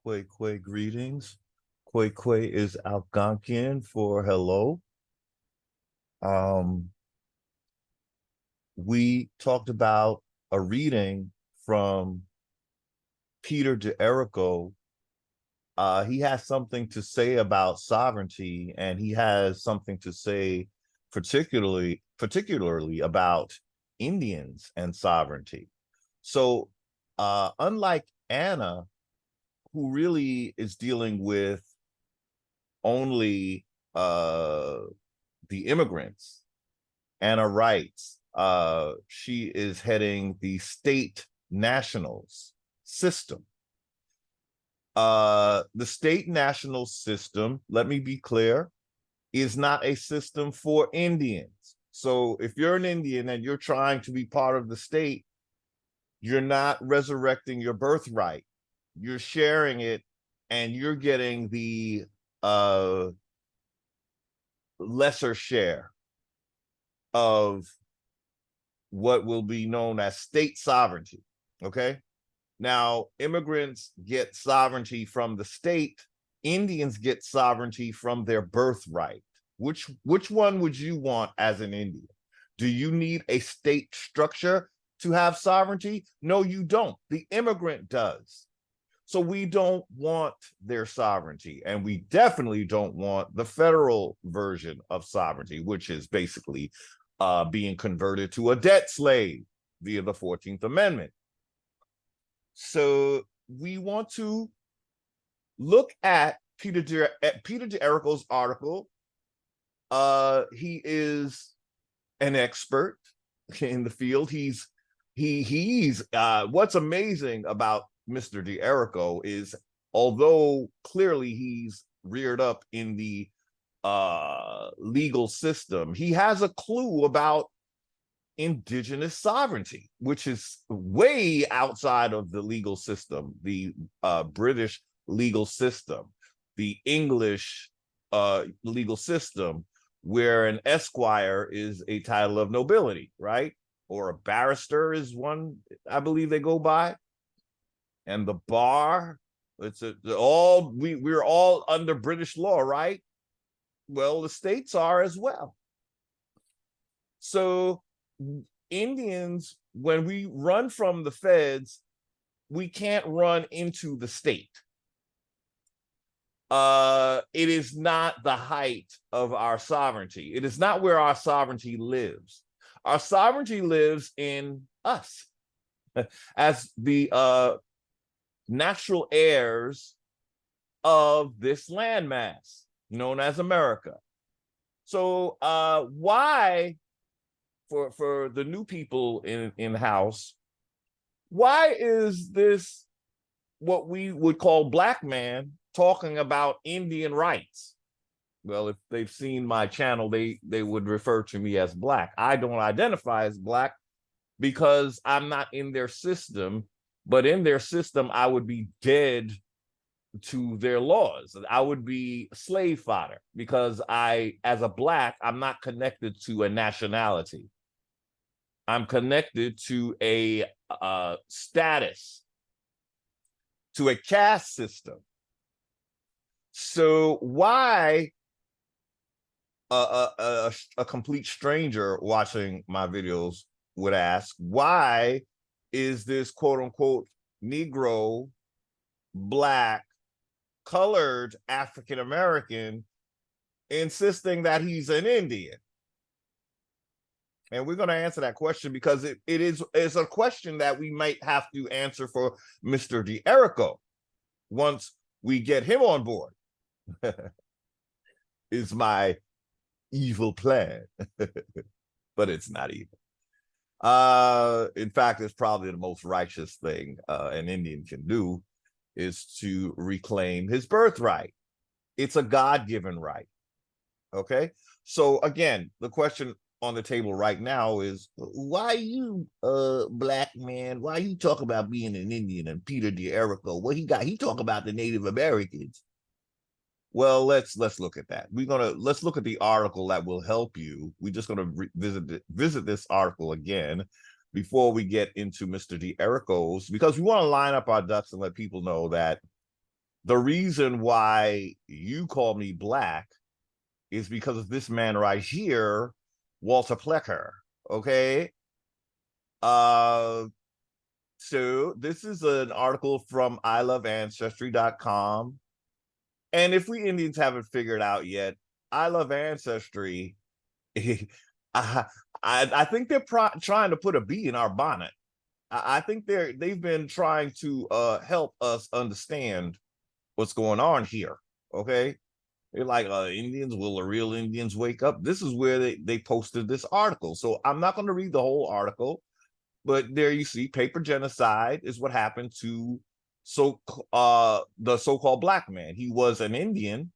Quay greetings. Quay is Algonquian for hello. Um, we talked about a reading from Peter DeErico. He has something to say about sovereignty, and he has something to say particularly about Indians and sovereignty. So, unlike Anna, who really is dealing with only the immigrants, Anna writes, she is heading the state nationals system. The state national system, let me be clear, is not a system for Indians. So if you're an Indian and you're trying to be part of the state, you're not resurrecting your birthright. You're sharing it, and you're getting the lesser share of what will be known as state sovereignty. Okay. Now, immigrants get sovereignty from the state. Indians get sovereignty from their birthright. Which one would you want as an Indian? Do you need a state structure to have sovereignty? No, you don't. The immigrant does. So we don't want their sovereignty, and we definitely don't want the federal version of sovereignty, which is basically being converted to a debt slave via the 14th Amendment. So we want to look at Peter DeErico's article. He is an expert in the field. He's what's amazing about Mr. DeErico is, although clearly he's reared up in the legal system, he has a clue about indigenous sovereignty, which is way outside of the legal system, the British legal system, the English legal system, where an esquire is a title of nobility, right? Or a barrister is one, I believe they go by. And the bar, we're all under British law, right? Well, the states are as well. So Indians, when we run from the feds, we can't run into the state. It is not the height of our sovereignty. It is not where our sovereignty lives. Our sovereignty lives in us as the natural heirs of this landmass known as America. So why, for the new people in the house, why is this what we would call black man talking about Indian rights? Well, if they've seen my channel, they would refer to me as black. I don't identify as black because I'm not in their system, but in their system, I would be dead to their laws. I would be slave fodder because as a black, I'm not connected to a nationality. I'm connected to a status, to a caste system. So why a complete stranger watching my videos would ask, why is this quote unquote Negro, Black, colored African American insisting that he's an Indian? And we're going to answer that question because it's a question that we might have to answer for Mr. DeErico once we get him on board. Is my evil plan. But it's not evil. In fact, it's probably the most righteous thing an Indian can do is to reclaim his birthright. It's a God-given right. Okay. So again, the question on the table right now is, why you black man, why you talk about being an Indian? And Peter DeErico, what he talk about the Native Americans. Well, let's look at that. Let's look at the article that will help you. We're just gonna visit this article again before we get into Mr. DeErico's, because we want to line up our ducks and let people know that The reason why you call me black is because of this man right here, Walter Plecker. Okay. So this is an article from ILoveAncestry.com. And if we Indians haven't figured out yet, I Love Ancestry, I think they're trying to put a bee in our bonnet. I think they've been trying to help us understand what's going on here. Okay. They're like, Indians, will the real Indians wake up? This is where they posted this article. So I'm not going to read the whole article, but there you see, paper genocide is what happened to the so-called black man. He was an Indian,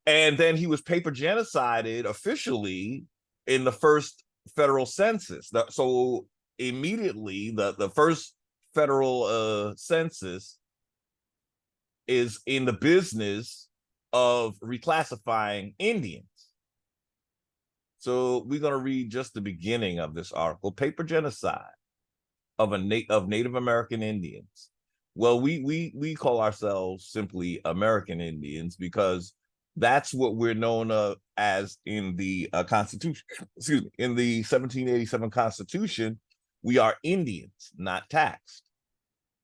and then he was paper genocided officially in the first federal census. So immediately, the first federal census is in the business of reclassifying Indians. So we're going to read just the beginning of this article: paper genocide of Native American Indians. Well, we call ourselves simply American Indians because that's what we're known as in the Constitution. Excuse me, in the 1787 Constitution, we are Indians, not taxed.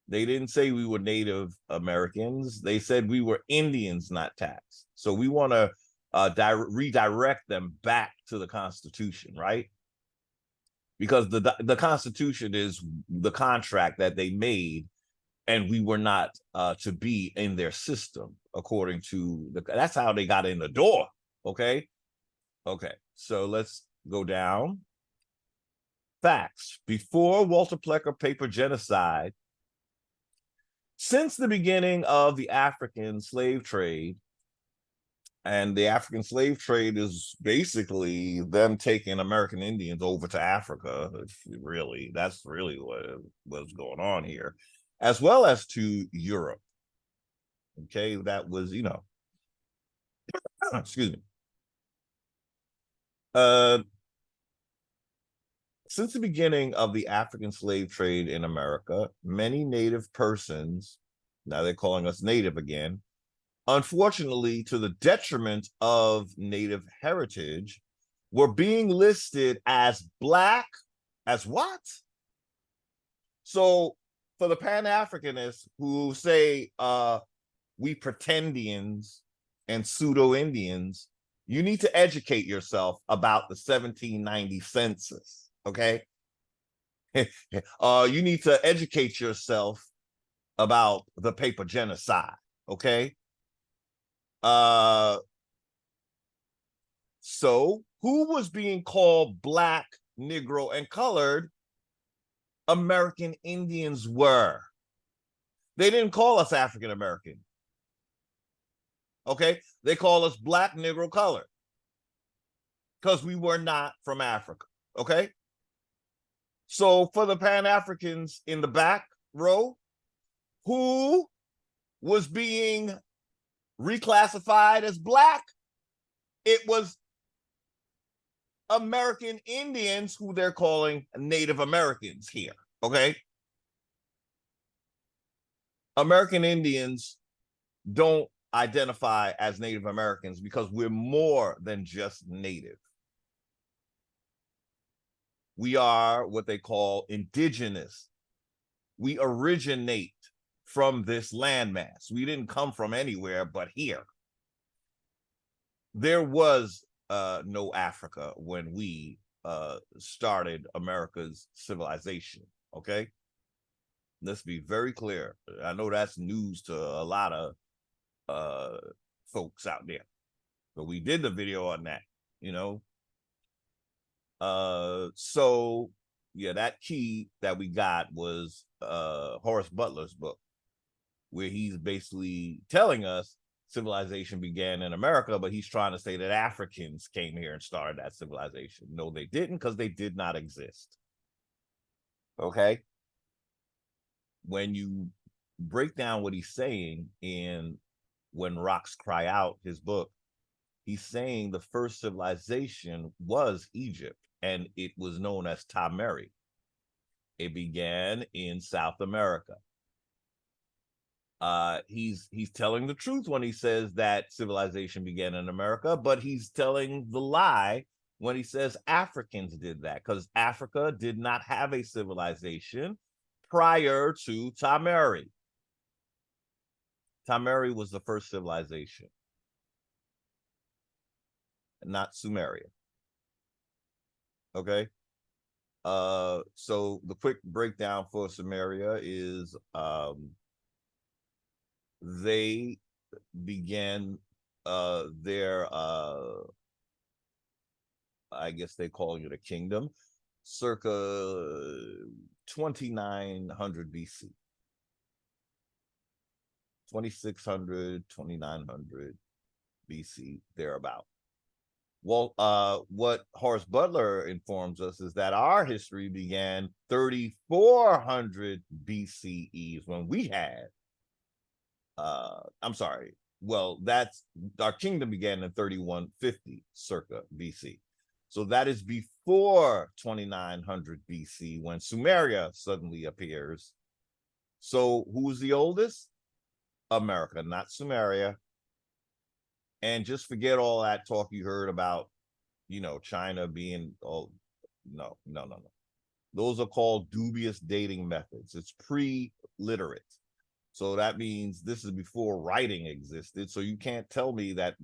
They didn't say we were Native Americans. They said we were Indians, not taxed. So we want to redirect them back to the Constitution, right? Because the Constitution is the contract that they made, and we were not to be in their system according to that's how they got in the door. Okay. So let's go down. Facts: before Walter Plecker paper genocide, since the beginning of the African slave trade, and the African slave trade is basically them taking American Indians over to Africa. Really, that's really what's going on here, as well as to Europe. Okay, that was, excuse me. Since the beginning of the African slave trade in America, many native persons, now they're calling us native again, unfortunately, to the detriment of native heritage, were being listed as black, as what? So for the Pan-Africanists who say we pretendians and pseudo-Indians, you need to educate yourself about the 1790 census, okay? You need to educate yourself about the paper genocide, okay? So who was being called black, Negro, and colored? American Indians were. They didn't call us African American. Okay, they call us black, Negro, colored, because we were not from Africa. Okay, so for the Pan-Africans in the back row, who was being reclassified as black? It was American Indians, who they're calling Native Americans here. Okay, American Indians don't identify as Native Americans because we're more than just Native. We are what they call indigenous. We originate from this landmass. We didn't come from anywhere but here. There was no Africa when we started America's civilization, okay? Let's be very clear. I know that's news to a lot of folks out there, but we did the video on that, so yeah, that key that we got was Horace Butler's book, where he's basically telling us civilization began in America, but he's trying to say that Africans came here and started that civilization. No, they didn't, because they did not exist. Okay, when you break down what he's saying in When Rocks Cry Out, his book, he's saying the first civilization was Egypt, and it was known as Tameri. It began in South America. He's telling the truth when he says that civilization began in America, but he's telling the lie when he says Africans did that, because Africa did not have a civilization prior to Tamari. Tamari was the first civilization, not Sumeria. Okay. So the quick breakdown for Sumeria is they began their I guess they call it a kingdom circa 2900 BC. 2600, 2900 BC, thereabout. Well, what Horace Butler informs us is that our history began 3400 BCE is when we had, I'm sorry, well, that's, our kingdom began in 3150 circa BC. So that is before 2900 BC when Sumeria suddenly appears. So who's the oldest? America, not Sumeria. And just forget all that talk you heard about, you know, China being, oh, no. Those are called dubious dating methods. It's pre-literate. So that means this is before writing existed. So you can't tell me that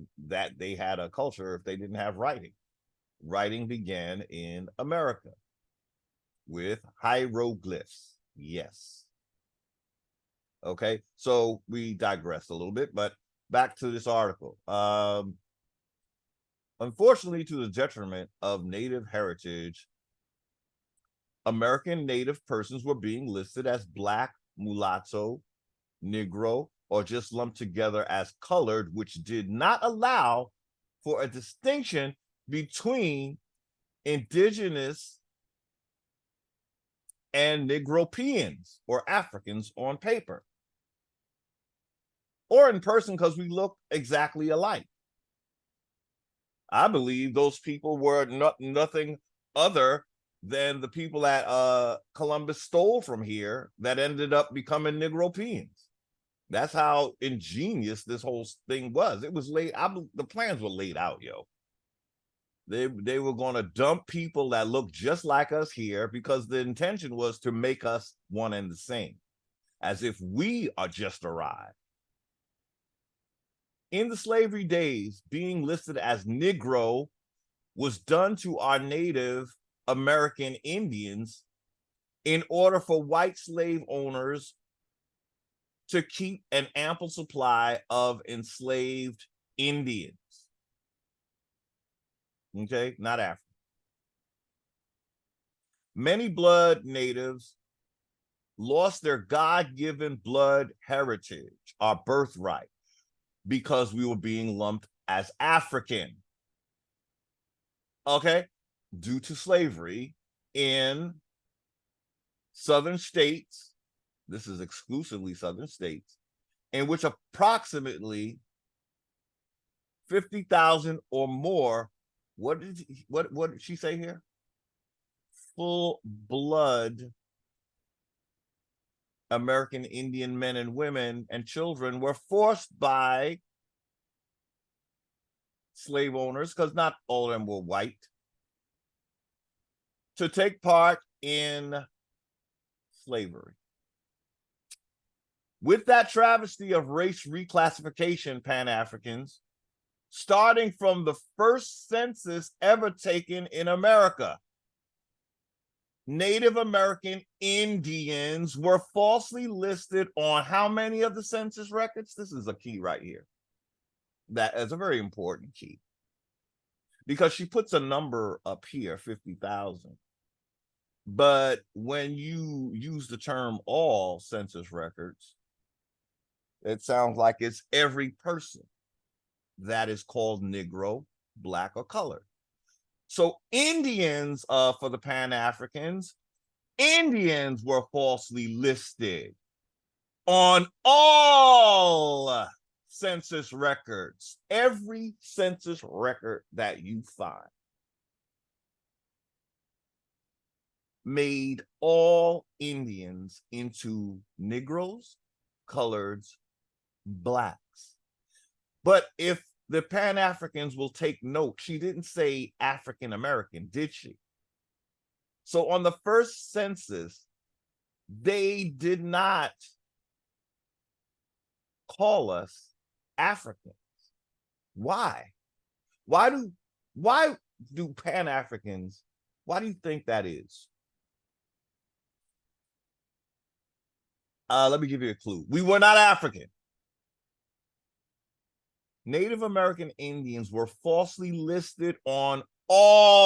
they had a culture if they didn't have writing. Writing began in America with hieroglyphs. Yes. Okay, so we digress a little bit, but back to this article. Unfortunately, to the detriment of Native heritage, American Native persons were being listed as Black, mulatto, Negro, or just lumped together as colored, which did not allow for a distinction between indigenous and Negropeans or Africans on paper or in person, because we look exactly alike. I believe those people were nothing other than the people that Columbus stole from here that ended up becoming Negropeans. That's how ingenious this whole thing was. It was laid, the plans were laid out, yo. They were going to dump people that look just like us here because the intention was to make us one and the same, as if we are just arrived. In the slavery days, being listed as Negro was done to our Native American Indians in order for white slave owners to keep an ample supply of enslaved Indians. Okay, not African. Many blood natives lost their God-given blood heritage, our birthright, because we were being lumped as African. Okay, due to slavery in southern states, this is exclusively southern states, in which approximately 50,000 or more, what did she say here? Full blood American Indian men and women and children were forced by slave owners, because not all of them were white, to take part in slavery. With that travesty of race reclassification, Pan-Africans, starting from the first census ever taken in America, Native American Indians were falsely listed on how many of the census records? This is a key right here. That is a very important key, because she puts a number up here, 50,000. But when you use the term all census records, it sounds like it's every person that is called Negro, Black, or colored. So Indians, for the Pan-Africans, Indians were falsely listed on all census records, every census record that you find, made all Indians into Negroes, coloreds, blacks. But if the Pan-Africans will take note, she didn't say African American, did she? So on the first census, they did not call us Africans. Why? Why do Pan-Africans, why do you think that is? Let me give you a clue. We were not African. Native American Indians were falsely listed on all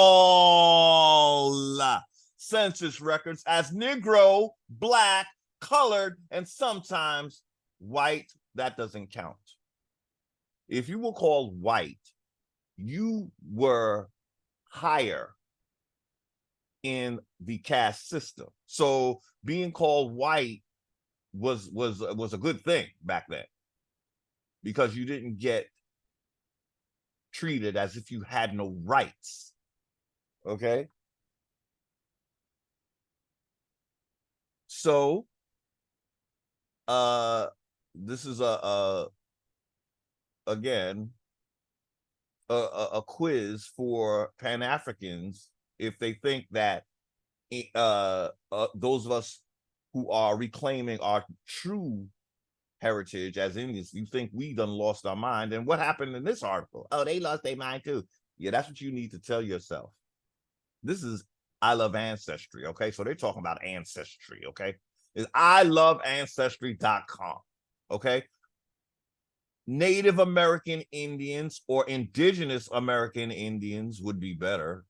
census records as Negro, Black, colored, and sometimes white. That doesn't count. If you were called white, you were higher in the caste system. So being called white was a good thing back then, because you didn't get treated as if you had no rights. Okay? So this is again a quiz for Pan-Africans if they think that those of us who are reclaiming our true heritage as Indians, you think we done lost our mind. And what happened in this article? Oh, they lost their mind too. Yeah, that's what you need to tell yourself. This is I Love Ancestry, okay? So they're talking about ancestry, okay? It's iloveancestry.com, okay? Native American Indians or Indigenous American Indians would be better,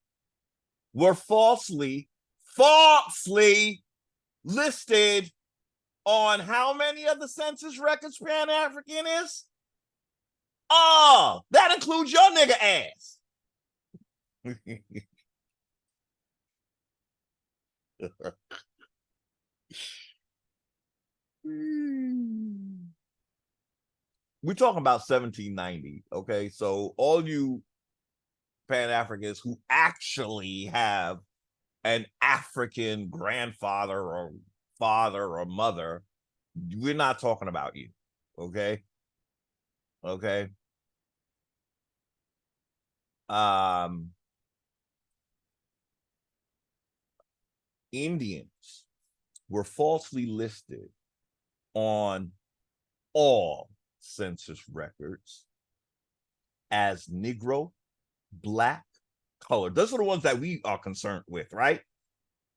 were falsely listed on how many of the census records Pan-African is? Oh, that includes your nigga ass. We're talking about 1790, okay? So all you Pan-Africans who actually have an African grandfather or father or mother, we're not talking about you, okay? Okay. Indians were falsely listed on all census records as Negro, Black, colored. Those are the ones that we are concerned with, right?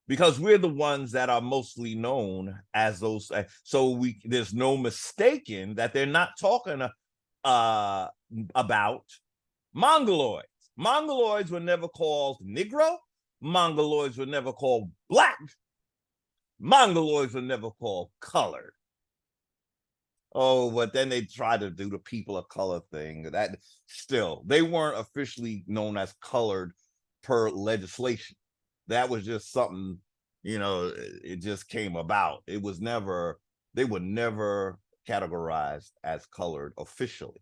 Because we're the ones that are mostly known as those. So there's no mistaking that they're not talking about Mongoloids. Mongoloids were never called Negro. Mongoloids were never called Black. Mongoloids were never called colored. Oh, but then they tried to do the people of color thing. That still, they weren't officially known as colored per legislation. That was just something, you know, it just came about. It was never, they were never categorized as colored officially.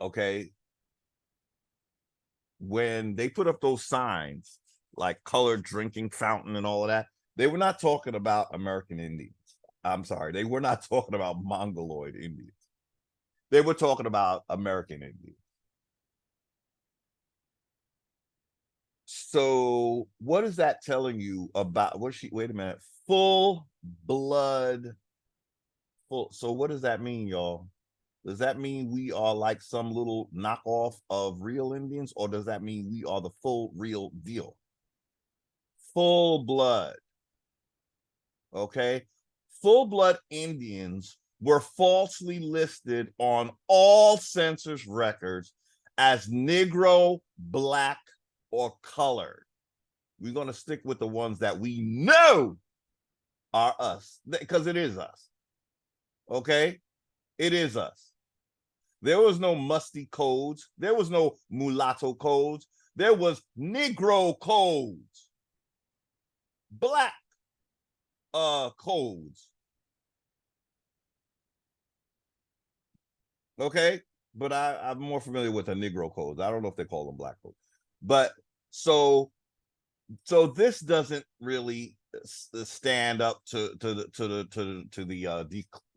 Okay. When they put up those signs like colored drinking fountain and all of that, they were not talking about American Indians. I'm sorry, they were not talking about Mongoloid Indians. They were talking about American Indians. So what is that telling you about wait a minute, full blood, so what does that mean, y'all? Does that mean we are like some little knockoff of real Indians, or does that mean we are the full real deal? Full blood. Okay. Full blood Indians were falsely listed on all census records as Negro, Black, or colored. We're going to stick with the ones that we know are us, because it is us. Okay? It is us. There was no musty codes. There was no mulatto codes. There was Negro codes. Black codes. Okay? But I'm more familiar with the Negro codes. I don't know if they call them Black codes. But so this doesn't really stand up to the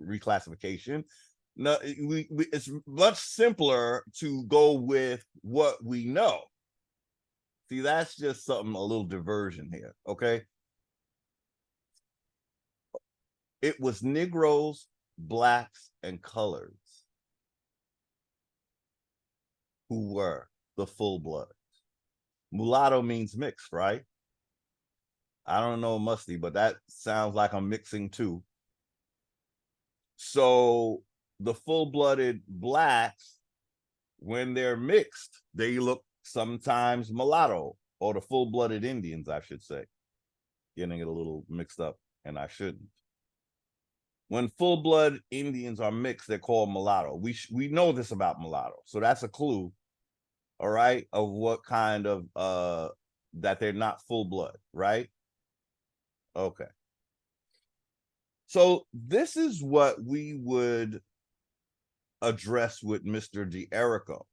reclassification. No, it's much simpler to go with what we know. See, that's just something, a little diversion here, okay? It was Negroes, blacks, and coloreds who were the full bloods. Mulatto means mixed, right? I don't know, musty, but that sounds like I'm mixing too. So the full-blooded blacks, when they're mixed, they look sometimes mulatto, or the full-blooded Indians, I should say. Getting it a little mixed up, and I shouldn't. When full-blood Indians are mixed, they're called mulatto. We know this about mulatto, so that's a clue, all right, of what kind of that they're not full-blood, right? Okay. So this is what we would address with Mr. D'Errico,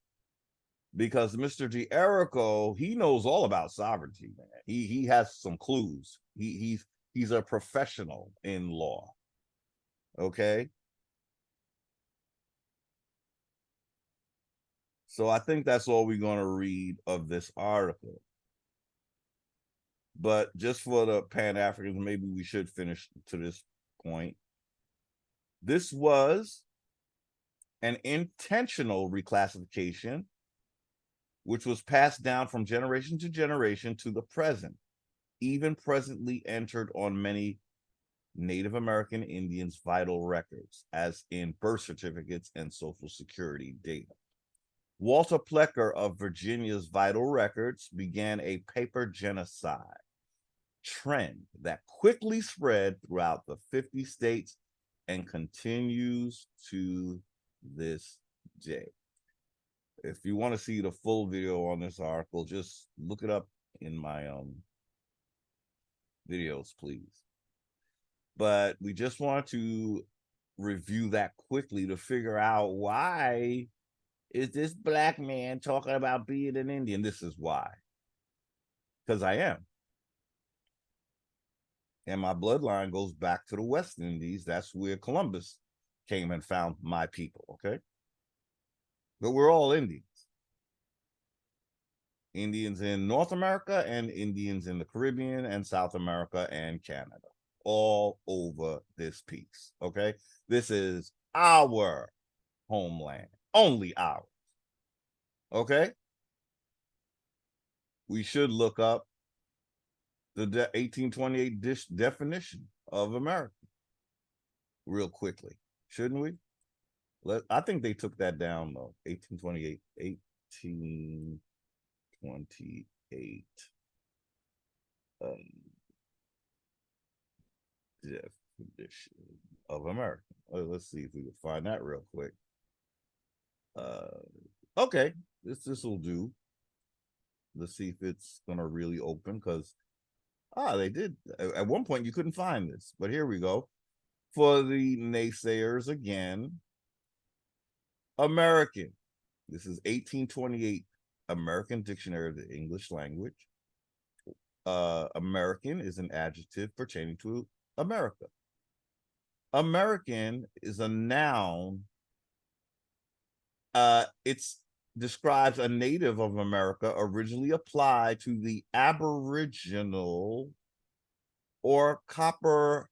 because Mr. D'Errico, he knows all about sovereignty, man. He has some clues. He's a professional in law. Okay. So I think that's all we're going to read of this article. But just for the Pan-Africans, maybe we should finish to this point. This was an intentional reclassification, which was passed down from generation to generation to the present, even presently entered on many Native American Indians' vital records, as in birth certificates and Social Security data. Walter Plecker of Virginia's vital records began a paper genocide trend that quickly spread throughout the 50 states and continues to this day. If you want to see the full video on this article, just look it up in my videos, please. But we just want to review that quickly to figure out, why is this black man talking about being an Indian? This is why. Because I am. And my bloodline goes back to the West Indies. That's where Columbus came and found my people, okay? But we're all Indians. Indians in North America and Indians in the Caribbean and South America and Canada. All over this piece, okay? This is our homeland, only ours, okay? We should look up the 1828 definition of America real quickly, shouldn't we? I think they took that down, though. 1828 definition of America. Let's see if we can find that real quick. Okay, this will do. Let's see if it's gonna really open, because they did at one point. You couldn't find this, but here we go. For the naysayers again, American. This is 1828 American Dictionary of the English Language. American is an adjective pertaining to America. American is a noun. It describes a native of America originally applied to the Aboriginal or copper-colored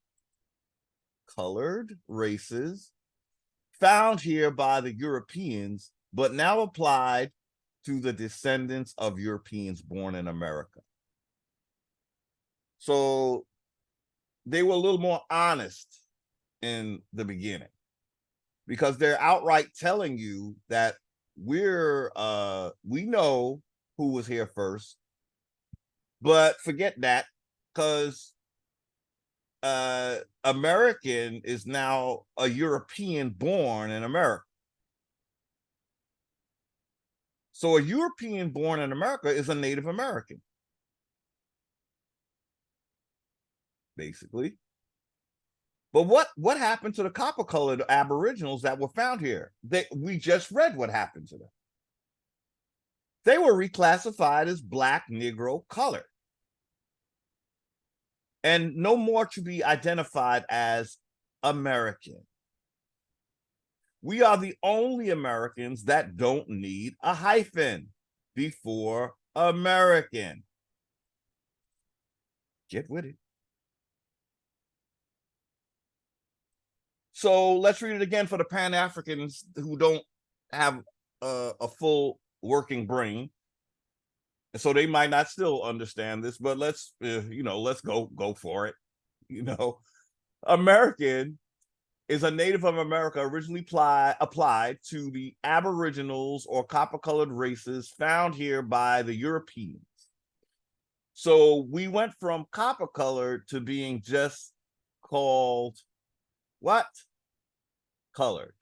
races found here by the Europeans, but now applied to the descendants of Europeans born in America. So they were a little more honest in the beginning, because they're outright telling you that we know who was here first, but forget that, because American is now a European born in America. So a European born in America is a Native American, basically. But what happened to the copper-colored Aboriginals that were found here? We just read what happened to them. They were reclassified as black, Negro, colored. and no more to be identified as American. We are the only Americans that don't need a hyphen before American. Get with it. So let's read it again for the Pan-Africans who don't have a full working brain. So they might not still understand this, but let's, let's go for it. American is a native of America originally applied to the Aboriginals or copper-colored races found here by the Europeans. So we went from copper-colored to being just called what? Colored.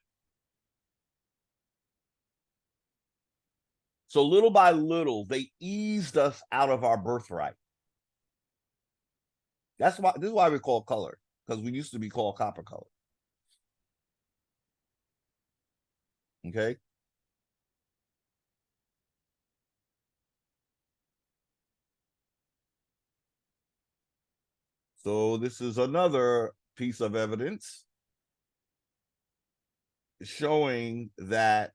So little by little, they eased us out of our birthright. This is why we call colored, because we used to be called copper-colored. Okay. So this is another piece of evidence showing that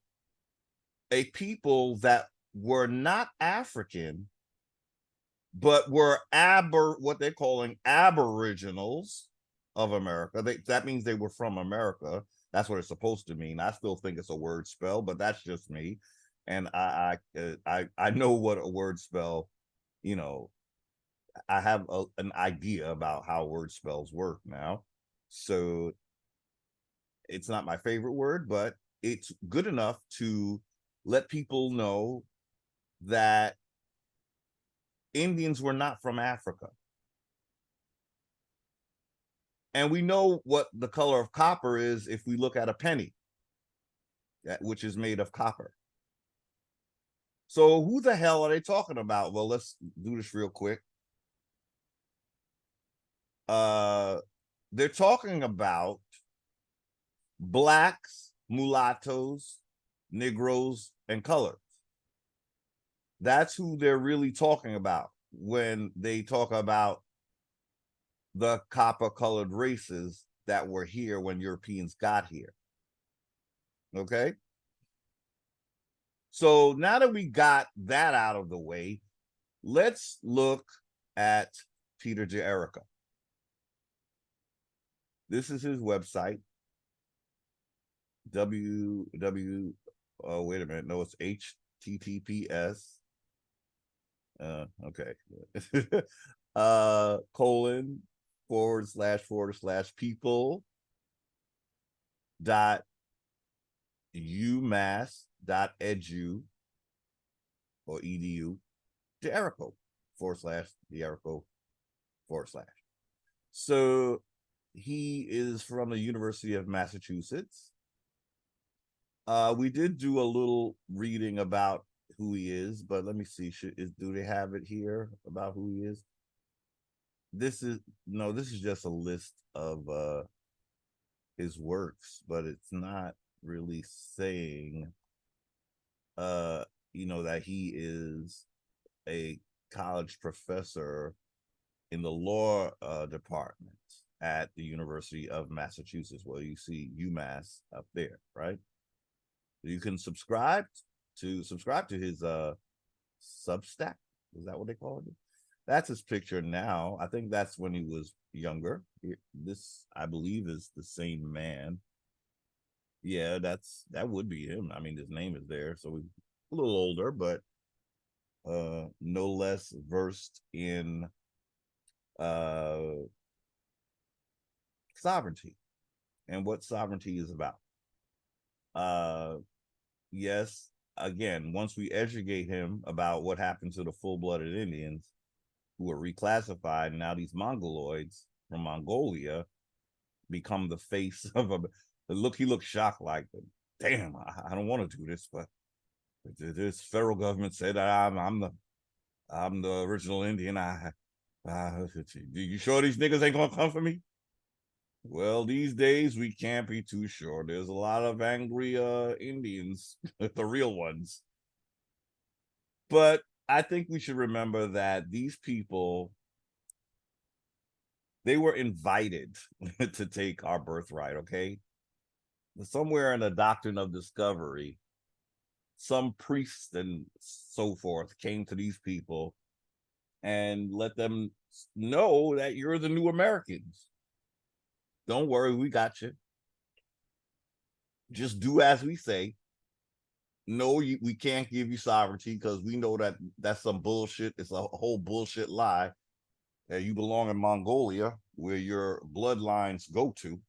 a people that were not African, but were what they're calling Aboriginals of America. That means they were from America. That's what it's supposed to mean. I still think it's a word spell, but that's just me. And I know what a word spell, I have an idea about how word spells work now. So it's not my favorite word, but it's good enough to let people know that Indians were not from Africa. And we know what the color of copper is if we look at a penny, which is made of copper. So who the hell are they talking about? Well, let's do this real quick. They're talking about blacks, mulattoes, Negroes, and coloreds. That's who they're really talking about when they talk about the copper-colored races that were here when Europeans got here. Okay? So now that we got that out of the way, let's look at Peter D'Erica. This is his website. Oh, wait a minute. No, it's HTTPS. Okay. // people.umass.edu or edu D'Erica /D'Erica /. So he is from the University of Massachusetts. We did do a little reading about who he is, but let me see. Do they have it here about who he is? This is just a list of his works, but it's not really saying that he is a college professor in the law department at the University of Massachusetts. Well, you see UMass up there, right? You can subscribe to his Substack. Is that what they call it? That's his picture now. I think that's when he was younger. This, I believe, is the same man. Yeah, that would be him. I mean, his name is there, so he's a little older, but no less versed in sovereignty and what sovereignty is about. Yes, again, once we educate him about what happened to the full-blooded Indians who were reclassified, now these Mongoloids from Mongolia become the face of he looks shocked, like, damn, I don't want to do this, but this federal government said that I'm the original Indian. You sure these niggas ain't gonna come for me? Well, these days we can't be too sure. There's a lot of angry Indians, the real ones. But I think we should remember that these people They were invited to take our birthright, okay? Somewhere in the doctrine of discovery, some priests and so forth came to these people and let them know that you're the new Americans. Don't worry, we got you. Just do as we say. No, we can't give you sovereignty because we know that that's some bullshit. It's a whole bullshit lie. You belong in Mongolia, where your bloodlines go to.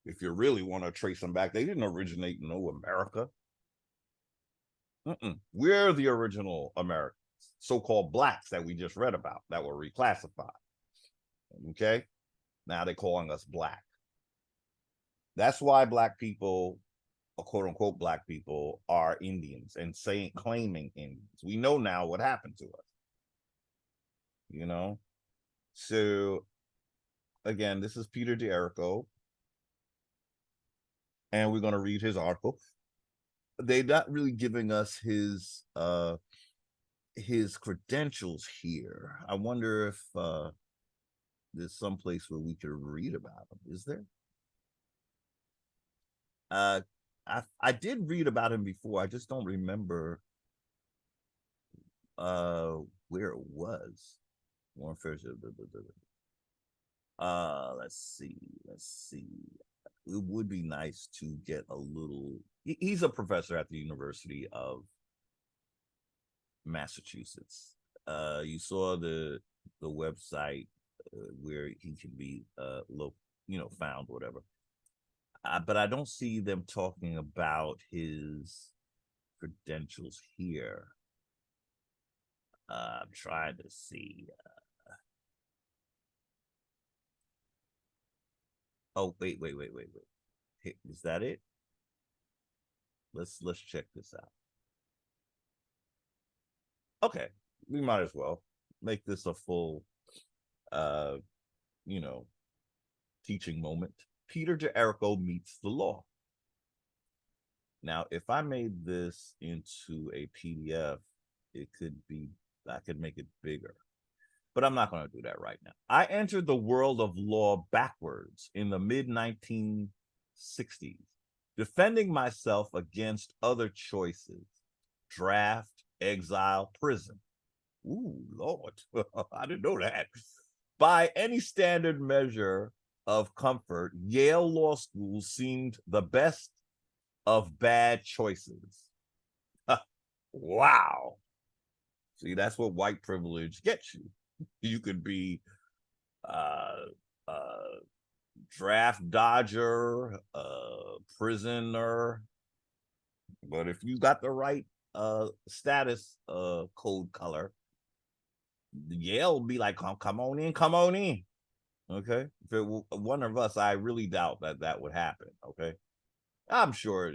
If you really want to trace them back, they didn't originate in America. We're the original Americans, so-called blacks that we just read about that were reclassified. Okay, now they're calling us black. That's why black people, or quote unquote black people, are Indians and claiming Indians. We know now what happened to us. You know, so again, this is Peter D'Errico, and we're going to read his article. They're not really giving us his credentials here. I wonder if there's some place where we could read about him. Is there? I did read about him before. I just don't remember where it was. Let's see. It would be nice to get a little. He's a professor at the University of Massachusetts. You saw the website where he can be found, whatever. But I don't see them talking about his credentials here. I'm trying to see. Oh, wait. Hey, is that it? Let's check this out. Okay, we might as well make this a full teaching moment. Peter D'Errico meets the law. Now, if I made this into a PDF, I could make it bigger, but I'm not going to do that right now. I entered the world of law backwards in the mid-1960s, defending myself against other choices: draft, exile, prison. Ooh, Lord, I didn't know that. By any standard measure of comfort, Yale Law School seemed the best of bad choices. Wow. See, that's what white privilege gets you. You could be draft dodger, prisoner, but if you got the right status code color, Yale will be like, come on in. Okay, if it were one of us, I really doubt that would happen. Okay, I'm sure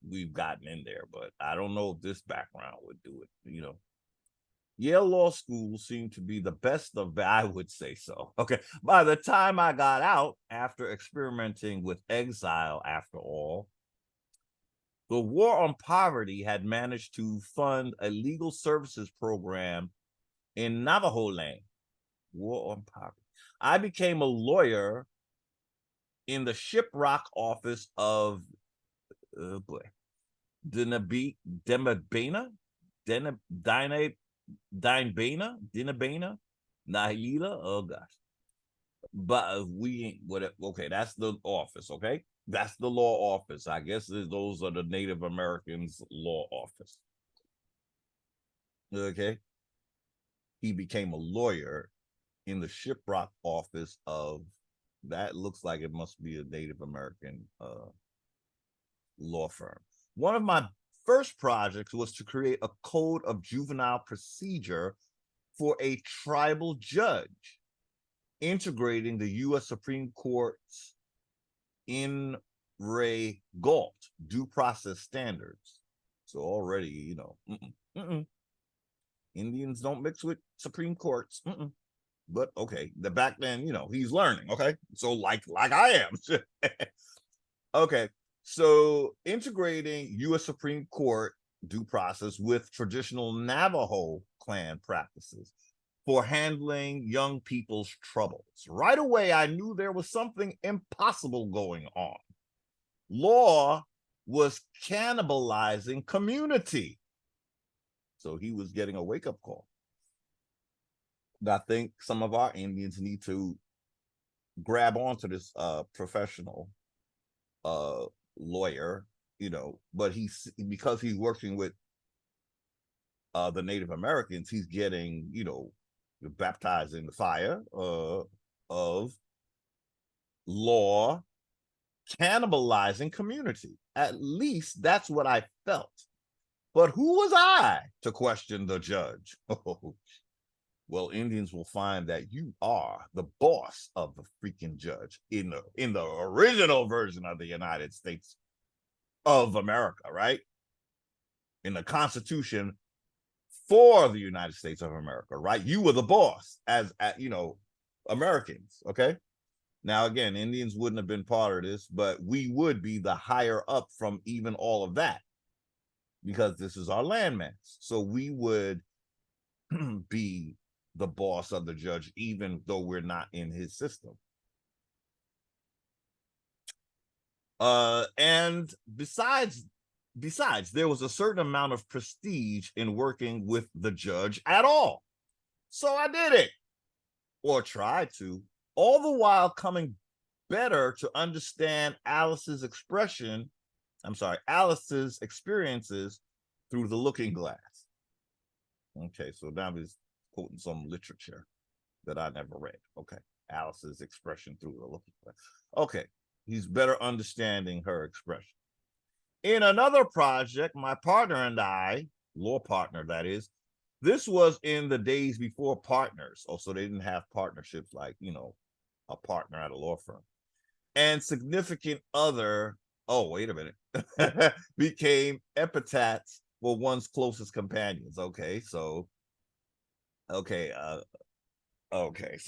we've gotten in there, but I don't know if this background would do it. Yale Law School seemed to be the best of, I would say so. Okay, by the time I got out, after experimenting with exile, after all, the War on Poverty had managed to fund a legal services program in Navajo land. War on Poverty. I became a lawyer in the shiprock office of Dinabena, Nahila. Oh gosh, but we ain't whatever. Okay, that's the office. Okay, that's the law office. I guess those are the Native Americans' law office. Okay, he became a lawyer in the shiprock office of that. Looks like it must be a Native American law firm. One of my first projects was to create a code of juvenile procedure for a tribal judge, integrating the U.S. Supreme Court's in re Galt due process standards. So already, Indians don't mix with Supreme Courts. But okay, back then, he's learning. Okay, so like I am. Okay, so integrating U.S. Supreme Court due process with traditional Navajo clan practices. for handling young people's troubles. Right away, I knew there was something impossible going on. Law was cannibalizing community. So he was getting a wake-up call. I think some of our Indians need to grab onto this professional lawyer, but because he's working with the Native Americans, he's getting, baptized in the fire of law cannibalizing community. At least that's what I felt. But who was I to question the judge? Well, Indians will find that you are the boss of the freaking judge in the original version of the United States of America, right? In the Constitution for the United States of America, right? You were the boss as Americans, okay? Now, again, Indians wouldn't have been part of this, but we would be the higher up from even all of that because this is our landmass. So we would be the boss of the judge, even though we're not in his system. And besides, there was a certain amount of prestige in working with the judge at all. So I did it, or tried to, all the while coming better to understand Alice's experiences through the looking glass. Okay, so now he's quoting some literature that I never read. Okay, Alice's expression through the looking glass. Okay, he's better understanding her expression. In another project, my partner and I, law partner that is, this was in the days before partners. Oh, so they didn't have partnerships like, a partner at a law firm. And significant other, oh, wait a minute, became epithets for one's closest companions. Okay, so, so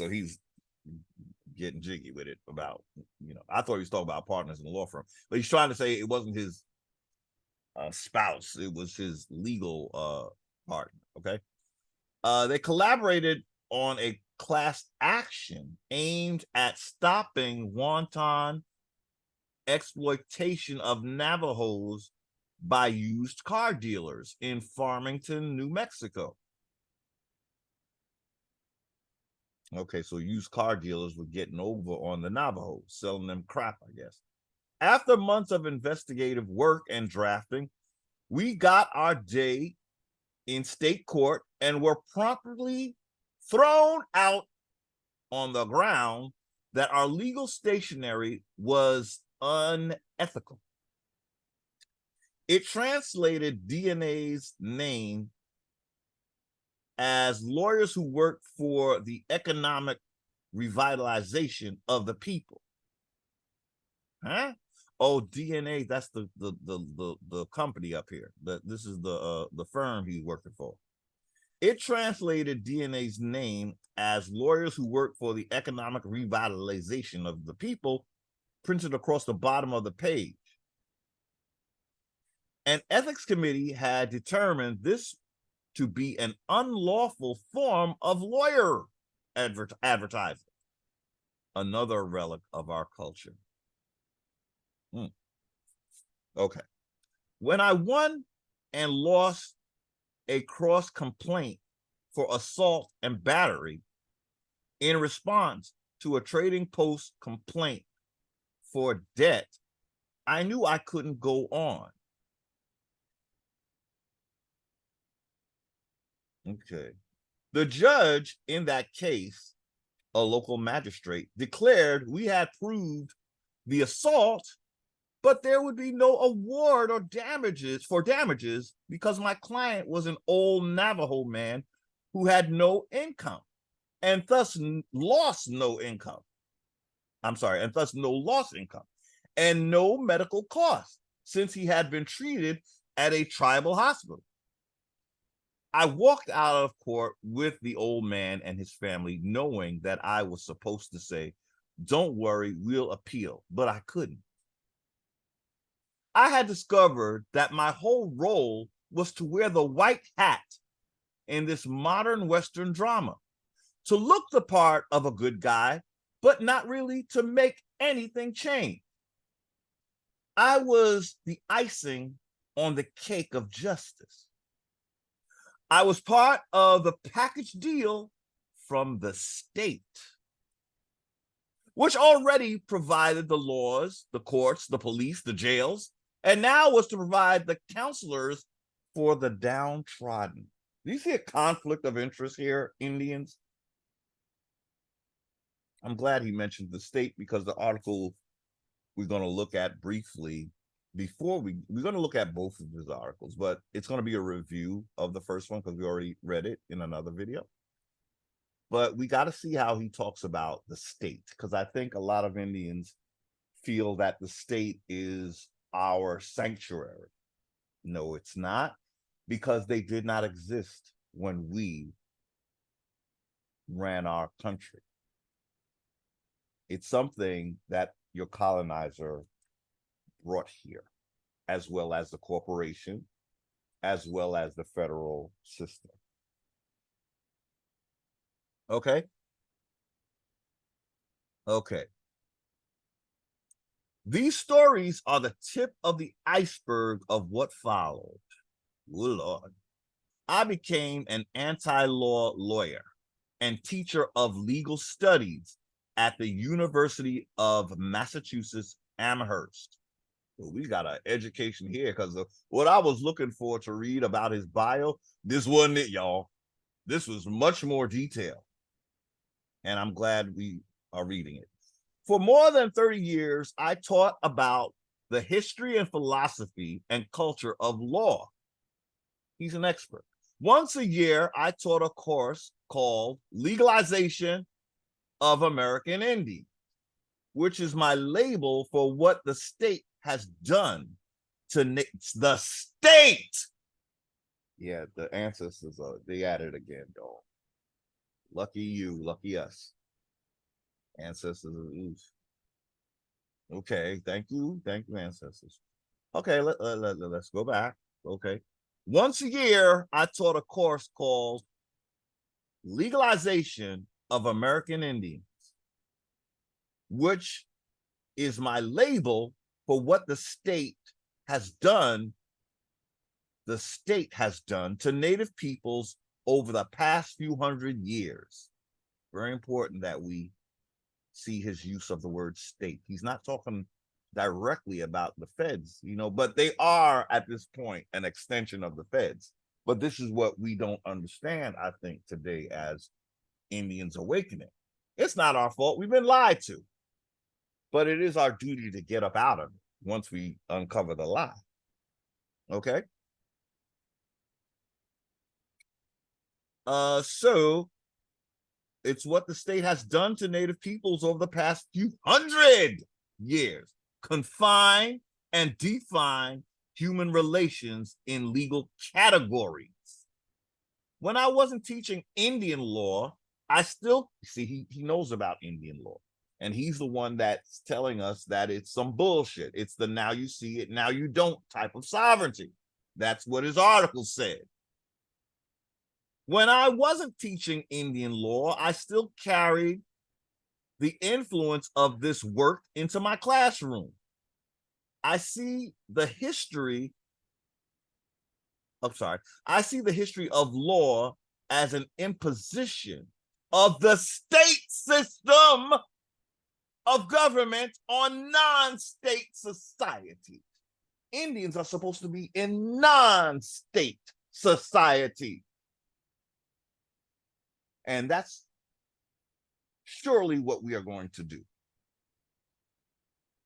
he's getting jiggy with it about, I thought he was talking about partners in the law firm, but he's trying to say it wasn't his spouse, it was his legal partner, okay? They collaborated on a class action aimed at stopping wanton exploitation of Navajos by used car dealers in Farmington, New Mexico. Okay, so used car dealers were getting over on the Navajos, selling them crap, I guess. After months of investigative work and drafting, we got our day in state court and were promptly thrown out on the ground that our legal stationery was unethical. It translated DNA's name as lawyers who work for the economic revitalization of the people. Huh? Oh, DNA, that's the company up here. This is the firm he's working for. It translated DNA's name as lawyers who work for the economic revitalization of the people, printed across the bottom of the page. An ethics committee had determined this to be an unlawful form of lawyer advertising, another relic of our culture. Okay. When I won and lost a cross complaint for assault and battery in response to a trading post complaint for debt, I knew I couldn't go on. Okay. The judge in that case, a local magistrate, declared we had proved the assault, but there would be no award or damages because my client was an old Navajo man who had no income and thus lost no income. And thus no lost income and no medical costs since he had been treated at a tribal hospital. I walked out of court with the old man and his family, knowing that I was supposed to say, "Don't worry, we'll appeal," but I couldn't. I had discovered that my whole role was to wear the white hat in this modern Western drama, to look the part of a good guy, but not really to make anything change. I was the icing on the cake of justice. I was part of the package deal from the state, which already provided the laws, the courts, the police, the jails, and now was to provide the counselors for the downtrodden. Do you see a conflict of interest here, Indians? I'm glad he mentioned the state, because the article we're going to look at briefly before we're going to look at both of his articles, but it's going to be a review of the first one because we already read it in another video. But we got to see how he talks about the state, because I think a lot of Indians feel that the state is our sanctuary. No, it's not, because they did not exist when we ran our country. It's something that your colonizer brought here, as well as the corporation, as well as the federal system. Okay? Okay. These stories are the tip of the iceberg of what followed. Good Lord. I became an anti-law lawyer and teacher of legal studies at the University of Massachusetts Amherst. Well, we got an education here, because what I was looking for to read about his bio, this wasn't it, y'all. This was much more detailed, and I'm glad we are reading it. For more than 30 years, I taught about the history and philosophy and culture of law. He's an expert. Once a year, I taught a course called Legalization of American Indians, which is my label for what the state has done to the state. Yeah, the ancestors, they at it again, dog. Lucky you, lucky us. Ancestors. Okay, thank you, ancestors. Okay, let's go back. Okay, once a year, I taught a course called Legalization of American Indians, which is my label for what the state has done. The state has done to Native peoples over the past few hundred years. Very important that we see his use of the word state. He's not talking directly about the feds, but they are at this point an extension of the feds. But this is what we don't understand, I think, today as Indians awakening. It's not our fault. We've been lied to. But it is our duty to get up out of it once we uncover the lie. Okay? So it's what the state has done to Native peoples over the past few hundred years. Confine and define human relations in legal categories. When I wasn't teaching Indian law, I still, see, he knows about Indian law. And he's the one that's telling us that it's some bullshit. It's the now you see it, now you don't type of sovereignty. That's what his article said. When I wasn't teaching Indian law, I still carried the influence of this work into my classroom. I see the history of law as an imposition of the state system of government on non-state society. Indians are supposed to be in non-state society. And that's surely what we are going to do.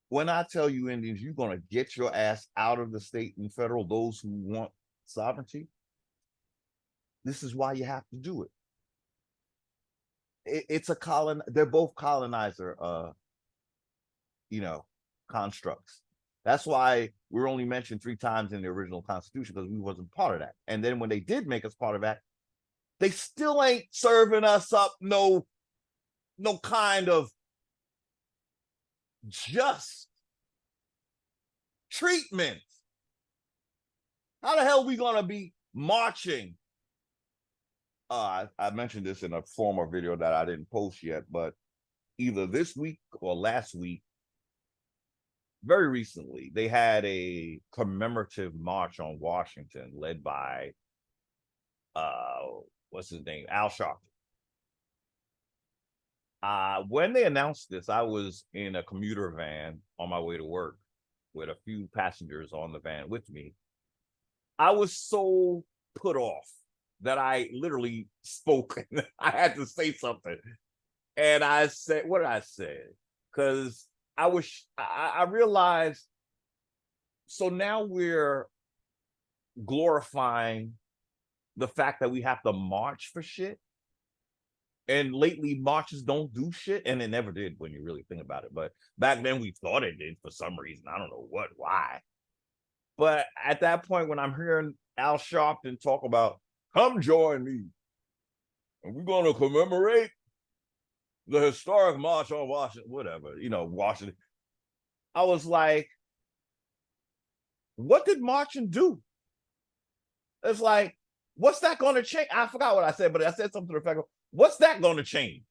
When I tell you, Indians, you're going to get your ass out of the state and federal, those who want sovereignty, this is why you have to do it. They're both colonizer, constructs. That's why we're only mentioned 3 times in the original Constitution, because we wasn't part of that. And then when they did make us part of that, they still ain't serving us up no kind of just treatment. How the hell are we gonna be marching I mentioned this in a former video that I didn't post yet, but either this week or last week, very recently, they had a commemorative march on Washington led by what's his name, Al Sharpton. When they announced this, I was in a commuter van on my way to work with a few passengers on the van with me. I was so put off that I literally spoke. I had to say something. And I said, what did I say? Because I realized, so now we're glorifying the fact that we have to march for shit. And lately, marches don't do shit, and it never did when you really think about it. But back then, we thought it did for some reason. I don't know why. But at that point, when I'm hearing Al Sharpton talk about, come join me, and we're going to commemorate the historic march on Washington, whatever, Washington. I was like, what did marching do? It's like, what's that going to change? I forgot what I said, but I said something to the effect of, what's that going to change?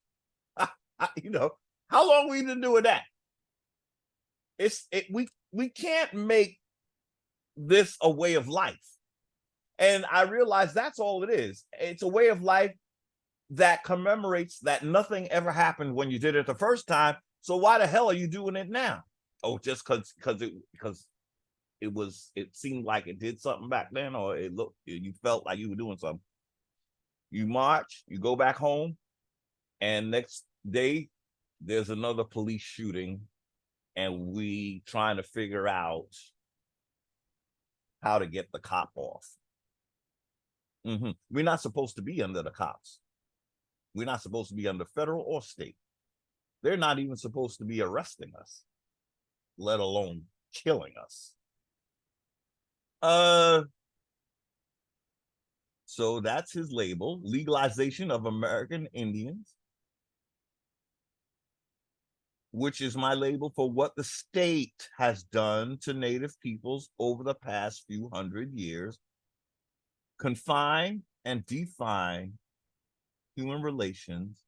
How long we been doing that? We can't make this a way of life. And I realized that's all it is. It's a way of life that commemorates that nothing ever happened when you did it the first time. So why the hell are you doing it now? Oh, just because it seemed like it did something back then, or you felt like you were doing something. You march, you go back home, and next day there's another police shooting, and we trying to figure out how to get the cop off. We're not supposed to be under the cops. We're not supposed to be under federal or state. They're not even supposed to be arresting us, let alone killing us. So that's his label, legalization of American Indians, which is my label for what the state has done to Native peoples over the past few hundred years. Confine and define human relations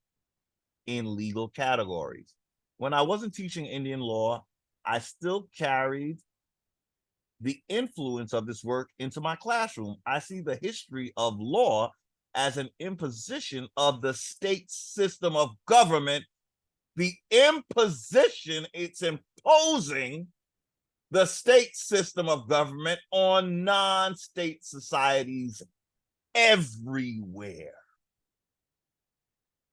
in legal categories. When I wasn't teaching Indian law, I still carried the influence of this work into my classroom. I see the history of law as an imposition of the state system of government. The imposition, it's imposing the state system of government on non-state societies everywhere.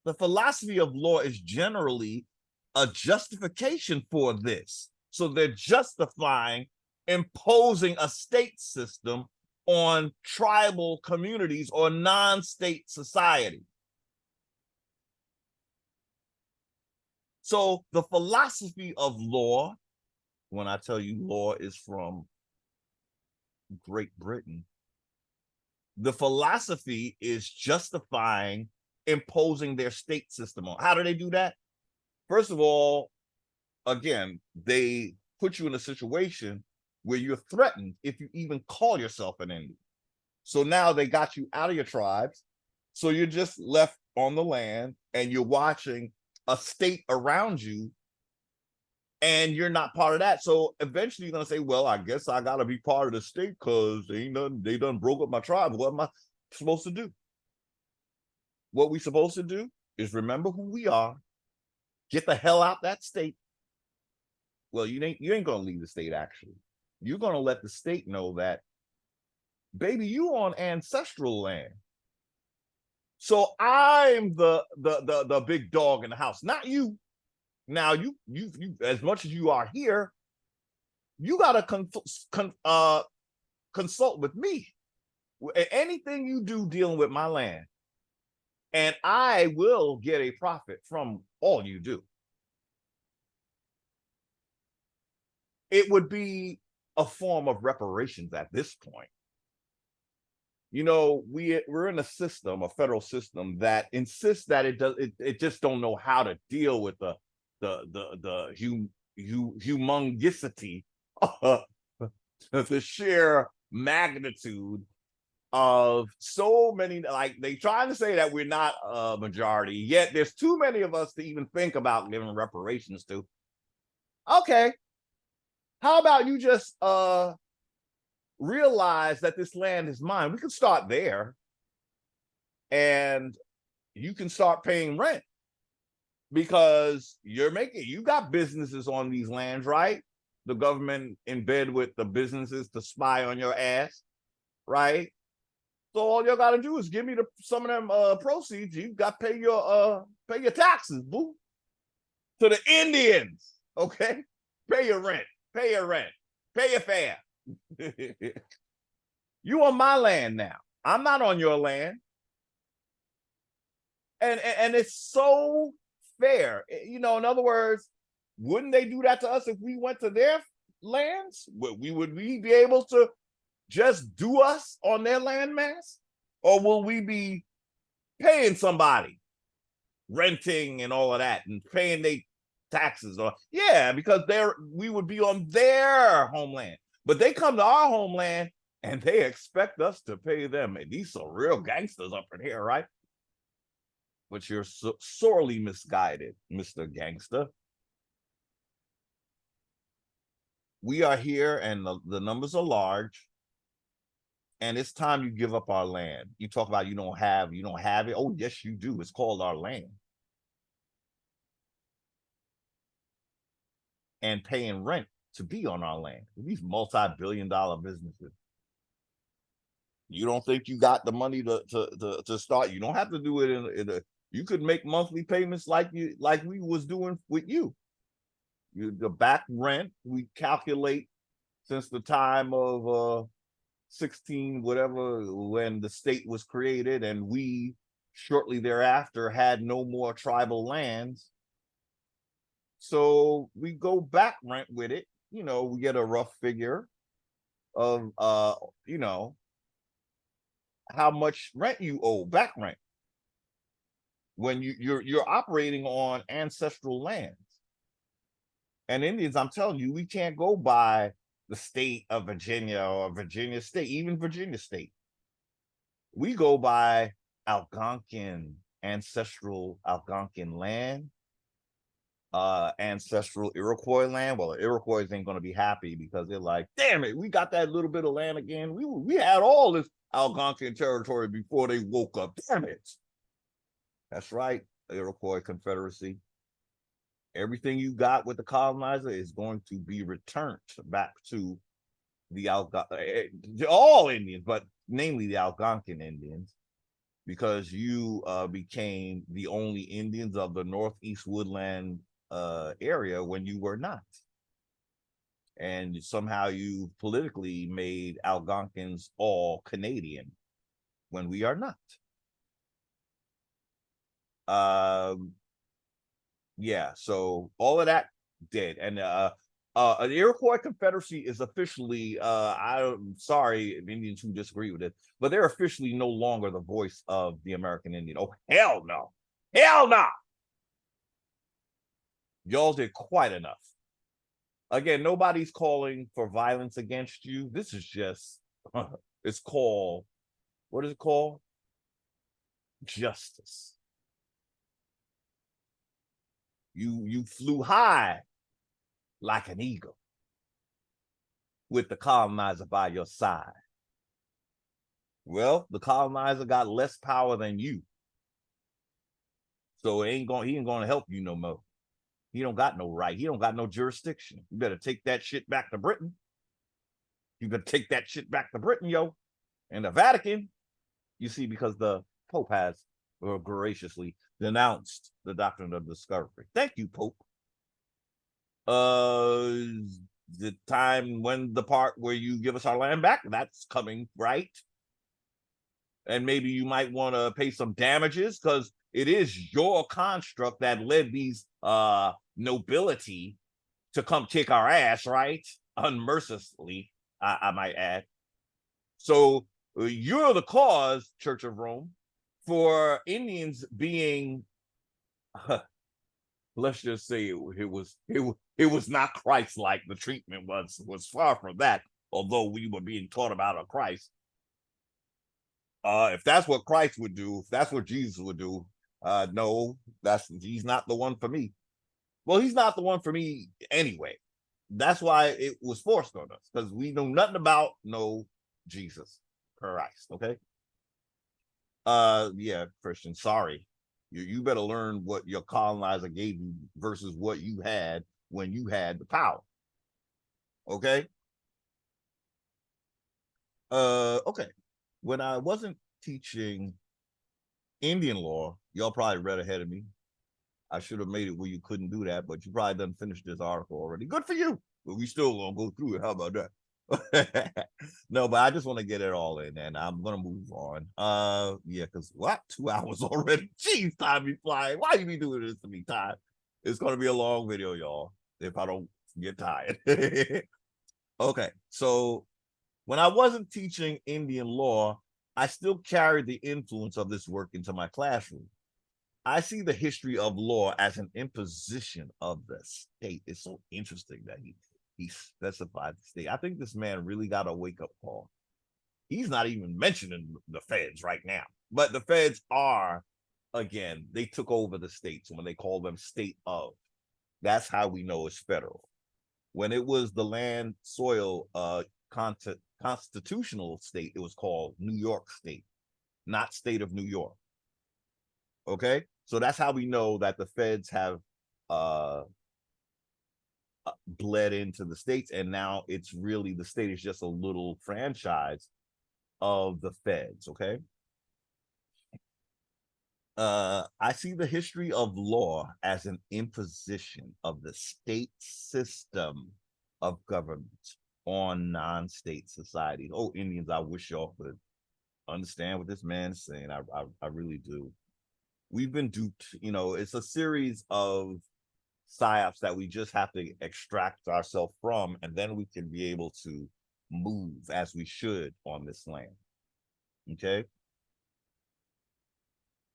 The philosophy of law is generally a justification for this. So they're justifying imposing a state system on tribal communities or non-state society. So the philosophy of law, when I tell you law is from Great Britain, the philosophy is justifying imposing their state system on. How do they do that? First of all, again, they put you in a situation where you're threatened if you even call yourself an Indian. So now they got you out of your tribes. So you're just left on the land and you're watching a state around you and you're not part of that. So eventually you're going to say, well, I guess I got to be part of the state because they done broke up my tribe. What am I supposed to do? What we supposed to do is remember who we are, get the hell out that state. Well, you ain't going to leave the state, actually. You're going to let the state know that, baby, you on ancestral land. So I'm the big dog in the house, not you. Now you as much as you are here, you got to consult with me. Anything you do dealing with my land, and I will get a profit from all you do. It would be a form of reparations at this point. You know, we're in a system, a federal system that insists that it just don't know how to deal with the humongosity, the sheer magnitude of so many, like they trying to say that we're not a majority, yet there's too many of us to even think about giving reparations to. Okay, how about you just realize that this land is mine? We can start there, and you can start paying rent because you got businesses on these lands, right? The government in bed with the businesses to spy on your ass, right? So all you gotta do is give me some of them proceeds. You got to pay your taxes, boo, to the Indians. Okay, pay your rent, pay your fare. You on my land now. I'm not on your land, and it's so fair. In other words, wouldn't they do that to us if we went to their lands? Would we be able to just do us on their landmass? Or will we be paying somebody, renting and all of that, and paying their taxes? Or yeah, because we would be on their homeland. But they come to our homeland and they expect us to pay them. And these are real gangsters up in here, right? But you're sorely misguided, Mr. Gangster. We are here and the numbers are large. And it's time you give up our land. You talk about you don't have it. Oh, yes, you do. It's called our land. And paying rent to be on our land. These multi-billion-dollar businesses. You don't think you got the money to start? You don't have to do it you could make monthly payments like we was doing with you. The back rent we calculate since the time of 16 whatever, when the state was created, and we shortly thereafter had no more tribal lands. So we go back rent with it. We get a rough figure of how much rent you owe, back rent, when you're operating on ancestral lands. And Indians, I'm telling you, we can't go by the state of Virginia or Virginia State, even Virginia State. We go by Algonquin, ancestral Algonquin land, ancestral Iroquois land. Well, the Iroquois ain't going to be happy because they're like, damn it, we got that little bit of land again. We had all this Algonquin territory before they woke up. Damn it. That's right, Iroquois Confederacy. Everything you got with the colonizer is going to be returned back to the all Indians, but namely the Algonquin Indians, because you became the only Indians of the Northeast Woodland area when you were not. And somehow you politically made Algonquins all Canadian when we are not. Yeah, so all of that dead. And the Iroquois Confederacy is officially, I'm sorry if Indians who disagree with it, but they're officially no longer the voice of the American Indian. Oh, hell no. Hell no. Y'all did quite enough. Again, nobody's calling for violence against you. This is just, it's called, what is it called? Justice. You flew high like an eagle with the colonizer by your side. Well, the colonizer got less power than you. So he ain't gonna help you no more. He don't got no right. He don't got no jurisdiction. You better take that shit back to Britain. You better take that shit back to Britain, yo. And the Vatican, you see, because the Pope has graciously denounced the doctrine of discovery. Thank you, Pope. The time when the part where you give us our land back, that's coming, right? And maybe you might want to pay some damages because it is your construct that led these nobility to come kick our ass, right? Unmercifully, I might add. So you're the cause, Church of Rome, for Indians being, let's just say it was not Christ-like. The treatment was far from that, although we were being taught about a Christ. If that's what Christ would do, if that's what Jesus would do, no, he's not the one for me. Well, he's not the one for me anyway. That's why it was forced on us, because we know nothing about no Jesus Christ. Okay. Yeah, Christian, sorry. You better learn what your colonizer gave you versus what you had when you had the power. Okay. Okay. When I wasn't teaching Indian law, y'all probably read ahead of me. I should have made it where you couldn't do that, but you probably done finished this article already. Good for you. But we still gonna go through it. How about that? No, but I just want to get it all in, and I'm gonna move on. Yeah, because what 2 hours already? Jeez, time be flying. Why you be doing this to me, time? It's gonna be a long video, y'all. If I don't get tired. Okay, so when I wasn't teaching Indian law, I still carried the influence of this work into my classroom. I see the history of law as an imposition of the state. It's so interesting that he specified the state. I think this man really got a wake-up call. He's not even mentioning the feds right now, but the feds are, again, they took over the states when they call them state of. That's how we know it's federal. When it was the land soil constitutional state, it was called New York State, not state of New York. Okay, so that's how we know that the feds have bled into the states, and now it's really the state is just a little franchise of the feds. Okay. I see the history of law as an imposition of the state system of government on non-state societies. Oh, Indians, I wish y'all could understand what this man is saying. I really do. We've been duped. You know, it's a series of psyops that we just have to extract ourselves from, and then we can be able to move as we should on this land. Okay.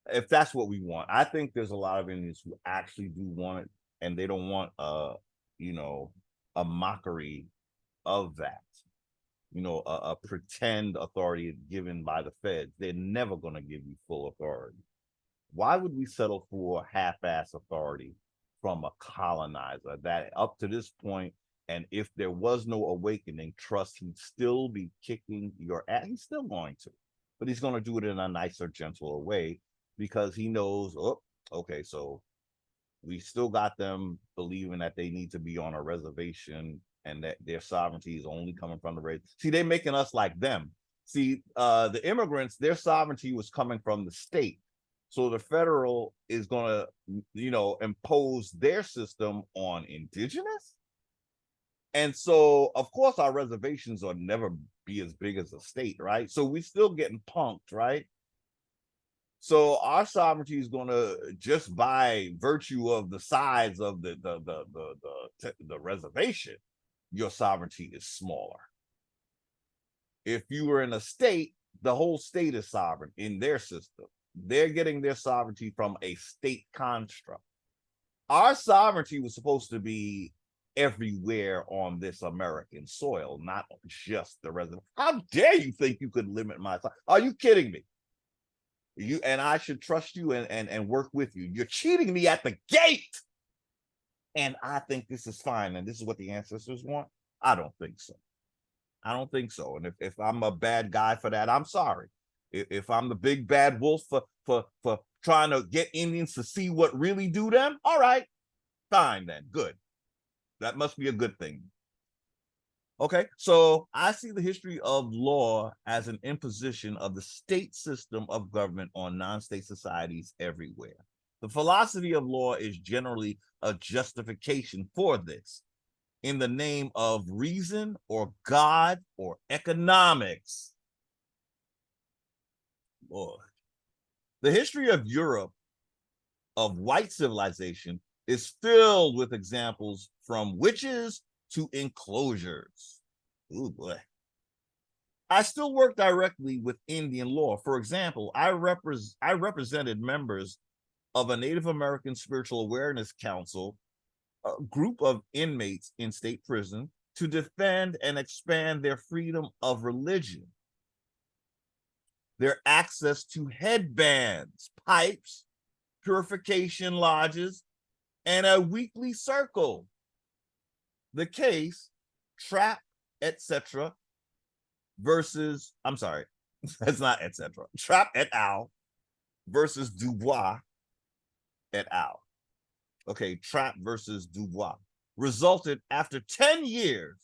If that's what we want. I think there's a lot of Indians who actually do want it, and they don't want you know, a mockery of that. You know, a pretend authority given by the feds. They're never going to give you full authority. Why would we settle for half-ass authority from a colonizer that up to this point, and if there was no awakening, trust he'd still be kicking your ass? He's still going to, but he's going to do it in a nicer, gentler way, because he knows, oh, okay, so we still got them believing that they need to be on a reservation and that their sovereignty is only coming from the race. See, they're making us like them. See, the immigrants, their sovereignty was coming from the state. So the federal is going to, you know, impose their system on indigenous. And so, of course, our reservations will never be as big as a state, right? So we're still getting punked, right? So our sovereignty is going to, just by virtue of the size of the reservation, your sovereignty is smaller. If you were in a state, the whole state is sovereign in their system. They're getting their sovereignty from a state construct. Our sovereignty was supposed to be everywhere on this American soil, not just the resident. How dare you think you could limit my? Are you kidding me? You and I should trust you and work with you. You're cheating me at the gate. And I think this is fine. And this is what the ancestors want. I don't think so. I don't think so. And if I'm a bad guy for that, I'm sorry. If I'm the big bad wolf for trying to get Indians to see what really do them, all right, fine then, good. That must be a good thing. Okay, so I see the history of law as an imposition of the state system of government on non-state societies everywhere. The philosophy of law is generally a justification for this in the name of reason or God or economics. Lord. The history of Europe, of white civilization, is filled with examples from witches to enclosures. Oh boy. I still work directly with Indian law. For example, I represented members of a Native American Spiritual Awareness Council, a group of inmates in state prison, to defend and expand their freedom of religion. their access to headbands, pipes, purification lodges, and a weekly circle. The case, Trap, etc. versus, I'm sorry, that's not etc. Trap et al. Versus Dubois et al. Okay, Trap versus Dubois resulted after 10 years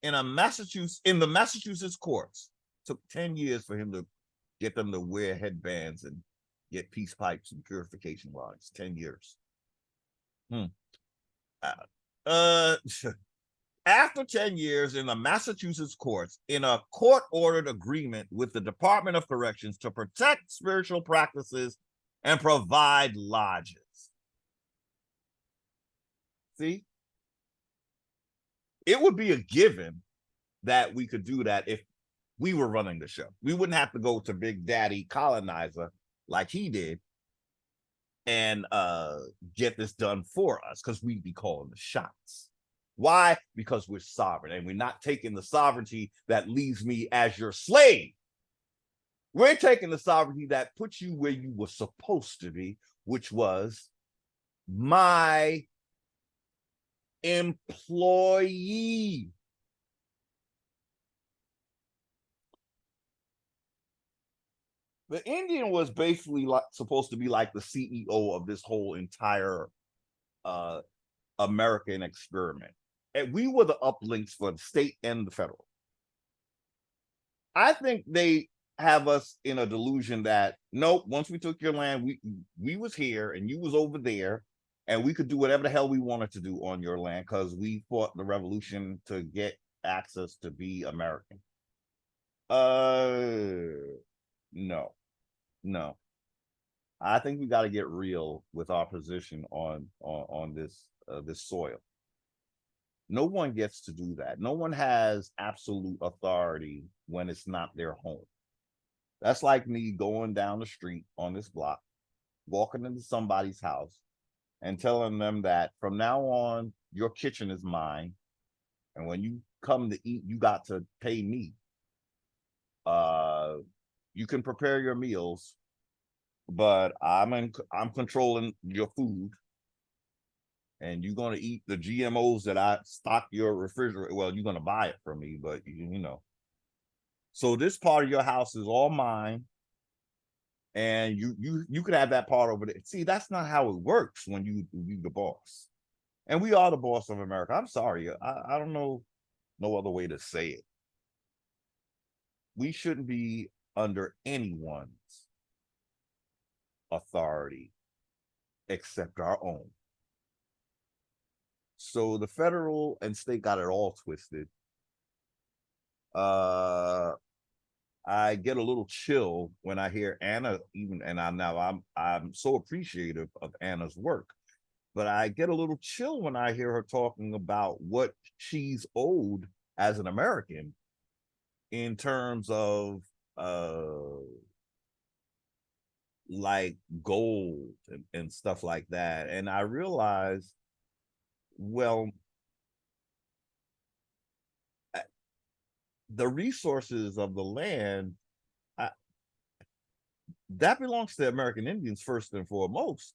in the Massachusetts courts. Took 10 years for him to get them to wear headbands and get peace pipes and purification lines. 10 years. After 10 years in the Massachusetts courts, in a court-ordered agreement with the Department of Corrections to protect spiritual practices and provide lodges. See? It would be a given that we could do that if we were running the show. We wouldn't have to go to Big Daddy Colonizer like he did and get this done for us, because we'd be calling the shots. Why? Because we're sovereign, and we're not taking the sovereignty that leaves me as your slave. We're taking the sovereignty that puts you where you were supposed to be, which was my employee. The Indian was basically supposed to be like the CEO of this whole entire American experiment. And we were the uplinks for the state and the federal. I think they have us in a delusion that, nope, once we took your land, we was here and you was over there, and we could do whatever the hell we wanted to do on your land because we fought the revolution to get access to be American. No. I think we got to get real with our position on this this soil. No one gets to do that. No one has absolute authority when it's not their home. That's like me going down the street on this block, walking into somebody's house and telling them that from now on, your kitchen is mine. And when you come to eat, you got to pay me. You can prepare your meals, but I'm controlling your food. And you're going to eat the GMOs that I stock your refrigerator. Well, you're going to buy it from me, but you know. So this part of your house is all mine, and you could have that part over there. See, that's not how it works when you the boss. And we are the boss of America. I'm sorry, I don't know no other way to say it. We shouldn't be under anyone's authority except our own. So the federal and state got it all twisted. I get a little chill when I hear Anna, I'm so appreciative of Anna's work, but I get a little chill when I hear her talking about what she's owed as an American in terms of like gold and stuff like that. And I realized, well, the resources of the land, that belongs to American Indians first and foremost.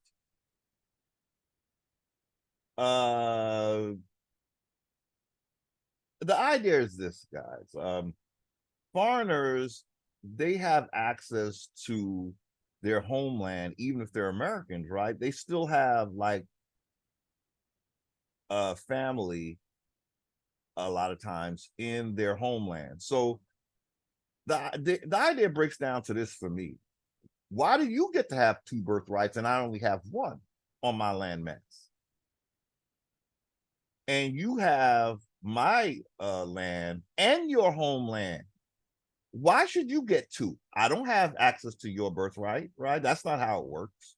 The idea is this, guys. Foreigners, they have access to their homeland, even if they're Americans, right? They still have like a family a lot of times in their homeland. So the idea breaks down to this for me. Why do you get to have two birthrights and I only have one on my landmass? And you have my land and your homeland. Why should you get two? I don't have access to your birthright, right? That's not how it works.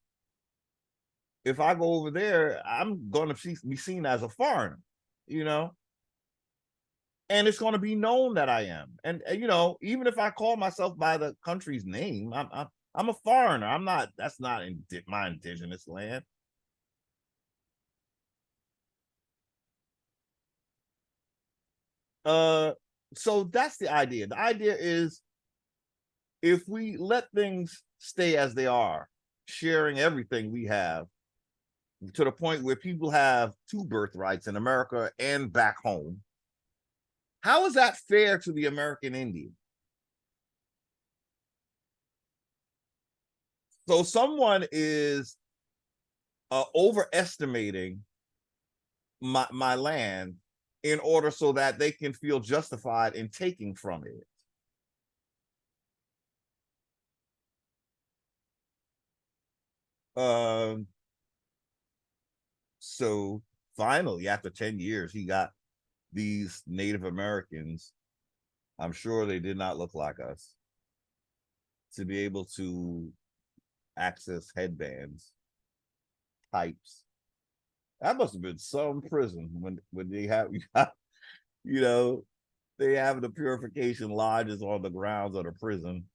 If I go over there, I'm going to be seen as a foreigner, you know? And it's going to be known that I am. And you know, even if I call myself by the country's name, I'm a foreigner. I'm not. That's not in my indigenous land. So that's the idea. The idea is, if we let things stay as they are, sharing everything we have to the point where people have two birthrights in America and back home, how is that fair to the American Indian? So someone is overestimating my land in order so that they can feel justified in taking from it. So finally, after 10 years, he got these Native Americans, I'm sure they did not look like us, to be able to access headbands, pipes. That must have been some prison when they have, you know, they have the purification lodges on the grounds of the prison.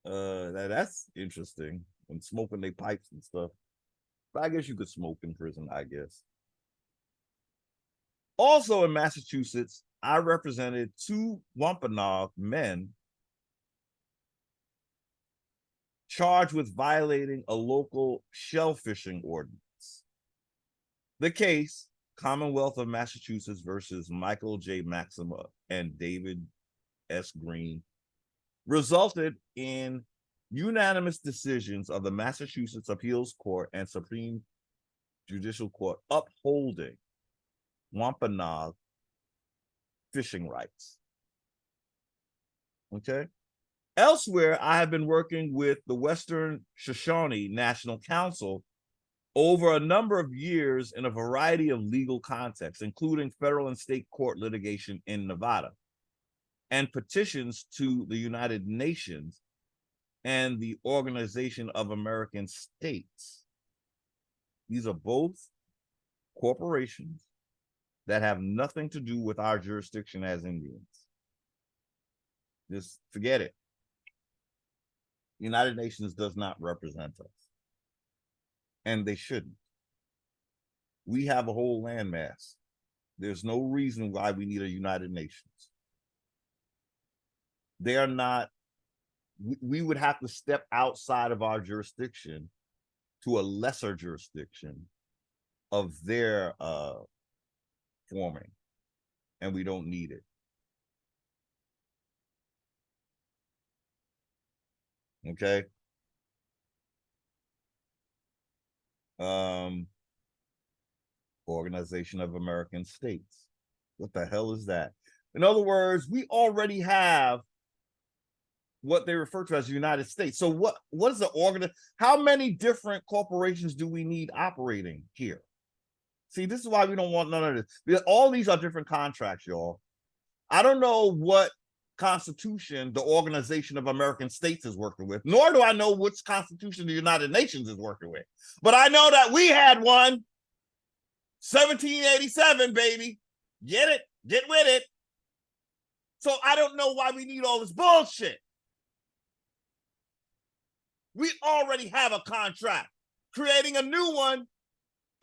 That's interesting. And smoking their pipes and stuff. But I guess you could smoke in prison, I guess. Also in Massachusetts, I represented 2 Wampanoag men charged with violating a local shell fishing ordinance. The case, Commonwealth of Massachusetts versus Michael J. Maxima and David S. Green, resulted in unanimous decisions of the Massachusetts Appeals Court and Supreme Judicial Court upholding Wampanoag fishing rights. Okay. Elsewhere, I have been working with the Western Shoshone National Council over a number of years in a variety of legal contexts, including federal and state court litigation in Nevada, and petitions to the United Nations and the Organization of American States. These are both corporations that have nothing to do with our jurisdiction as Indians. Just forget it. The United Nations does not represent us. And they shouldn't. We have a whole landmass. There's no reason why we need a United Nations. They are not, we would have to step outside of our jurisdiction to a lesser jurisdiction of their forming, and we don't need it. Okay. Organization of American States. What the hell is that? In other words, we already have what they refer to as the United States. So what is the how many different corporations do we need operating here? See, this is why we don't want none of this. Because all these are different contracts, y'all. I don't know what constitution the Organization of American States is working with, nor do I know which constitution the United Nations is working with. But I know that we had one, 1787, baby. Get it? Get with it. So I don't know why we need all this bullshit. We already have a contract. Creating a new one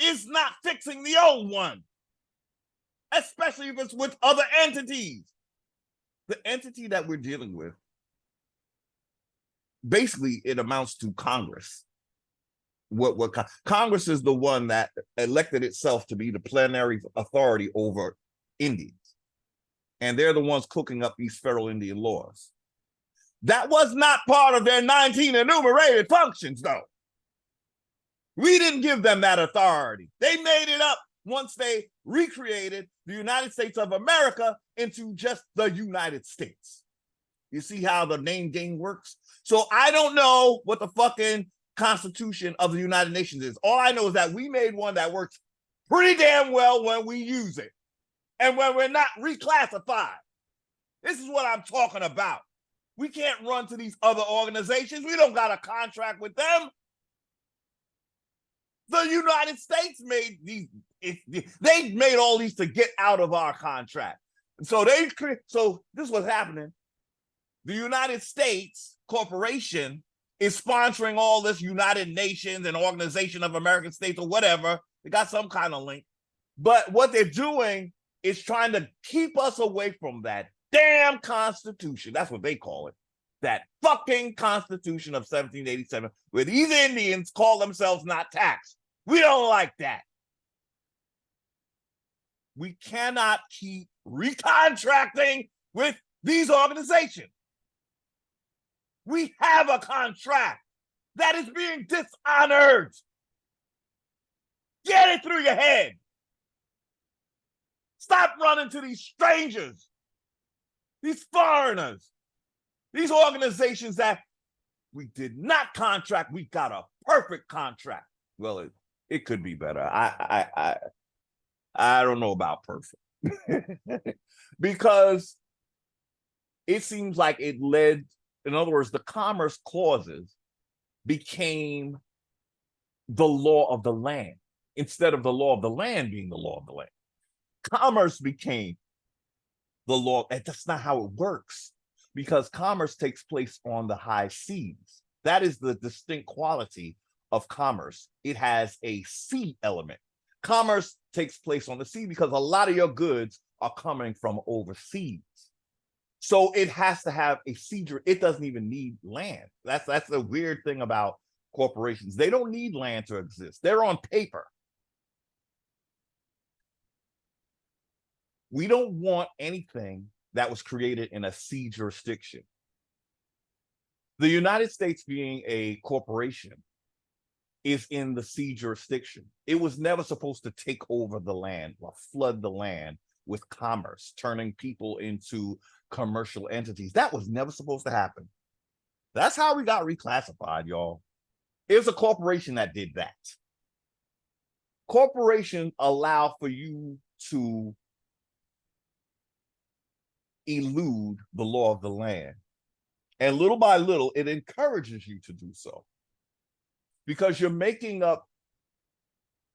is not fixing the old one, especially if it's with other entities. The entity that we're dealing with, basically, it amounts to Congress. What Congress is the one that elected itself to be the plenary authority over Indians. And they're the ones cooking up these federal Indian laws. That was not part of their 19 enumerated functions, though. We didn't give them that authority. They made it up once they recreated the United States of America into just the United States. You see how the name game works? So I don't know what the fucking Constitution of the United Nations is. All I know is that we made one that works pretty damn well when we use it and when we're not reclassified. This is what I'm talking about. We can't run to these other organizations. We don't got a contract with them. The United States made these, they made all these to get out of our contract. And so so this is what's happening. The United States Corporation is sponsoring all this United Nations and Organization of American States or whatever. They got some kind of link. But what they're doing is trying to keep us away from that damn Constitution. That's what they call it. That fucking Constitution of 1787, where these Indians call themselves not taxed. We don't like that. We cannot keep recontracting with these organizations. We have a contract that is being dishonored. Get it through your head. Stop running to these strangers, these foreigners, these organizations that we did not contract. We got a perfect contract. Well, it could be better. I don't know about perfect. Because it seems like it led, in other words, the commerce clauses became the law of the land instead of the law of the land being the law of the land. Commerce became the law, and that's not how it works, because commerce takes place on the high seas. That is the distinct quality of commerce. It has a sea element. Commerce takes place on the sea because a lot of your goods are coming from overseas. So it has to have a sea. It doesn't even need land. That's the weird thing about corporations. They don't need land to exist. They're on paper. We don't want anything that was created in a sea jurisdiction. The United States, being a corporation, is in the sea jurisdiction. It was never supposed to take over the land or flood the land with commerce, turning people into commercial entities. That was never supposed to happen. That's how we got reclassified, y'all. It was a corporation that did that. Corporations allow for you to elude the law of the land. And little by little, it encourages you to do so, because you're making up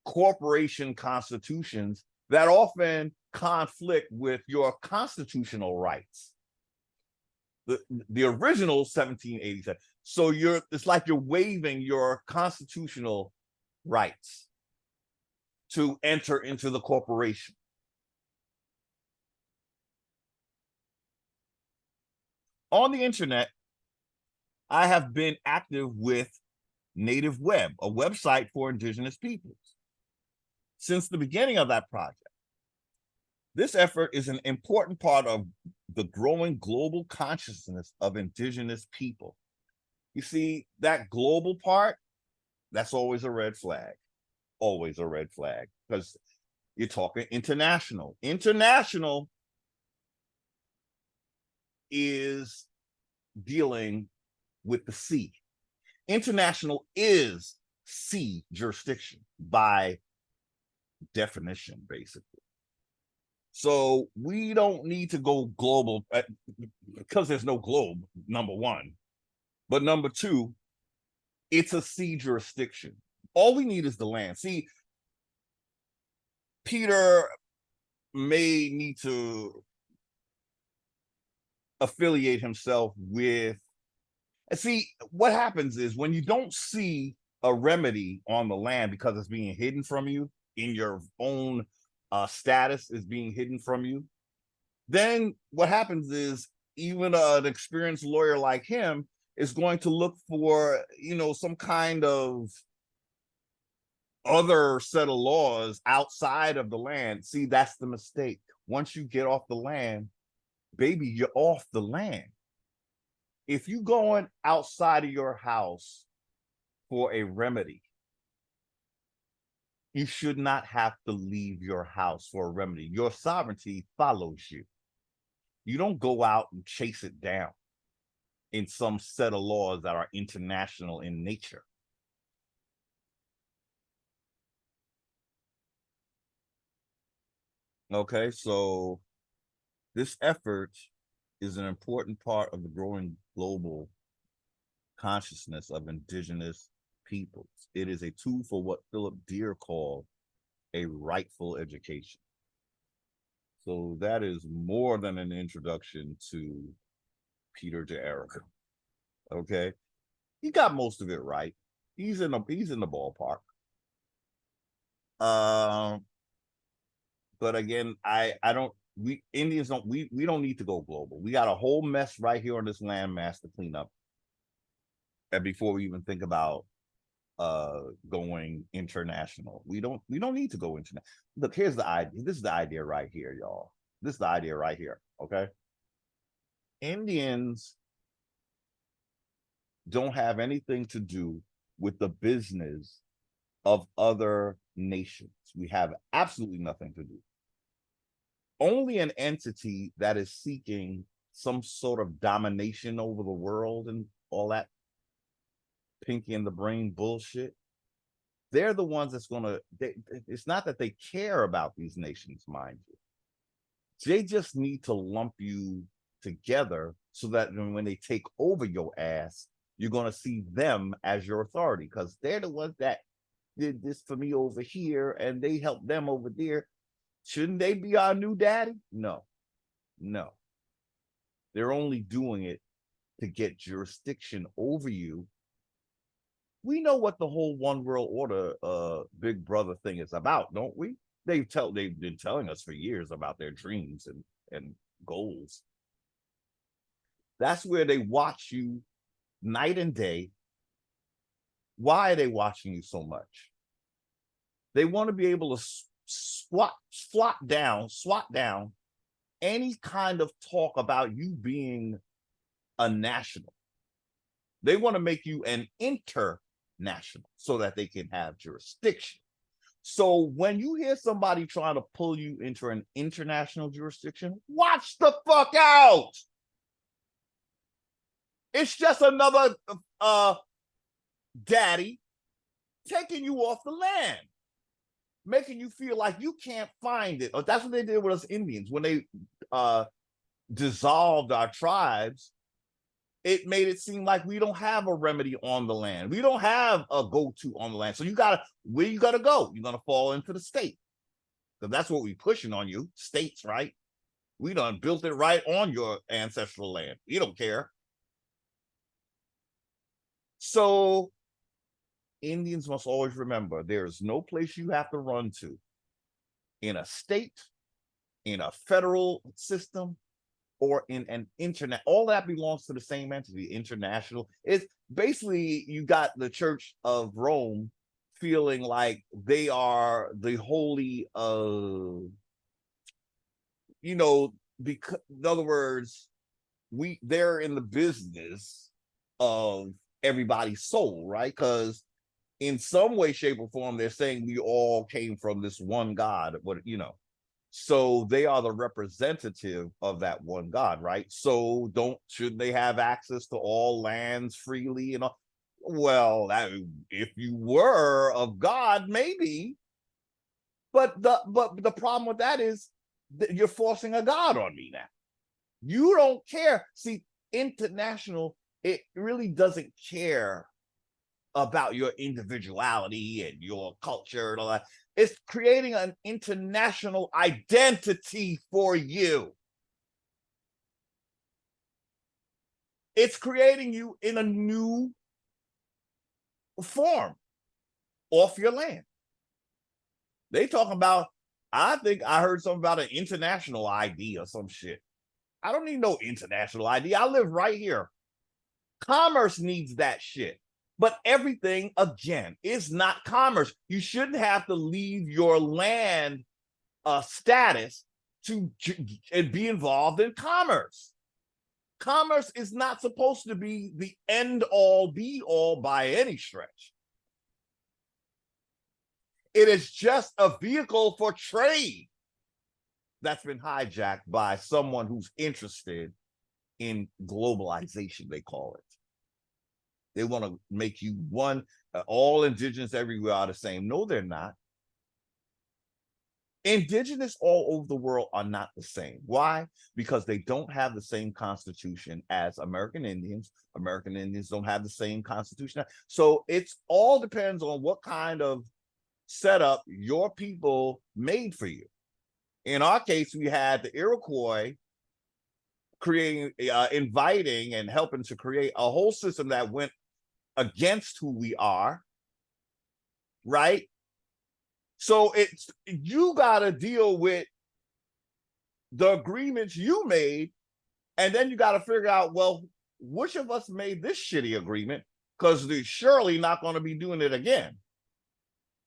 corporation constitutions that often conflict with your constitutional rights. The original 1787. So it's like you're waiving your constitutional rights to enter into the corporation. On the internet, I have been active with Native Web, a website for indigenous peoples, since the beginning of that project. This effort is an important part of the growing global consciousness of indigenous people. You see, that global part, that's always a red flag, because you're talking international. International is dealing with the sea. International is sea jurisdiction by definition, basically. So we don't need to go global because there's no globe, number one. But number two, it's a sea jurisdiction. All we need is the land. See, Peter may need to affiliate himself with, see, what happens is when you don't see a remedy on the land because it's being hidden from you, in your own status is being hidden from you, then what happens is even an experienced lawyer like him is going to look for, some kind of other set of laws outside of the land. See, that's the mistake. Once you get off the land, baby, you're off the land. If you going outside of your house for a remedy, you should not have to leave your house for a remedy. Your sovereignty follows you. You don't go out and chase it down in some set of laws that are international in nature. Okay, so this effort is an important part of the growing global consciousness of indigenous peoples. It is a tool for what Philip Deere called a rightful education. So that is more than an introduction to Peter de Erica. Okay, he got most of it right. He's in the ballpark. But again, I don't Indians don't, we don't need to go global. We got a whole mess right here on this landmass to clean up. And before we even think about going international, we don't need to go international. Look, here's the idea. This is the idea right here, y'all. This is the idea right here. Okay. Indians don't have anything to do with the business of other nations. We have absolutely nothing to do. Only an entity that is seeking some sort of domination over the world and all that pinky in the brain bullshit, they're the ones that's gonna, it's not that they care about these nations, mind you. They just need to lump you together so that when they take over your ass, you're gonna see them as your authority, because they're the ones that did this for me over here and they helped them over there. Shouldn't they be our new daddy? No. They're only doing it to get jurisdiction over you. We know what the whole one world order big brother thing is about, don't we? They've been telling us for years about their dreams and goals. That's where they watch you night and day. Why are they watching you so much? They want to be able to swat down any kind of talk about you being a national. They want to make you an international so that they can have jurisdiction. So when you hear somebody trying to pull you into an international jurisdiction, watch the fuck out. It's just another daddy taking you off the land, making you feel like you can't find it. That's what they did with us Indians when they dissolved our tribes. It made it seem like we don't have a remedy on the land. We don't have a go-to on the land. So where you gotta go? You're gonna fall into the state. Because that's what we pushing on you, states, right? We done built it right on your ancestral land. You don't care. So Indians must always remember there is no place you have to run to in a state, in a federal system, or in an internet. All that belongs to the same entity. International. It's basically, you got the Church of Rome feeling like they are the holy because in other words, they're in the business of everybody's soul, right? Because in some way, shape, or form, they're saying we all came from this one God, so they are the representative of that one God, right? So should they have access to all lands freely and all? Well, if you were of God, maybe. But the problem with that is that you're forcing a God on me now. You don't care. See, international, it really doesn't care about your individuality and your culture and all that. It's creating an international identity for you. It's creating you in a new form off your land. They talking about, I think I heard something about an international ID or some shit. I don't need no international ID. I live right here. Commerce needs that shit. But everything, again, is not commerce. You shouldn't have to leave your land status to be involved in commerce. Commerce is not supposed to be the end-all, be-all by any stretch. It is just a vehicle for trade that's been hijacked by someone who's interested in globalization, they call it. They want to make you one, all indigenous everywhere are the same. No, they're not. Indigenous all over the world are not the same. Why? Because they don't have the same constitution as American Indians. American Indians don't have the same constitution. So it's all depends on what kind of setup your people made for you. In our case, we had the Iroquois inviting and helping to create a whole system that went against who we are, right? So you got to deal with the agreements you made, and then you got to figure out, well, which of us made this shitty agreement? Because they're surely not going to be doing it again.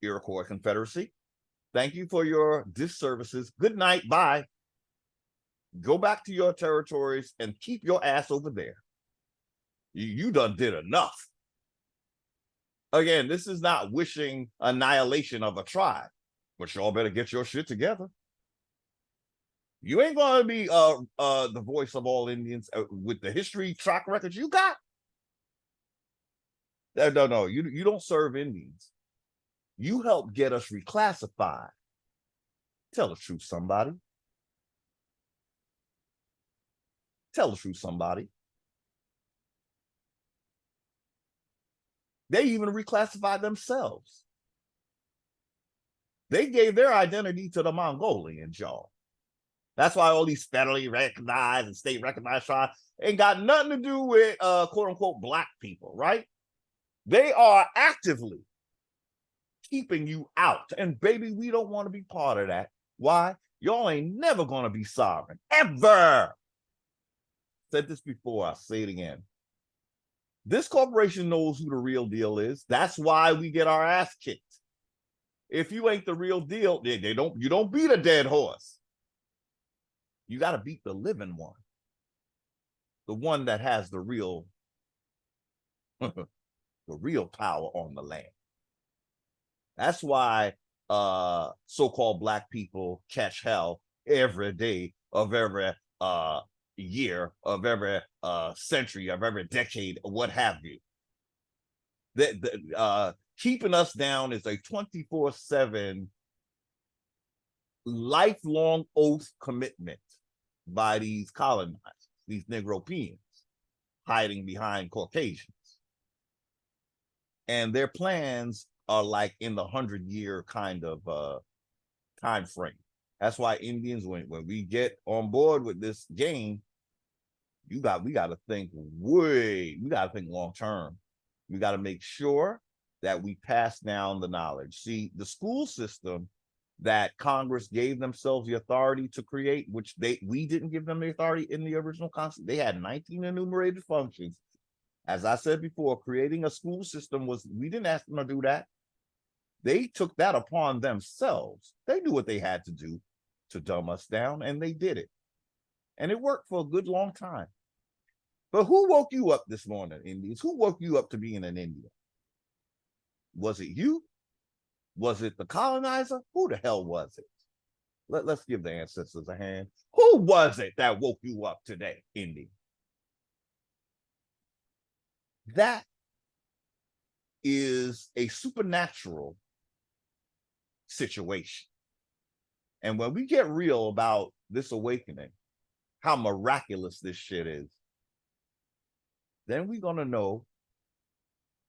Iroquois Confederacy, thank you for your disservices. Good night. Bye. Go back to your territories and keep your ass over there. You done did enough. Again, this is not wishing annihilation of a tribe, but y'all better get your shit together. You ain't gonna be the voice of all Indians with the history track records you got. No, you don't serve Indians. You helped get us reclassified. Tell the truth, somebody. Tell the truth, somebody. They even reclassified themselves. They gave their identity to the Mongolians, y'all. That's why all these federally recognized and state recognized tribes ain't got nothing to do with quote unquote black people, right? They are actively keeping you out. And baby, we don't want to be part of that. Why? Y'all ain't never gonna be sovereign, ever. Said this before, I'll say it again. This corporation knows who the real deal is. That's why we get our ass kicked. If you ain't the real deal, you don't beat a dead horse. You got to beat the living one. The one that has the real the real power on the land. That's why so-called black people catch hell every day of every year, of every century, of every decade, or what have you. Keeping us down is a 24/7 lifelong oath commitment by these colonizers, these Negropeans, hiding behind Caucasians. And their plans are like in the 100-year kind of time frame. That's why Indians, when we get on board with this game, we got to think long term. We got to make sure that we pass down the knowledge. See, the school system that Congress gave themselves the authority to create, which we didn't give them the authority in the original Constitution. They had 19 enumerated functions. As I said before, creating a school system we didn't ask them to do that. They took that upon themselves. They knew what they had to do to dumb us down, and they did it. And it worked for a good long time. But who woke you up this morning, Indians? Who woke you up to being an Indian? Was it you? Was it the colonizer? Who the hell was it? Let's give the ancestors a hand. Who was it that woke you up today, Indian? That is a supernatural situation. And when we get real about this awakening, how miraculous this shit is, then we're gonna know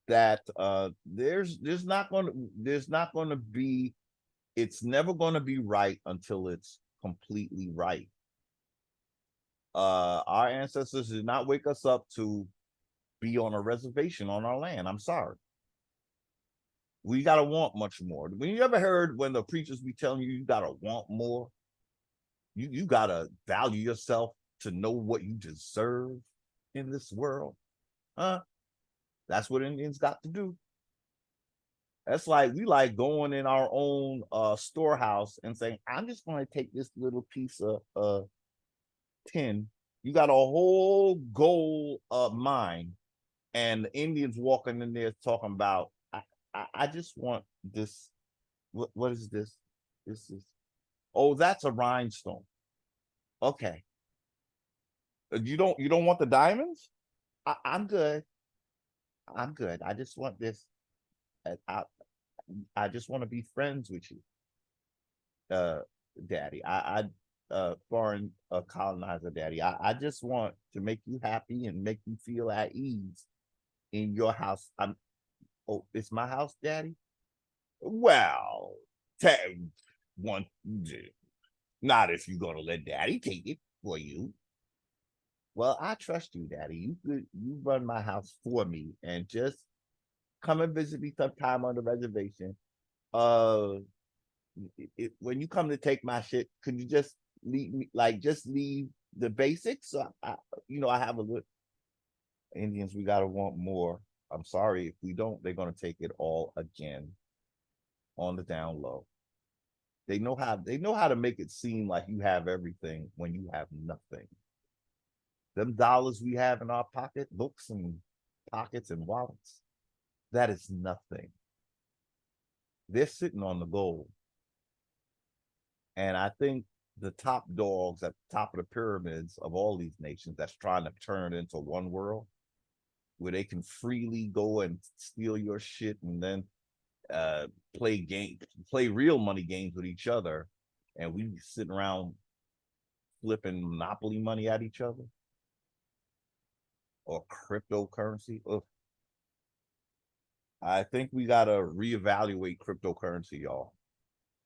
that there's not gonna be, it's never gonna be right until it's completely right. Our ancestors did not wake us up to be on a reservation on our land. I'm sorry. We gotta want much more. When you ever heard when the preachers be telling you gotta want more, you gotta value yourself to know what you deserve in this world, huh? That's what Indians got to do. That's like we like going in our own storehouse and saying, I'm just going to take this little piece of tin. You got a whole gold mine, and the Indians walking in there talking about, I just want this. What is this? This is, oh, that's a rhinestone. Okay. You don't want the diamonds? I'm good. I'm good. I just want this. I just want to be friends with you, Daddy. Foreign colonizer, Daddy. I just want to make you happy and make you feel at ease in your house. Oh, it's my house, Daddy. Well, not if you're gonna let Daddy take it for you. Well, I trust you, Daddy. You run my house for me, and just come and visit me sometime on the reservation. When you come to take my shit, could you just just leave the basics. I have a look. Indians, we gotta want more. I'm sorry if we don't, they're gonna take it all again on the down low. They know how to make it seem like you have everything when you have nothing. Them dollars we have in our pockets and wallets, that is nothing. They're sitting on the gold. And I think the top dogs at the top of the pyramids of all these nations that's trying to turn into one world, where they can freely go and steal your shit and then play real money games with each other, and we sitting around flipping monopoly money at each other or cryptocurrency. Ugh. I think we gotta reevaluate cryptocurrency, y'all.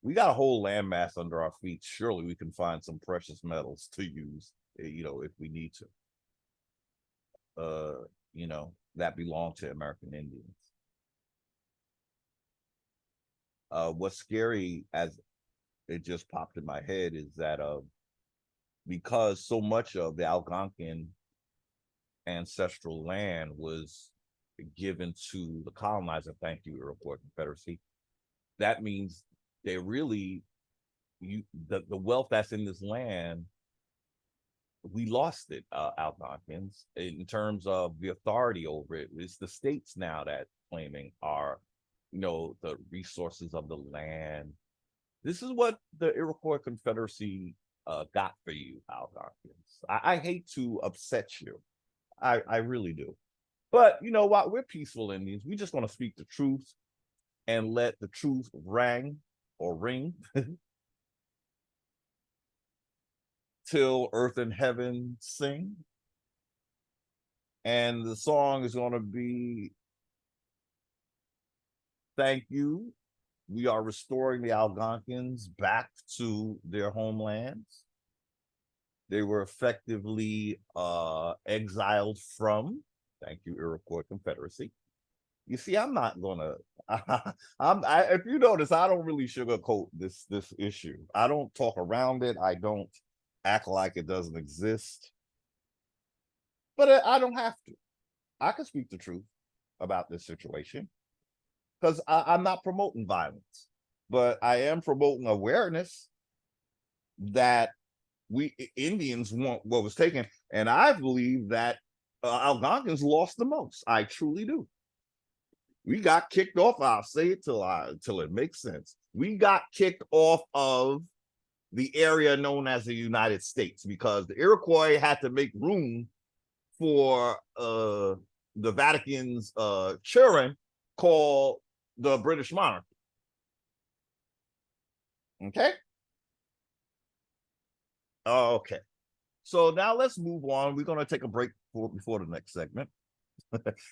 We got a whole landmass under our feet. Surely we can find some precious metals to use, if we need to. That belong to American Indians. What's scary, as it just popped in my head, is that because so much of the Algonquin ancestral land was given to the colonizer, thank you, Iroquois Confederacy, that means they really, the wealth that's in this land, we lost it, Algonquins, in terms of the authority over it. It's the states now that claiming our, the resources of the land. This is what the Iroquois Confederacy got for you, Algonquins. I hate to upset you. I really do. But you know what? We're peaceful Indians. We just want to speak the truth and let the truth ring till earth and heaven sing. And the song is going to be, thank you. We are restoring the Algonquins back to their homelands. They were effectively exiled from, thank you, Iroquois Confederacy. You see, I'm not gonna. If you notice, I don't really sugarcoat this issue. I don't talk around it. I don't act like it doesn't exist. But I don't have to. I can speak the truth about this situation because I'm not promoting violence, but I am promoting awareness that we Indians want what was taken, and I believe that Algonquins lost the most. I truly do. We got kicked off. I'll say it till it makes sense. We got kicked off of the area known as the United States because the Iroquois had to make room for the Vatican's children called the British monarchy. Okay. Okay. So now let's move on. We're going to take a break before the next segment,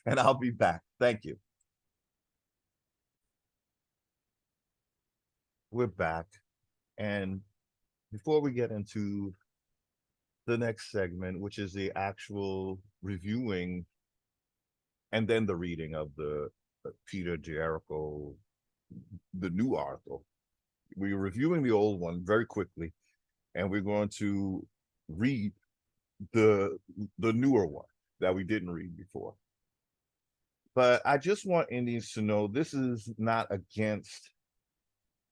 and I'll be back. Thank you. We're back. And before we get into the next segment, which is the actual reviewing and then the reading of the Peter Jericho, the new article, we're reviewing the old one very quickly, and we're going to read the newer one that we didn't read before. But I just want Indians to know this is not against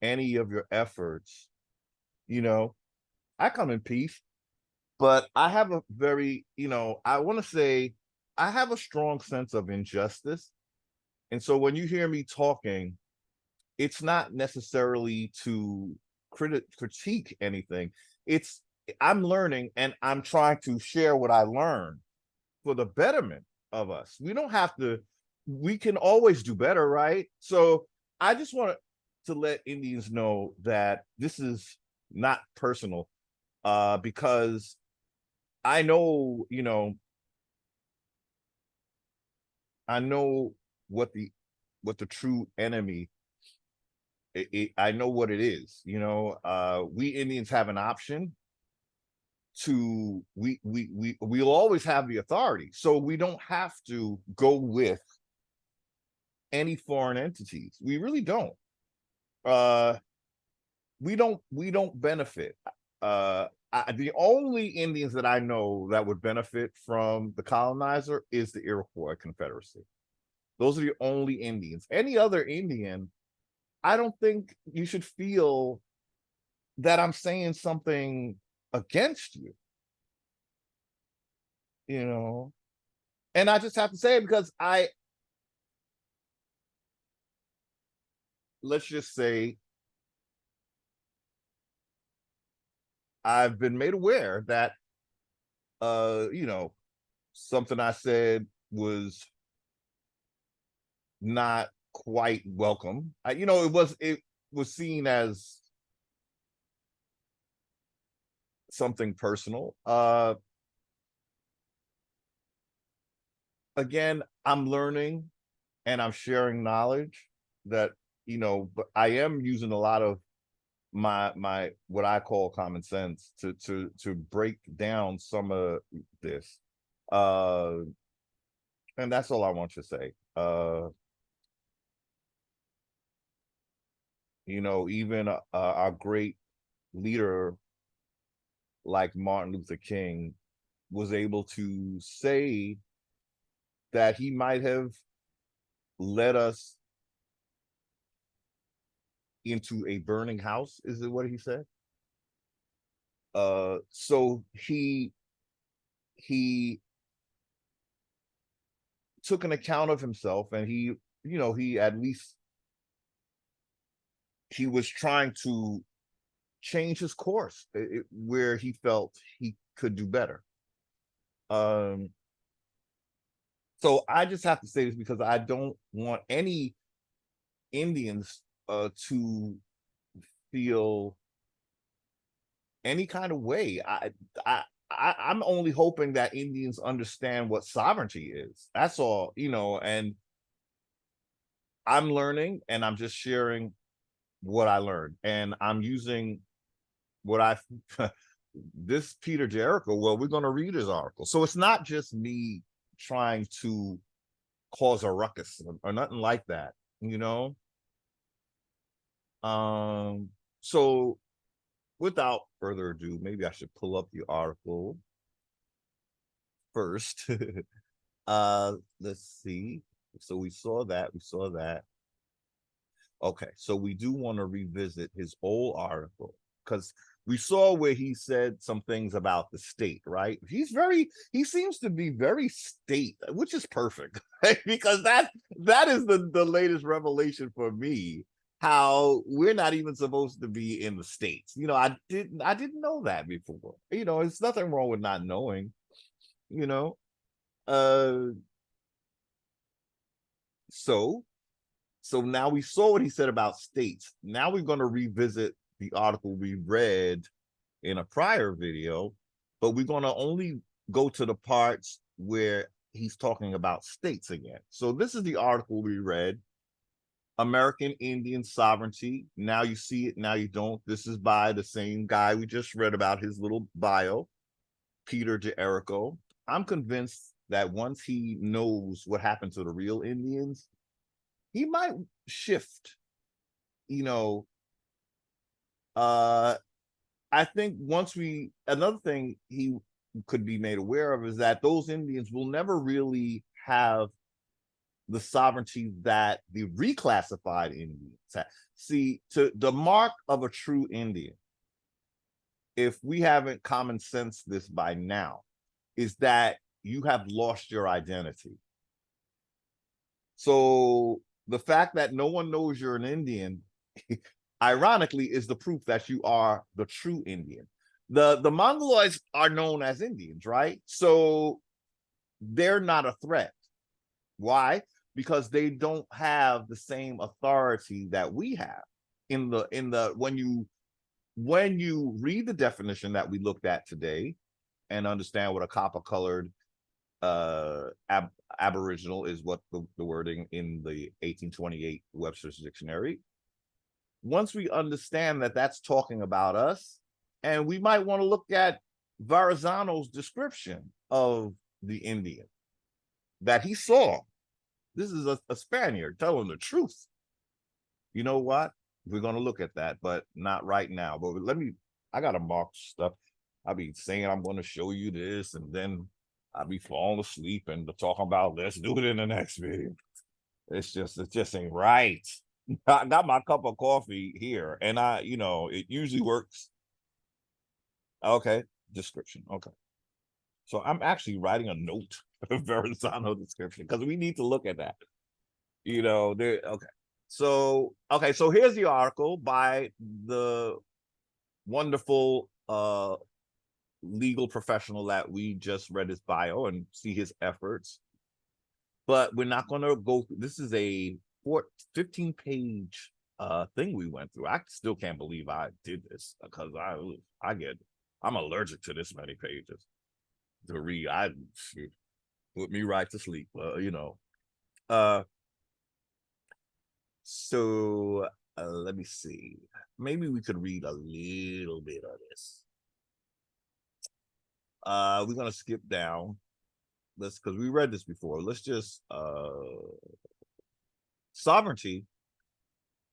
any of your efforts. I come in peace, but I have a very, I want to say I have a strong sense of injustice. And so when you hear me talking, it's not necessarily to critique anything. I'm learning and I'm trying to share what I learned for the betterment of us. We can always do better, right? So I just want to let Indians know that this is not personal, because I know, I know what the true enemy. I know what it is. We Indians have an option to. We'll always have the authority, so we don't have to go with any foreign entities. We really don't. We don't benefit. the only Indians that I know that would benefit from the colonizer is the Iroquois Confederacy. Those are the only Indians. Any other Indian, I don't think you should feel that I'm saying something against you, you know? And I just have to say it because let's just say, I've been made aware that, something I said was not quite welcome. It was seen as something personal. Again, I'm learning and I'm sharing knowledge that, but I am using a lot of my what I call common sense to break down some of this. And that's all I want to say. Even our great leader like Martin Luther King was able to say that he might have led us into a burning house, is it what he said? So he took an account of himself, and he at least he was trying to change his course where he felt he could do better. So I just have to say this because I don't want any Indians to feel any kind of way. I'm only hoping that Indians understand what sovereignty is. That's all, and I'm learning and I'm just sharing what I learned. And I'm using what I this Peter Jericho, well, we're going to read his article. So it's not just me trying to cause a ruckus or nothing like that, So without further ado, maybe I should pull up the article first. Let's see. So we saw that. Okay, so we do want to revisit his old article because we saw where he said some things about the state, right? He seems to be very state, which is perfect, right? Because that is the latest revelation for me, how we're not even supposed to be in the States. I didn't know that before. It's nothing wrong with not knowing, so now we saw what he said about states. Now we're going to revisit the article we read in a prior video, but we're going to only go to the parts where he's talking about states again. So this is the article we read, American Indian Sovereignty. Now you see it, now you don't. This is by the same guy we just read about his little bio, Peter Jericho. I'm convinced that once he knows what happened to the real Indians, he might shift. I think another thing he could be made aware of is that those Indians will never really have the sovereignty that the reclassified Indians have. See, to the mark of a true Indian, if we haven't common sense this by now, is that you have lost your identity. So the fact that no one knows you're an Indian, ironically, is the proof that you are the true Indian. The Mongoloids are known as Indians, right? So they're not a threat. Why? Because they don't have the same authority that we have. When you read the definition that we looked at today and understand what a copper-colored aboriginal is, what the wording in the 1828 Webster's Dictionary. Once we understand that that's talking about us, and we might want to look at Verrazano's description of the Indian that he saw. This is a Spaniard telling the truth. You know what? We're going to look at that, but not right now. But I got to mark stuff. I be saying I'm going to show you this, and then I be falling asleep and talking about let's do it in the next video. It just ain't right. I got my cup of coffee here, and it usually works. Okay, description. Okay. So I'm actually writing a note of Verrazano description because we need to look at that. There. Okay. So here's the article by the wonderful legal professional that we just read his bio and see his efforts. But we're not going to go through. This is a 15-page thing we went through. I still can't believe I did this because I'm allergic to this many pages to read. Put me right to sleep. So let me see. Maybe we could read a little bit of this. We're gonna skip down. Because we read this before. Let's just sovereignty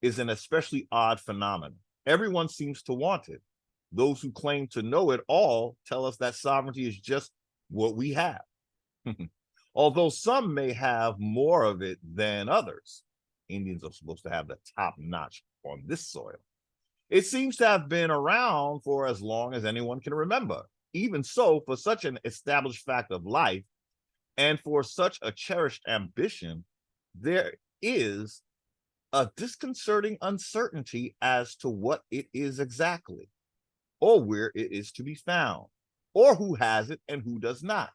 is an especially odd phenomenon. Everyone seems to want it. Those who claim to know it all tell us that sovereignty is just what we have. Although some may have more of it than others. Indians are supposed to have the top notch on this soil. It seems to have been around for as long as anyone can remember. Even so, for such an established fact of life, and for such a cherished ambition, there is a disconcerting uncertainty as to what it is exactly, or where it is to be found, or who has it and who does not,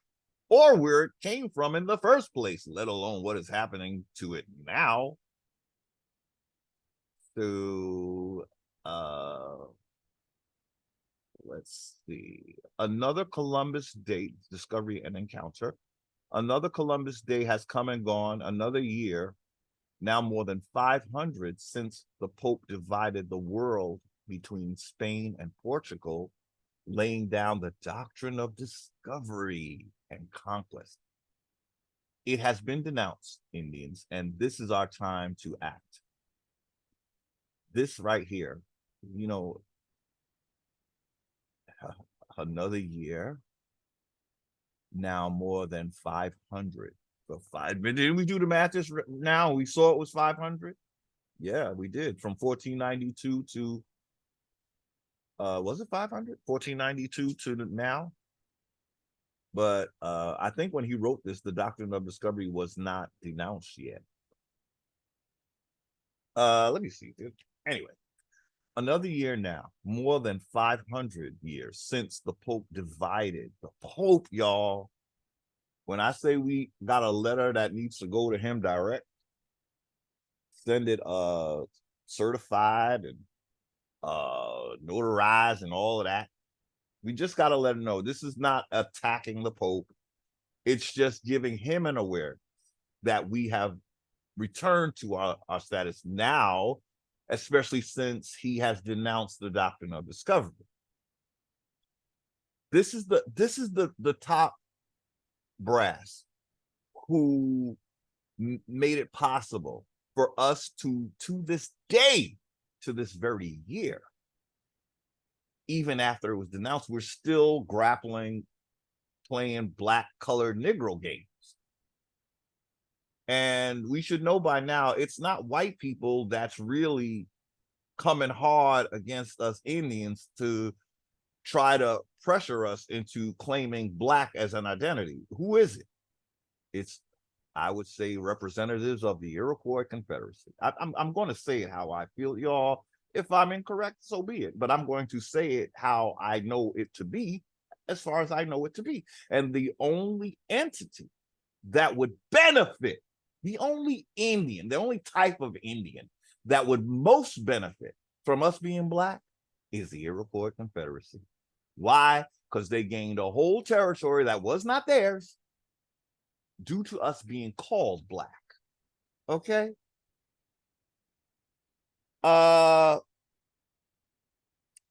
or where it came from in the first place, let alone what is happening to it now. So, let's see. Another Columbus Day, discovery and encounter. Another Columbus Day has come and gone, another year, now more than 500 since the Pope divided the world between Spain and Portugal, laying down the doctrine of discovery and conquest. It has been denounced, Indians, and this is our time to act. This right here, another year, now more than 500. So didn't we do the math just now? We saw it was 500. Yeah, we did. From 1492 to was it 500? 1492 to now. But I think when he wrote this, the doctrine of discovery was not denounced yet. Let me see. Anyway, another year now, more than 500 years since the Pope divided. The Pope, y'all. When I say we got a letter that needs to go to him direct, send it certified and notarized and all of that. We just got to let him know this is not attacking the Pope. It's just giving him an awareness that we have returned to our status now, especially since he has denounced the doctrine of discovery. This is the top brass who made it possible for us to this day, to this very year, even after it was denounced, we're still grappling, playing black colored Negro games. And we should know by now, it's not white people that's really coming hard against us Indians to try to pressure us into claiming black as an identity. Who is it? It's, I would say, representatives of the Iroquois Confederacy. I'm going to say it how I feel, y'all. If I'm incorrect, so be it. But I'm going to say it how I know it to be, as far as I know it to be. And the only entity that would benefit, the only Indian, the only type of Indian that would most benefit from us being black is the Iroquois Confederacy. Why? Because they gained a whole territory that was not theirs due to us being called black. Okay?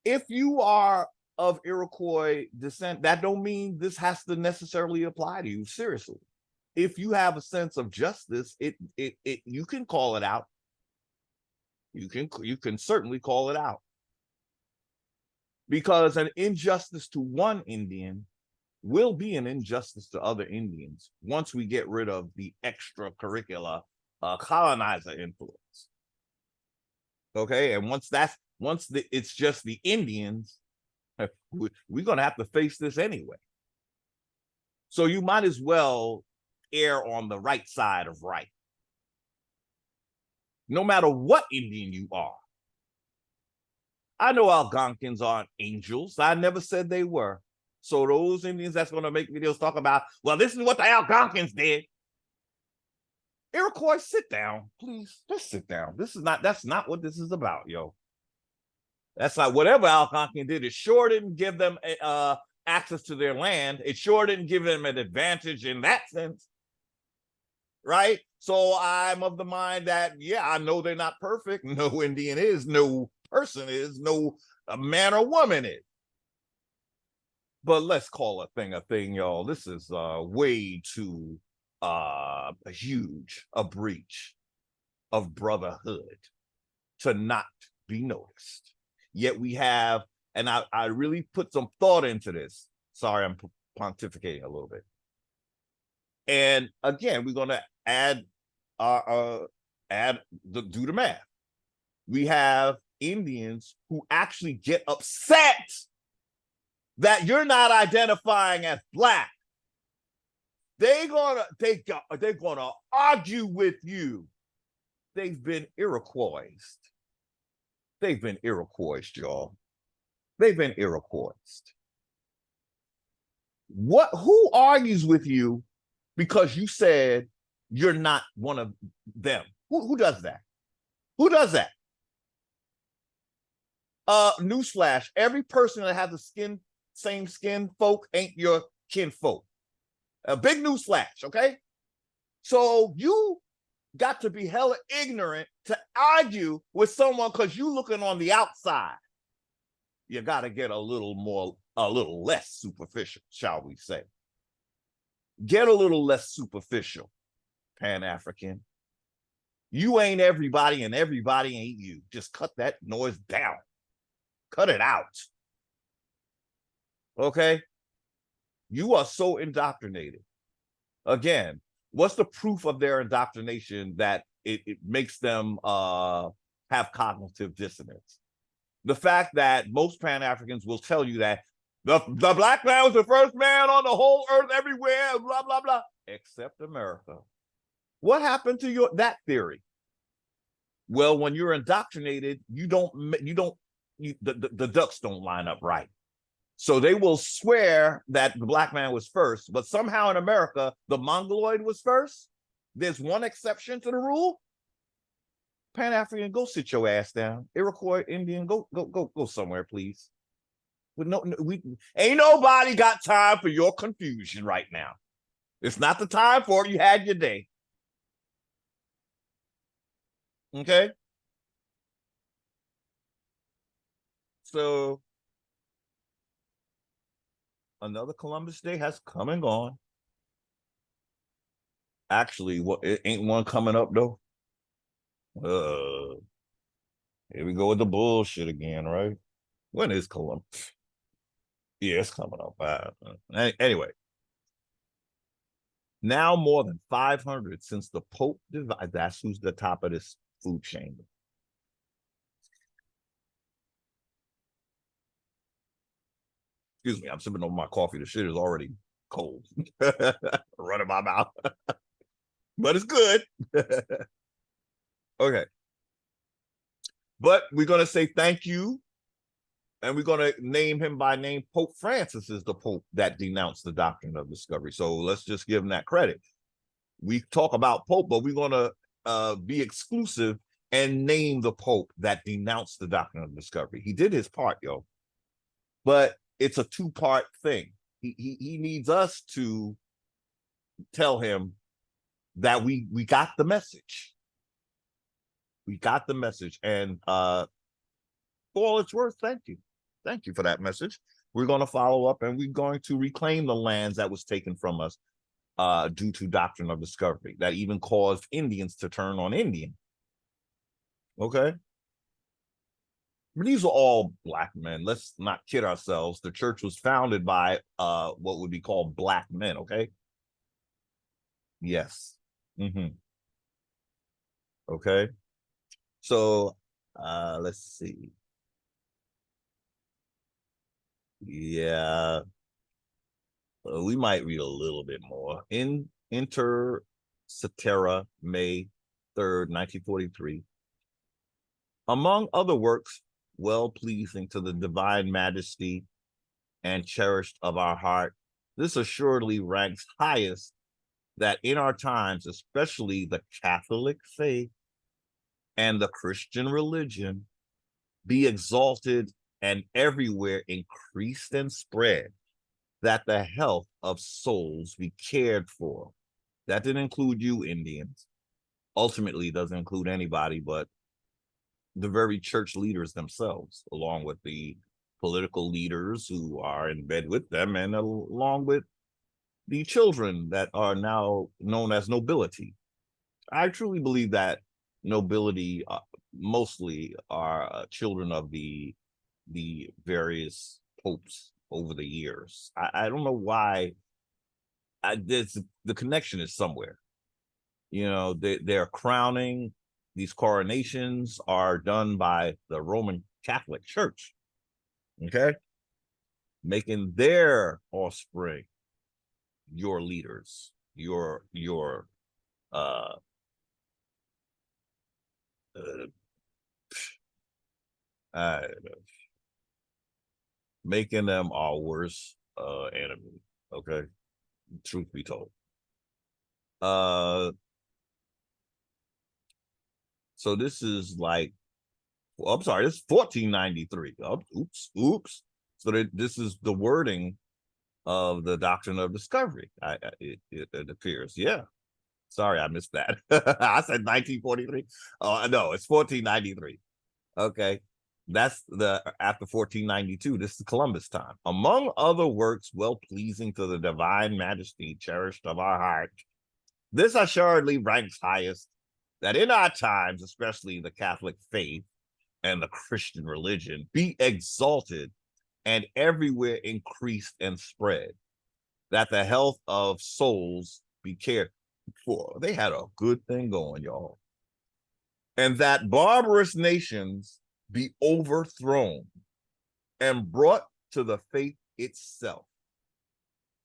If you are of Iroquois descent, that don't mean this has to necessarily apply to you. Seriously. If you have a sense of justice, you can call it out. You can certainly call it out. because an injustice to one Indian will be an injustice to other Indians once we get rid of the extracurricular colonizer influence. Okay, and it's just the Indians, we're going to have to face this anyway. So you might as well err on the right side of right, no matter what Indian you are. I know Algonquins aren't angels. I never said they were. So those Indians that's going to make videos talk about, well, this is what the Algonquins did. Iroquois, sit down, please. Just sit down. That's not what this is about, yo. That's like whatever Algonquin did. It sure didn't give them access to their land. It sure didn't give them an advantage in that sense, right? So I'm of the mind that, yeah, I know they're not perfect. No Indian is, no person is, no man or woman is. But let's call a thing, y'all. This is way too huge a breach of brotherhood to not be noticed. Yet we have, and I really put some thought into this. Sorry, I'm pontificating a little bit. And again, we're going to do the math. We have Indians who actually get upset that you're not identifying as Black. They're gonna argue with you. They've been Iroquoised. They've been Iroquoised, y'all. They've been Iroquoised. Who argues with you because you said you're not one of them? Who does that? Who does that? Newsflash, every person that has the same skin folk ain't your kinfolk. A big newsflash, okay? So you got to be hella ignorant to argue with someone because you looking on the outside. You got to get a little less superficial, shall we say. Get a little less superficial, Pan-African. You ain't everybody and everybody ain't you. Just cut that noise down. Cut it out. Okay? You are so indoctrinated. Again, what's the proof of their indoctrination that it makes them have cognitive dissonance? The fact that most Pan-Africans will tell you that the Black man was the first man on the whole earth everywhere, blah, blah, blah, except America. What happened to that theory? Well, when you're indoctrinated, the ducks don't line up right. So they will swear that the Black man was first, but somehow in America, the Mongoloid was first. There's one exception to the rule. Pan-African, go sit your ass down. Iroquois, Indian, go somewhere, please. Ain't nobody got time for your confusion right now. It's not the time for it. You had your day. Okay? So another Columbus Day has come and gone. Actually, it ain't one coming up though. Here we go with the bullshit again, right? When is Columbus? Yeah, it's coming up. Anyway, now more than 500 since the Pope divided. That's who's the top of this food chain. Excuse me, I'm sipping on my coffee. The shit is already cold. Running my mouth. But it's good. Okay. But we're going to say thank you. And we're going to name him by name. Pope Francis is the Pope that denounced the doctrine of discovery. So let's just give him that credit. We talk about Pope, but we're going to be exclusive and name the Pope that denounced the doctrine of discovery. He did his part, yo. But it's a two-part thing. He needs us to tell him that we got the message. We got the message. And for all it's worth, thank you. Thank you for that message. We're going to follow up and we're going to reclaim the lands that was taken from us due to doctrine of discovery that even caused Indians to turn on Indian. Okay. But these are all black men. Let's not kid ourselves. The church was founded by what would be called black men, okay? Yes. Mm-hmm. Okay. So let's see. Yeah, we might read a little bit more. In Inter Cetera, May 3rd, 1943. Among other works, well pleasing to the divine majesty and cherished of our heart, this assuredly ranks highest that in our times, especially the Catholic faith and the Christian religion, be exalted and everywhere increased and spread, that the health of souls be cared for. That didn't include you, Indians. Ultimately, doesn't include anybody but the very church leaders themselves, along with the political leaders who are in bed with them, and along with the children that are now known as nobility. I truly believe that nobility mostly are children of the various popes over the years. I don't know why. The connection is somewhere. You know, they're crowning. These coronations are done by the Roman Catholic Church, okay? Making their offspring your leaders, your uh, uh making them our worst enemy, okay? Truth be told. So this is like, well, I'm sorry, it's 1493. Oh, oops. So this is the wording of the doctrine of discovery. It appears. Yeah. Sorry, I missed that. I said 1943. Oh, no, it's 1493. Okay. That's the after 1492. This is Columbus time. Among other works well pleasing to the divine majesty, cherished of our heart, this assuredly ranks highest, that in our times, especially the Catholic faith and the Christian religion, be exalted and everywhere increased and spread, that the health of souls be cared for. They had a good thing going, y'all. And that barbarous nations be overthrown and brought to the faith itself.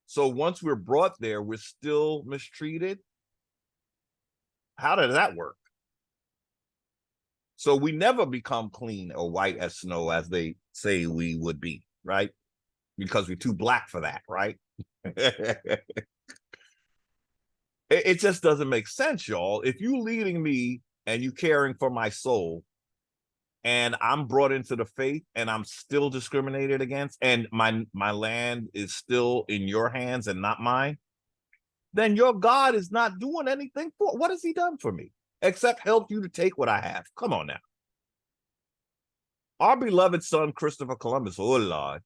So once we're brought there, we're still mistreated. How does that work? So we never become clean or white as snow as they say we would be, right? Because we're too black for that, right? It just doesn't make sense, y'all. If you leading me and you caring for my soul, and I'm brought into the faith and I'm still discriminated against, and my land is still in your hands and not mine, then your God is not doing anything for. What has he done for me? Except help you to take what I have. Come on now. Our beloved son, Christopher Columbus, oh Lord,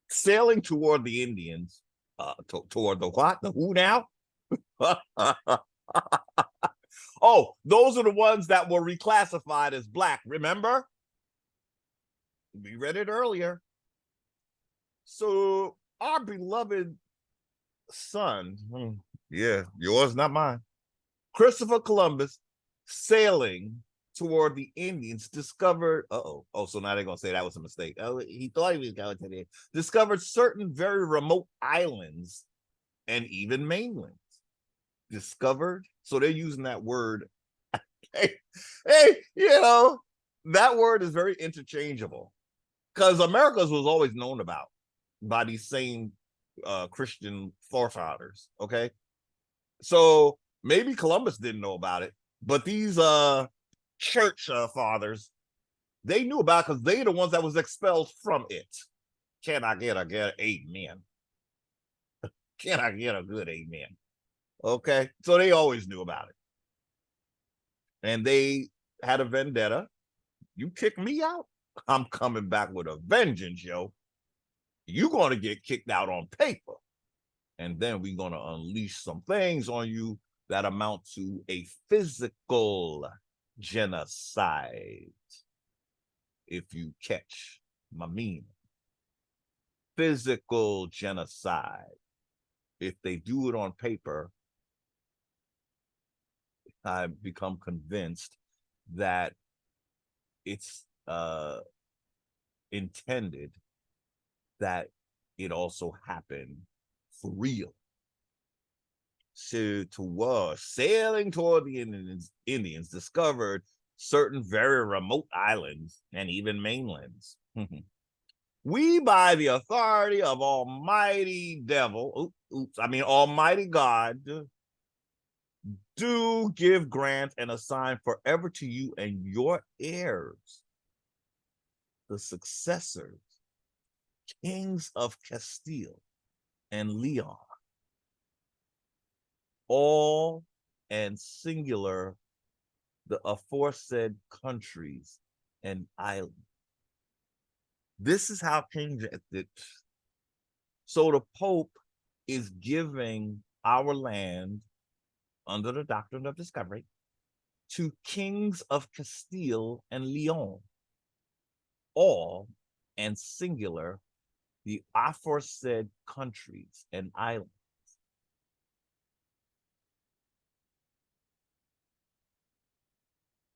sailing toward the Indians, toward the what? The who now? Oh, those are the ones that were reclassified as black, remember? We read it earlier. So our beloved son, yeah, yours, not mine, Christopher Columbus, sailing toward the Indians, discovered, so now they're going to say that was a mistake. Oh, he thought he was going to there. Discovered certain very remote islands and even mainlands. Discovered, so they're using that word. hey, you know, that word is very interchangeable, because Americas was always known about by these same Christian forefathers, okay? So maybe Columbus didn't know about it, but these church fathers, they knew about it, because they're the ones that was expelled from it. Can I get a amen? Can I get a good amen? Okay, so they always knew about it. And they had a vendetta. You kick me out, I'm coming back with a vengeance, yo. You're going to get kicked out on paper. And then we're going to unleash some things on you that amount to a physical genocide. if you catch my meaning. Physical genocide. If they do it on paper, I've become convinced that it's intended that it also happened for real. So sailing toward the Indians discovered certain very remote islands and even mainlands. We, by the authority of Almighty Almighty God, do give, grant, and assign forever to you and your heirs, the successors, kings of Castile and Leon, all and singular the aforesaid countries and islands. This is how King James. So the Pope is giving our land under the doctrine of discovery to kings of Castile and Leon, all and singular the aforesaid countries and islands.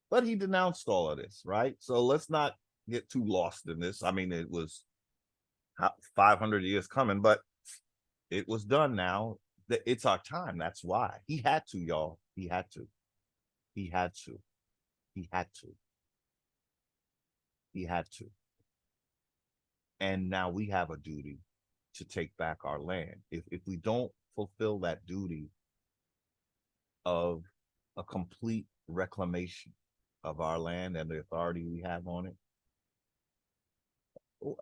But he denounced all of this, right? So let's not get too lost in this. I mean, it was 500 years coming, but it was done now. It's our time. That's why. He had to, y'all. He had to. He had to. He had to. He had to. And now we have a duty to take back our land. If we don't fulfill that duty of a complete reclamation of our land and the authority we have on it,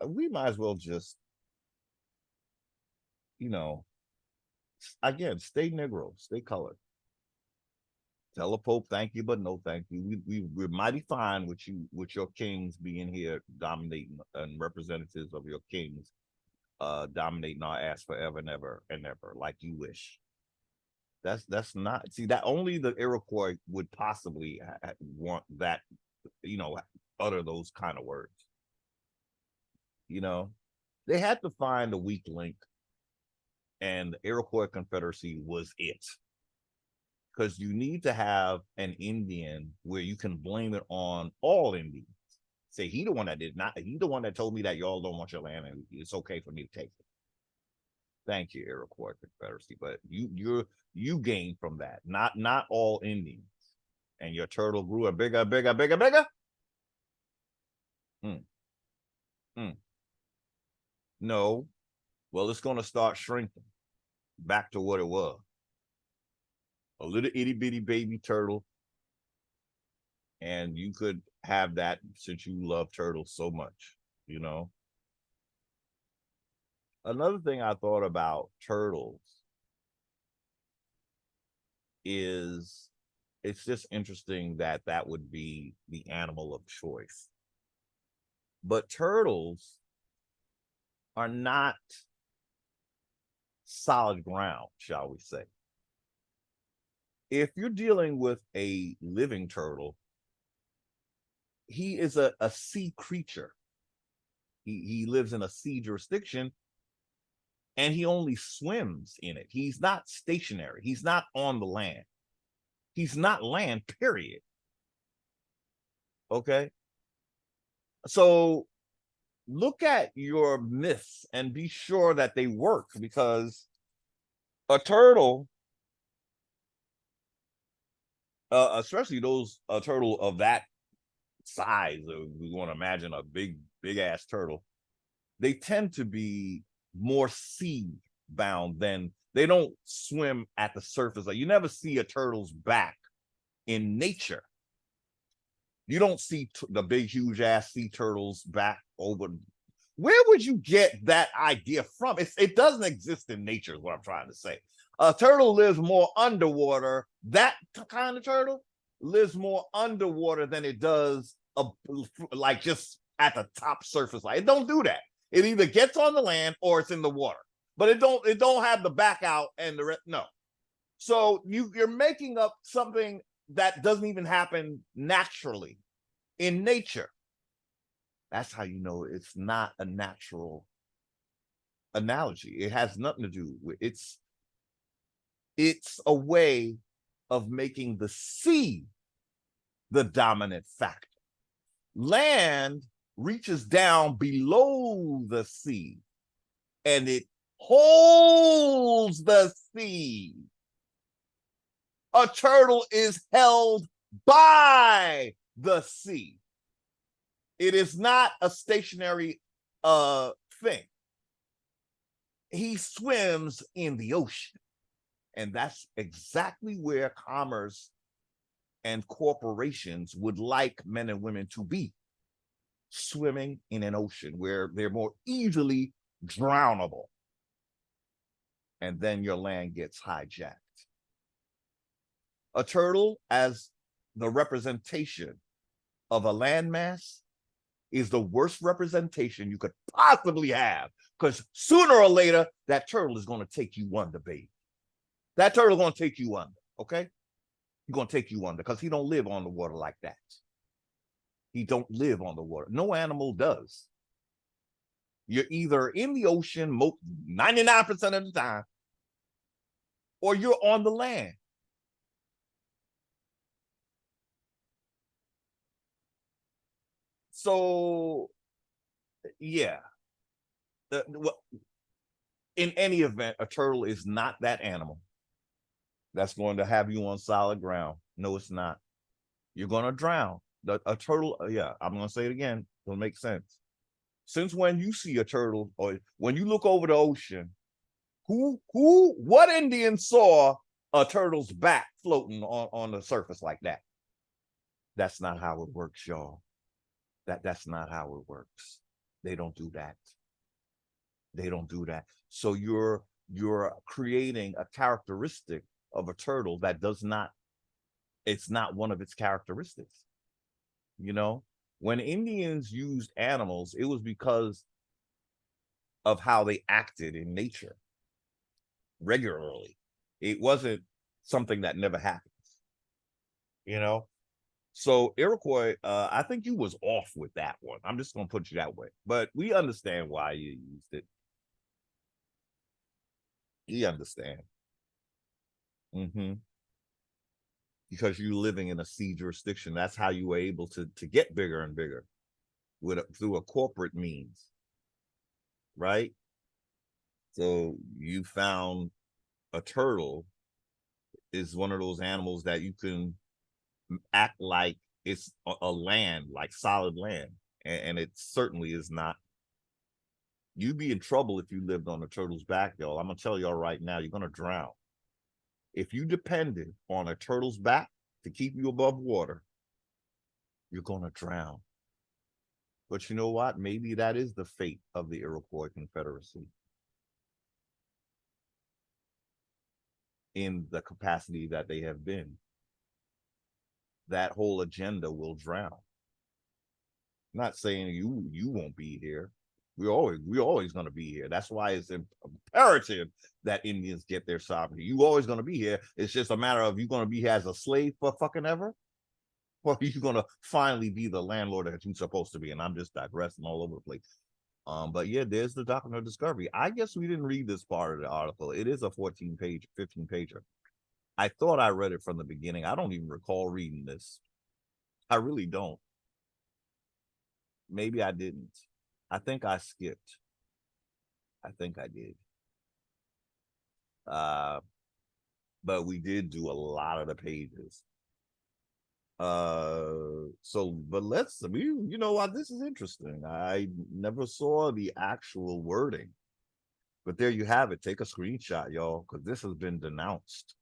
we might as well just, again, stay Negro, stay colored. Tell the Pope thank you, but no thank you. We're mighty fine with your kings being here dominating, and representatives of your kings dominating our ass forever and ever and ever, like you wish. That's not, see, that only the Iroquois would possibly want that, utter those kind of words. They had to find a weak link, and the Iroquois Confederacy was it. Because you need to have an Indian where you can blame it on all Indians. Say, he the one that did not, he the one that told me that y'all don't want your land and it's okay for me to take it. Thank you, Iroquois Confederacy. But you gain from that, not all Indians. And your turtle grew a bigger. No. Well, it's going to start shrinking back to what it was. A little itty bitty baby turtle. And you could have that since you love turtles so much, Another thing I thought about turtles is it's just interesting that would be the animal of choice. But turtles are not solid ground, shall we say. If you're dealing with a living turtle, he is a sea creature. He lives in a sea jurisdiction, and he only swims in it. He's not stationary. He's not on the land. He's not land, period. Okay? So look at your myths and be sure that they work, because a turtle, especially a turtle of that size, we want to imagine a big ass turtle, they tend to be more sea bound than, they don't swim at the surface. Like, you never see a turtle's back in nature. You don't see the big huge ass sea turtles back over. Where would you get that idea from? It doesn't exist in nature, is what I'm trying to say. A turtle lives more underwater. That kind of turtle lives more underwater than it does like just at the top surface. Like, it don't do that. It either gets on the land or it's in the water, but it don't have the back out and the rest. No. So you're making up something that doesn't even happen naturally in nature. That's how you know it's not a natural analogy. It has nothing to do with it's a way of making the sea the dominant factor. Land reaches down below the sea and it holds the sea. A turtle is held by the sea. It is not a stationary thing. He swims in the ocean. And that's exactly where commerce and corporations would like men and women to be, swimming in an ocean where they're more easily drownable. And then your land gets hijacked. A turtle, as the representation of a landmass, is the worst representation you could possibly have, because sooner or later, that turtle is going to take you under, baby. That turtle is going to take you under, okay? He's going to take you under because he don't live on the water like that. He don't live on the water. No animal does. You're either in the ocean 99% of the time, or you're on the land. So, yeah. In any event, a turtle is not that animal that's going to have you on solid ground. No, it's not. You're going to drown. A turtle, yeah, I'm going to say it again. It'll make sense. Since when you see a turtle, or when you look over the ocean, what Indian saw a turtle's back floating on the surface like that? That's not how it works, y'all. That's not how it works. They don't do that. They don't do that. So you're creating a characteristic of a turtle that does not, it's not one of its characteristics. You know, when Indians used animals, it was because of how they acted in nature regularly. It wasn't something that never happens, you know? So Iroquois, I think you was off with that one. I'm just going to put you that way. But we understand why you used it. You understand. Because you're living in a sea jurisdiction. That's how you were able to get bigger and bigger through a corporate means, right? So you found a turtle is one of those animals that you can act like it's a land, like solid land, and it certainly is not. You'd be in trouble if you lived on a turtle's back, y'all. I'm gonna tell y'all right now, you're gonna drown. If you depended on a turtle's back to keep you above water, you're gonna drown. But you know what? Maybe that is the fate of the Iroquois Confederacy. In the capacity that they have been, that whole agenda will drown. I'm not saying you won't be here. We're always going to be here. That's why it's imperative that Indians get their sovereignty. You always going to be here. It's just a matter of you going to be here as a slave for fucking ever, or you're going to finally be the landlord that you're supposed to be. And I'm just digressing all over the place. But yeah, there's the Doctrine of Discovery. I guess we didn't read this part of the article. It is a 15-pager. I thought I read it from the beginning. I don't even recall reading this. I really don't. Maybe I didn't. I think I skipped. I think I did. But we did do a lot of the pages. But you know what, this is interesting. I never saw the actual wording, but there you have it. Take a screenshot, y'all, because this has been denounced.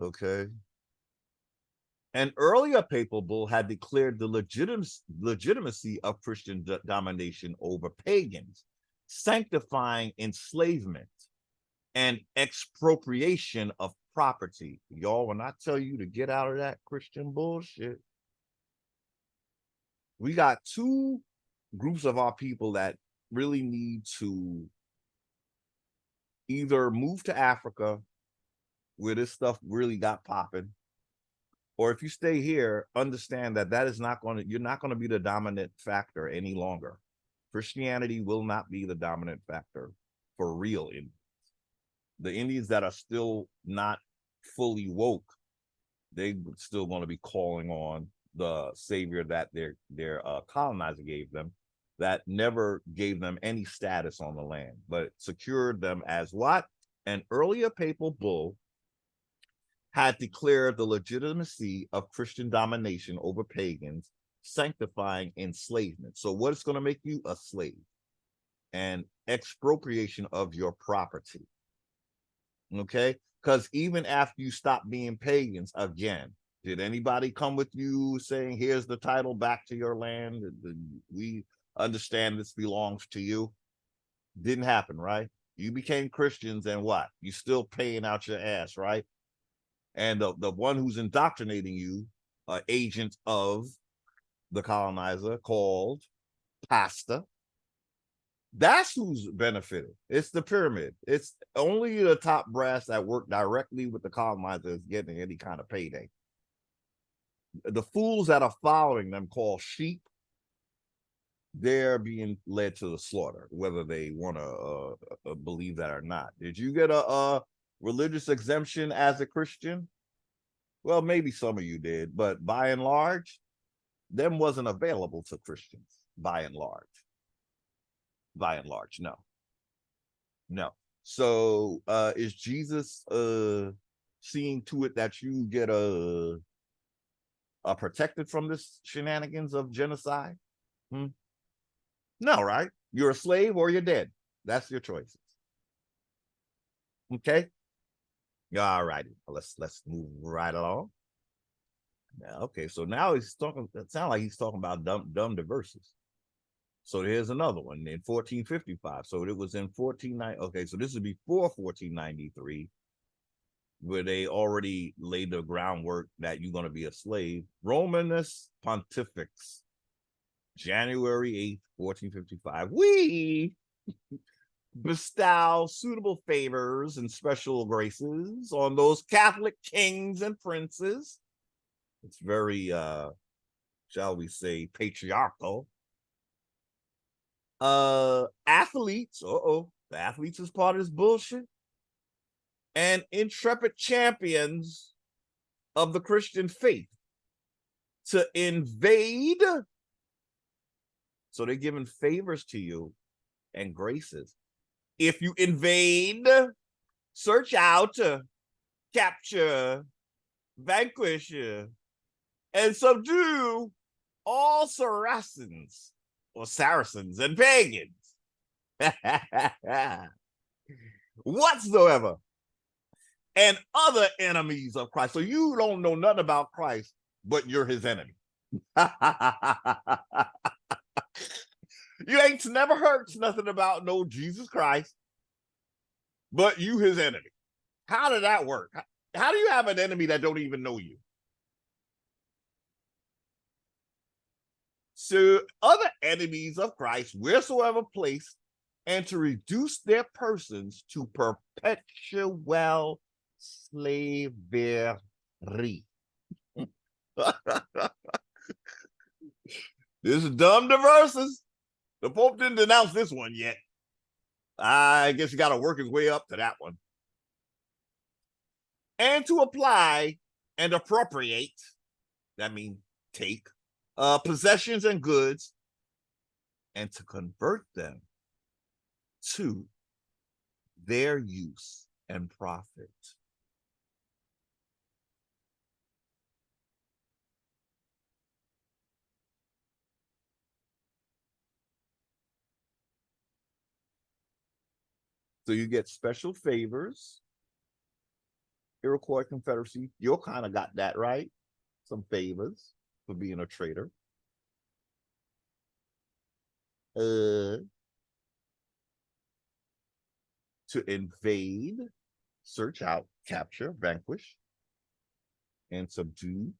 Okay. An earlier papal bull had declared the legitimacy of Christian domination over pagans, sanctifying enslavement and expropriation of property. Y'all, when I tell you to get out of that Christian bullshit, we got two groups of our people that really need to either move to Africa, where this stuff really got popping, or if you stay here, understand that that is not going to, you're not going to be the dominant factor any longer. Christianity will not be the dominant factor for real Indians. The Indians that are still not fully woke, they still going to be calling on the savior that their colonizer gave them, that never gave them any status on the land, but secured them as what? An earlier papal bull had declared the legitimacy of Christian domination over pagans, sanctifying enslavement. So what is going to make you a slave? And expropriation of your property. Okay? Because even after you stop being pagans, again, did anybody come with you saying, here's the title back to your land? We understand this belongs to you. Didn't happen, right? You became Christians and what? You still paying out your ass, right? And the one who's indoctrinating you, agent of the colonizer called pastor, that's who's benefited. It's the pyramid. It's only the top brass that work directly with the colonizer is getting any kind of payday. The fools that are following them, called sheep, they're being led to the slaughter, whether they want to believe that or not. Did you get a religious exemption as a Christian? Well, maybe some of you did, but by and large, them wasn't available to Christians, by and large. By and large, no. No. So is Jesus seeing to it that you get protected from this shenanigans of genocide? No, right? You're a slave or you're dead. That's your choices. Okay. All righty. Let's move right along. Now, okay, so now he's talking. It sounds like he's talking about dumb diverses. So here's another one in 1455. So it was in 1490. Okay, so this is before 1493, where they already laid the groundwork that you're going to be a slave. Romanus Pontifex, January 8th, 1455. We bestow suitable favors and special graces on those Catholic kings and princes. It's very, shall we say, patriarchal. Athletes, the athletes is part of this bullshit. And intrepid champions of the Christian faith to invade. So they're giving favors to you and graces. If you invade, search out, capture, vanquish, and subdue all Saracens or Saracens and pagans whatsoever, and other enemies of Christ. So you don't know nothing about Christ, but you're his enemy. You ain't never heard nothing about no Jesus Christ, but you his enemy. How did that work? How do you have an enemy that don't even know you? So other enemies of Christ, wheresoever placed, and to reduce their persons to perpetual slavery. This is dumb diverses. The Pope didn't denounce this one yet. I guess he got to work his way up to that one. And to apply and appropriate, that means take, possessions and goods, and to convert them to their use and profit. So you get special favors. Iroquois Confederacy, you kind of got that right. Some favors for being a traitor. To invade, search out, capture, vanquish, and subdue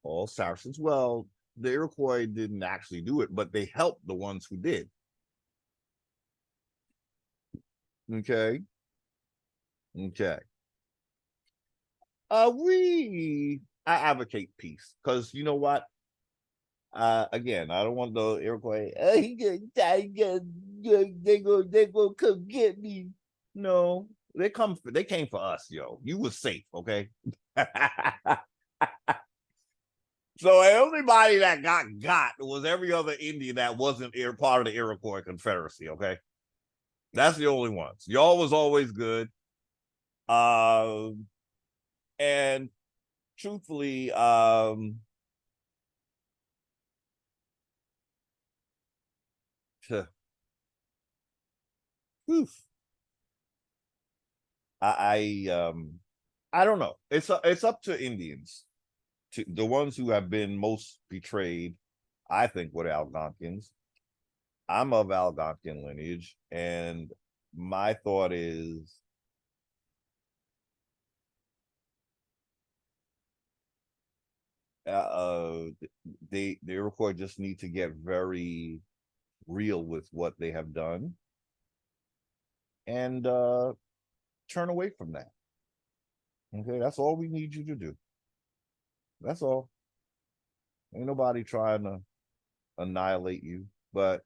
all Saracens. Well, the Iroquois didn't actually do it, but they helped the ones who did. Okay. I advocate peace because you know what? Again, I don't want the Iroquois. He gonna die. They gonna come get me. No, they came for us, yo. You was safe, okay? So everybody that got was every other Indian that wasn't part of the Iroquois Confederacy, okay? That's the only ones. Y'all was always good. And truthfully, oof, I I don't know. It's up to Indians, to the ones who have been most betrayed. I think were Algonquins. I'm of Algonquin lineage, and my thought is the Iroquois just need to get very real with what they have done and turn away from that. Okay, that's all we need you to do. That's all. Ain't nobody trying to annihilate you, but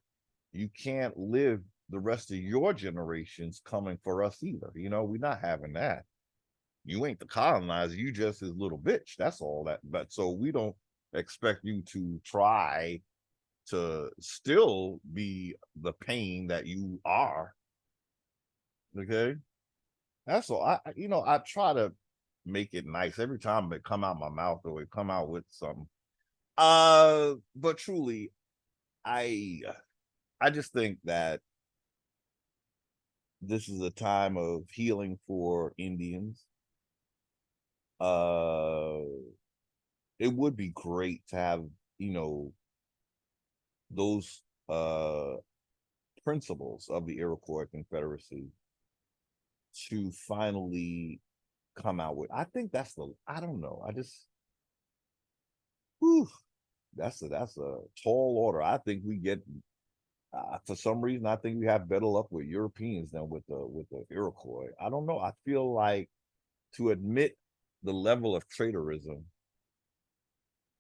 you can't live the rest of your generations coming for us either. You know, we're not having that. You ain't the colonizer, you just his little bitch. That's all that. But so we don't expect you to try to still be the pain that you are. Okay. That's all. I try to make it nice every time it come out my mouth or it come out with something. But truly, I I just think that this is a time of healing for Indians. Uh, it would be great to have, those principles of the Iroquois Confederacy to finally come out with. I think I don't know. Whew, that's a tall order. I think we get for some reason I think we have better luck with Europeans than with the Iroquois. I don't know. I feel like to admit the level of traitorism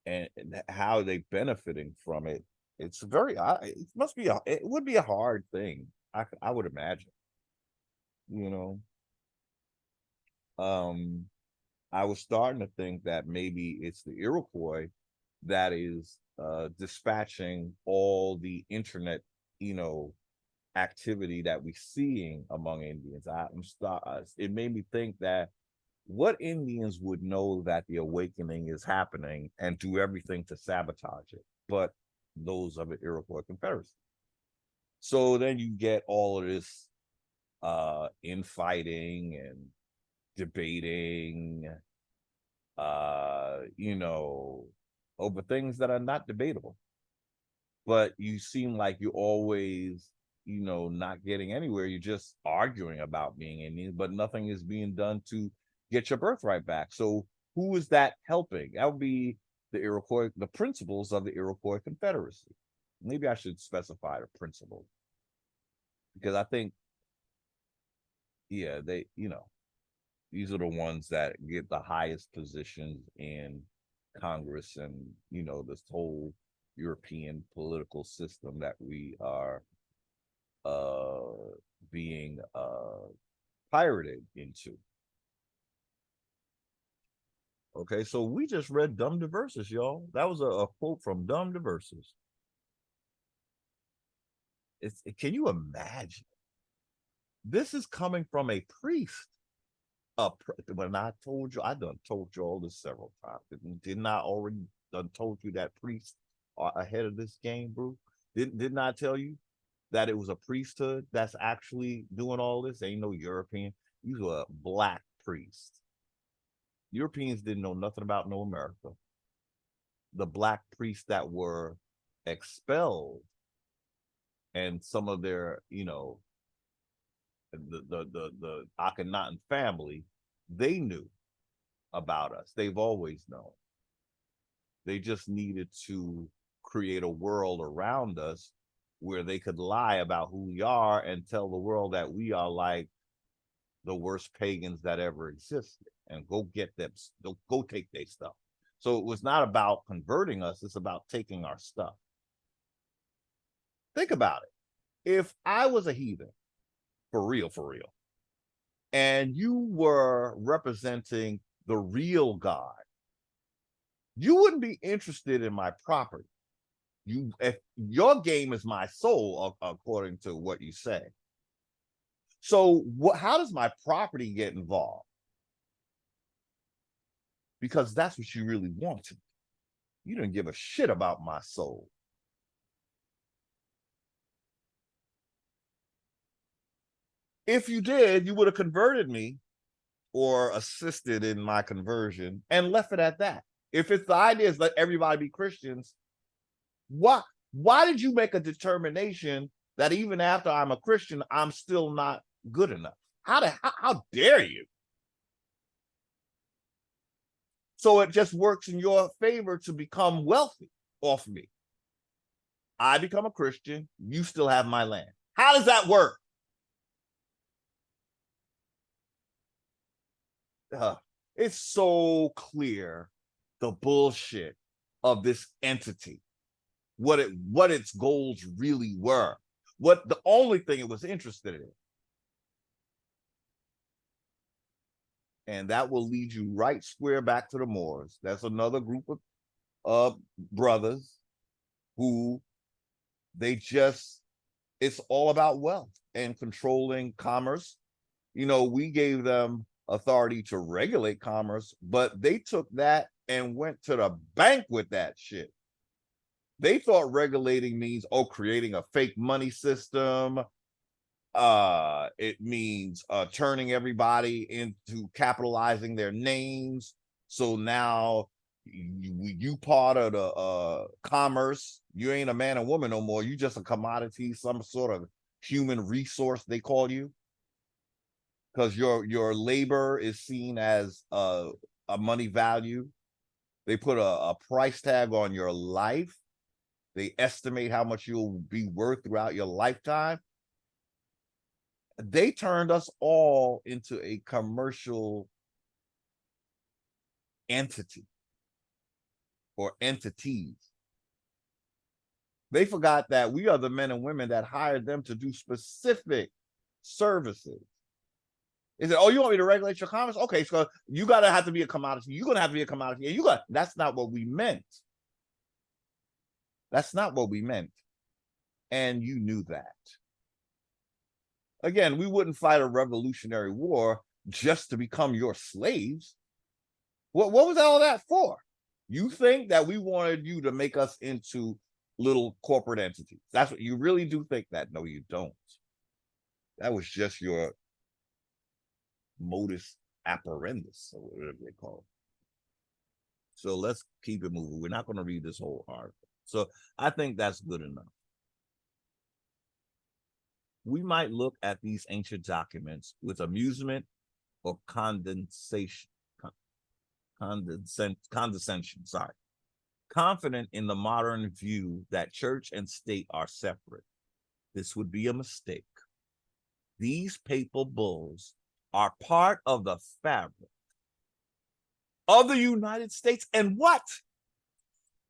and how they benefiting from it, it's very it would be a hard thing. I would imagine, you know. Um I was starting to think that maybe it's the Iroquois that is dispatching all the internet, you know, activity that we're seeing among Indians. It made me think that what Indians would know that the awakening is happening and do everything to sabotage it, but those of the Iroquois Confederacy. So then you get all of this infighting and debating, you know, over things that are not debatable. But you seem like you're always, not getting anywhere. You're just arguing about being Indian, but nothing is being done to get your birthright back. So who is that helping? That would be the Iroquois, the principles of the Iroquois Confederacy. Maybe I should specify the principles because I think, yeah, these are the ones that get the highest positions in Congress and, this whole European political system that we are being pirated into. Okay, so we just read Dumb Diverses, y'all. That was a quote from Dumb Diverses. Can you imagine? This is coming from a priest. When I told you, I done told you all this several times. Didn't I already done told you that priests are ahead of this game, bro? Didn't I tell you that it was a priesthood that's actually doing all this? Ain't no European. These were black priests. Europeans didn't know nothing about no America. The black priests that were expelled and some of their, the Akhenaten family, they knew about us. They've always known. They just needed to create a world around us where they could lie about who we are and tell the world that we are like the worst pagans that ever existed. and go get them, go take their stuff. So it was not about converting us, it's about taking our stuff. Think about it. If I was a heathen, for real, and you were representing the real God, you wouldn't be interested in my property. If your game is my soul, according to what you say. So how does my property get involved? Because that's what you really wanted. You didn't give a shit about my soul. If you did, you would have converted me or assisted in my conversion and left it at that. If it's the idea is let everybody be Christians, why did you make a determination that even after I'm a Christian, I'm still not good enough? How dare you? So it just works in your favor to become wealthy off me. I become a Christian, you still have my land. How does that work? It's so clear the bullshit of this entity, what its goals really were, what the only thing it was interested in. And that will lead you right square back to the Moors. That's another group of brothers who it's all about wealth and controlling commerce. You know, we gave them authority to regulate commerce, but they took that and went to the bank with that shit. They thought regulating means, creating a fake money system. It means turning everybody into capitalizing their names. So now you part of the commerce. You ain't a man and woman no more. You just a commodity, some sort of human resource they call you, because your labor is seen as a money value. They put a price tag on your life. They estimate how much you'll be worth throughout your lifetime. They turned us all into a commercial entity or entities. They forgot that we are the men and women that hired them to do specific services. They said, you want me to regulate your commerce? Okay, so you gotta have to be a commodity. You're gonna have to be a commodity. And that's not what we meant. That's not what we meant. And you knew that. Again, we wouldn't fight a revolutionary war just to become your slaves. What was all that for? You think that we wanted you to make us into little corporate entities? That's what you really do think that? No, you don't. That was just your modus operandus, or whatever they call it. So let's keep it moving. We're not going to read this whole article. So I think that's good enough. We might look at these ancient documents with amusement or condescension, confident in the modern view that church and state are separate. This would be a mistake. These papal bulls are part of the fabric of the United States. And what?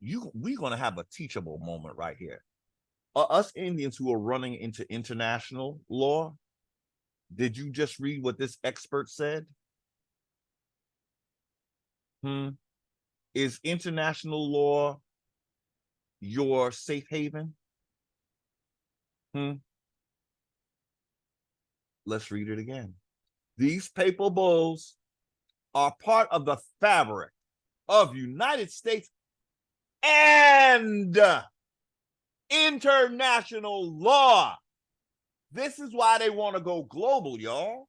We're going to have a teachable moment right here. Us Indians who are running into international law, did you just read what this expert said? Is international law your safe haven? Let's read it again. These papal bulls are part of the fabric of United States and international law. This is why they want to go global, y'all.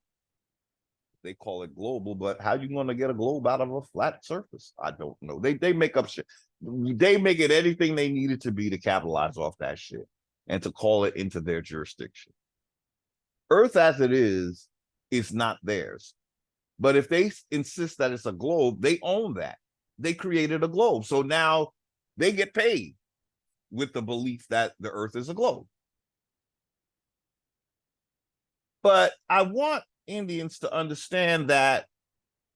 They call it global, but how you going to get a globe out of a flat surface? I don't know. They make up shit. They make it anything they need it to be to capitalize off that shit and to call it into their jurisdiction. Earth as it is not theirs. But if they insist that it's a globe, they own that. They created a globe. So now they get paid with the belief that the Earth is a globe. But I want Indians to understand that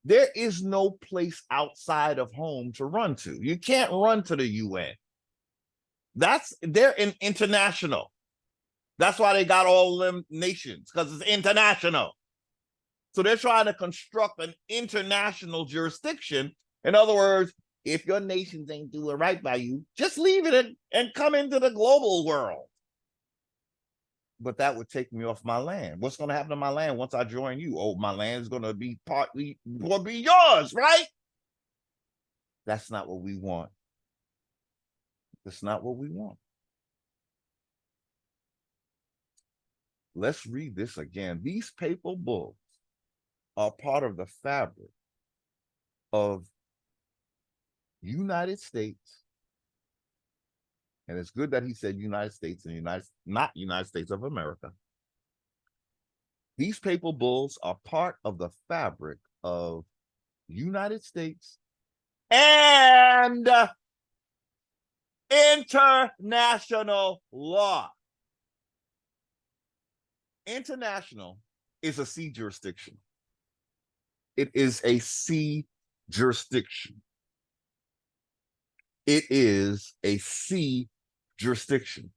There is no place outside of home to run to. You can't run to the UN. They're international. That's why they got all them nations, because it's international. So they're trying to construct an international jurisdiction. In other words, if your nations ain't doing right by you, just leave it and come into the global world. But that would take me off my land. What's going to happen to my land once I join you? Oh, my land is going to be yours, right? That's not what we want. That's not what we want. Let's read this again. These papal bulls are part of the fabric of United States. And it's good that he said United States and not United States of America. These papal bulls are part of the fabric of United States and international law. International is a sea jurisdiction. It is a sea jurisdiction. It is a sea jurisdiction.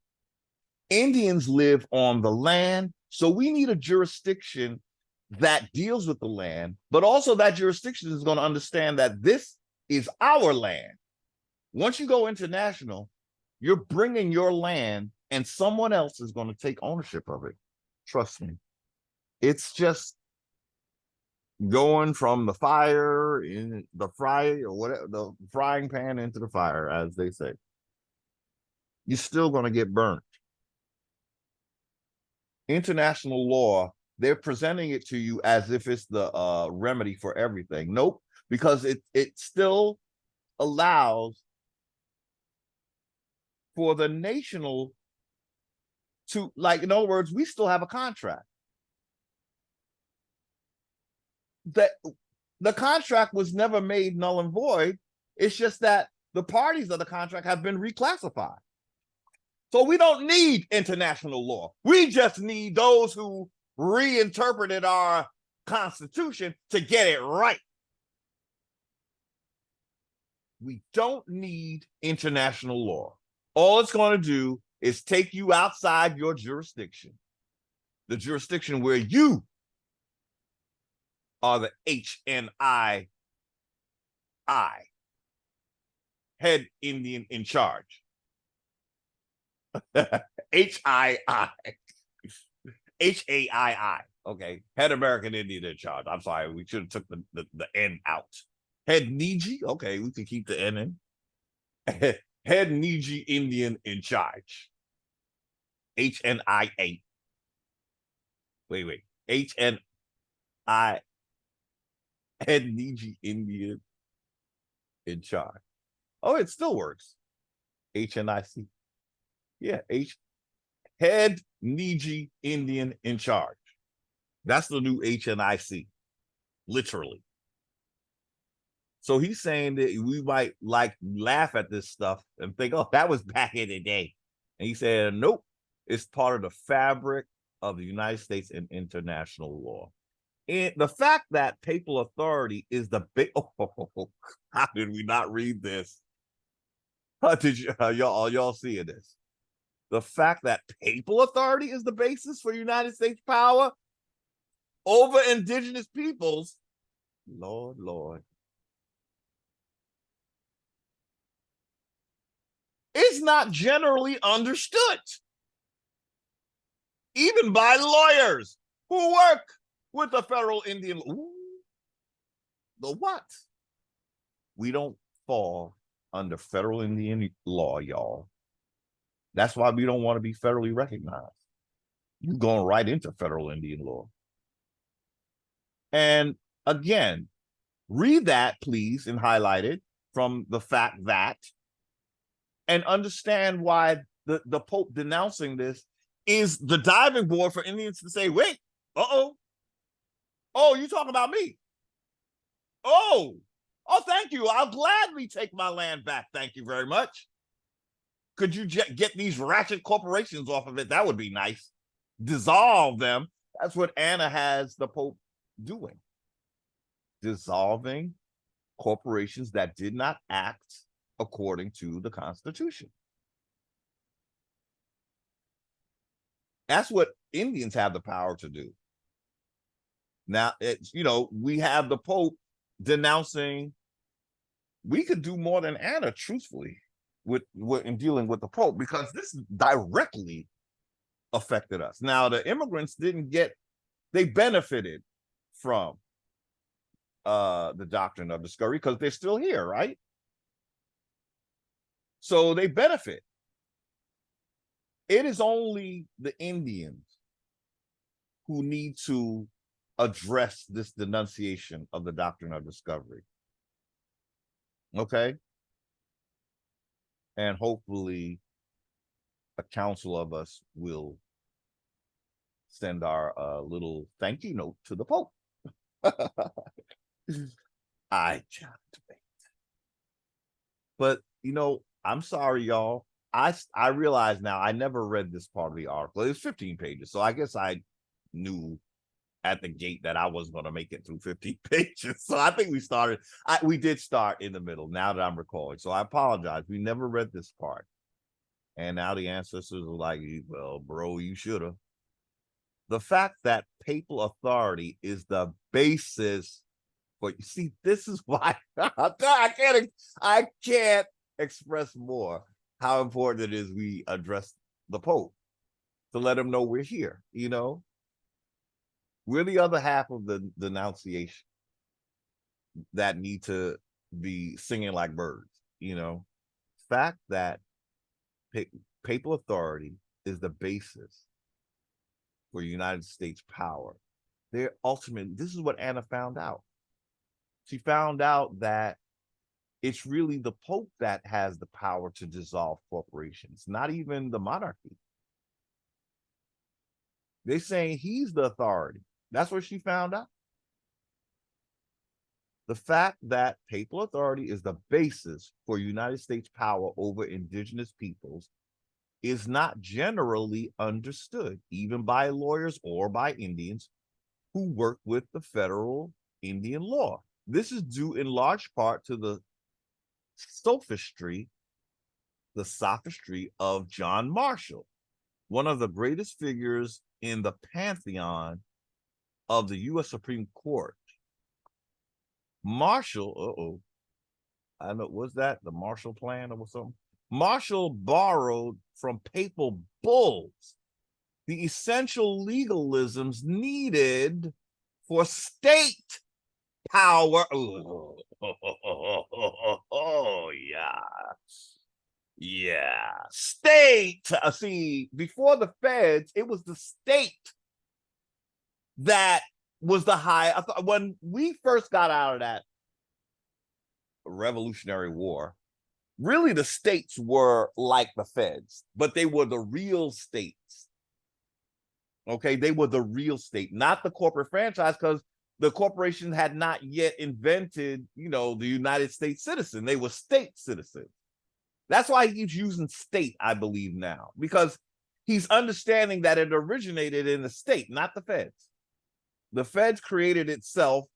Indians live on the land, so we need a jurisdiction that deals with the land, but also that jurisdiction is going to understand that this is our land. Once you go international, you're bringing your land and someone else is going to take ownership of it. Trust me. It's just going from the fire in the fry or whatever, the frying pan into the fire, as they say. You're still going to get burnt. International law, they're presenting it to you as if it's the remedy for everything. Nope, because it still allows for the national to, like, in other words, we still have a contract. The contract was never made null and void. It's just that the parties of the contract have been reclassified. So we don't need international law. We just need those who reinterpreted our Constitution to get it right. We don't need international law. All it's going to do is take you outside your jurisdiction, the jurisdiction where you are the HNII, head Indian in charge. HII, HAII, okay, head American Indian in charge. I'm sorry, we should have took the N out. Head Niji, okay, we can keep the N in. Head Niji Indian in charge. HNIA. Wait. HNI. Head Niji Indian in charge. Oh, it still works. HNIC. Yeah, Head Niji Indian in charge. That's the new HNIC, literally. So he's saying that we might like laugh at this stuff and think, oh, that was back in the day. And he said, nope, it's part of the fabric of the United States and international law. And the fact that papal authority is the big, how did we not read this? How did y'all seeing this? The fact that papal authority is the basis for United States power over indigenous peoples, Lord. It's not generally understood, even by lawyers who work with the federal Indian. The what? We don't fall under federal Indian law, y'all. That's why we don't want to be federally recognized. You're going right into federal Indian law. And again, read that, please, and highlight it from the fact that, and understand why the Pope denouncing this is the diving board for Indians to say, wait, oh, you talking about me? Oh, thank you. I'll gladly take my land back. Thank you very much. Could you get these ratchet corporations off of it? That would be nice. Dissolve them. That's what Anna has the Pope doing. dissolving corporations that did not act according to the Constitution. That's what Indians have the power to do. Now, it's, you know, we have the Pope denouncing. We could do more than Anna, truthfully, with in dealing with the Pope, because this directly affected us. Now, the immigrants didn't get, they benefited from the doctrine of discovery because they're still here, right? So they benefit. It is only the Indians who need to address this denunciation of the doctrine of discovery. Okay? And hopefully a council of us will send our little thank you note to the Pope. I can't wait. But, you know, I'm sorry, y'all. I realize now I never read this part of the article. It was 15 pages. So I guess I knew at the gate that I wasn't going to make it through 15 pages. So I think we did start in the middle, now that I'm recalling. So I apologize. We never read this part. And now the ancestors are like, well, bro, you should have. The fact that papal authority is the basis for, you see, this is why I can't express more how important it is we address the Pope, to let him know we're here, you know? We're the other half of the denunciation that need to be singing like birds, you know? Fact that papal authority is the basis for United States power. Their ultimate, this is what Anna found out. She found out that it's really the Pope that has the power to dissolve corporations, not even the monarchy. They're saying he's the authority. That's what she found out. The fact that papal authority is the basis for United States power over indigenous peoples is not generally understood, even by lawyers or by Indians who work with the federal Indian law. This is due in large part to the sophistry of John Marshall, one of the greatest figures in the pantheon of the U.S. Supreme Court. Marshall, I know, was that the Marshall Plan or something? Marshall borrowed from papal bulls the essential legalisms needed for state power. Oh, yeah. Yeah. State. See, before the feds, it was the state that was the high. When we first got out of that Revolutionary War, really the states were like the feds, but they were the real states. Okay, they were the real state, not the corporate franchise, because the corporation had not yet invented, you know, the United States citizen. They were state citizens. That's why he keeps using state, I believe now, because he's understanding that it originated in the state, not the feds. The feds created itself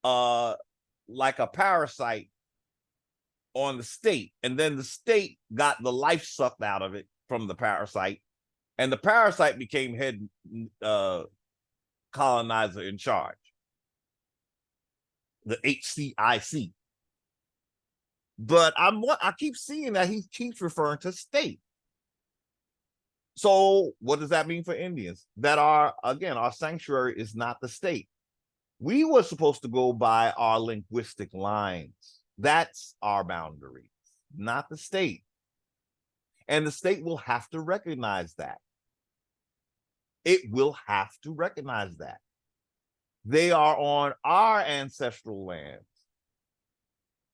like a parasite on the state, and then the state got the life sucked out of it from the parasite, and the parasite became head colonizer in charge, the HCIC. But I keep seeing that he keeps referring to state. So what does that mean for Indians? That our sanctuary is not the state. We were supposed to go by our linguistic lines. That's our boundaries, not the state. And the state will have to recognize that. It will have to recognize that. They are on our ancestral lands,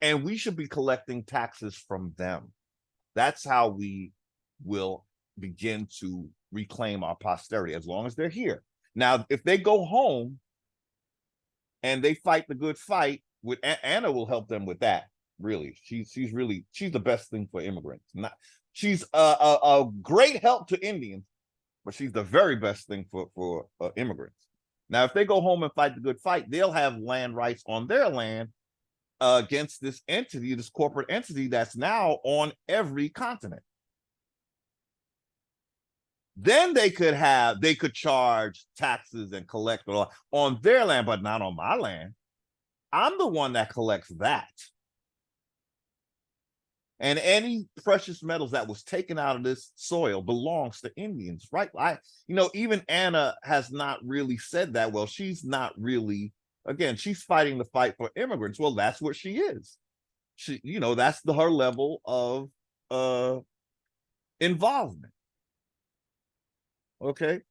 and we should be collecting taxes from them. That's how we will begin to reclaim our posterity, as long as they're here. Now, if they go home and they fight the good fight, with Anna will help them with that. Really, she's the best thing for immigrants. She's a great help to Indians, but she's the very best thing for immigrants. Now, if they go home and fight the good fight, they'll have land rights on their land against this entity, this corporate entity that's now on every continent. Then they could charge taxes and collect on their land, but not on my land. I'm the one that collects that. And any precious metals that was taken out of this soil belongs to Indians, right? Even Anna has not really said that. Well, she's not really, again, she's fighting the fight for immigrants. Well, that's what she is. She, that's her level of involvement. Okay.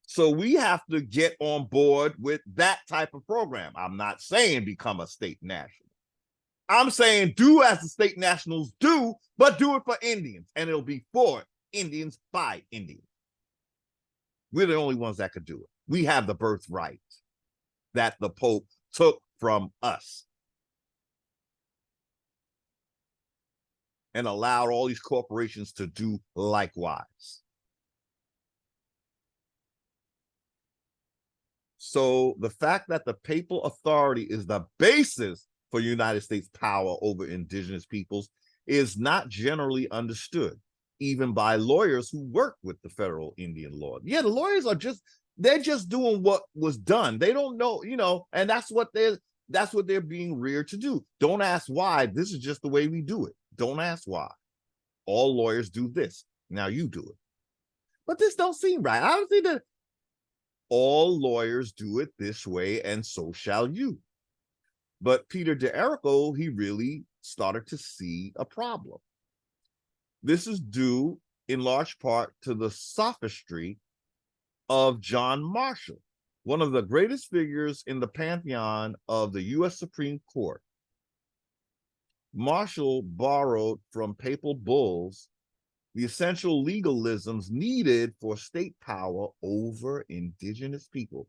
So we have to get on board with that type of program. I'm not saying become a state national. I'm saying do as the state nationals do, but do it for Indians, and it'll be for Indians by Indians. We're the only ones that could do it. We have the birthright that the Pope took from us and allowed all these corporations to do likewise. So the fact that the papal authority is the basis for United States power over indigenous peoples is not generally understood, even by lawyers who work with the federal Indian law. Yeah, the lawyers they're just doing what was done. They don't know, and that's what they're being reared to do. Don't ask why. This is just the way we do it. Don't ask why. All lawyers do this. Now you do it. But this don't seem right. I don't think that all lawyers do it this way, and so shall you. But Peter d'Errico, he really started to see a problem. This is due in large part to the sophistry of John Marshall, one of the greatest figures in the pantheon of the U.S. Supreme Court. Marshall borrowed from papal bulls the essential legalisms needed for state power over indigenous people.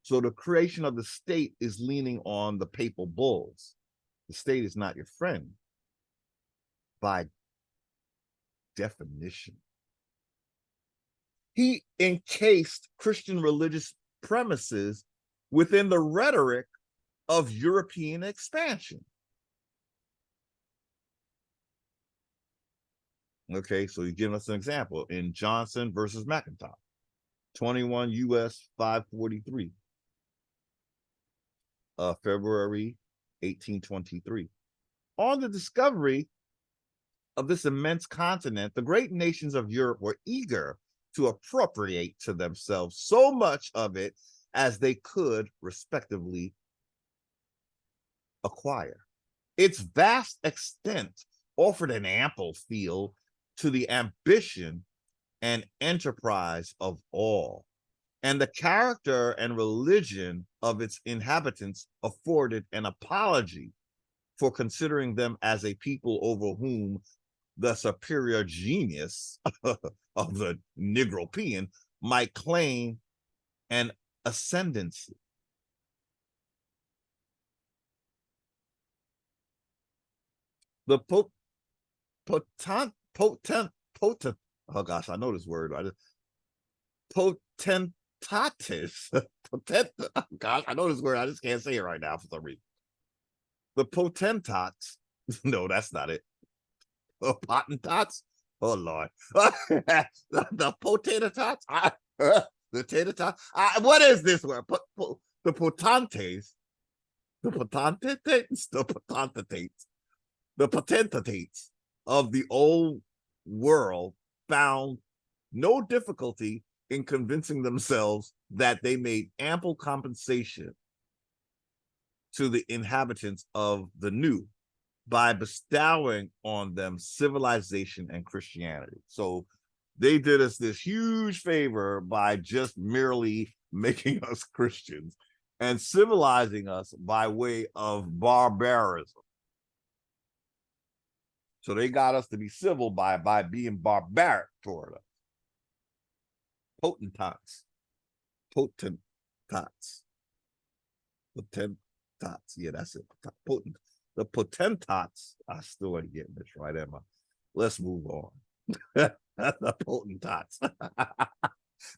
So the creation of the state is leaning on the papal bulls. The state is not your friend by definition. He encased Christian religious premises within the rhetoric of European expansion. Okay, so he's giving us an example in Johnson versus McIntosh, 21 U.S. 543. February 1823. On the discovery of this immense continent, the great nations of Europe were eager to appropriate to themselves so much of it as they could respectively acquire. Its vast extent offered an ample field to the ambition and enterprise of all, and the character and religion of its inhabitants afforded an apology for considering them as a people over whom the superior genius of the Negropean might claim an ascendancy. The potent, oh gosh, I know this word. Potentatis. Oh gosh, I know this word. I just can't say it right now for some reason. The potentats. No, that's not it. Potentats. Oh Lord. The potato tots. The tater tots. What is this word? The potentates. The potentates. The potentates. The potentates of the old world found no difficulty in convincing themselves that they made ample compensation to the inhabitants of the new by bestowing on them civilization and Christianity. So they did us this huge favor by just merely making us Christians and civilizing us by way of barbarism. So they got us to be civil by being barbaric toward us. Potentates. Yeah, that's it. The potentates. I still ain't getting this right, Emma. Let's move on. The potentates.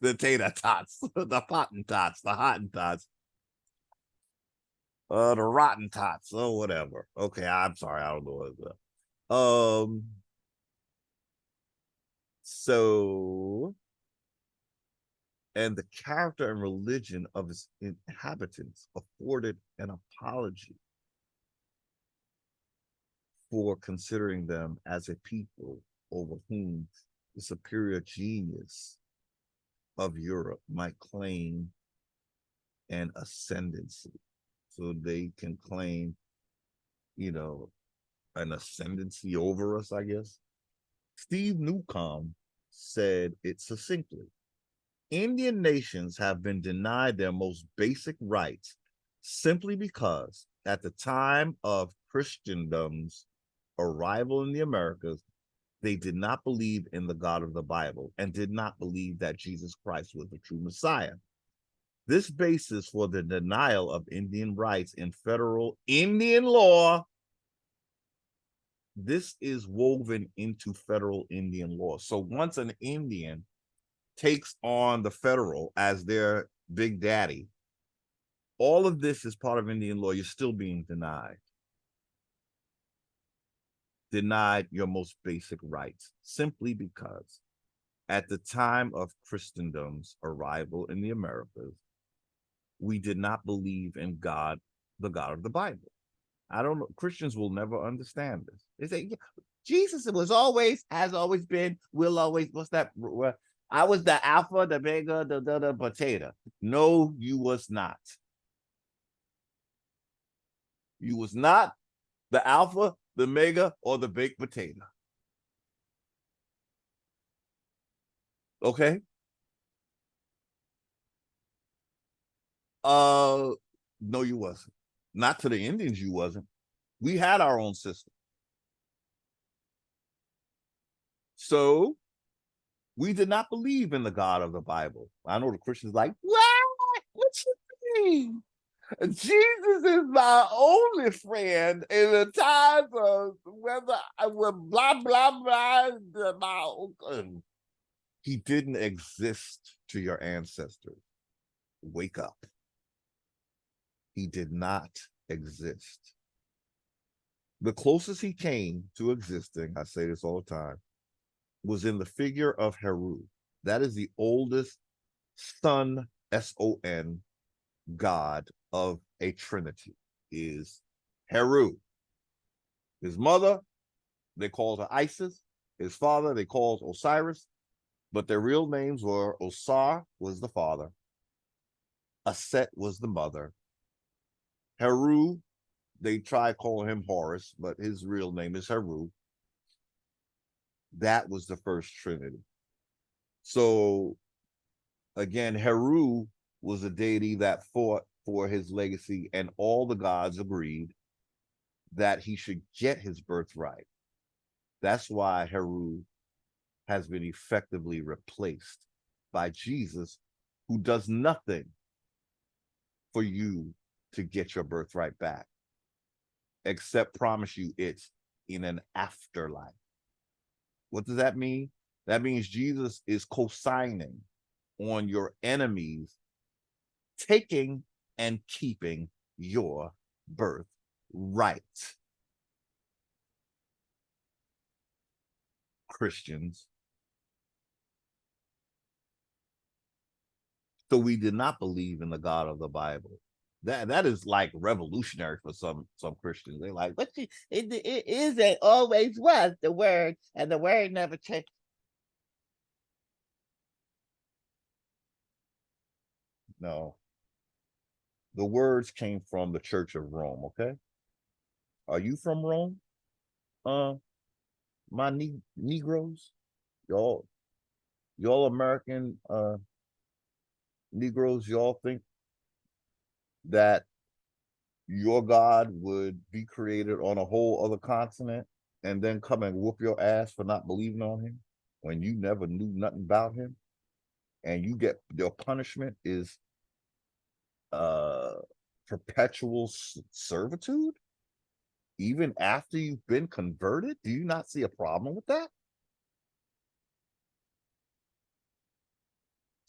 The tater tots, the Hottentots, the Hottentots, the Rotten Tots, or whatever. Okay, I'm sorry, I don't know what that. So, and the character and religion of its inhabitants afforded an apology for considering them as a people over whom the superior genius of Europe might claim an ascendancy. So they can claim, you know, an ascendancy over us, I guess. Steve Newcomb said it succinctly. Indian nations have been denied their most basic rights simply because at the time of Christendom's arrival in the Americas, they did not believe in the God of the Bible and did not believe that Jesus Christ was the true Messiah. This basis for the denial of Indian rights in federal Indian law, this is woven into federal Indian law. So once an Indian takes on the federal as their big daddy, all of this is part of Indian law. You're still being denied your most basic rights simply because at the time of Christendom's arrival in the Americas, we did not believe in God, the God of the Bible. I don't know. Christians will never understand this. They say, yeah, Jesus was always, has always been, will always, what's that? I was the Alpha, the Omega, the potato. No, you was not. You was not the Alpha, the Omega, or the baked potato. Okay? No, you wasn't. Not to the Indians, you wasn't. We had our own system. So we did not believe in the God of the Bible. I know the Christians like, what? What you mean? Jesus is my only friend in the times of whether I was blah, blah, blah. He didn't exist to your ancestors. Wake up. He did not exist. The closest he came to existing, I say this all the time, was in the figure of Heru. That is the oldest son, S-O-N, god of a trinity, is Heru. His mother, they called her Isis. His father, they called Osiris. But their real names were Osar was the father, Aset was the mother. Heru, they tried calling him Horus, but his real name is Heru. That was the first trinity. So again, Heru was a deity that fought for his legacy, and all the gods agreed that he should get his birthright. That's why Heru has been effectively replaced by Jesus, who does nothing for you to get your birthright back, except promise you it's in an afterlife. What does that mean? That means Jesus is co-signing on your enemies taking and keeping your birthright. Christians. So we did not believe in the God of the Bible. That is like revolutionary for some Christians. They're like, but it is and always was the word, and the word never changed. No, the words came from the Church of Rome. Okay, are you from Rome? My Negroes, y'all American Negroes, y'all think that your God would be created on a whole other continent and then come and whoop your ass for not believing on him when you never knew nothing about him, and you get your punishment is perpetual servitude even after you've been converted? Do you not see a problem with that?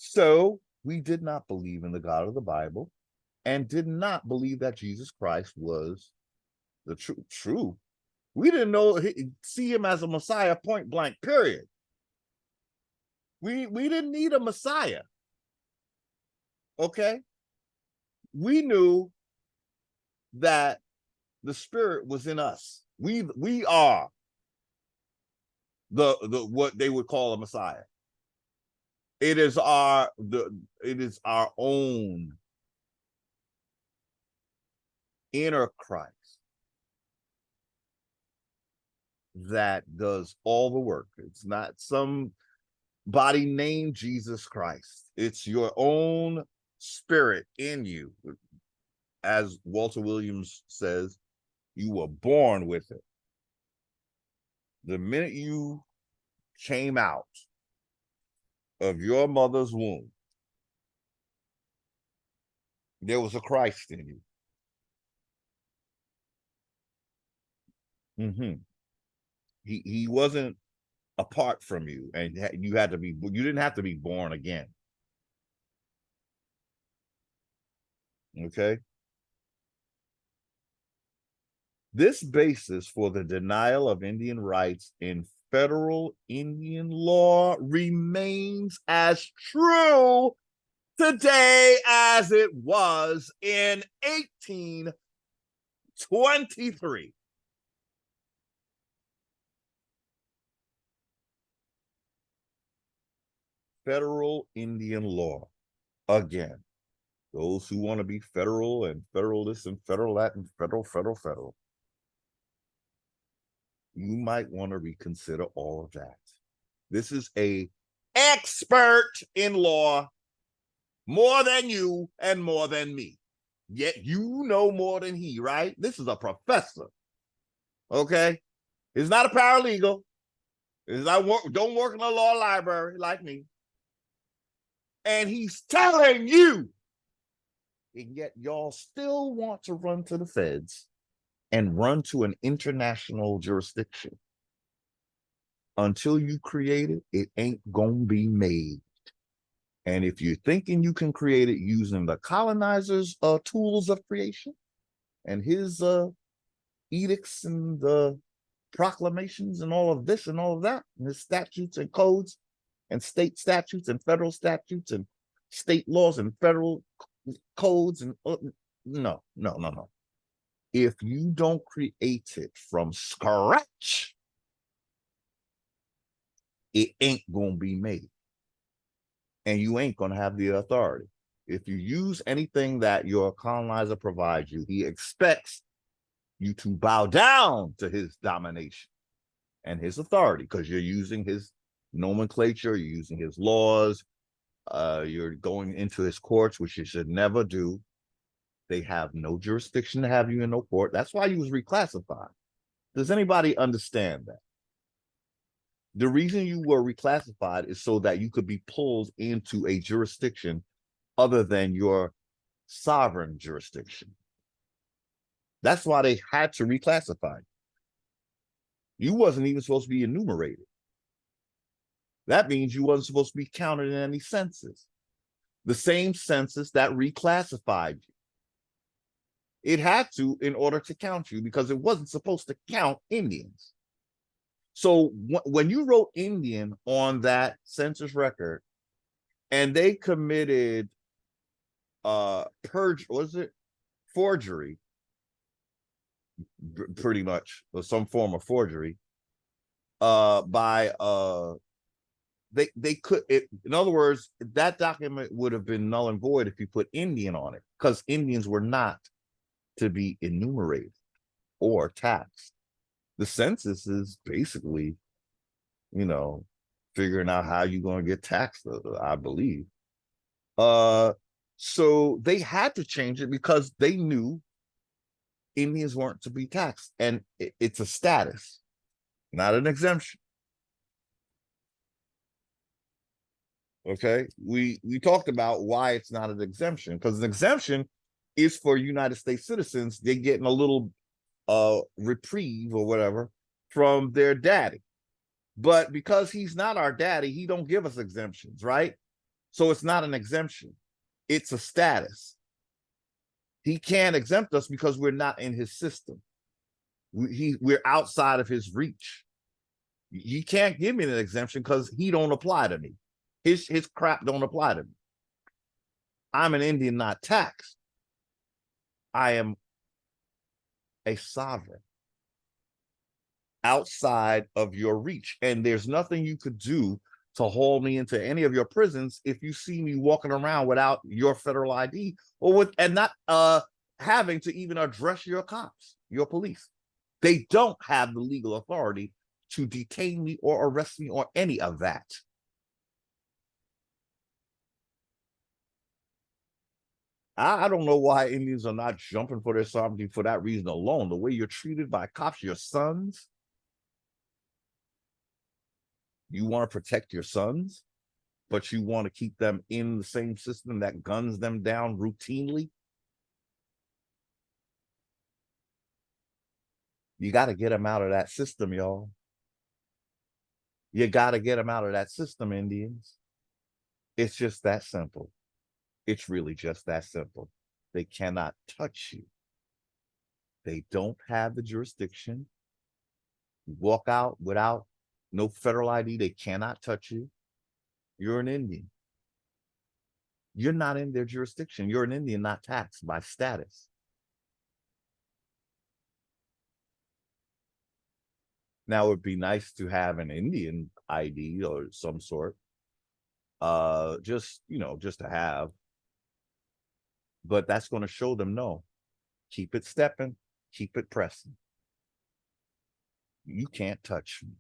So we did not believe in the God of the Bible and did not believe that Jesus Christ was the true. We didn't see him as a Messiah, point blank, period. We didn't need a Messiah. Okay? We knew that the Spirit was in us. We are the what they would call a Messiah. It is our own inner Christ that does all the work. It's not somebody named Jesus Christ. It's your own spirit in you. As Walter Williams says, you were born with it. The minute you came out of your mother's womb, there was a Christ in you. He wasn't apart from you, and you didn't have to be born again. Okay. This basis for the denial of Indian rights in federal Indian law remains as true today as it was in 1823. Federal Indian law. Again, those who want to be federal and federalist and federal that and federal. You might want to reconsider all of that. This is a expert in law, more than you and more than me. Yet you know more than he, right? This is a professor. Okay? He's not a paralegal. Don't work in a law library like me. And he's telling you, and yet y'all still want to run to the feds and run to an international jurisdiction. Until you create it, it ain't gonna be made. And if you're thinking you can create it using the colonizer's tools of creation and his edicts and the proclamations and all of this and all of that, and his statutes and codes and state statutes and federal statutes and state laws and federal codes and no. If you don't create it from scratch, it ain't gonna be made. And you ain't gonna have the authority. If you use anything that your colonizer provides you, he expects you to bow down to his domination and his authority, because you're using his nomenclature, you're using his laws, you're going into his courts, which you should never do. They have no jurisdiction to have you in no court. That's why you was reclassified. Does anybody understand that? The reason you were reclassified is so that you could be pulled into a jurisdiction other than your sovereign jurisdiction. That's why they had to reclassify you. You wasn't even supposed to be enumerated. That means you wasn't supposed to be counted in any census. The same census that reclassified you. It had to in order to count you, because it wasn't supposed to count Indians. So when you wrote Indian on that census record and they committed forgery, pretty much, or some form of forgery, they could, in other words, that document would have been null and void if you put Indian on it, because Indians were not to be enumerated or taxed. The census is basically, figuring out how you're going to get taxed, I believe. So they had to change it because they knew Indians weren't to be taxed, and it's a status, not an exemption. Okay, we talked about why it's not an exemption, because an exemption is for United States citizens. They're getting a little reprieve or whatever from their daddy. But because he's not our daddy, he don't give us exemptions, right? So it's not an exemption. It's a status. He can't exempt us because we're not in his system. We're outside of his reach. He can't give me an exemption because he don't apply to me. His crap don't apply to me. I'm an Indian, not taxed. I am a sovereign outside of your reach. And there's nothing you could do to haul me into any of your prisons if you see me walking around without your federal ID or with and not having to even address your cops, your police. They don't have the legal authority to detain me or arrest me or any of that. I don't know why Indians are not jumping for their sovereignty for that reason alone. The way you're treated by cops, your sons. You want to protect your sons, but you want to keep them in the same system that guns them down routinely. You got to get them out of that system, y'all. You got to get them out of that system, Indians. It's just that simple. It's really just that simple. They cannot touch you. They don't have the jurisdiction. You walk out without no federal ID, they cannot touch you. You're an Indian. You're not in their jurisdiction. You're an Indian, not taxed by status. Now, it'd be nice to have an Indian ID or some sort. Just to have. But that's going to show them no. Keep it stepping, keep it pressing. You can't touch me.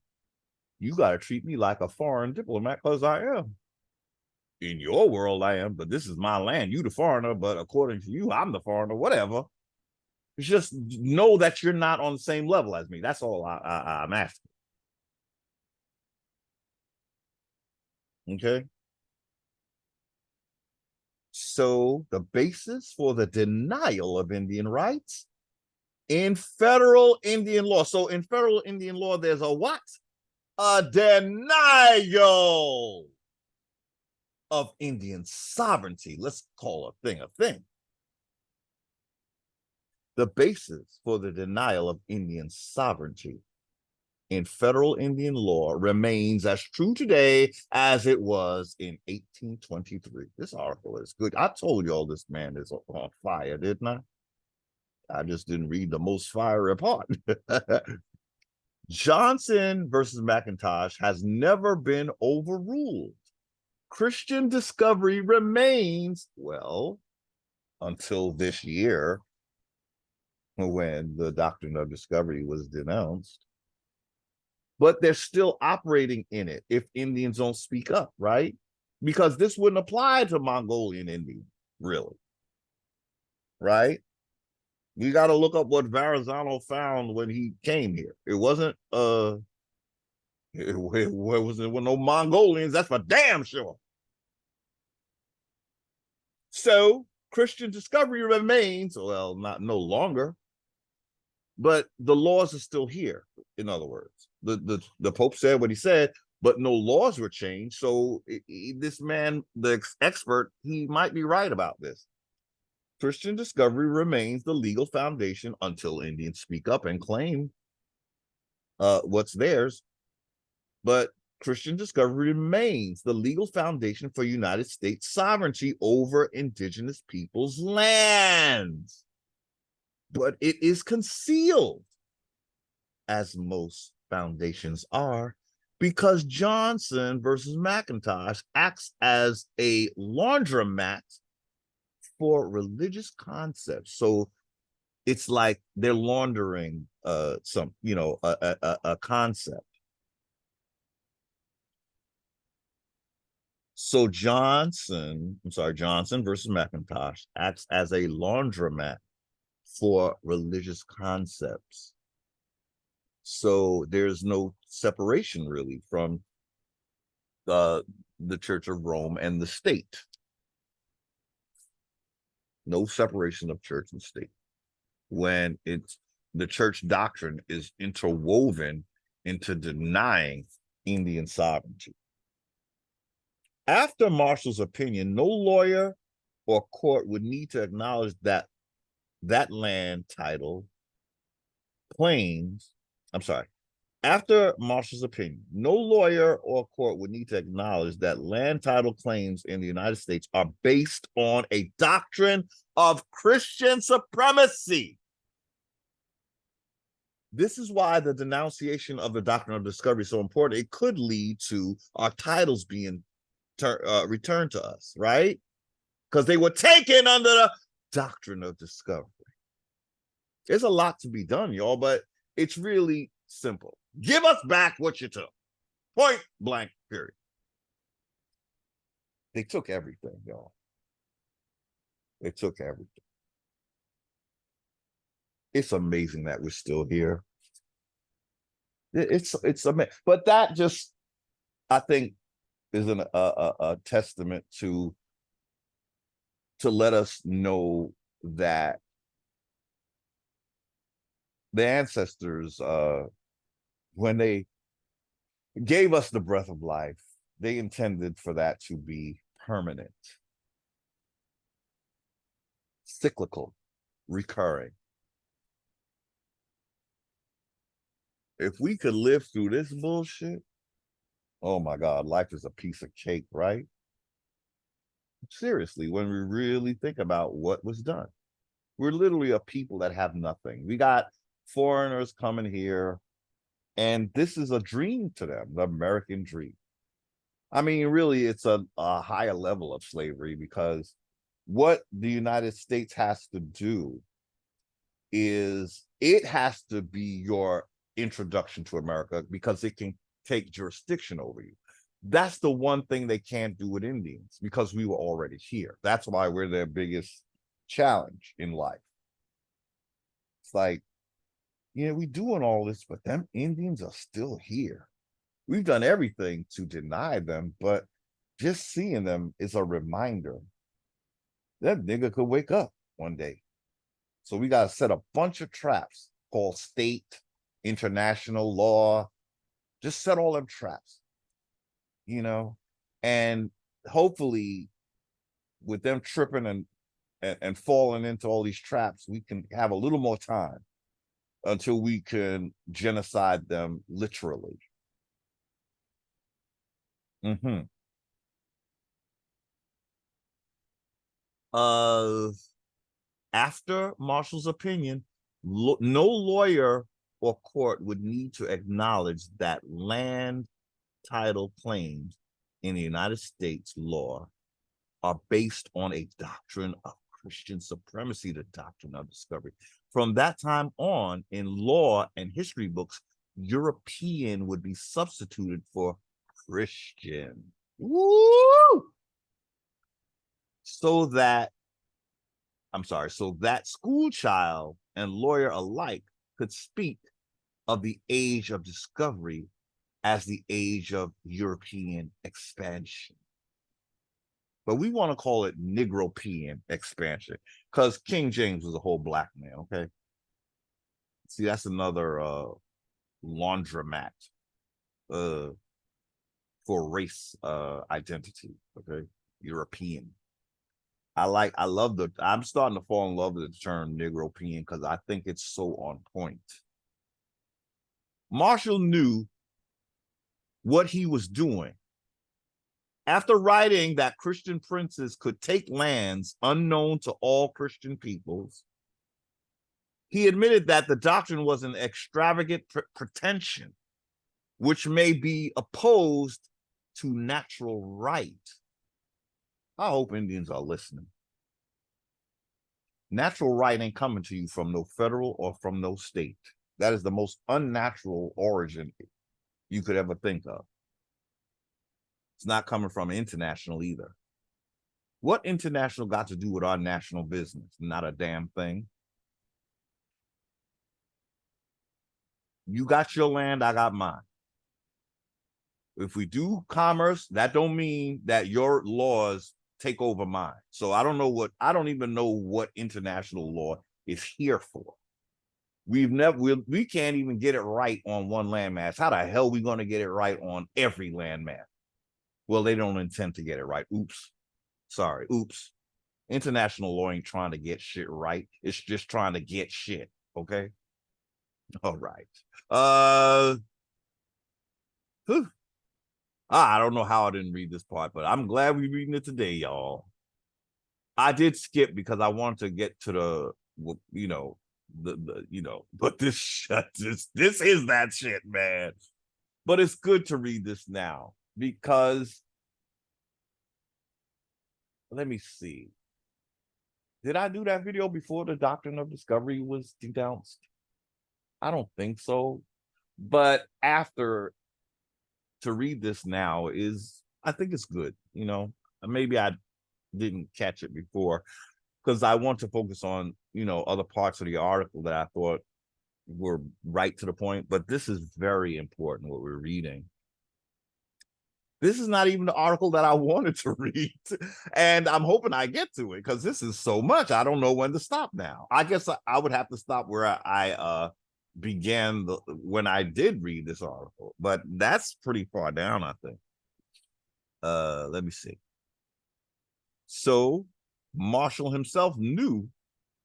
You got to treat me like a foreign diplomat because I am. In your world, I am, but this is my land. You the foreigner, but according to you, I'm the foreigner, whatever. Just know that you're not on the same level as me. That's all I'm asking. Okay? So the basis for the denial of Indian rights in federal Indian law. So in federal Indian law, there's a what? A denial of Indian sovereignty. Let's call a thing a thing. The basis for the denial of Indian sovereignty in federal Indian law remains as true today as it was in 1823. This article is good. I told you all this man is on fire, didn't I? I just didn't read the most fiery part. Johnson versus McIntosh has never been overruled. Christian discovery remains, well, until this year, when the doctrine of discovery was denounced. But they're still operating in it if Indians don't speak up, right? Because this wouldn't apply to Mongolian Indians, really. Right? We got to look up what Verrazano found when he came here. It wasn't it wasn't with no Mongolians, that's for damn sure. So Christian discovery remains, well, no longer, but the laws are still here. In other words, the Pope said what he said, but no laws were changed. So this man, the expert, he might be right about this. Christian discovery remains the legal foundation until Indians speak up and claim what's theirs. But Christian discovery remains the legal foundation for United States sovereignty over indigenous peoples' lands. But it is concealed, as most foundations are, because Johnson versus McIntosh acts as a laundromat for religious concepts. So it's like they're laundering a concept. So Johnson versus McIntosh acts as a laundromat for religious concepts. So there's no separation really from the Church of Rome and the state. No separation of church and state. When the church doctrine is interwoven into denying Indian sovereignty. After Marshall's opinion, no lawyer or court would need to acknowledge that land title claims, after Marshall's opinion, no lawyer or court would need to acknowledge that land title claims in the United States are based on a doctrine of Christian supremacy. This is why the denunciation of the doctrine of discovery is so important. It could lead to our titles being returned to us, right? Because they were taken under the doctrine of discovery. There's a lot to be done, y'all, but it's really simple. Give us back what you took. Point blank, period. They took everything, y'all. They took everything. It's amazing that we're still here. It's amazing. But that just, I think, is a testament to let us know that the ancestors, when they gave us the breath of life, they intended for that to be permanent, cyclical, recurring. If we could live through this bullshit, oh my God, life is a piece of cake, right? Seriously, when we really think about what was done, we're literally a people that have nothing. We got foreigners coming here, and this is a dream to them, the American dream. I mean, really, it's a higher level of slavery, because what the United States has to do is it has to be your introduction to America, because it can take jurisdiction over you. That's the one thing they can't do with Indians, because we were already here. That's why we're their biggest challenge in life. It's like, you know, we're doing all this, but them Indians are still here. We've done everything to deny them, but just seeing them is a reminder that nigga could wake up one day. So we got to set a bunch of traps called state, international law. Just set all them traps, you know, and hopefully with them tripping and falling into all these traps, we can have a little more time until we can genocide them literally. After Marshall's opinion, no lawyer or court would need to acknowledge that land title claims in the United States law are based on a doctrine of Christian supremacy, the doctrine of discovery. From that time on, in law and history books, European would be substituted for Christian. Woo! So that school child and lawyer alike could speak of the age of discovery as the age of European expansion. But we want to call it Negropean expansion, because King James was a whole black man, okay? See, that's another laundromat for race identity, okay? European. I'm starting to fall in love with the term Negropean, because I think it's so on point. Marshall knew what he was doing. After writing that Christian princes could take lands unknown to all Christian peoples, he admitted that the doctrine was an extravagant pretension, which may be opposed to natural right. I hope Indians are listening. Natural right ain't coming to you from no federal or from no state. That is the most unnatural origin you could ever think of. It's not coming from international either. What international got to do with our national business? Not a damn thing. You got your land, I got mine. If we do commerce, that don't mean that your laws take over mine. So I don't even know what international law is here for. We can't even get it right on one landmass. How the hell are we going to get it right on every landmass? Well, they don't intend to get it right. Oops. Sorry. Oops. International law ain't trying to get shit right. It's just trying to get shit. Okay. All right. I don't know how I didn't read this part, but I'm glad we're reading it today, y'all. I did skip because I wanted to get to the, you know, but this is that shit, man. But it's good to read this now because let me see. Did I do that video before the doctrine of discovery was denounced? I don't think so. But after, to read this now is, I think it's good. You know, maybe I didn't catch it before because I want to focus on, you know, other parts of the article that I thought were right to the point. But this is very important what we're reading. This is not even the article that I wanted to read. And I'm hoping I get to it because this is so much. I don't know when to stop now. I guess I would have to stop where I began when I did read this article. But that's pretty far down, I think. Let me see. So Marshall himself knew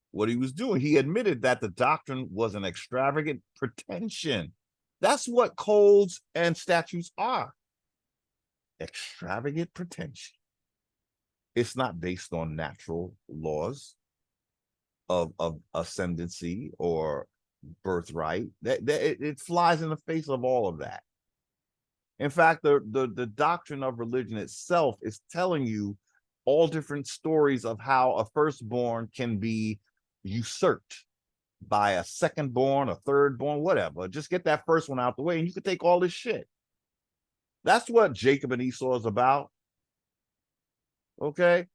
what he was doing. He admitted that the doctrine was an extravagant pretension. That's what codes and statutes are. Extravagant pretension. It's not based on natural laws of ascendancy or birthright. It flies in the face of all of that. In fact, the doctrine of religion itself is telling you all different stories of how a firstborn can be usurped by a secondborn, a thirdborn, whatever. Just get that first one out the way and you can take all this shit. That's what Jacob and Esau is about. Okay.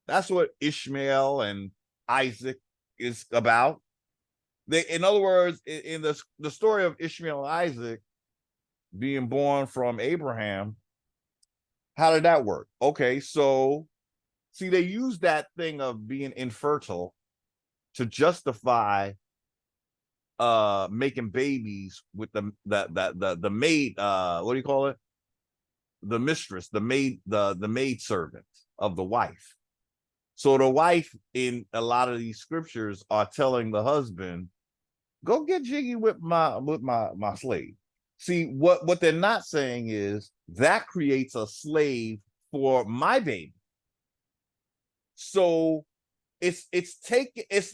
That's what Ishmael and Isaac is about. In other words, in the story of Ishmael and Isaac being born from Abraham, how did that work? Okay, so see, they use that thing of being infertile to justify making babies with the maid, what do you call it? The mistress, the maid servant of the wife. So the wife in a lot of these scriptures are telling the husband, go get jiggy with my slave. See, what they're not saying is that creates a slave for my baby. So it's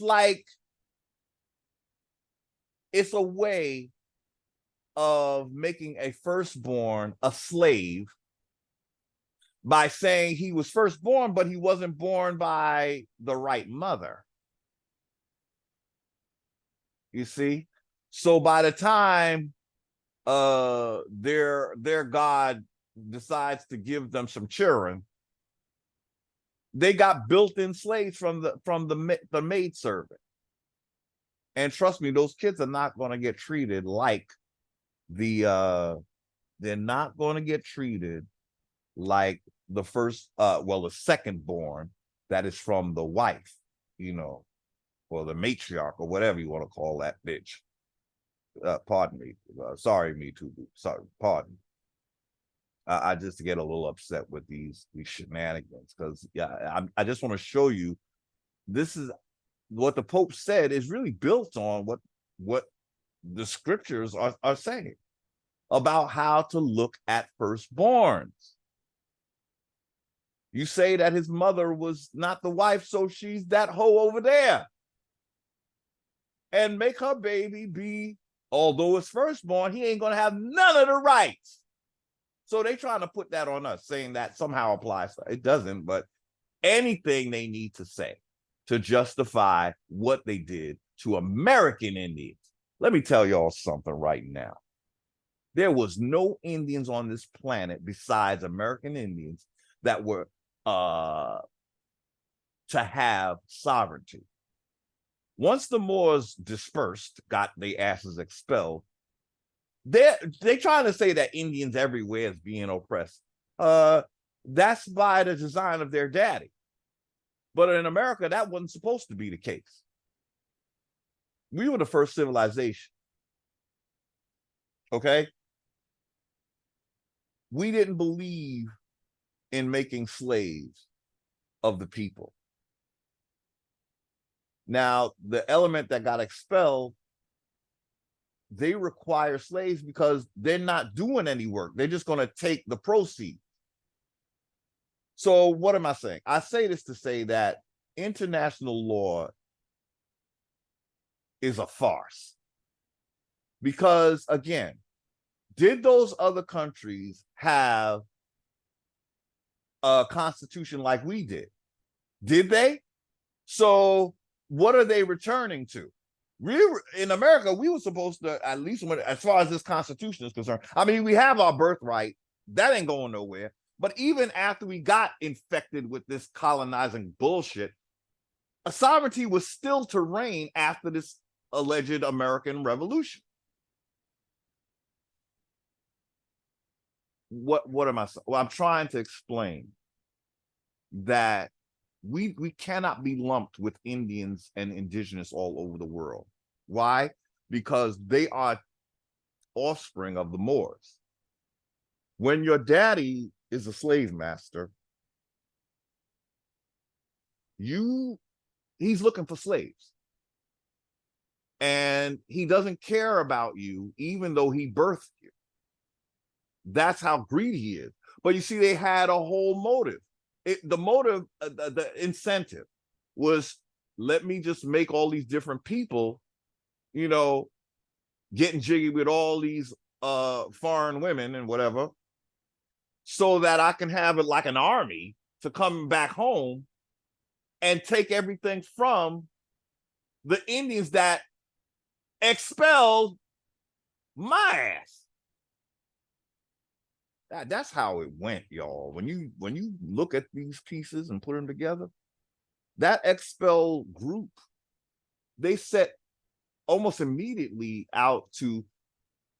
like it's a way of making a firstborn a slave by saying he was firstborn, but he wasn't born by the right mother. You see? So by the time their God decides to give them some children, they got built-in slaves from the maidservant. And trust me, those kids are not going to get treated like they're not going to get treated like the first, the second born that is from the wife, you know, or the matriarch or whatever you want to call that bitch. Pardon me. Sorry, me too. Sorry, pardon. I just get a little upset with these shenanigans because I just want to show you this is what the Pope said is really built on what the scriptures are saying about how to look at firstborns. You say that his mother was not the wife, so she's that hoe over there. And make her baby be, although it's firstborn, he ain't gonna have none of the rights. So they trying to put that on us, saying that somehow applies. It doesn't, but anything they need to say to justify what they did to American Indians. Let me tell y'all something right now. There was no Indians on this planet besides American Indians that were to have sovereignty. Once the Moors dispersed, got their asses expelled, they trying to say that Indians everywhere is being oppressed. That's by the design of their daddy. But in America, that wasn't supposed to be the case. We were the first civilization. Okay? we didn't believe in making slaves of the people. Now, the element that got expelled, they require slaves because they're not doing any work. They're just going to take the proceeds. So what am I saying? I say this to say that international law is a farce. Because again, did those other countries have a constitution like we did? Did they? So what are they returning to? In America, we were supposed to, at least as far as this constitution is concerned, I mean, we have our birthright. That ain't going nowhere. But even after we got infected with this colonizing bullshit, a sovereignty was still to reign after this alleged American Revolution. What am I saying? Well, I'm trying to explain that we cannot be lumped with Indians and indigenous all over the world. Why? Because they are offspring of the Moors. When your daddy is a slave master, he's looking for slaves. And he doesn't care about you, even though he birthed you. That's how greedy he is. But you see, they had a whole motive. The motive, the incentive was, let me just make all these different people, you know, getting jiggy with all these foreign women and whatever, so that I can have it like an army to come back home and take everything from the Indians that expelled my ass. That's how it went, y'all. When you look at these pieces and put them together, that expelled group, they set almost immediately out to,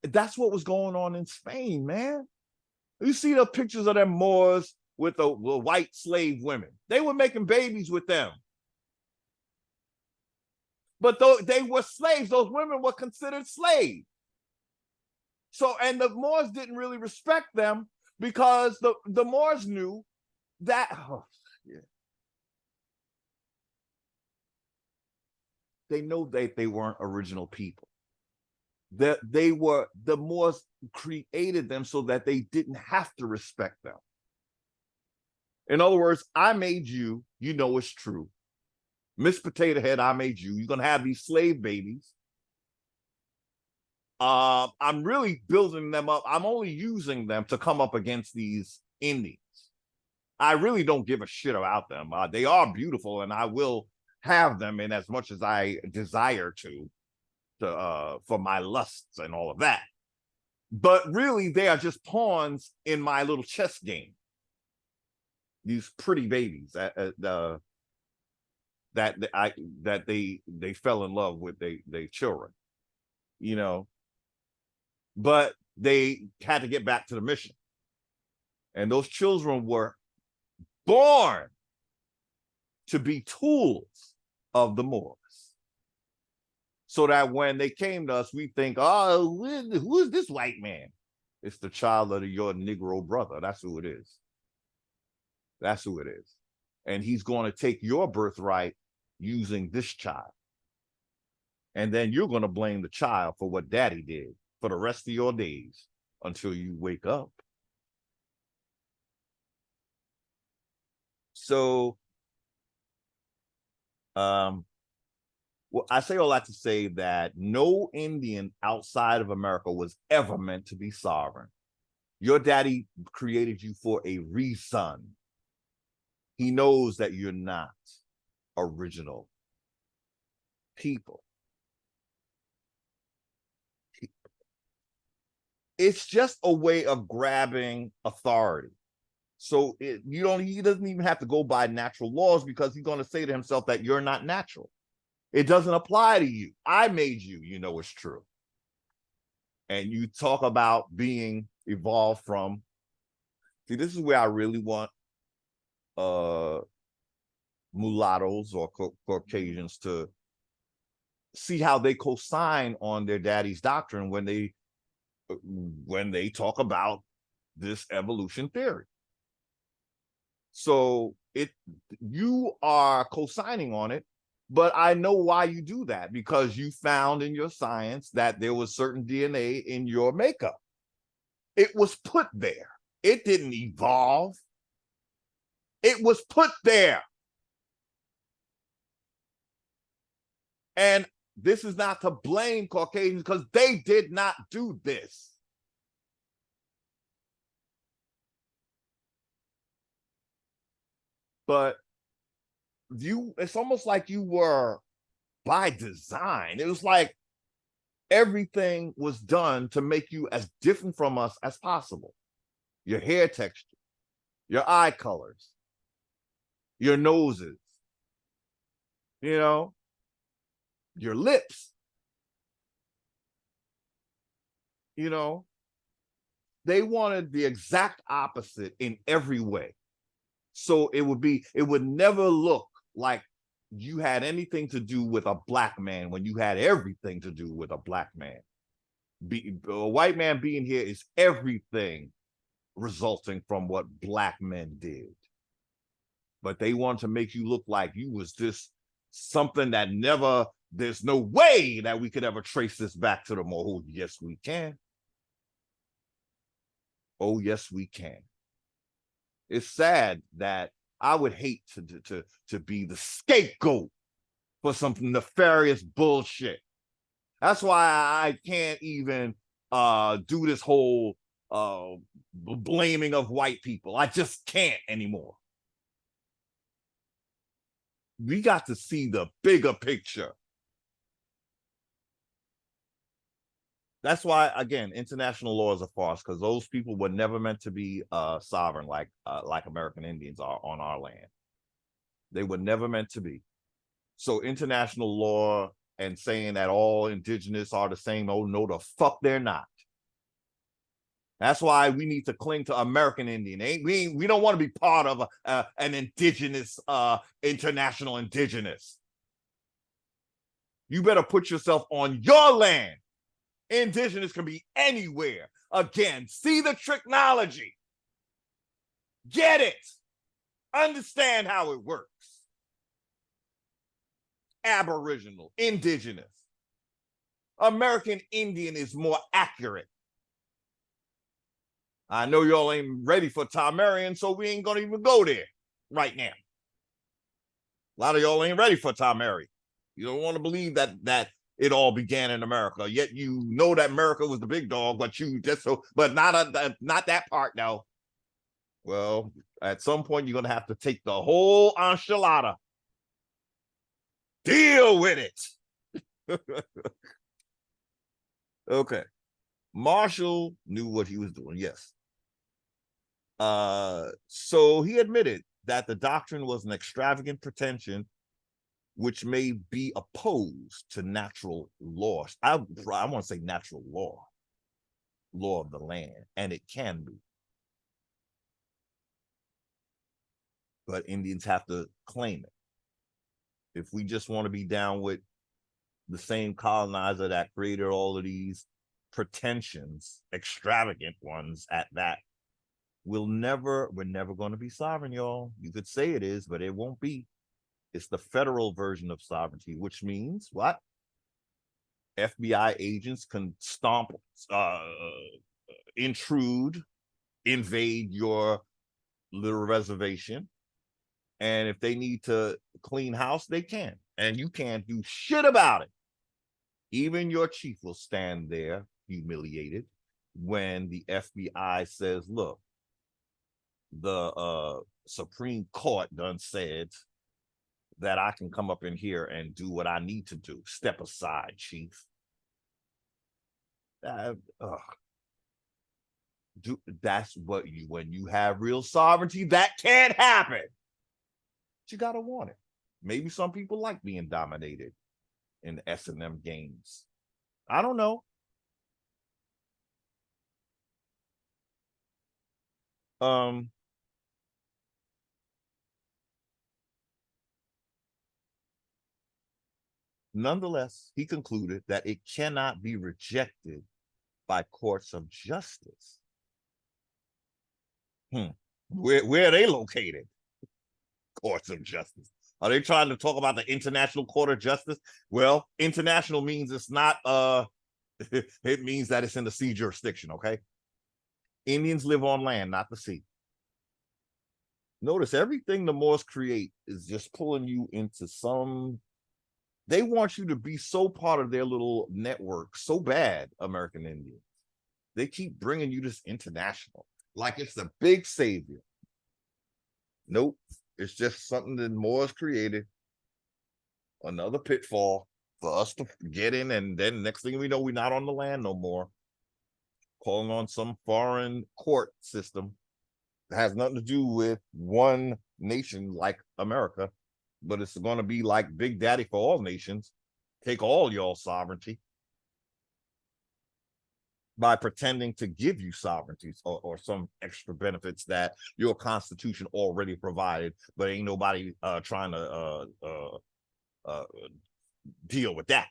that's what was going on in Spain, man. You see the pictures of them Moors with the white slave women. They were making babies with them. But though they were slaves, those women were considered slaves. So, and the Moors didn't really respect them because the Moors knew that, they know that they weren't original people. That the Moors created them so that they didn't have to respect them. In other words, I made you, you know it's true. Miss Potato Head, I made you. You're gonna have these slave babies. I'm really building them up. I'm only using them to come up against these Indians. I really don't give a shit about them. They are beautiful, and I will have them in as much as I desire to for my lusts and all of that. But really, they are just pawns in my little chess game. These pretty babies that they fell in love with they children, you know. But they had to get back to the mission. And those children were born to be tools of the Moors. So that when they came to us, we think, oh, who is this white man? It's the child of your Negro brother. That's who it is. That's who it is. And he's going to take your birthright using this child. And then you're going to blame the child for what daddy did for the rest of your days until you wake up. So, well, I say all that to say that no Indian outside of America was ever meant to be sovereign. Your daddy created you for a reason. He knows that you're not original people. It's just a way of grabbing authority. So he doesn't even have to go by natural laws, because he's going to say to himself that you're not natural. It doesn't apply to you. I made you, you know it's true. And you talk about being evolved from, see, this is where I really want mulattoes or Caucasians to see how they co-sign on their daddy's doctrine when they talk about this evolution theory. So you are co-signing on it, but I know why you do that, because you found in your science that there was certain DNA in your makeup. It was put there. It didn't evolve. It was put there. And this is not to blame Caucasians, because they did not do this. But it's almost like you were by design. It was like everything was done to make you as different from us as possible. Your hair texture, your eye colors, your noses, your lips, they wanted the exact opposite in every way. So it would never look like you had anything to do with a black man when you had everything to do with a black man. A white man being here is everything resulting from what black men did. But they want to make you look like you was just something that there's no way that we could ever trace this back to them. Oh, yes, we can. Oh, yes, we can. It's sad that I would hate to be the scapegoat for some nefarious bullshit. That's why I can't even do this whole blaming of white people. I just can't anymore. We got to see the bigger picture. That's why, again, international law is a farce, because those people were never meant to be sovereign like American Indians are on our land. They were never meant to be. So international law and saying that all indigenous are the same, oh no, the fuck they're not. That's why we need to cling to American Indian. We don't want to be part of an indigenous, international indigenous. You better put yourself on your land. Indigenous can be anywhere. Again, see the technology. Get it. Understand how it works. Aboriginal, indigenous. American Indian is more accurate. I know y'all ain't ready for Tamarian, so we ain't gonna even go there right now. A lot of y'all ain't ready for Tamarian. You don't want to believe that it all began in America. Yet you know that America was the big dog, but not that part now. Well, at some point you're gonna have to take the whole enchilada. Deal with it. Okay. Marshall knew what he was doing, yes. So he admitted that the doctrine was an extravagant pretension which may be opposed to natural law. I want to say natural law of the land, and it can be. But Indians have to claim it. If we just want to be down with the same colonizer that created all of these pretensions, extravagant ones at that, we're never going to be sovereign, y'all. You could say it is, but it won't be. It's the federal version of sovereignty, which means what? FBI agents can stomp, intrude, invade your little reservation. And if they need to clean house, they can. And you can't do shit about it. Even your chief will stand there humiliated when the FBI says, look, the Supreme Court done said that I can come up in here and do what I need to do. Step aside, chief. That's what when you have real sovereignty, that can't happen. But you gotta want it. Maybe some people like being dominated in S&M games. I don't know. Nonetheless, he concluded that it cannot be rejected by courts of justice. Where are they located? Courts of justice. Are they trying to talk about the International Court of Justice? Well, international means it's not it means that it's in the sea jurisdiction, okay? Indians live on land, not the sea. Notice everything the Moors create is just pulling you into some, they want you to be so part of their little network so bad, American Indians. They keep bringing you this international, like it's the big savior. Nope, it's just something that Moors created, another pitfall for us to get in, and then next thing we know, we're not on the land no more, calling on some foreign court system that has nothing to do with one nation like America, but it's going to be like Big Daddy for all nations, take all y'all sovereignty by pretending to give you sovereignties or some extra benefits that your constitution already provided, but ain't nobody trying to deal with that.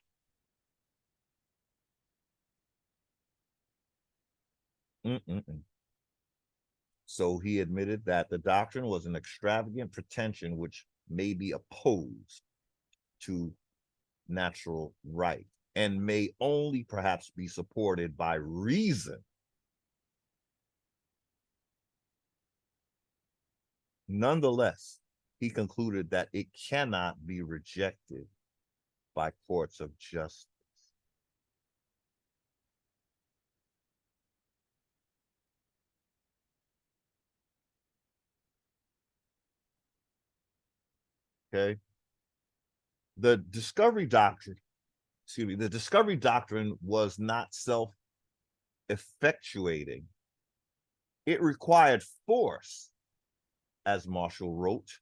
So he admitted that the doctrine was an extravagant pretension which may be opposed to natural right and may only perhaps be supported by reason. Nonetheless, he concluded that it cannot be rejected by courts of justice. Okay. The discovery doctrine, the discovery doctrine was not self-effectuating. It required force, as Marshall wrote.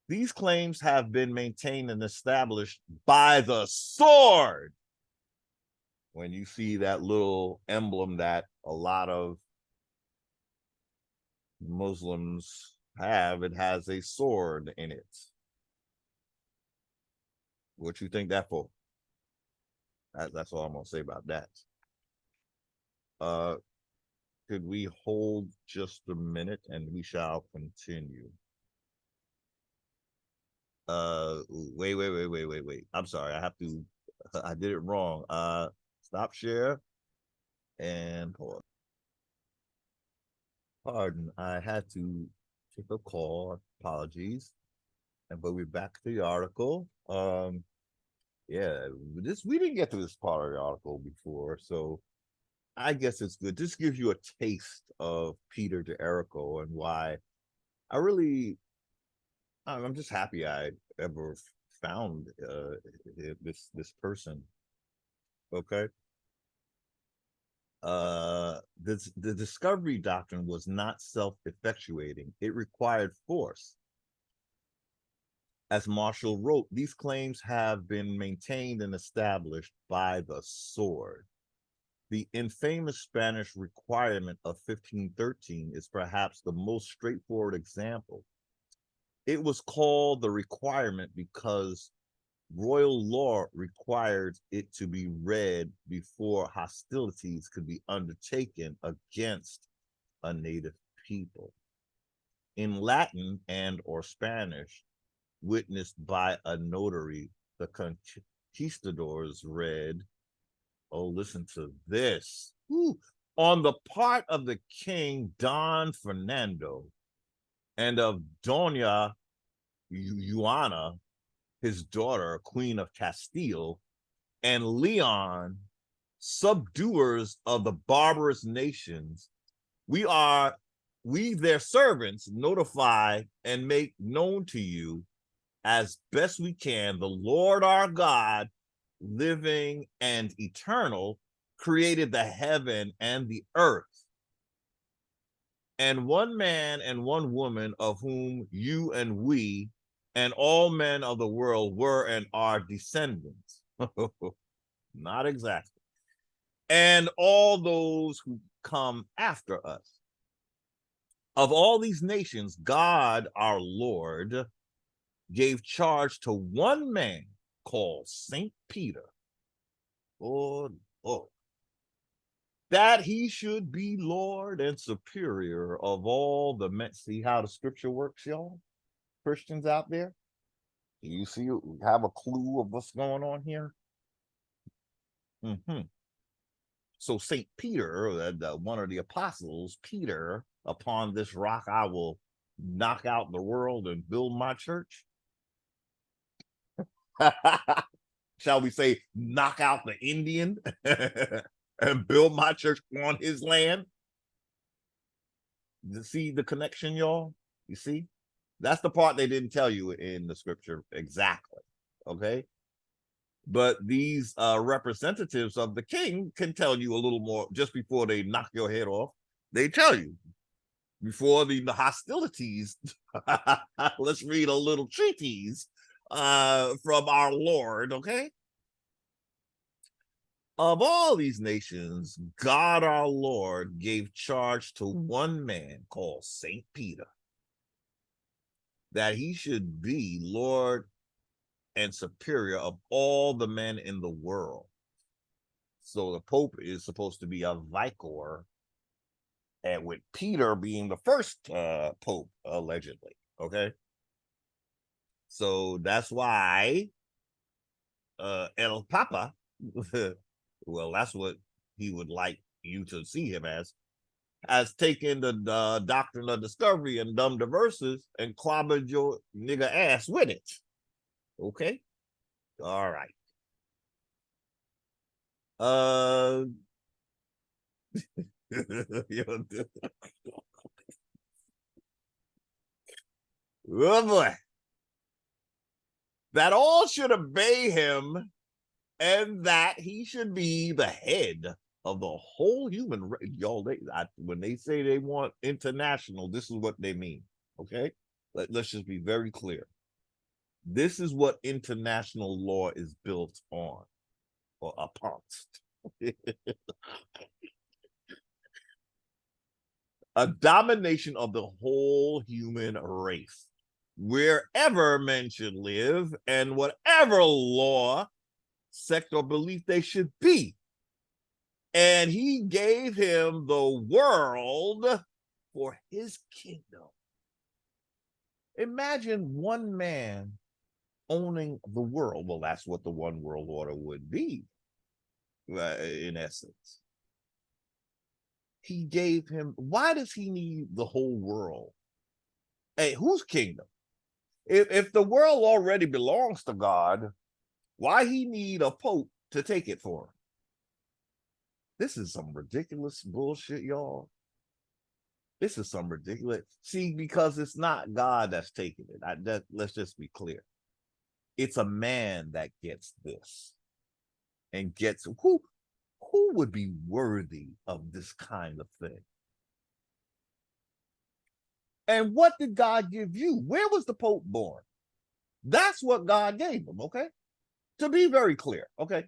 These claims have been maintained and established by the sword. When you see that little emblem that a lot of Muslims have, it has a sword in it. What you think that for? That's all I'm gonna say about that. Could we hold just a minute and we shall continue? Wait. I'm sorry, I did it wrong. Stop share and pause. Pardon, I had to take a call, apologies. But we're back to the article. Yeah, we didn't get to this part of the article before, so I guess it's good. This gives you a taste of Peter d'Errico and why I'm just happy I ever found this person. Okay. The discovery doctrine was not self-effectuating. It required force. As Marshall wrote, these claims have been maintained and established by the sword. The infamous Spanish requirement of 1513 is perhaps the most straightforward example. It was called the requirement because royal law required it to be read before hostilities could be undertaken against a native people. In Latin and or Spanish, witnessed by a notary, the conquistadors read, oh, listen to this. Ooh, on the part of the king Don Fernando and of Doña Juana, his daughter, Queen of Castile, and Leon, subduers of the barbarous nations, we, their servants, notify and make known to you as best we can the Lord our God, living and eternal, created the heaven and the earth, and one man and one woman, of whom you and we and all men of the world were and are descendants. Not exactly. And all those who come after us. Of all these nations, God, our Lord, gave charge to one man called St. Peter. Oh. that he should be Lord and superior of all the men. See how the scripture works, y'all? Christians out there? You see, have a clue of what's going on here? So St. Peter, one of the apostles, Peter, upon this rock I will knock out the world and build my church. Shall we say, knock out the Indian and build my church on his land? You see the connection, y'all? You see? That's the part they didn't tell you in the scripture exactly, okay? But these representatives of the king can tell you a little more just before they knock your head off. They tell you before the hostilities. Let's read a little treatise from our Lord, okay? Of all these nations, God our Lord gave charge to one man called St. Peter, that he should be Lord and superior of all the men in the world. So the Pope is supposed to be a vicar, and with Peter being the first Pope, allegedly, okay? So that's why El Papa, well, that's what he would like you to see him as, has taken the doctrine of discovery and dumb diverses and clobbered your nigga ass with it. Okay? All right. Oh boy. That all should obey him, and that he should be the head of the whole human race. Y'all, when they say they want international, this is what they mean. Okay? Let's just be very clear. This is what international law is built on or upon. A domination of the whole human race, wherever men should live, and whatever law, sect, or belief they should be. And he gave him the world for his kingdom. Imagine one man owning the world. Well, that's what the one world order would be, in essence. He gave him, why does he need the whole world? Hey, whose kingdom? If the world already belongs to God, why he need a pope to take it for him? This is some ridiculous bullshit, y'all. This is some ridiculous. See, because it's not God that's taking it. Let's just be clear. It's a man that gets this and gets who would be worthy of this kind of thing? And what did God give you? Where was the Pope born? That's what God gave him, okay? To be very clear, okay?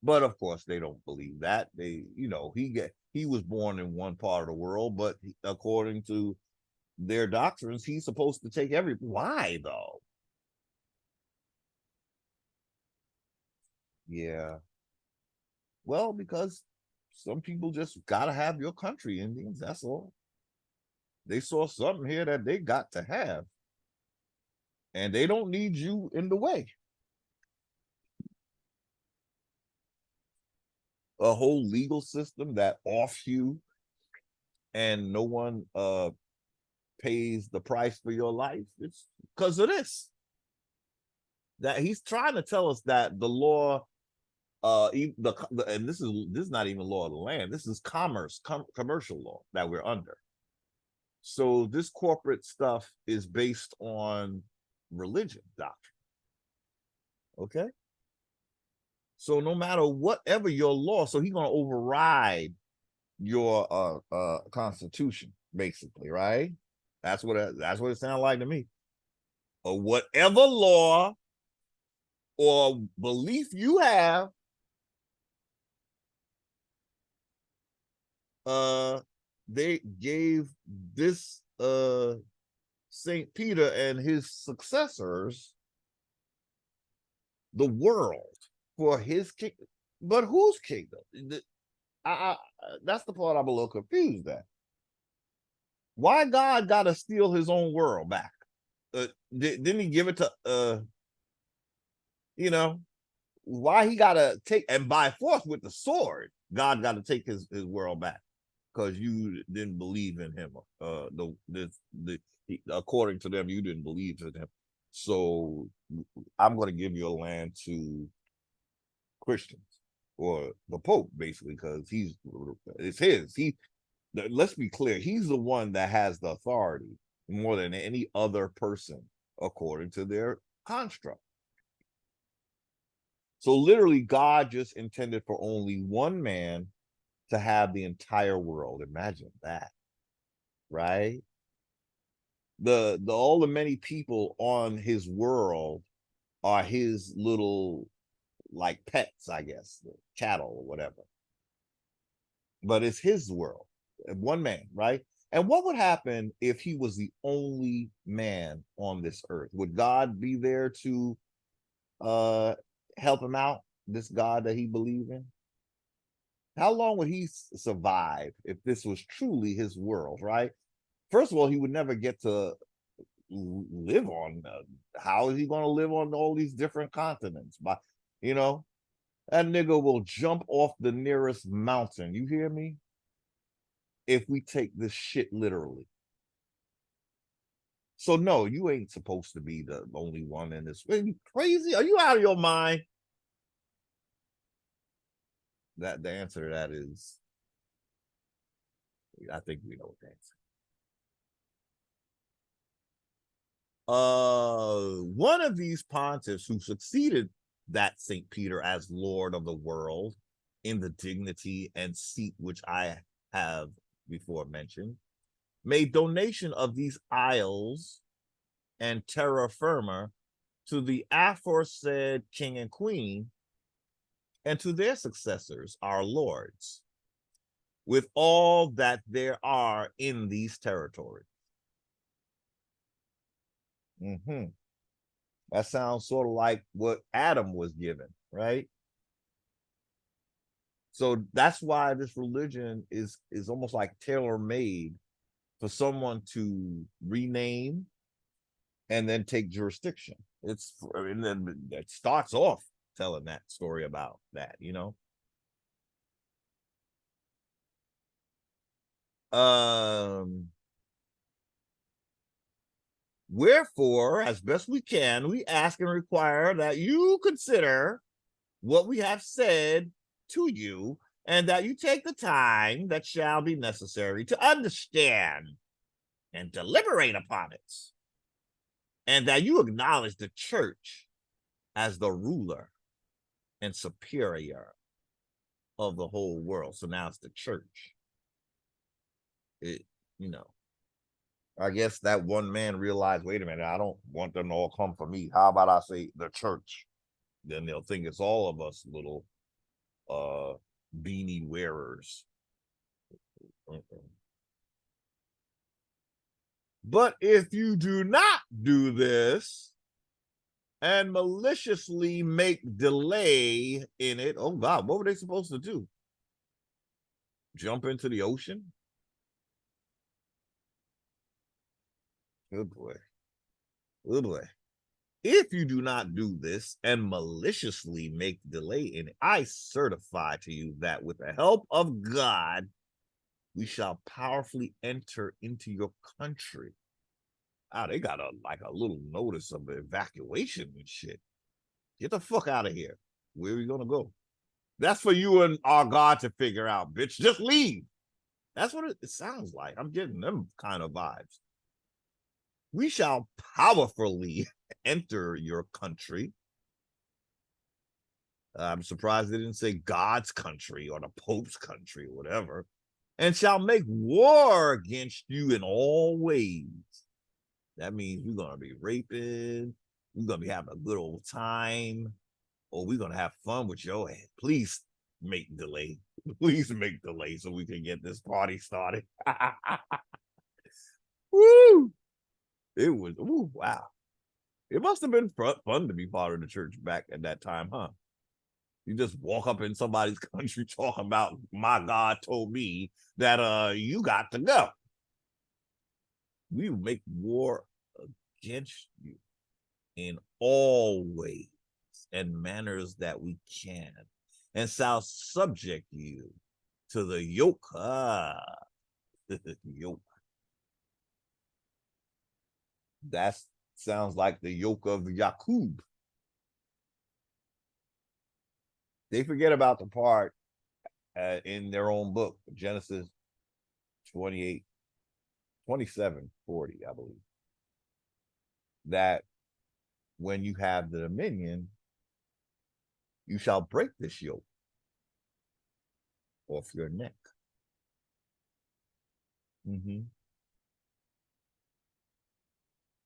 But of course, they don't believe that. They, he was born in one part of the world, but according to their doctrines, he's supposed to take why though? Yeah. Well, because some people just gotta have your country, Indians, that's all. They saw something here that they got to have. And they don't need you in the way. A whole legal system that offs you and no one pays the price for your life. It's because of this. That he's trying to tell us that the law, and this is not even law of the land. This is commercial law that we're under. So this corporate stuff is based on religion doctrine. Okay. So no matter whatever your law, so he's gonna override your constitution, basically, right? That's what it sounds like to me. Or whatever law or belief you have, they gave this St. Peter and his successors the world for his kingdom. But whose kingdom? that's the part I'm a little confused at. Why God got to steal his own world back? Didn't he give it to you know, why he got to take, and by force with the sword, God got to take his world back because you didn't believe in him. According to them, you didn't believe in him. So I'm going to give your land to Christians or the Pope, basically, because it's his. Let's be clear, he's the one that has the authority more than any other person, according to their construct. So literally, God just intended for only one man to have the entire world. Imagine that, right? All the many people on his world are his little, like, pets, I guess, cattle or whatever. But it's his world, one man, right? And what would happen if he was the only man on this earth? Would God be there to help him out, this God that he believed in? How long would he survive if this was truly his world, right? First of all, he would never get to live on. How is he going to live on all these different continents? But, that nigga will jump off the nearest mountain. You hear me? If we take this shit literally. So no, you ain't supposed to be the only one in this. Are you crazy? Are you out of your mind? That the answer to that is, I think we know the answer. One of these pontiffs who succeeded that St. Peter as Lord of the world in the dignity and seat which I have before mentioned, made donation of these isles and terra firma to the aforesaid king and queen and to their successors, our lords, with all that there are in these territories. That sounds sort of like what Adam was given, right? So that's why this religion is almost like tailor-made for someone to rename and then take jurisdiction. And then it starts off telling that story about that, Wherefore, as best we can, we ask and require that you consider what we have said to you, and that you take the time that shall be necessary to understand and deliberate upon it, and that you acknowledge the church as the ruler and superior of the whole world. So now it's the church. I guess that one man realized, wait a minute, I don't want them to all come for me. How about I say the church? Then they'll think it's all of us little beanie wearers. But if you do not do this and maliciously make delay in it, oh God, what were they supposed to do? Jump into the ocean? Good boy. Good boy. If you do not do this and maliciously make delay in it, I certify to you that with the help of God, we shall powerfully enter into your country. They got a little notice of evacuation and shit. Get the fuck out of here. Where are you gonna go? That's for you and our God to figure out, bitch. Just leave. That's what it sounds like. I'm getting them kind of vibes. We shall powerfully enter your country. I'm surprised they didn't say God's country or the Pope's country or whatever. And shall make war against you in all ways. That means we're going to be raping. We're going to be having a good old time. Or we're going to have fun with your head. Please make delay. Please make delay so we can get this party started. Woo! It was, ooh, wow. It must have been fun to be part of the church back at that time, huh? You just walk up in somebody's country talking about, my God told me that you got to go. We will make war against you in all ways and manners that we can, and shall subject you to the yoke. Yoke. That sounds like the yoke of Yakub. They forget about the part in their own book, Genesis 28, 27, 40, I believe, that when you have the dominion, you shall break this yoke off your neck.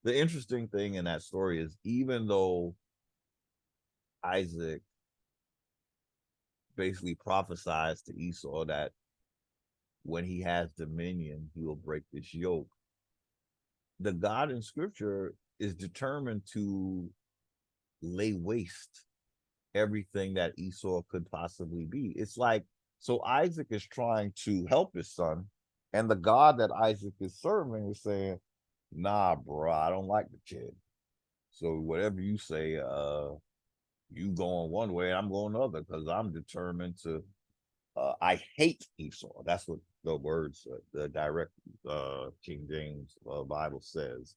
The interesting thing in that story is, even though Isaac basically prophesies to Esau that when he has dominion, he will break this yoke, the God in scripture is determined to lay waste everything that Esau could possibly be. It's like, so Isaac is trying to help his son, and the God that Isaac is serving is saying, nah, bro, I don't like the kid. So whatever you say, you going one way, I'm going another, because I'm determined to, I hate Esau. That's what the words, the direct King James Bible says.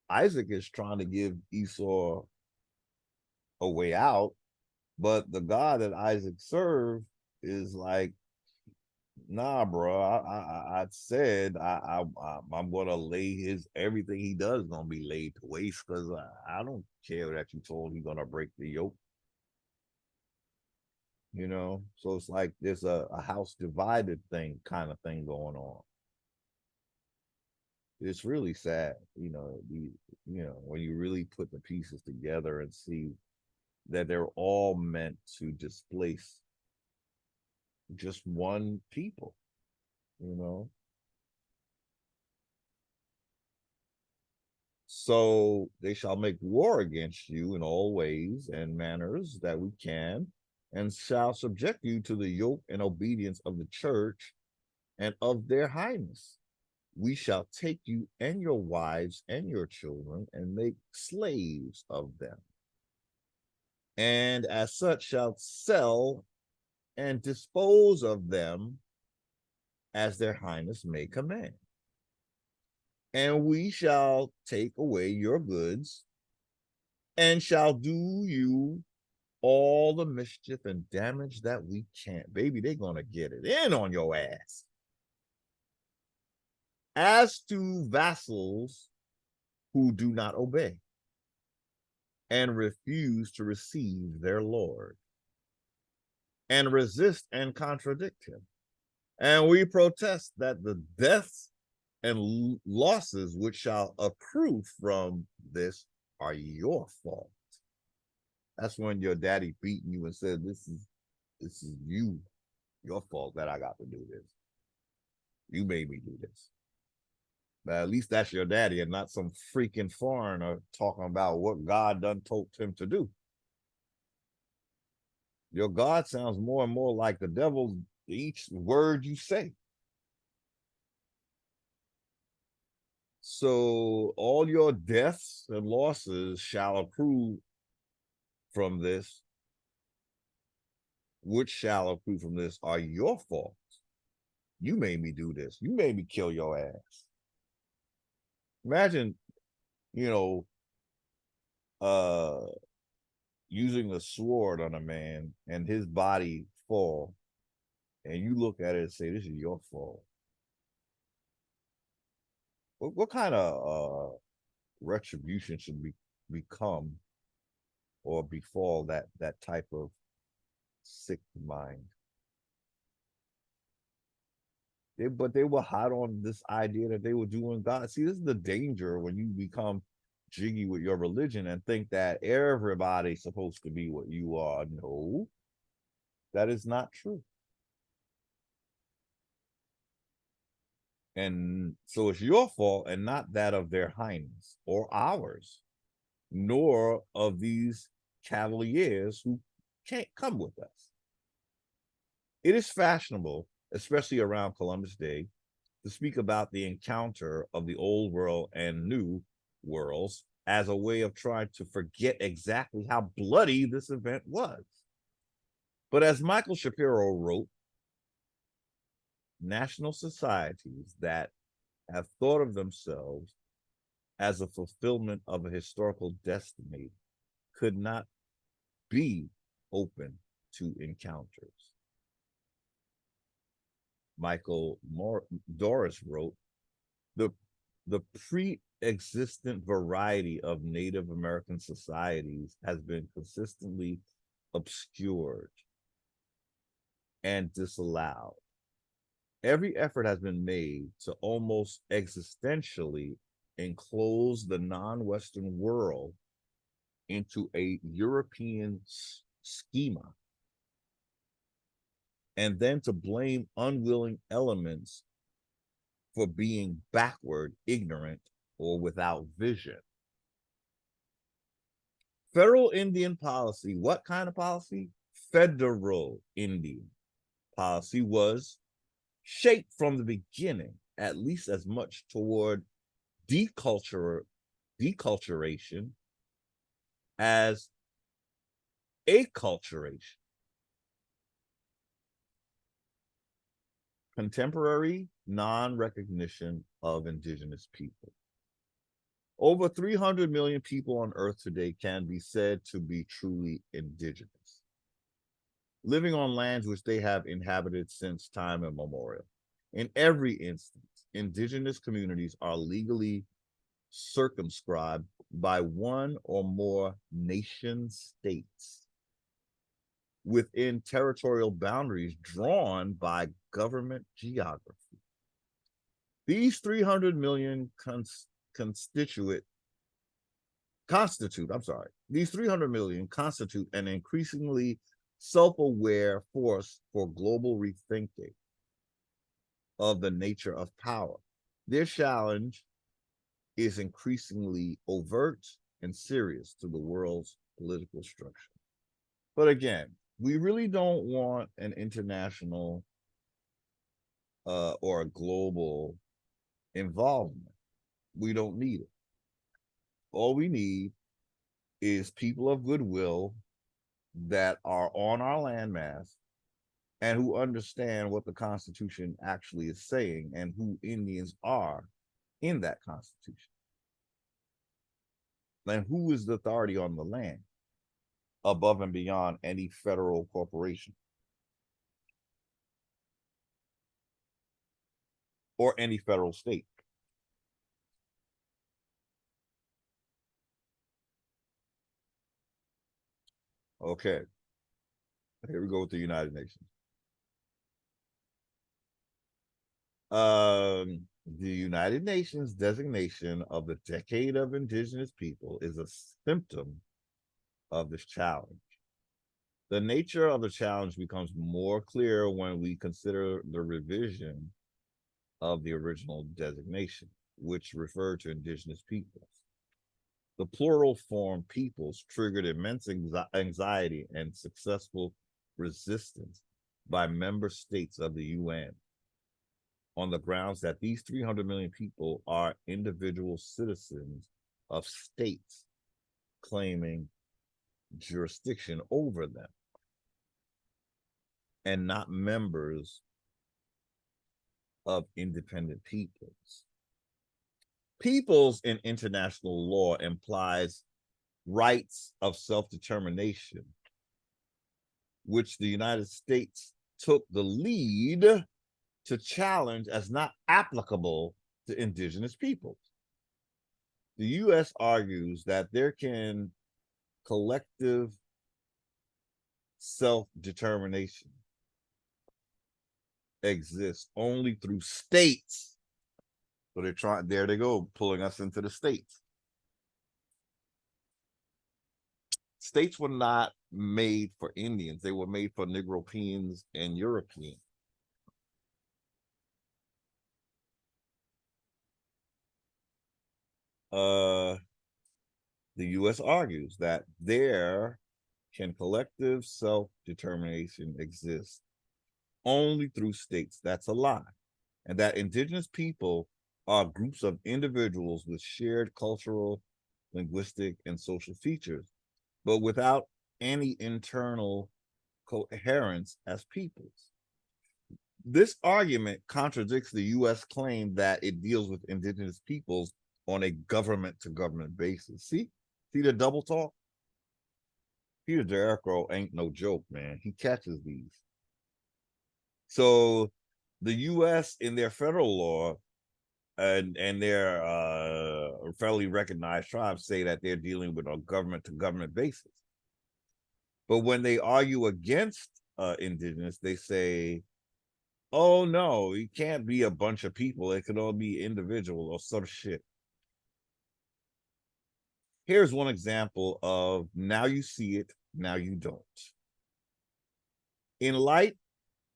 Isaac is trying to give Esau a way out, but the God that Isaac served is like, nah, bro. I said I'm gonna lay his everything he does gonna be laid to waste, because I don't care that you told he's gonna break the yoke. You know, so it's like there's a house divided kind of thing going on. It's really sad, you know, when you really put the pieces together and see that they're all meant to displace just one people, you know. So they shall make war against you in all ways and manners that we can, and shall subject you to the yoke and obedience of the church and of their highness. We shall take you and your wives and your children and make slaves of them, and as such shall sell and dispose of them as their highness may command. And we shall take away your goods and shall do you all the mischief and damage that we can. Baby, they're gonna get it in on your ass. As to vassals who do not obey and refuse to receive their lord and resist and contradict him. And we protest that the deaths and losses which shall accrue from this are your fault. That's when your daddy beating you and said, this is your fault that I got to do this. You made me do this. But at least that's your daddy and not some freaking foreigner talking about what God done told him to do. Your God sounds more and more like the devil each word you say. So all your deaths and losses shall accrue from this, which shall accrue from this are your fault. You made me do this. You made me kill your ass. Imagine, you know, using a sword on a man and his body fall, and you look at it and say, this is your fault. What kind of retribution should become or befall that type of sick mind? But they were hot on this idea that they were doing God. See, this is the danger when you become jiggy with your religion and think that everybody's supposed to be what you are. No, that is not true. And so it's your fault and not that of their highness or ours, nor of these cavaliers who can't come with us. It is fashionable, especially around Columbus Day, to speak about the encounter of the old world and new worlds as a way of trying to forget exactly how bloody this event was. But as Michael Shapiro wrote, national societies that have thought of themselves as a fulfillment of a historical destiny could not be open to encounters. Michael Doris wrote, the pre-existent variety of Native American societies has been consistently obscured and disallowed. Every effort has been made to almost existentially enclose the non-Western world into a European schema, and then to blame unwilling elements for being backward, ignorant, or without vision. Federal Indian policy, what kind of policy? Federal Indian policy was shaped from the beginning, at least as much toward deculturation as acculturation. Contemporary non-recognition of indigenous people. Over 300 million people on Earth today can be said to be truly indigenous, living on lands which they have inhabited since time immemorial. In every instance, indigenous communities are legally circumscribed by one or more nation states within territorial boundaries drawn by government geography. These 300 million constitute an increasingly self-aware force for global rethinking of the nature of power. Their challenge is increasingly overt and serious to the world's political structure. But again, we really don't want an international or a global involvement. We don't need it. All we need is people of goodwill that are on our landmass and who understand what the Constitution actually is saying and who Indians are in that Constitution. And who is the authority on the land above and beyond any federal corporation or any federal state. Okay, here we go with the United Nations. The United Nations designation of the Decade of Indigenous People is a symptom of this challenge. The nature of the challenge becomes more clear when we consider the revision of the original designation, which referred to indigenous peoples. The plural form peoples triggered immense anxiety and successful resistance by member states of the UN on the grounds that these 300 million people are individual citizens of states claiming jurisdiction over them and not members of independent peoples. Peoples in international law implies rights of self-determination, which the United States took the lead to challenge as not applicable to indigenous peoples. The U.S. argues that there can collective self-determination exist only through states. So they're trying, there they go, pulling us into the states. States were not made for Indians. They were made for Negropeans and Europeans. The U.S. argues that there Can collective self-determination exist only through states? That's a lie. And that indigenous people are groups of individuals with shared cultural, linguistic, and social features, but without any internal coherence as peoples. This argument contradicts the U.S. claim that it deals with indigenous peoples on a government-to-government basis. See the double talk? Peter Derrico ain't no joke, man. He catches these. So the U.S. in their federal law and their federally recognized tribes say that they're dealing with a government-to-government basis. But when they argue against indigenous, they say, oh no, it can't be a bunch of people. It could all be individual or some shit. Here's one example of now you see it, now you don't. In light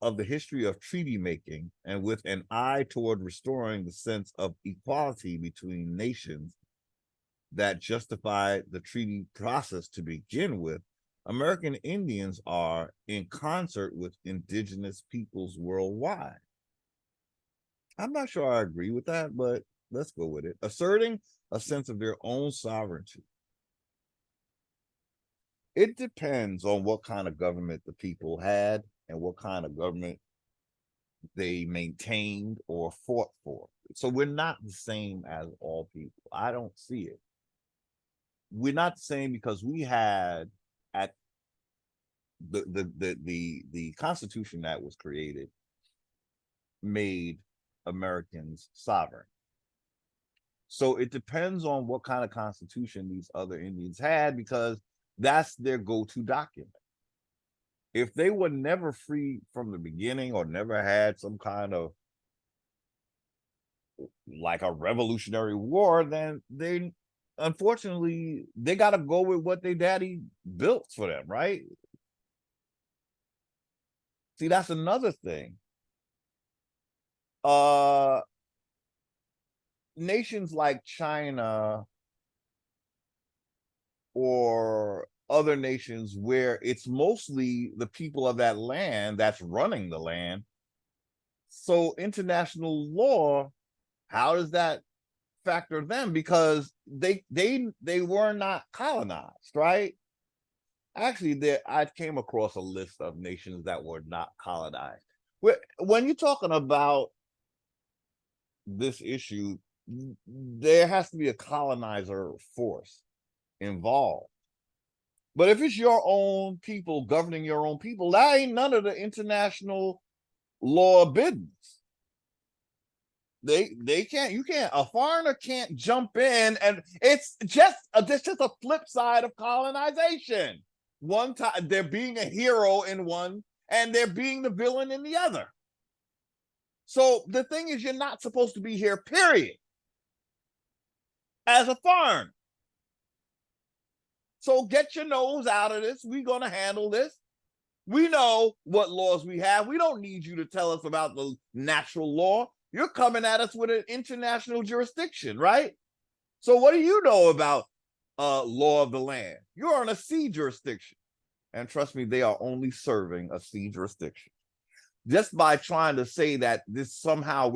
of the history of treaty making and with an eye toward restoring the sense of equality between nations that justified the treaty process to begin with, American Indians are in concert with indigenous peoples worldwide. I'm not sure I agree with that, but let's go with it. Asserting a sense of their own sovereignty. It depends on what kind of government the people had and what kind of government they maintained or fought for. So we're not the same as all people. I don't see it. We're not the same because we had at the Constitution that was created made Americans sovereign. So it depends on what kind of constitution these other Indians had, because that's their go-to document. If they were never free from the beginning or never had some kind of like a revolutionary war, then they unfortunately they got to go with what their daddy built for them, right? See, that's another thing. Nations like China or other nations where it's mostly the people of that land that's running the land. So international law, how does that factor them? Because they were not colonized, right? Actually, I came across a list of nations that were not colonized. When you're talking about this issue, there has to be a colonizer force involved. But if it's your own people governing your own people, that ain't none of the international law business. They can't, a foreigner can't jump in, and it's just a flip side of colonization. One time they're being a hero in one and they're being the villain in the other. So the thing is, you're not supposed to be here, period, as a foreigner. So get your nose out of this. We're going to handle this. We know what laws we have. We don't need you to tell us about the natural law. You're coming at us with an international jurisdiction, right? So what do you know about law of the land? You're on a sea jurisdiction. And trust me, they are only serving a sea jurisdiction. Just by trying to say that this somehow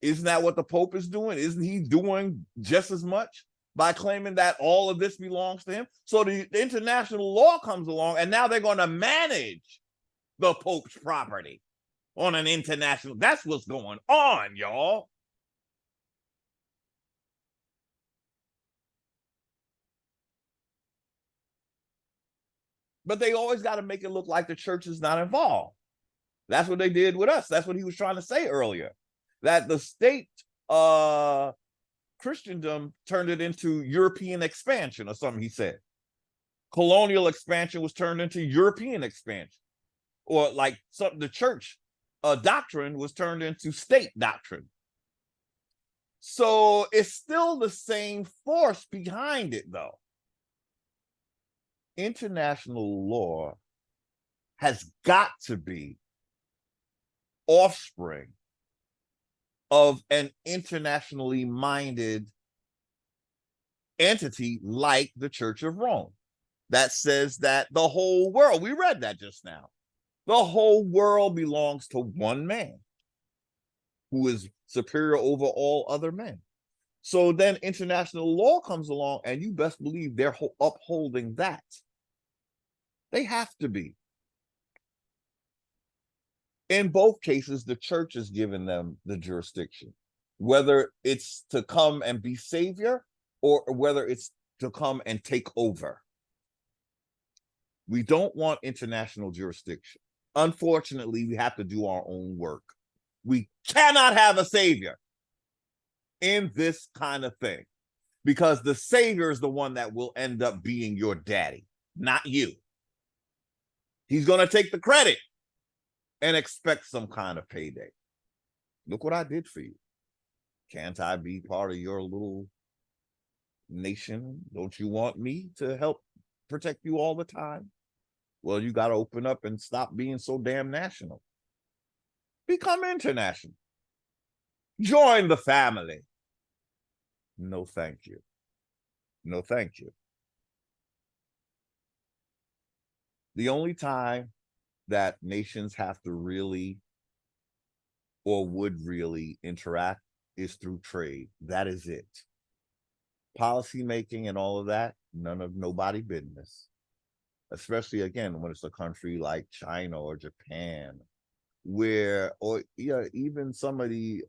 isn't that what the Pope is doing? Isn't he doing just as much by claiming that all of this belongs to him? So the international law comes along, and now they're going to manage the Pope's property on an international. That's what's going on, y'all. But they always got to make it look like the church is not involved. That's what they did with us. That's what he was trying to say earlier, that the state Christendom turned it into European expansion or something, he said. Colonial expansion was turned into European expansion. Or like the church doctrine was turned into state doctrine. So it's still the same force behind it, though. International law has got to be offspring of an internationally minded entity like the Church of Rome. that says that the whole world, we read that just now, the whole world belongs to one man who is superior over all other men. So then international law comes along, and you best believe they're upholding that. They have to be. In both cases, the church is giving them the jurisdiction, whether it's to come and be savior or whether it's to come and take over. We don't want international jurisdiction. Unfortunately, we have to do our own work. We cannot have a savior in this kind of thing, because the savior is the one that will end up being your daddy, not you. He's going to take the credit and expect some kind of payday. Look what I did for you. Can't I be part of your little nation? Don't you want me to help protect you all the time? Well, you got to open up and stop being so damn national. Become international. Join the family. No, thank you. No, thank you. The only time that nations have to really or would really interact is through trade. That is it. Policy making and all of that, nobody business. Especially again when it's a country like China or Japan, where, or yeah, even some of the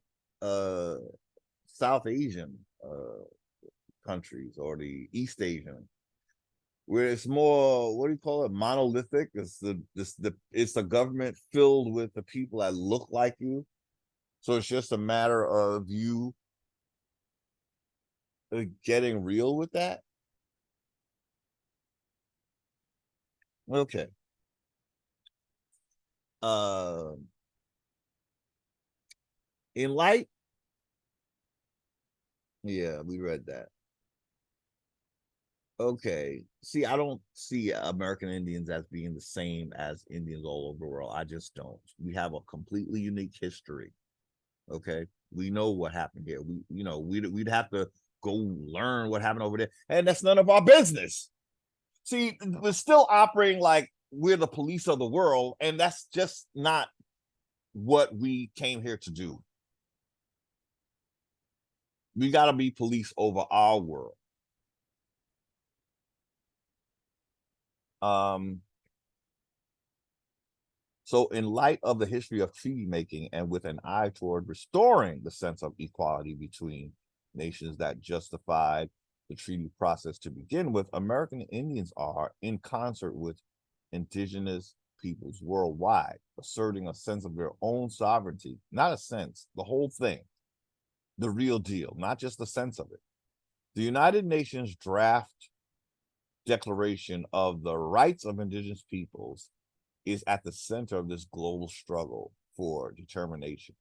South Asian countries or the East Asian, where it's more, what do you call it, monolithic. It's a government filled with the people that look like you. So it's just a matter of you getting real with that. Okay. In light, yeah, we read that. Okay. See, I don't see American Indians as being the same as Indians all over the world. I just don't. We have a completely unique history. Okay. We know what happened here. We'd have to go learn what happened over there. And that's none of our business. See, we're still operating like we're the police of the world, and that's just not what we came here to do. We got to be police over our world. So in light of the history of treaty making and with an eye toward restoring the sense of equality between nations that justified the treaty process to begin with, American Indians are, in concert with indigenous peoples worldwide, asserting a sense of their own sovereignty, not a sense, the whole thing, the real deal, not just the sense of it. The United Nations draft Declaration of the Rights of Indigenous Peoples is at the center of this global struggle for determination.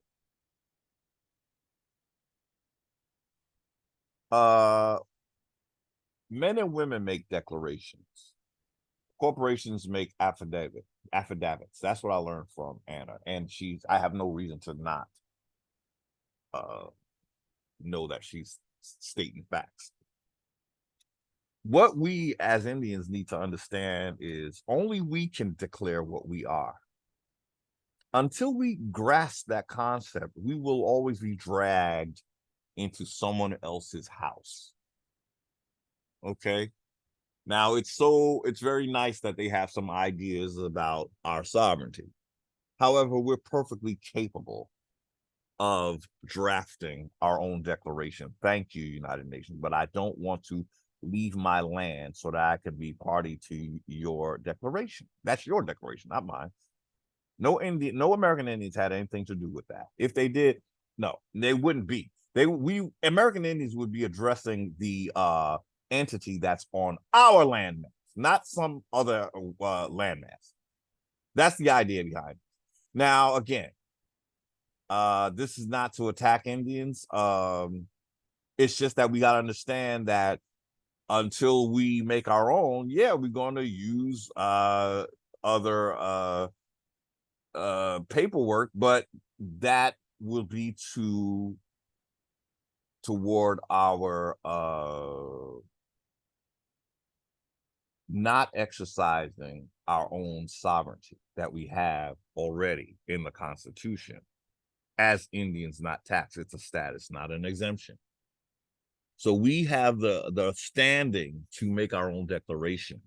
Men and women make declarations. Corporations make affidavits. That's what I learned from Anna, and I have no reason to not know that she's stating facts. What we as Indians need to understand is only we can declare what we are. Until we grasp that concept, we will always be dragged into someone else's house. Okay. Now it's very nice that they have some ideas about our sovereignty. However, we're perfectly capable of drafting our own declaration. Thank you, United Nations, but I don't want to leave my land so that I can be party to your declaration. That's your declaration, not mine. No American Indians had anything to do with that. If they did, no, they wouldn't be. American Indians would be addressing the entity that's on our landmass, not some other landmass. That's the idea behind it. Now, again, this is not to attack Indians. It's just that we got to understand that until we make our own, yeah, we're going to use other paperwork, but that will be toward our not exercising our own sovereignty that we have already in the Constitution. As Indians not taxed, it's a status, not an exemption. So we have the standing to make our own declaration.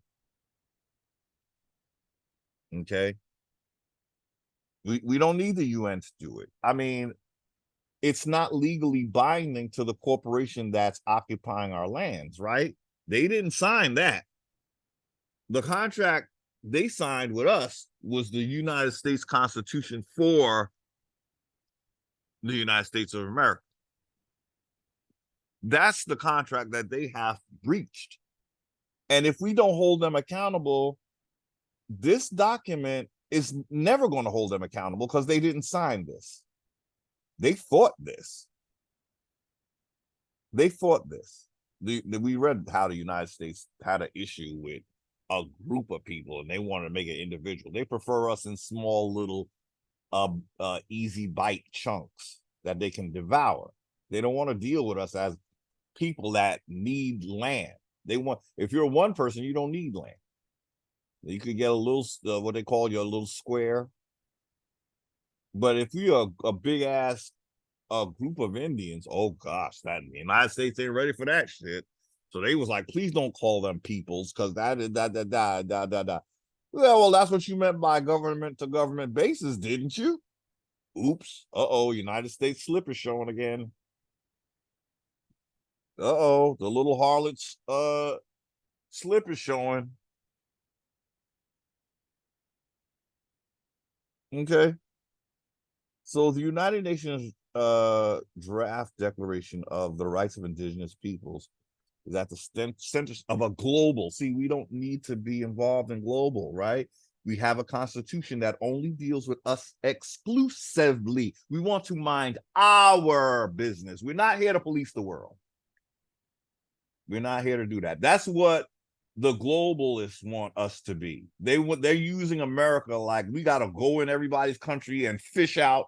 Okay. We don't need the UN to do it. I mean, it's not legally binding to the corporation that's occupying our lands, right? They didn't sign that. The contract they signed with us was the United States Constitution for the United States of America. That's the contract that they have breached. And if we don't hold them accountable, this document is never going to hold them accountable because they didn't sign this. They fought this. They fought this. We read how the United States had an issue with a group of people and they wanted to make it individual. They prefer us in small little easy bite chunks that they can devour. They don't want to deal with us as people that need land. They want, if you're one person, you don't need land. You could get a little, what they call your little square. But if you're a big ass group of Indians, oh gosh, that the United States ain't ready for that shit. So they was like, please don't call them peoples, because that. Yeah, well, that's what you meant by government to government basis, didn't you? Oops. Uh-oh, United States slip is showing again. Uh-oh, the little harlot's slip is showing. Okay. So the United Nations draft declaration of the rights of indigenous peoples is at the center of a global. See, we don't need to be involved in global, right? We have a constitution that only deals with us exclusively. We want to mind our business. We're not here to police the world. We're not here to do that. That's what the globalists want us to be. They're using America like we got to go in everybody's country and fish out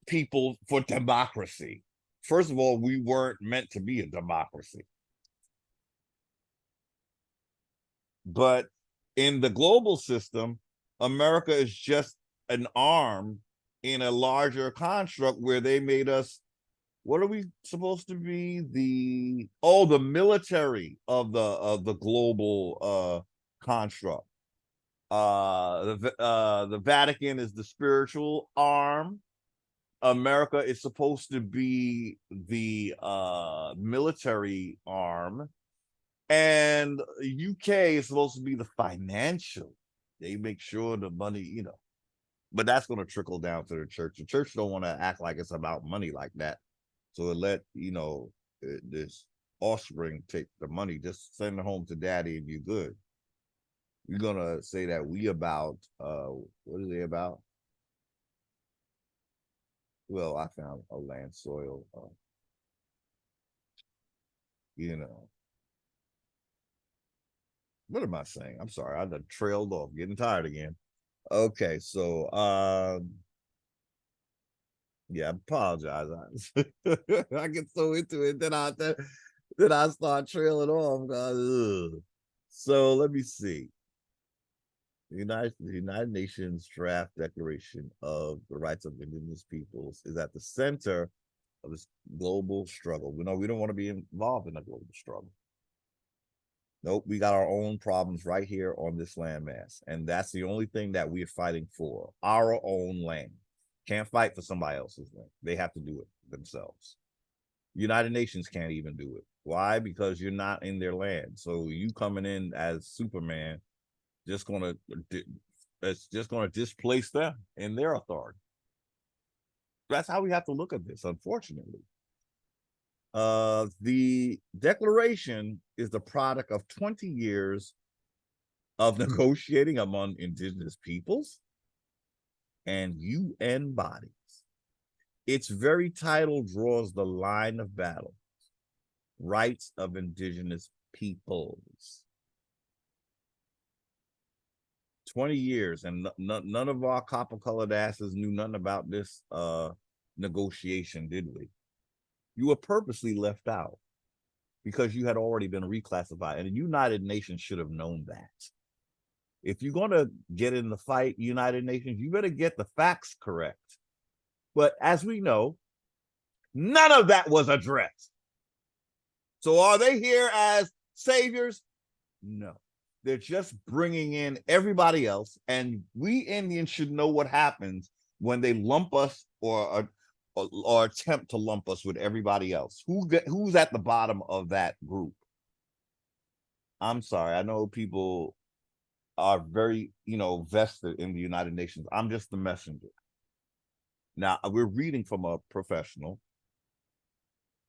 people for democracy. First of all, we weren't meant to be a democracy. But in the global system, America is just an arm in a larger construct where they made us, what are we supposed to be? The military of the global construct. The Vatican is the spiritual arm. America is supposed to be the military arm. And UK is supposed to be the financial. They make sure the money, but that's going to trickle down to the church. The church don't want to act like it's about money like that. So it let, this offspring take the money, just send it home to daddy and you're good. We're going to say that we about, what are they about? Well, I found a land soil, what am I saying? I'm sorry, I done trailed off, getting tired again. Okay, so yeah, I apologize. I get so into it, then I start trailing off. So let me see. The United Nations Draft Declaration of the Rights of Indigenous Peoples is at the center of this global struggle. We don't want to be involved in a global struggle. Nope, we got our own problems right here on this landmass. And that's the only thing that we're fighting for, our own land. Can't fight for somebody else's land. They have to do it themselves. United Nations can't even do it. Why? Because you're not in their land. So you coming in as Superman, it's just gonna displace them in their authority. That's how we have to look at this, unfortunately. The declaration is the product of 20 years of negotiating among indigenous peoples and UN bodies. Its very title draws the line of battle: rights of indigenous peoples. 20 years, and none of our copper-colored asses knew nothing about this negotiation, did we? You were purposely left out because you had already been reclassified, and the United Nations should have known that. If you're going to get in the fight, United Nations, you better get the facts correct. But as we know, none of that was addressed. So are they here as saviors? No. They're just bringing in everybody else. And we Indians should know what happens when they lump us or attempt to lump us with everybody else. Who's at the bottom of that group? I'm sorry. I know people are very, vested in the United Nations. I'm just the messenger. Now, we're reading from a professional.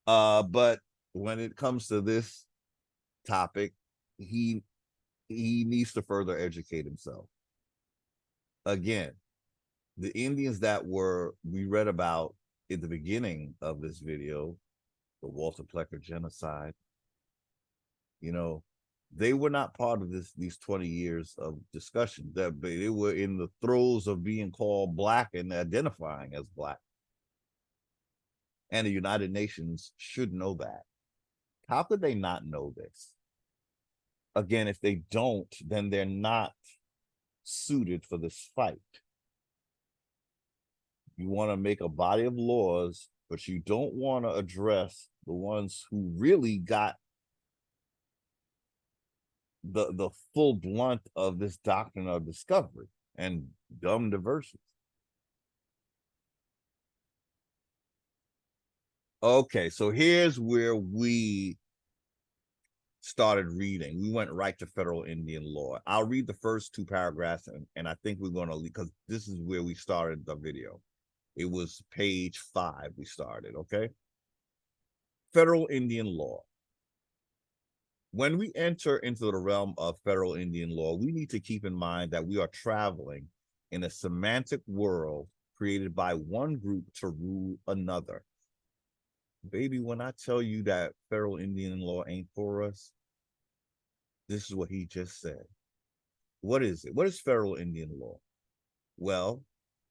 But when it comes to this topic, he needs to further educate himself. Again, the Indians that we read about in the beginning of this video, the Walter Plecker genocide, they were not part of these 20 years of discussion. They were in the throes of being called Black and identifying as Black. And the United Nations should know that. How could they not know this? Again, if they don't, then they're not suited for this fight. You want to make a body of laws, but you don't want to address the ones who really got the full blunt of this doctrine of discovery and dumb diversions. Okay, so here's where we started reading. We went right to federal Indian law. I'll read the first two paragraphs, and I think we're going to, because this is where we started the video. It was page 5 we started, okay? Federal Indian law. When we enter into the realm of federal Indian law, we need to keep in mind that we are traveling in a semantic world created by one group to rule another. Baby, when I tell you that federal Indian law ain't for us, this is what he just said. What is it? What is federal Indian law? Well,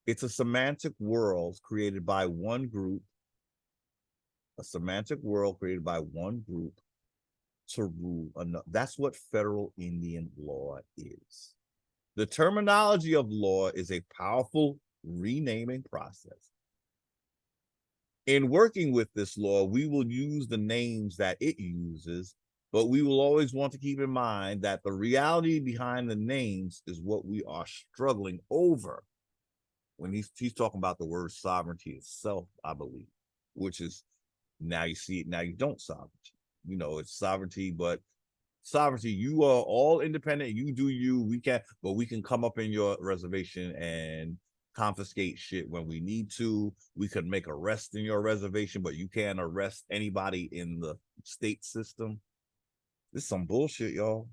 it's a semantic world created by one group, a semantic world created by one group to rule another. That's what federal Indian law is. The terminology of law is a powerful renaming process. In working with this law, we will use the names that it uses, but we will always want to keep in mind that the reality behind the names is what we are struggling over. When he's talking about the word sovereignty itself, I believe, which is, now you see it, now you don't sovereignty. It's sovereignty, but sovereignty, you are all independent, you do you, but we can come up in your reservation and confiscate shit when we need to. We could make arrests in your reservation, but you can't arrest anybody in the state system. This is some bullshit, y'all.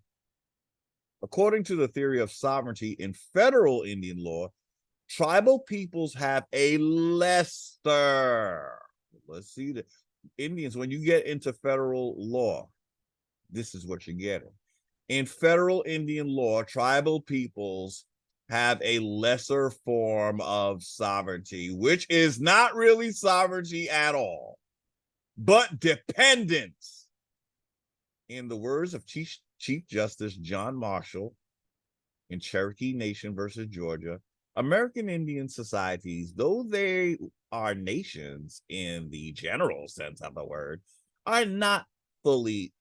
According to the theory of sovereignty in federal Indian law, tribal peoples have a lesser. Let's see the Indians. When you get into federal law, this is what you're getting. In federal Indian law, tribal peoples have a lesser form of sovereignty, which is not really sovereignty at all, but dependence. In the words of Chief Justice John Marshall in Cherokee Nation versus Georgia, American Indian societies, though they are nations in the general sense of the word, are not fully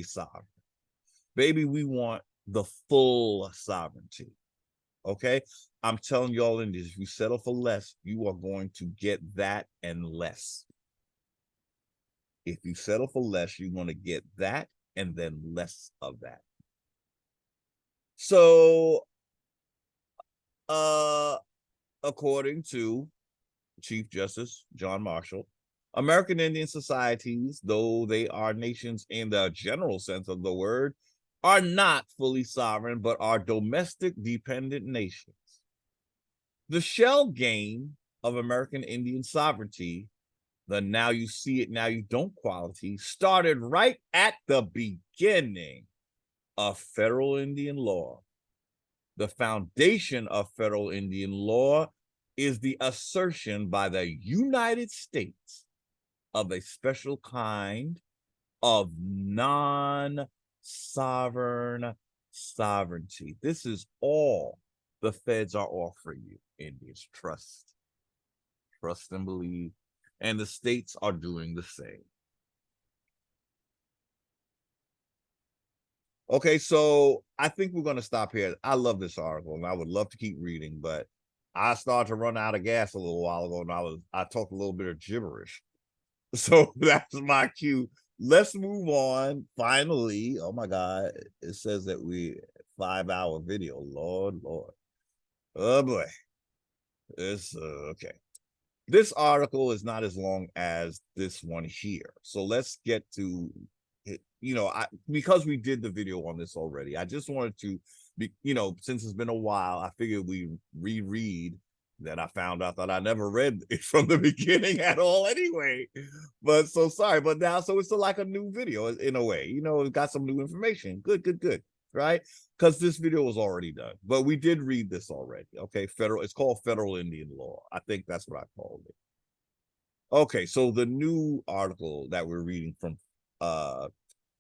sovereign. Baby, we want the full sovereignty. Okay? I'm telling y'all in this, if you settle for less, you are going to get that and less. If you settle for less, you're going to get that and then less of that. So, according to Chief Justice John Marshall, American Indian societies, though they are nations in the general sense of the word, are not fully sovereign, but are domestic dependent nations. The shell game of American Indian sovereignty, the now you see it, now you don't quality, started right at the beginning of federal Indian law. The foundation of federal Indian law is the assertion by the United States of a special kind of non-sovereignty. sovereignty. This is all the feds are offering you, Indians. Trust and believe. And the states are doing the same. Okay, so I think we're going to stop here. I love this article, and I would love to keep reading, but I started to run out of gas a little while ago, and I talked a little bit of gibberish. So that's my cue. Let's move on. Finally, oh my God, it says that we 5-hour video. Lord. Oh boy. It's okay. This article is not as long as this one here. So let's get to it. Because we did the video on this already, I just wanted to be, since it's been a while, I figured we reread. Then I found out that I never read it from the beginning at all anyway. But so sorry, but now, so it's like a new video in a way, it got some new information. Good. Right? Because this video was already done, but we did read this already. Okay, it's called Federal Indian Law. I think that's what I called it. Okay, so the new article that we're reading from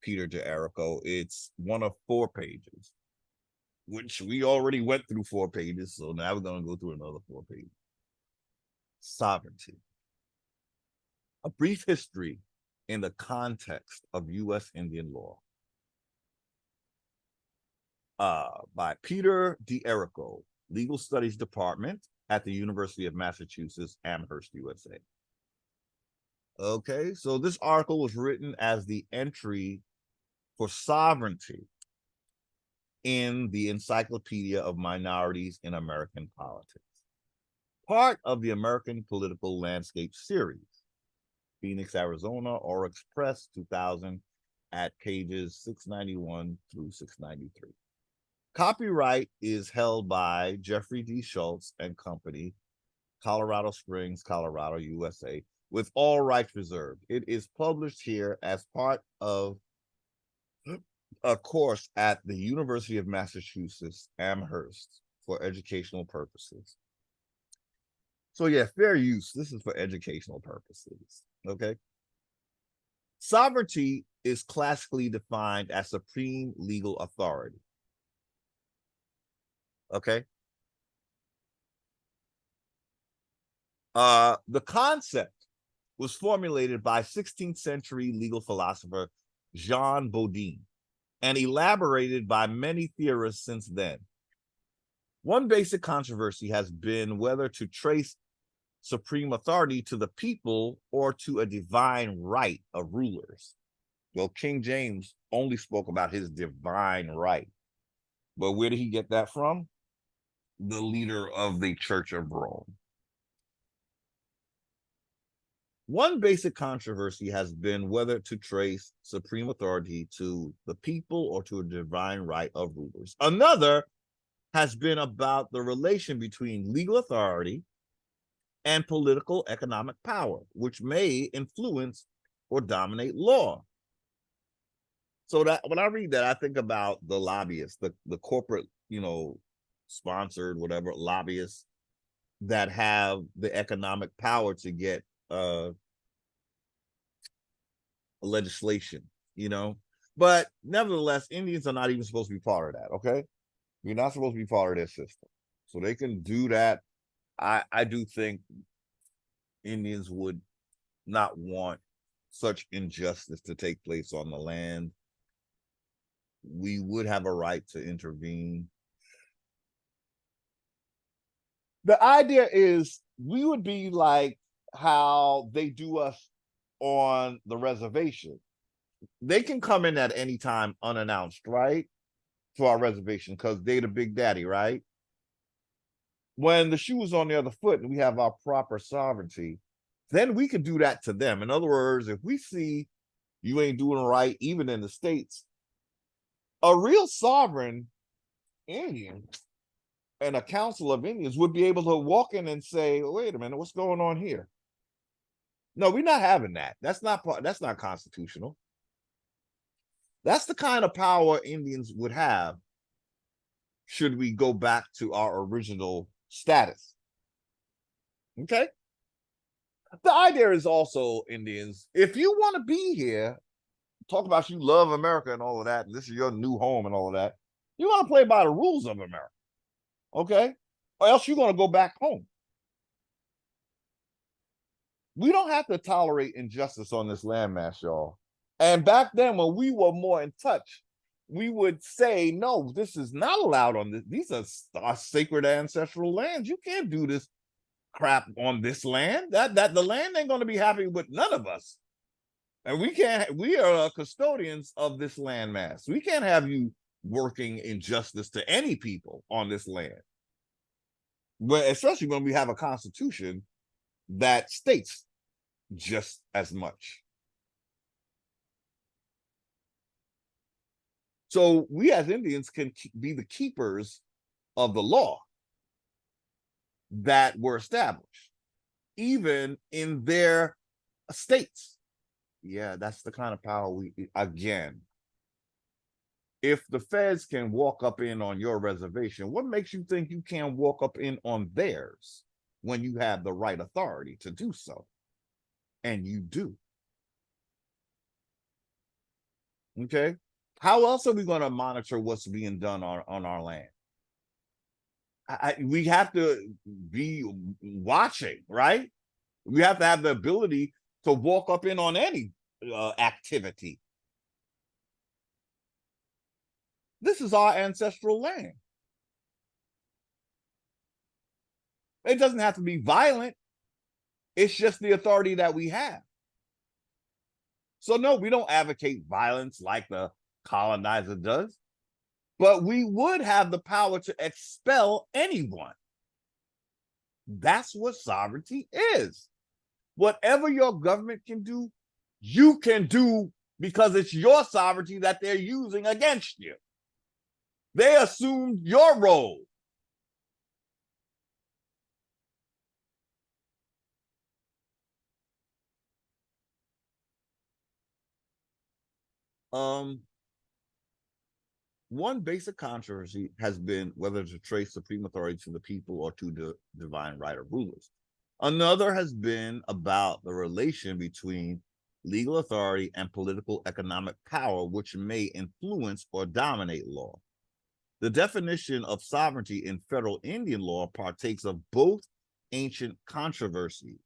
Peter D'Erico, it's one of 4 pages, which we already went through 4 pages, so now we're going to go through another 4 pages. Sovereignty. A brief history in the context of U.S. Indian law. By Peter D'Erico, Legal Studies Department at the University of Massachusetts, Amherst, USA. Okay, so this article was written as the entry for sovereignty in the Encyclopedia of Minorities in American Politics, part of the American Political Landscape series, Phoenix, Arizona, Oryx Press, 2000, at pages 691 through 693. Copyright is held by Jeffrey D. Schultz and Company, Colorado Springs, Colorado, USA, with all rights reserved. It is published here as part of a course at the University of Massachusetts, Amherst, for educational purposes. So yeah, fair use. This is for educational purposes, okay? Sovereignty is classically defined as supreme legal authority. Okay. The concept was formulated by 16th century legal philosopher Jean Bodin and elaborated by many theorists since then. One basic controversy has been whether to trace supreme authority to the people or to a divine right of rulers. Well, King James only spoke about his divine right. But where did he get that from? The leader of the Church of Rome. One basic controversy has been whether to trace supreme authority to the people or to a divine right of rulers. Another has been about the relation between legal authority and political economic power, which may influence or dominate law. So that when I read that, I think about the lobbyists, the corporate, sponsored, whatever, lobbyists that have the economic power to get legislation, But nevertheless, Indians are not even supposed to be part of that, okay? You're not supposed to be part of their system. So they can do that. I do think Indians would not want such injustice to take place on the land. We would have a right to intervene. The idea is we would be like how they do us on the reservation. They can come in at any time unannounced, right? To our reservation because they're the big daddy, right? When the shoe is on the other foot and we have our proper sovereignty, then we could do that to them. In other words, if we see you ain't doing right, even in the States, a real sovereign Indian and a council of Indians would be able to walk in and say, wait a minute, what's going on here? No, we're not having that. That's not constitutional. That's the kind of power Indians would have should we go back to our original status. Okay? The idea is also, Indians, if you want to be here, talk about you love America and all of that, and this is your new home and all of that. You want to play by the rules of America, okay? Or else you're going to go back home. We don't have to tolerate injustice on this landmass, y'all. And back then, when we were more in touch, we would say, no, this is not allowed on this. These are our sacred ancestral lands. You can't do this crap on this land. That the land ain't going to be happy with none of us. And we are custodians of this landmass. We can't have you working injustice to any people on this land. But especially when we have a constitution that states just as much. So we as Indians can be the keepers of the law that were established, even in their states. Yeah, that's the kind of power we, again, if the feds can walk up in on your reservation, what makes you think you can't walk up in on theirs when you have the right authority to do so? And you do. Okay. How else are we going to monitor what's being done on our land? We have to be watching, right? We have to have the ability to walk up in on any activity. This is our ancestral land. It doesn't have to be violent. It's just the authority that we have. So no, we don't advocate violence like the colonizer does, but we would have the power to expel anyone. That's what sovereignty is. Whatever your government can do, you can do because it's your sovereignty that they're using against you. They assumed your role. One basic controversy has been whether to trace supreme authority to the people or to the divine right of rulers. Another has been about the relation between legal authority and political economic power, which may influence or dominate law. The definition of sovereignty in federal Indian law partakes of both ancient controversies.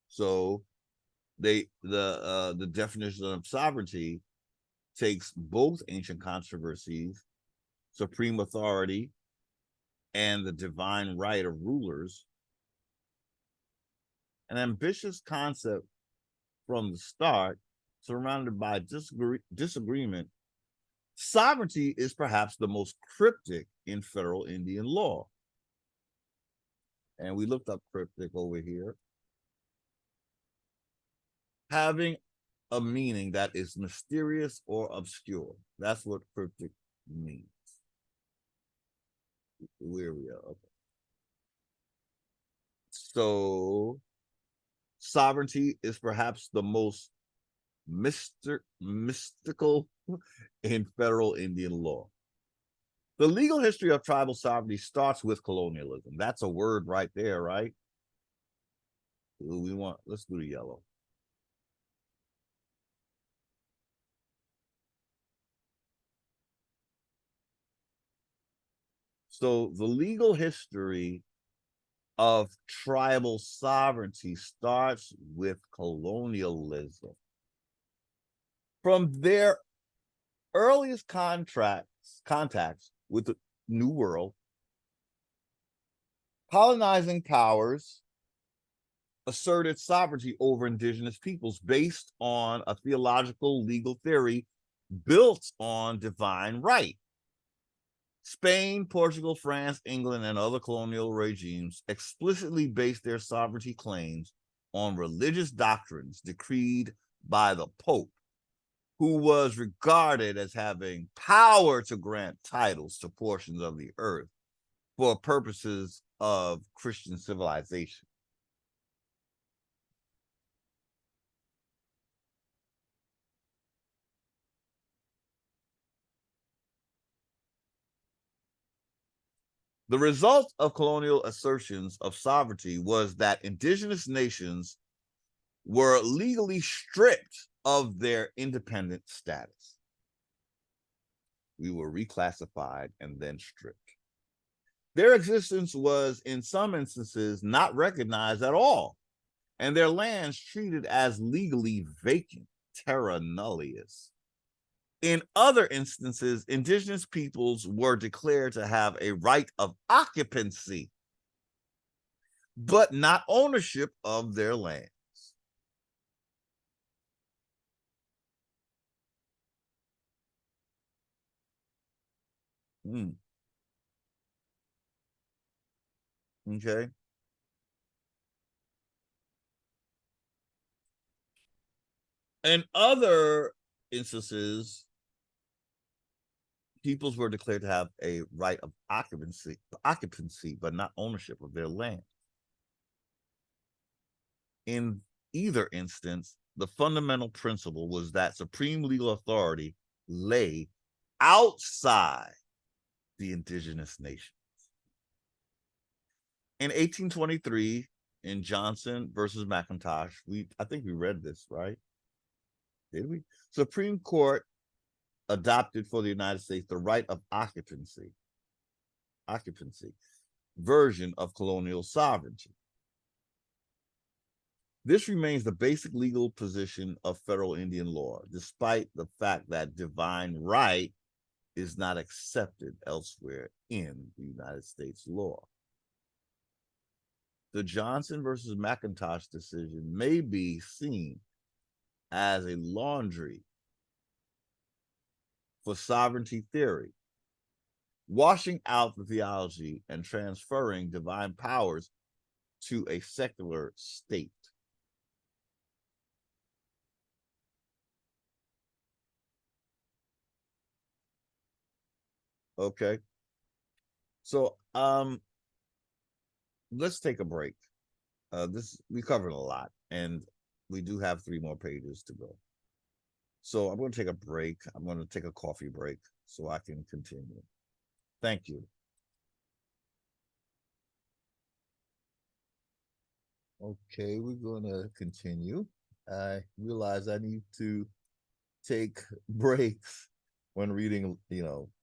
So the definition of sovereignty takes both ancient controversies, supreme authority, and the divine right of rulers. An ambitious concept from the start, surrounded by disagreement. Sovereignty is perhaps the most cryptic in federal Indian law. And we looked up cryptic over here. Having a meaning that is mysterious or obscure. That's what cryptic means. Where we are. Okay. So sovereignty is perhaps the most mystical in federal Indian law. The legal history of tribal sovereignty starts with colonialism. That's a word right there, right? Let's do the yellow. So the legal history of tribal sovereignty starts with colonialism. From their earliest contacts with the New World, colonizing powers asserted sovereignty over indigenous peoples based on a theological legal theory built on divine right. Spain, Portugal, France, England, and other colonial regimes explicitly based their sovereignty claims on religious doctrines decreed by the Pope, who was regarded as having power to grant titles to portions of the earth for purposes of Christian civilization. The result of colonial assertions of sovereignty was that indigenous nations were legally stripped of their independent status. We were reclassified and then stripped. Their existence was, in some instances, not recognized at all, and their lands treated as legally vacant, terra nullius. In other instances, indigenous peoples were declared to have a right of occupancy, but not ownership of their lands. Okay. In other instances, peoples were declared to have a right of occupancy, but not ownership of their land. In either instance, the fundamental principle was that supreme legal authority lay outside the indigenous nations. In 1823, in Johnson versus McIntosh, I think we read this, right? Did we? Supreme Court adopted for the United States the right of occupancy version of colonial sovereignty. This remains the basic legal position of federal Indian law, despite the fact that divine right is not accepted elsewhere in the United States law. The Johnson versus McIntosh decision may be seen as a laundry for sovereignty theory, washing out the theology and transferring divine powers to a secular state. Okay. So let's take a break. We covered a lot, and we do have 3 more pages to go. So I'm going to take a break. I'm going to take a coffee break so I can continue. Thank you. Okay, we're going to continue. I realize I need to take breaks when reading,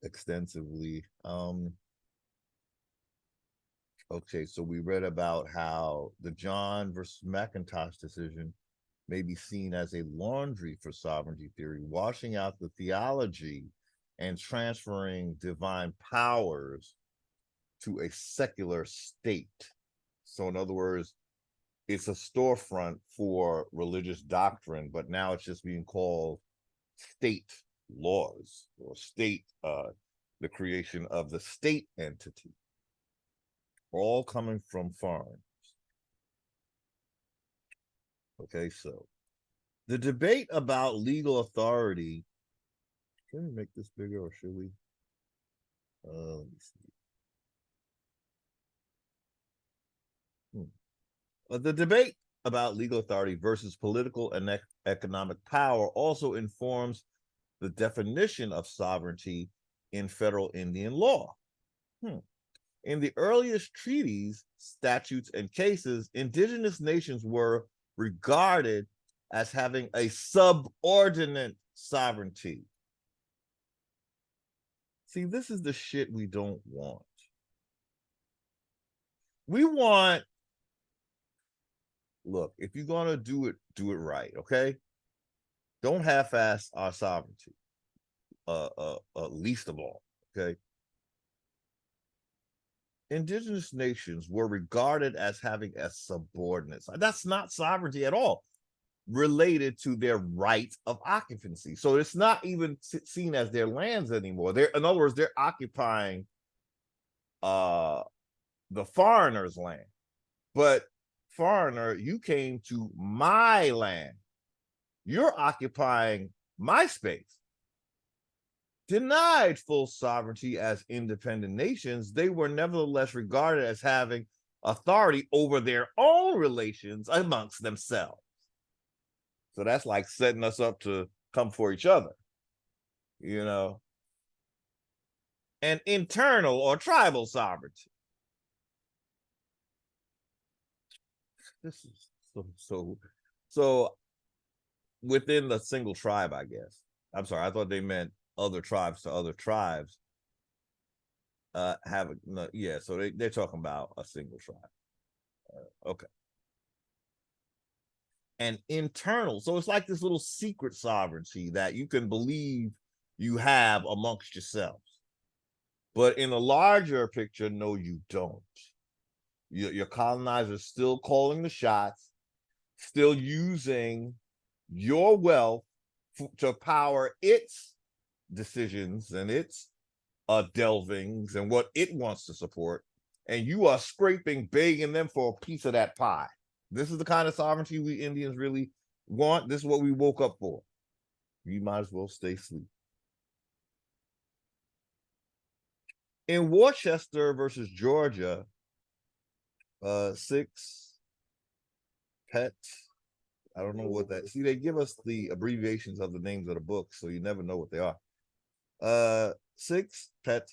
extensively. Okay, so we read about how the John versus McIntosh decision may be seen as a laundry for sovereignty theory, washing out the theology and transferring divine powers to a secular state. So in other words, it's a storefront for religious doctrine, but now it's just being called state laws or state, the creation of the state entity, all coming from foreigners. Okay, so the debate about legal authority, can we make this bigger or should we? Let me see. The debate about legal authority versus political and economic power also informs the definition of sovereignty in federal Indian law. In the earliest treaties, statutes, and cases, indigenous nations were regarded as having a subordinate sovereignty. See, this is the shit we don't want. We want, look, if you're going to do it right, okay? Don't half-ass our sovereignty, least of all, okay? Indigenous nations were regarded as having a subordinate. That's not sovereignty at all, related to their right of occupancy. So it's not even seen as their lands anymore. In other words, they're occupying the foreigner's land. But foreigner, you came to my land. You're occupying my space. Denied full sovereignty as independent nations, they were nevertheless regarded as having authority over their own relations amongst themselves. So that's like setting us up to come for each other, and internal or tribal sovereignty. This is So within the single tribe, I guess. I'm sorry, I thought they meant other tribes to other tribes. No, yeah, so they're talking about a single tribe. Okay. And internal, so it's like this little secret sovereignty that you can believe you have amongst yourselves. But in a larger picture, no, you don't. Your colonizers still calling the shots, still using your wealth to power its decisions and its delvings and what it wants to support. And you are scraping, begging them for a piece of that pie. This is the kind of sovereignty we Indians really want. This is what we woke up for. You might as well stay asleep. In Worcester versus Georgia, 6 pet. I don't know what that. See, they give us the abbreviations of the names of the books, so you never know what they are. 6 pet,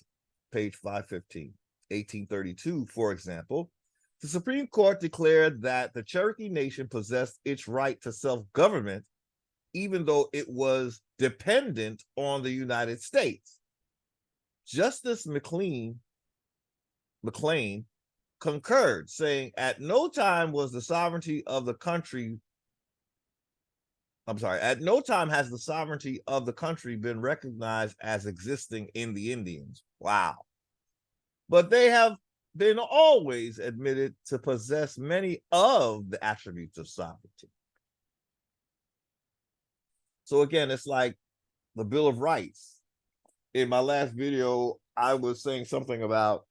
page 515, 1832, for example. The Supreme Court declared that the Cherokee Nation possessed its right to self-government, even though it was dependent on the United States. Justice McLean concurred, saying, at no time was the sovereignty of the country, at no time has the sovereignty of the country been recognized as existing in the Indians. Wow. But they have been always admitted to possess many of the attributes of sovereignty. So again, it's like the Bill of Rights. In my last video, I was saying something about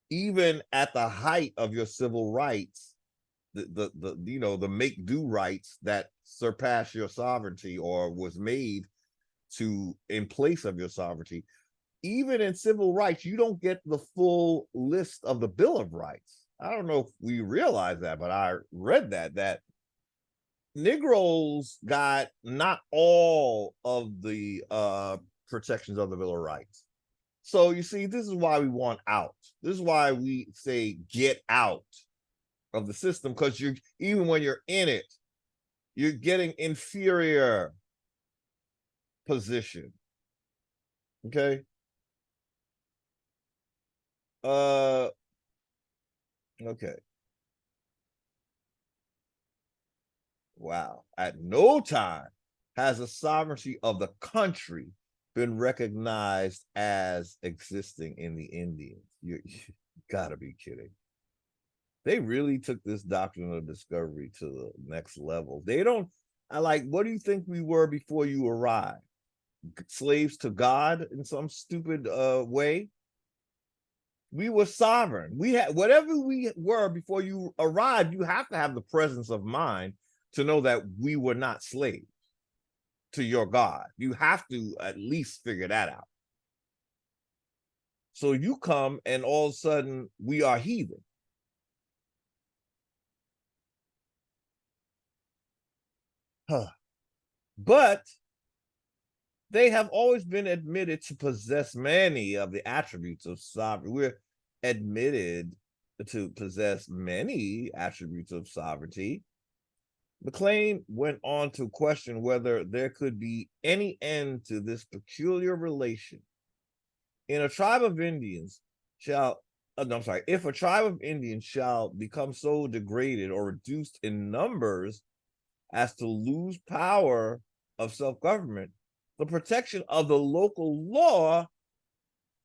even at the height of your civil rights, the make do rights that surpass your sovereignty or was made to in place of your sovereignty, even in civil rights, you don't get the full list of the Bill of Rights. I don't know if we realize that, but I read that Negroes got not all of the protections of the Bill of Rights. So you see, this is why we want out. This is why we say get out of the system, because you're even when you're in it, you're getting inferior position. Okay. Okay. Wow. At no time has the sovereignty of the country been recognized as existing in the Indians. You gotta be kidding. They really took this doctrine of discovery to the next level. They don't, what do you think we were before you arrived? Slaves to God in some stupid way? We were sovereign. We had whatever we were before you arrived. You have to have the presence of mind to know that we were not slaves to your God. You have to at least figure that out. So you come and all of a sudden we are heathen. But they have always been admitted to possess many of the attributes of sovereignty. We're admitted to possess many attributes of sovereignty. McLean went on to question whether there could be any end to this peculiar relation. In a tribe of Indians if a tribe of Indians shall become so degraded or reduced in numbers as to lose power of self-government, the protection of the local law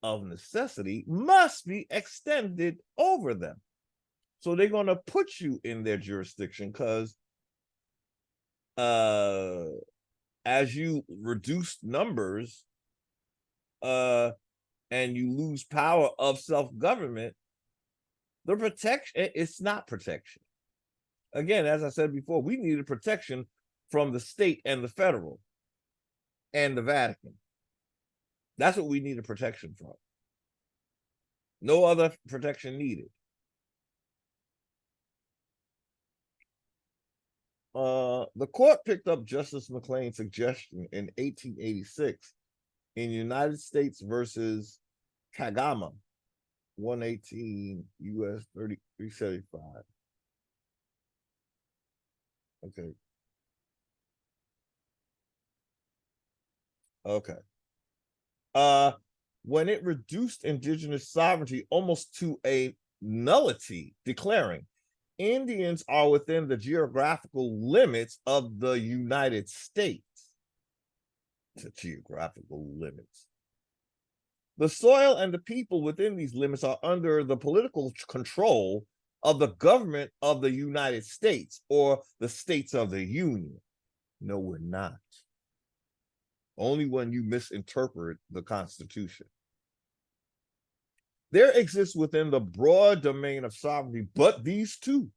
of necessity must be extended over them. So they're going to put you in their jurisdiction because as you reduce numbers and you lose power of self-government, the protection, it's not protection. Again, as I said before, we needed protection from the state and the federal and the Vatican. That's what we needed protection from. No other protection needed. The court picked up Justice McLean's suggestion in 1886 in United States versus Kagama, 118 U.S. 375. Okay. Okay. When it reduced indigenous sovereignty almost to a nullity, declaring Indians are within the geographical limits of the United States. The geographical limits. The soil and the people within these limits are under the political control of the government of the United States or the states of the Union. No, we're not. Only when you misinterpret the Constitution. There exists within the broad domain of sovereignty, but these two.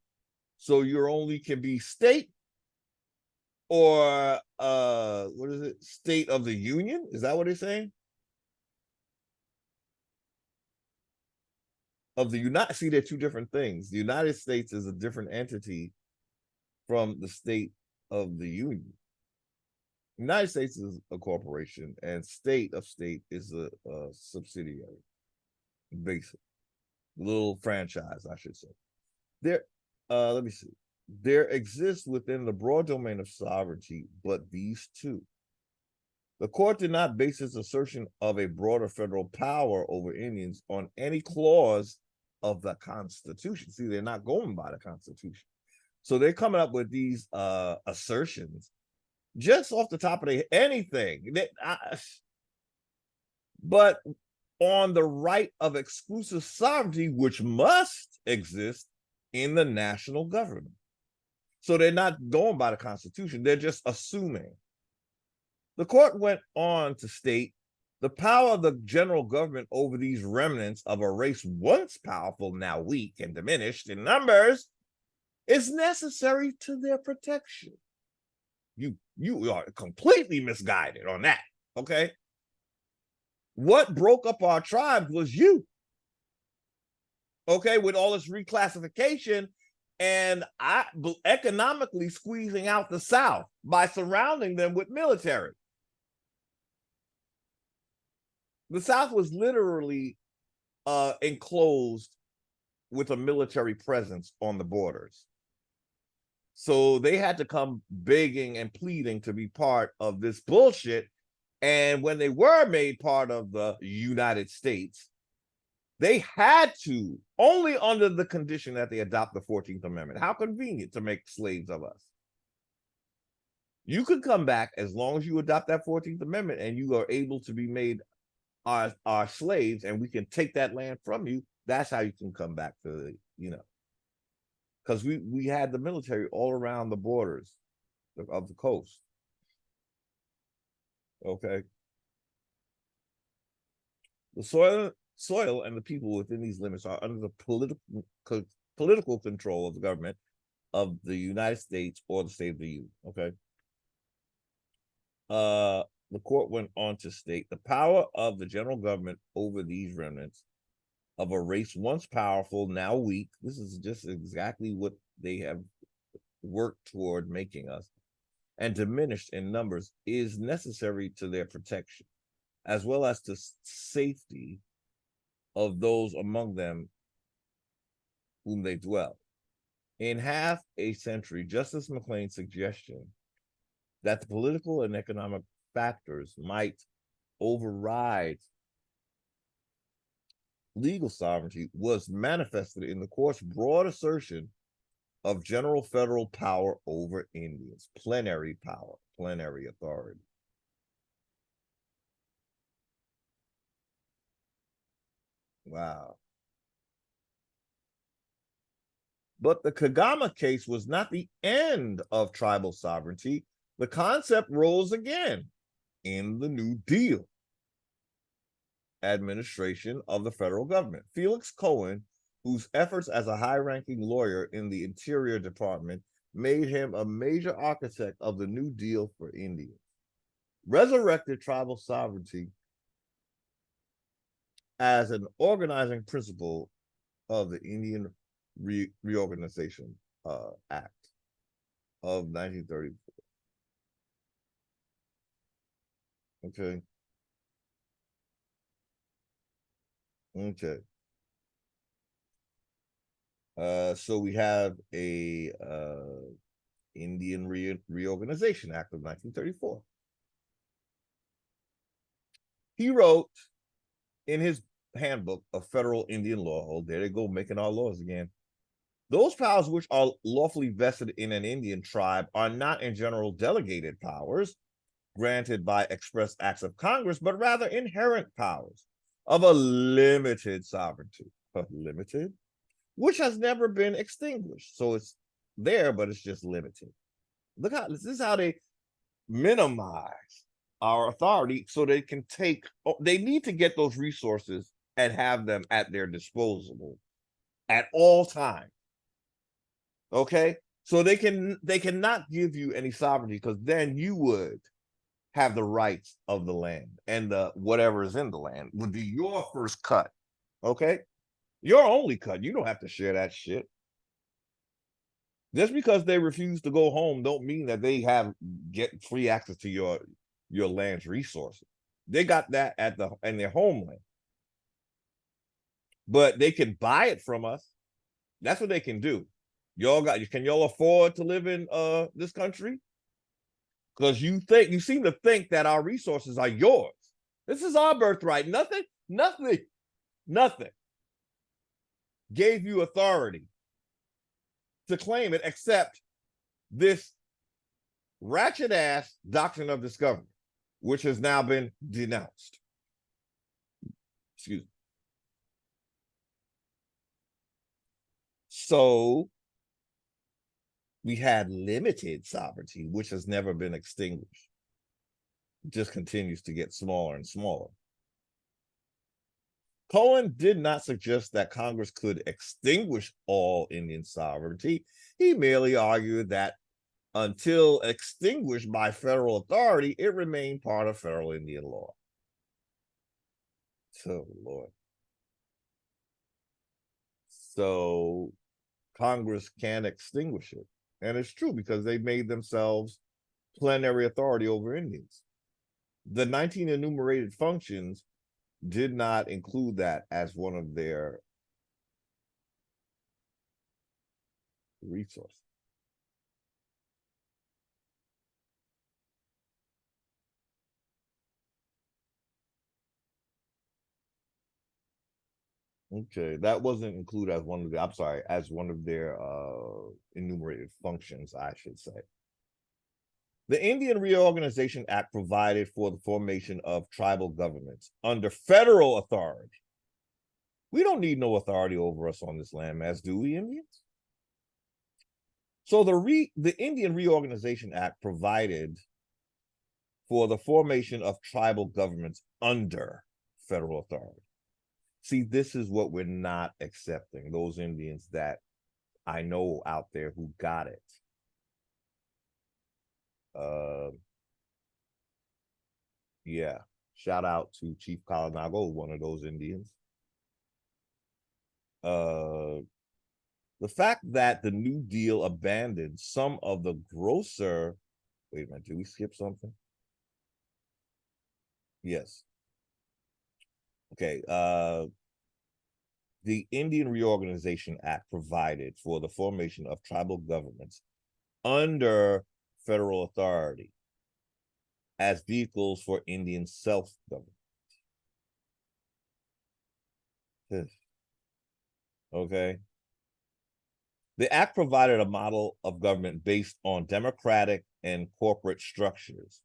So you only can be state or what is it? State of the Union? Is that what it's saying? Of the United, see, they're two different things. The United States is a different entity from the state of the Union. The United States is a corporation, and state of state is a subsidiary, basic little franchise, I should say. There, let me see. There exists within the broad domain of sovereignty, but these two. The court did not base its assertion of a broader federal power over Indians on any clause of the Constitution. See, they're not going by the Constitution. So they're coming up with these assertions just off the top of anything. But on the right of exclusive sovereignty, which must exist in the national government. So they're not going by the Constitution. They're just assuming. The court went on to state the power of the general government over these remnants of a race once powerful, now weak and diminished in numbers, is necessary to their protection. You are completely misguided on that, okay? What broke up our tribes was you, okay, with all this reclassification and economically squeezing out the South by surrounding them with military. The South was literally enclosed with a military presence on the borders. So they had to come begging and pleading to be part of this bullshit. And when they were made part of the United States, they had to, only under the condition that they adopt the 14th Amendment. How convenient to make slaves of us. You could come back as long as you adopt that 14th Amendment and you are able to be made our slaves, and we can take that land from you. That's how you can come back to the, because we had the military all around the borders of the coast. Okay. The soil and the people within these limits are under the political control of the government of the United States or the state of the Union. Okay. The court went on to state the power of the general government over these remnants of a race once powerful, now weak. This is just exactly what they have worked toward making us, and diminished in numbers, is necessary to their protection, as well as to safety of those among them whom they dwell. In half a century, Justice McLean's suggestion that the political and economic factors might override legal sovereignty was manifested in the court's broad assertion of general federal power over Indians, plenary power, plenary authority. Wow. But the Kagama case was not the end of tribal sovereignty. The concept rose again in the New Deal administration of the federal government. Felix Cohen, whose efforts as a high-ranking lawyer in the Interior Department made him a major architect of the New Deal for Indians, resurrected tribal sovereignty as an organizing principle of the Indian Reorganization Act of 1934. Okay. Okay. So we have a Indian Reorganization Act of 1934. He wrote in his handbook of federal Indian law, oh, there they go, making our laws again. Those powers which are lawfully vested in an Indian tribe are not in general delegated powers granted by express acts of Congress, but rather inherent powers of a limited sovereignty, limited, which has never been extinguished. So it's there, but it's just limited. Look how this is how they minimize our authority so they can take, they need to get those resources and have them at their disposal at all times. Okay, so they cannot give you any sovereignty, because then you would have the rights of the land, and the whatever is in the land would be your first cut. Okay, your only cut. You don't have to share that shit. Just because they refuse to go home don't mean that they get free access to your land's resources. They got that in their homeland, but they can buy it from us. That's what they can do. Can y'all afford to live in this country? Because you seem to think that our resources are yours. This is our birthright. Nothing gave you authority to claim it except this ratchet ass doctrine of discovery, which has now been denounced. Excuse me. So we had limited sovereignty, which has never been extinguished. It just continues to get smaller and smaller. Cohen did not suggest that Congress could extinguish all Indian sovereignty. He merely argued that until extinguished by federal authority, it remained part of federal Indian law. Oh, Lord. So Congress can extinguish it. And it's true, because they made themselves plenary authority over Indians. The 19 enumerated functions did not include that as one of their resources. Okay, that wasn't included as one of the, I'm sorry, as one of their enumerated functions, I should say. The Indian Reorganization Act provided for the formation of tribal governments under federal authority. We don't need no authority over us on this landmass, do we, Indians? So the Indian Reorganization Act provided for the formation of tribal governments under federal authority. See, this is what we're not accepting, those Indians that I know out there who got it. Yeah, shout out to Chief Kalanago, one of those Indians. The fact that the New Deal abandoned some of the grosser, wait a minute, did we skip something? Yes. Okay, the Indian Reorganization Act provided for the formation of tribal governments under federal authority as vehicles for Indian self-government. Okay. The act provided a model of government based on democratic and corporate structures,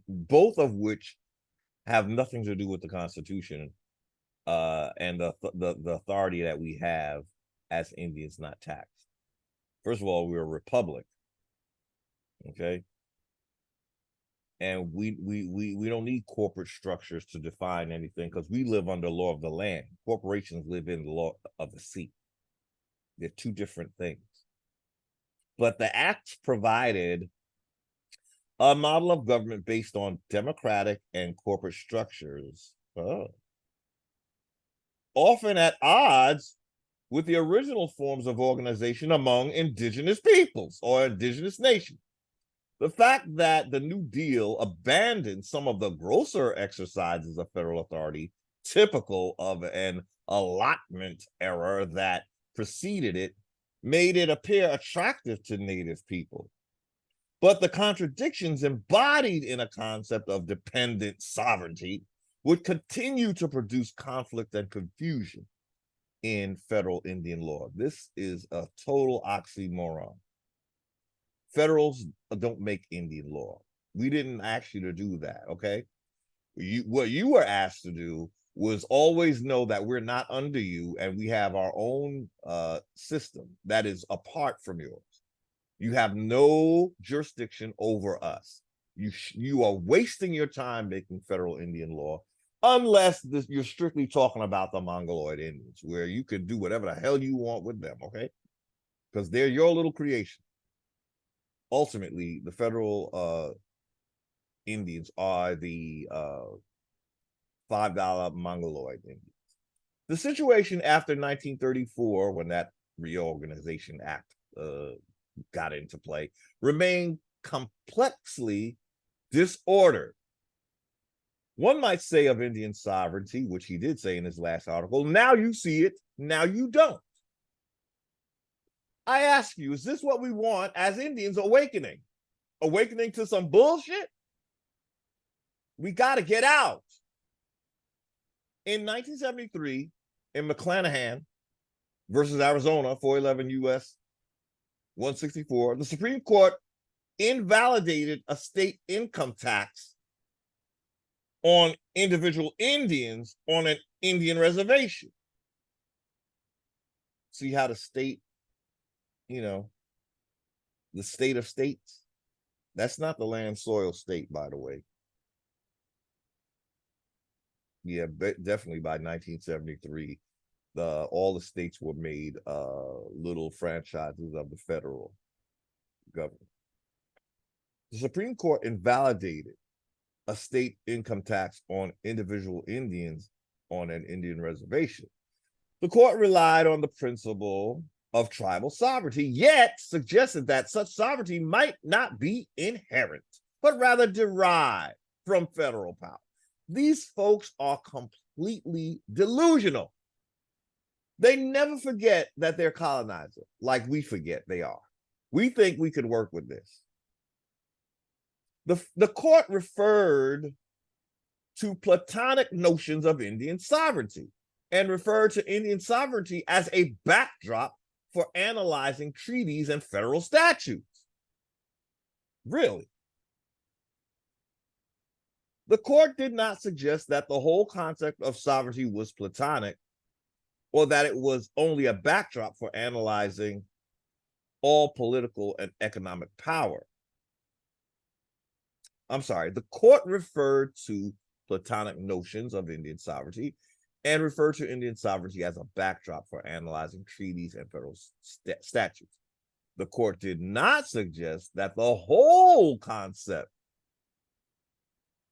both of which have nothing to do with the Constitution and the authority that we have as Indians not taxed. First of all, we're a republic, okay? And we don't need corporate structures to define anything, because we live under law of the land. Corporations live in the law of the sea. They're two different things. But the act provided a model of government based on democratic and corporate structures, often at odds with the original forms of organization among indigenous peoples or indigenous nations. The fact that the New Deal abandoned some of the grosser exercises of federal authority, typical of an allotment error that preceded it, made it appear attractive to Native people. But the contradictions embodied in a concept of dependent sovereignty would continue to produce conflict and confusion in federal Indian law. This is a total oxymoron. Federals don't make Indian law. We didn't ask you to do that, okay? What you were asked to do was always know that we're not under you and we have our own system that is apart from yours. You have no jurisdiction over us. You are wasting your time making federal Indian law, unless you're strictly talking about the Mongoloid Indians, where you can do whatever the hell you want with them, okay? Because they're your little creation. Ultimately, the federal Indians are the $5 Mongoloid Indians. The situation after 1934, when that Reorganization Act got into play, remained complexly disordered. One might say of Indian sovereignty, which he did say in his last article, now you see it, now you don't. I ask you, is this what we want as Indians awakening? Awakening to some bullshit? We got to get out. In 1973, in McClanahan versus Arizona, 411 U.S. 164, the Supreme Court invalidated a state income tax on individual Indians on an Indian reservation. See how the state, the state of states, that's not the land soil state, by the way. Yeah, definitely by 1973, all the states were made little franchises of the federal government. The Supreme Court invalidated a state income tax on individual Indians on an Indian reservation. The court relied on the principle of tribal sovereignty, yet suggested that such sovereignty might not be inherent, but rather derived from federal power. These folks are completely delusional. They never forget that they're colonizer, like we forget they are. We think we could work with this. The court referred to Platonic notions of Indian sovereignty and referred to Indian sovereignty as a backdrop for analyzing treaties and federal statutes. Really? The court did not suggest that the whole concept of sovereignty was Platonic, or that it was only a backdrop for analyzing all political and economic power. I'm sorry, the court referred to Platonic notions of Indian sovereignty and referred to Indian sovereignty as a backdrop for analyzing treaties and federal statutes. The court did not suggest that the whole concept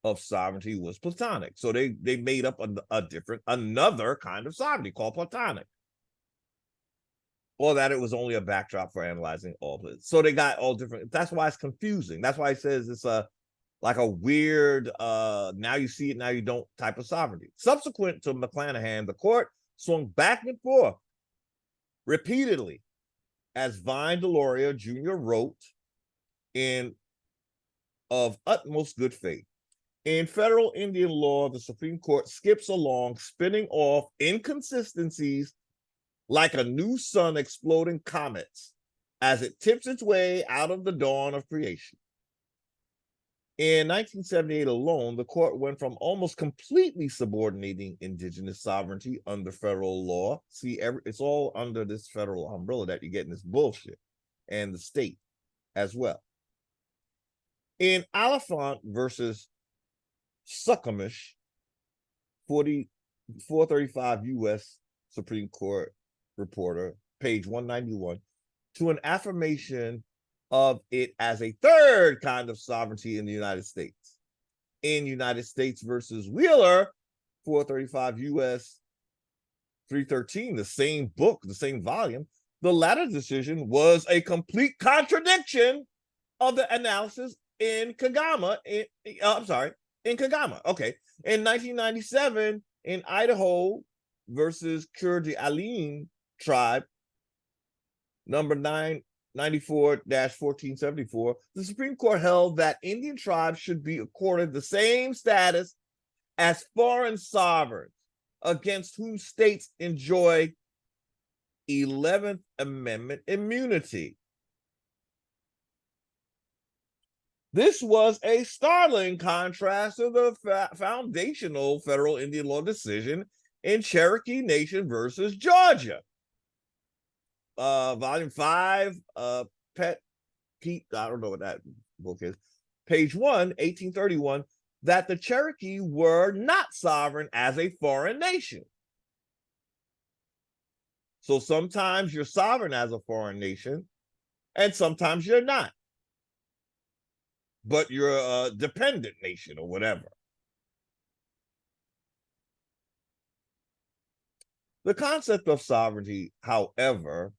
of sovereignty was Platonic. So they made up another kind of sovereignty called Platonic. Or that it was only a backdrop for analyzing all of it. So they got all different. That's why it's confusing. That's why it says it's like a weird, now you see it, now you don't type of sovereignty. Subsequent to McClanahan, the court swung back and forth repeatedly, as Vine Deloria Jr. wrote of utmost good faith. In federal Indian law, the Supreme Court skips along, spinning off inconsistencies like a new sun exploding comets as it tips its way out of the dawn of creation. In 1978 alone, the court went from almost completely subordinating indigenous sovereignty under federal law. See, it's all under this federal umbrella that you're getting this bullshit, and the state as well. In Oliphant versus Suquamish, 435 U.S. Supreme Court reporter, page 191, to an affirmation of it as a third kind of sovereignty in the United States. In United States versus Wheeler, 435 U.S. 313, the same book, the same volume, the latter decision was a complete contradiction of the analysis in Kagama. In Kagama. Okay. In 1997, in Idaho versus Coeur d'Alene tribe, number 994-1474, the Supreme Court held that Indian tribes should be accorded the same status as foreign sovereigns against whom states enjoy 11th Amendment immunity. This was a startling contrast to the foundational federal Indian law decision in Cherokee Nation versus Georgia. Volume 5, Pete, I don't know what that book is, page 1, 1831, that the Cherokee were not sovereign as a foreign nation. So sometimes you're sovereign as a foreign nation, and sometimes you're not. But you're a dependent nation or whatever. The concept of sovereignty, however,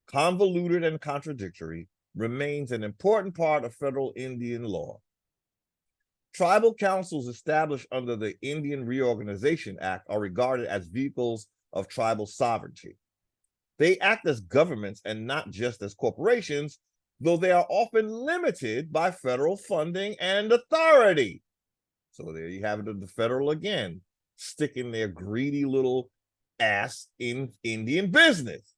convoluted and contradictory, remains an important part of federal Indian law. Tribal councils established under the Indian Reorganization Act are regarded as vehicles of tribal sovereignty. They act as governments and not just as corporations, though they are often limited by federal funding and authority. So there you have it, the federal again, sticking their greedy little ass in Indian business.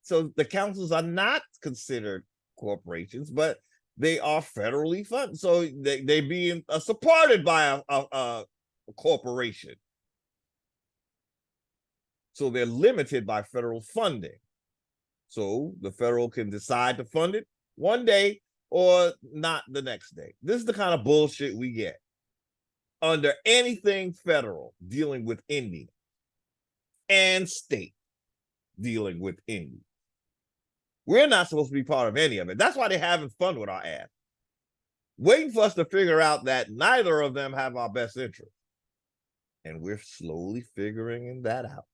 So the councils are not considered corporations, but they are federally funded. So they being supported by a corporation. So they're limited by federal funding. So the federal can decide to fund it one day or not the next day. This is the kind of bullshit we get under anything federal dealing with Indian and state dealing with Indian. We're not supposed to be part of any of it. That's why they're having fun with our ass, waiting for us to figure out that neither of them have our best interest. And we're slowly figuring that out.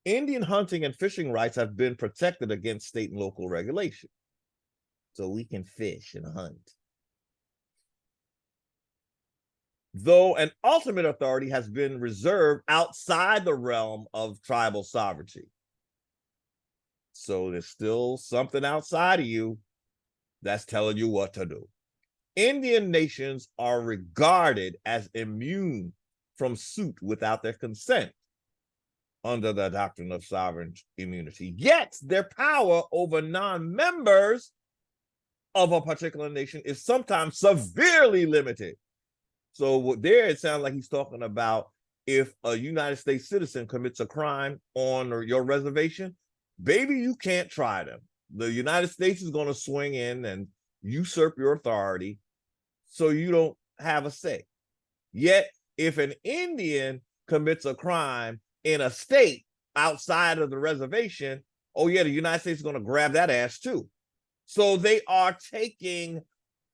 Indian hunting and fishing rights have been protected against state and local regulation. So we can fish and hunt. Though an ultimate authority has been reserved outside the realm of tribal sovereignty. So there's still something outside of you that's telling you what to do. Indian nations are regarded as immune from suit without their consent under the doctrine of sovereign immunity. Yet their power over non-members of a particular nation is sometimes severely limited. So there it sounds like he's talking about if a United States citizen commits a crime on your reservation, baby, you can't try them. The United States is going to swing in and usurp your authority so you don't have a say. Yet if an Indian commits a crime in a state outside of the reservation, oh yeah, the United States is going to grab that ass too. So they are taking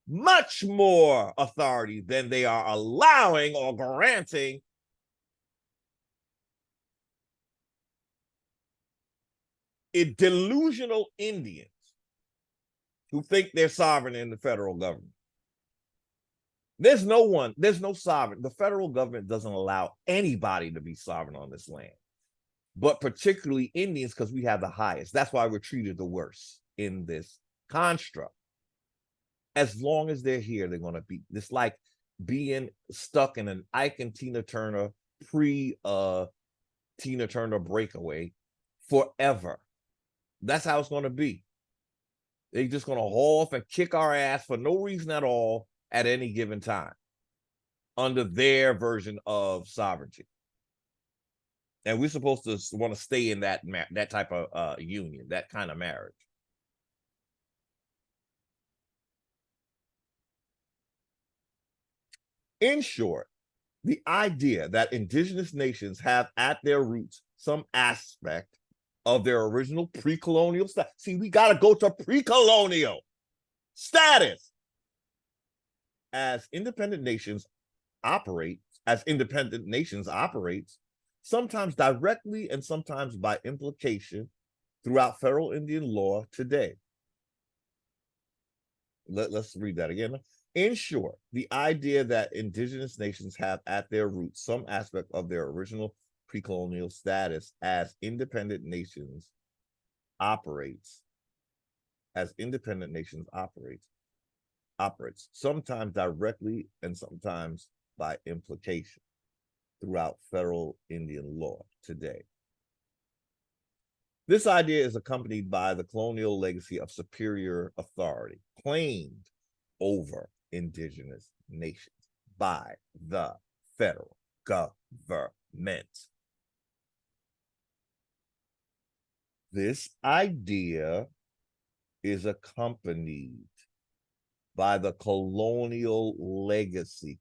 much more authority than they are allowing or granting. Delusional Indians who think they're sovereign in the federal government. There's no sovereign. The federal government doesn't allow anybody to be sovereign on this land, but particularly Indians, because we have the highest. That's why we're treated the worst in this construct. As long as they're here, they're going to be. It's like being stuck in an Ike and Tina Turner Tina Turner breakaway forever. That's how it's going to be. They're just going to haul off and kick our ass for no reason at all at any given time under their version of sovereignty. And we're supposed to want to stay in that type of union, that kind of marriage. In short, the idea that indigenous nations have at their roots some aspect of their original pre-colonial status. See, we got to go to pre-colonial status. As independent nations operate, sometimes directly and sometimes by implication throughout federal Indian law today. Let's read that again. In short, the idea that indigenous nations have at their roots some aspect of their original pre-colonial status as independent nations operates as independent nations operates, sometimes directly and sometimes by implication throughout federal Indian law today. This idea is accompanied by the colonial legacy of superior authority claimed over indigenous nations by the federal government. This idea is accompanied by the colonial legacy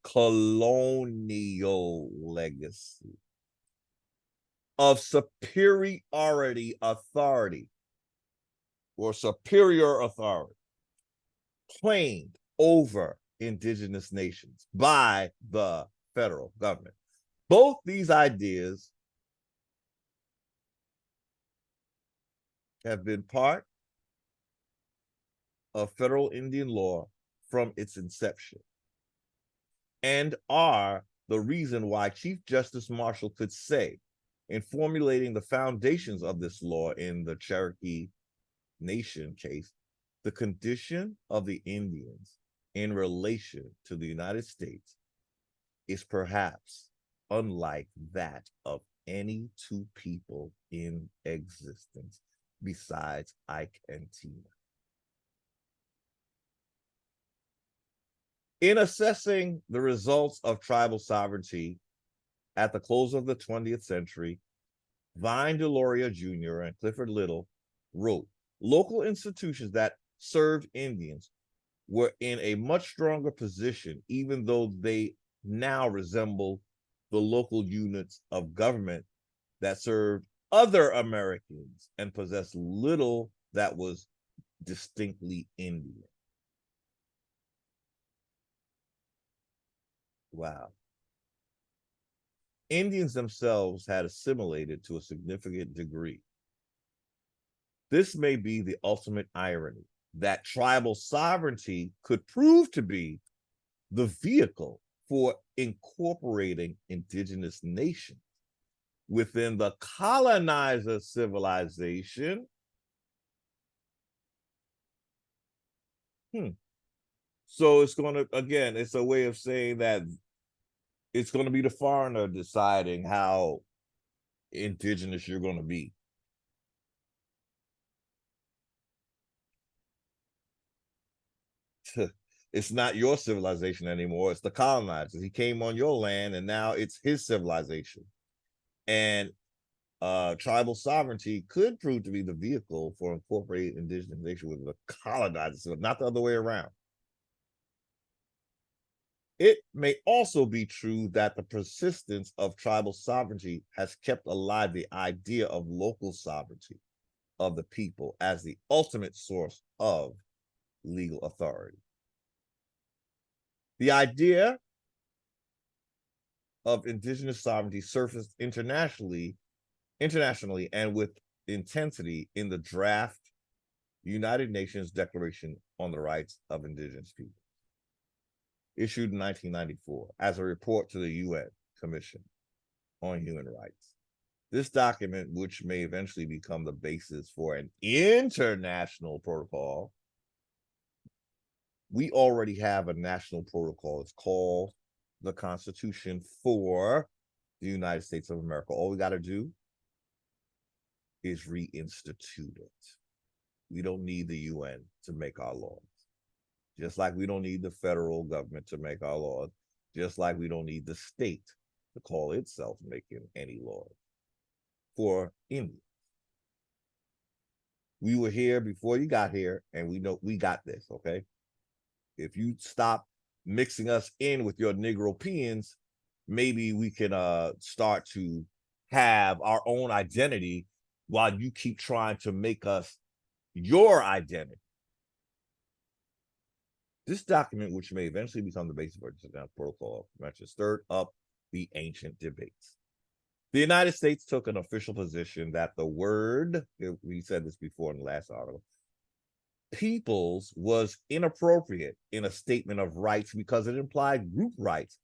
of superiority authority or superior authority claimed over indigenous nations by the federal government. Both these ideas have been part of federal Indian law from its inception and are the reason why Chief Justice Marshall could say in formulating the foundations of this law in the Cherokee Nation case, the condition of the Indians in relation to the United States is perhaps unlike that of any two people in existence besides Ike and Tina. In assessing the results of tribal sovereignty at the close of the 20th century, Vine Deloria Jr. and Clifford Little wrote, local institutions that served Indians were in a much stronger position, even though they now resemble the local units of government that served other Americans and possessed little that was distinctly Indian. Wow. Indians themselves had assimilated to a significant degree. This may be the ultimate irony, that tribal sovereignty could prove to be the vehicle for incorporating indigenous nations within the colonizer civilization. So it's going to, again, it's a way of saying that it's going to be the foreigner deciding how indigenous you're going to be. It's not your civilization anymore. It's the colonizers. He came on your land and now it's his civilization. And tribal sovereignty could prove to be the vehicle for incorporating indigenous nation with the colonizers, not the other way around. It may also be true that the persistence of tribal sovereignty has kept alive the idea of local sovereignty of the people as the ultimate source of legal authority. The idea of indigenous sovereignty surfaced internationally and with intensity in the draft United Nations Declaration on the Rights of Indigenous People, issued in 1994 as a report to the UN Commission on Human Rights. This document, which may eventually become the basis for an international protocol, we already have a national protocol. It's called the Constitution for the United States of America. All we got to do is reinstitute it. We don't need the UN to make our laws. Just like we don't need the federal government to make our laws, just like we don't need the state to call itself making any laws for Indians. We were here before you got here, and we know we got this, okay? If you stop mixing us in with your Negropeans, maybe we can start to have our own identity while you keep trying to make us your identity. This document, which may eventually become the basis for the protocol, stirred up the ancient debates. The United States took an official position that the word, we said this before in the last article, peoples was inappropriate in a statement of rights because it implied group rights,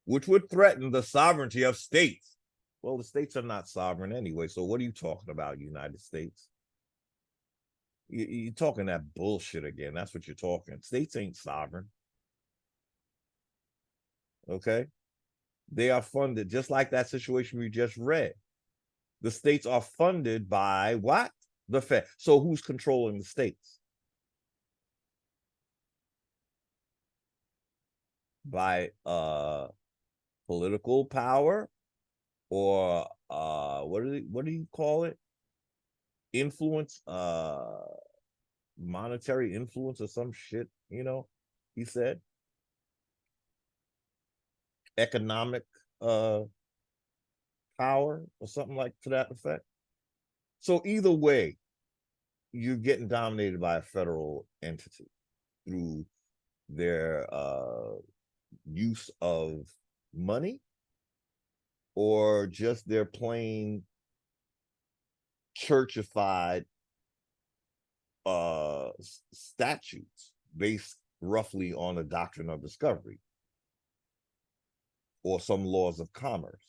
which would threaten the sovereignty of states. Well, the states are not sovereign anyway, so what are you talking about, United States? You're talking that bullshit again. That's what you're talking. States ain't sovereign. Okay. They are funded just like that situation we just read. The states are funded by what? The Fed. So who's controlling the states? By political power, or what do you call it? Influence, monetary influence or some shit, he said. Economic power or something like to that effect. So either way, you're getting dominated by a federal entity through their use of money, or just their plain churchified statutes based roughly on the doctrine of discovery or some laws of commerce,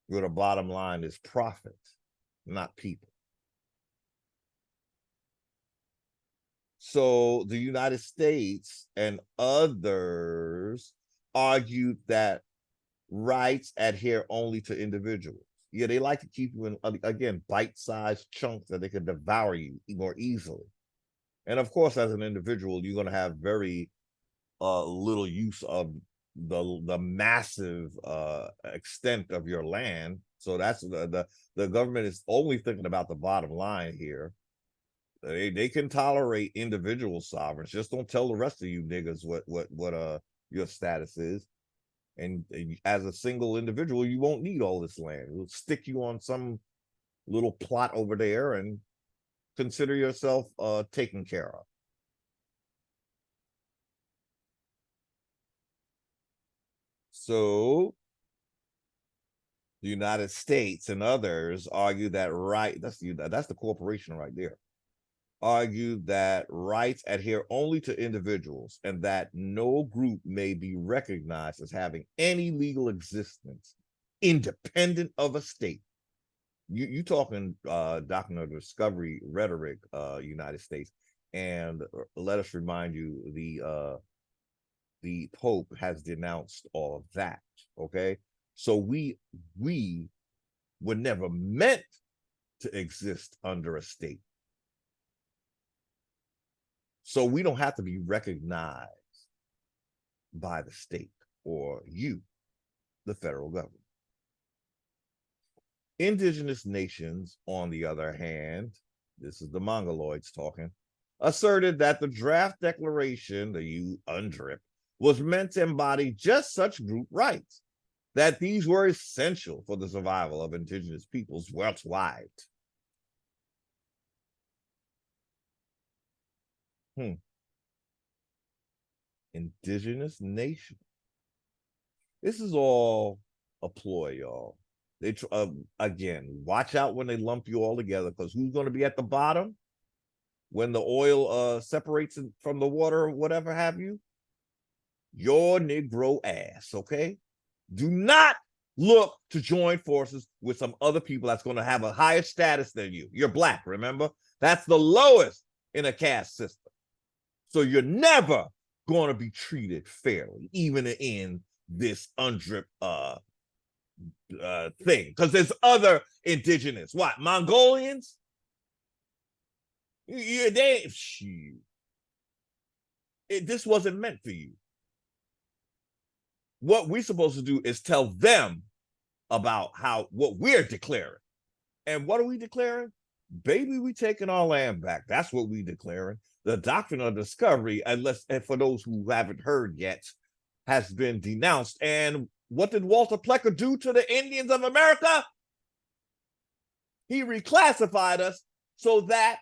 where the bottom line is profit, not people. So the United States and others argued that rights adhere only to individuals. Yeah, they like to keep you in, again, bite-sized chunks that they can devour you more easily. And of course, as an individual, you're going to have very little use of the massive extent of your land. So that's the government is only thinking about the bottom line here. They can tolerate individual sovereigns. Just don't tell the rest of you niggas what your status is. And as a single individual, you won't need all this land. We'll stick you on some little plot over there and consider yourself taken care of. So the United States and others argue that that's the corporation right there, argued that rights adhere only to individuals and that no group may be recognized as having any legal existence independent of a state. You talking doctrine of discovery rhetoric, United States, and let us remind you, the Pope has denounced all of that. Okay, so we were never meant to exist under a state. So we don't have to be recognized by the state or you, the federal government. Indigenous nations, on the other hand, this is the Mongoloids talking, asserted that the draft declaration, the UNDRIP, was meant to embody just such group rights, that these were essential for the survival of indigenous peoples worldwide. Indigenous nation. This is all a ploy, y'all. They again, watch out when they lump you all together, because who's going to be at the bottom when the oil separates from the water or whatever have you? Your Negro ass, okay? Do not look to join forces with some other people that's going to have a higher status than you. You're black, remember? That's the lowest in a caste system. So you're never going to be treated fairly, even in this UNDRIP thing, because there's other indigenous, what, Mongolians? Yeah, this wasn't meant for you. What we're supposed to do is tell them about what we're declaring. And what are we declaring? Baby, we taking our land back. That's what we declaring. The doctrine of discovery, and for those who haven't heard yet, has been denounced. And what did Walter Plecker do to the Indians of America? He reclassified us so that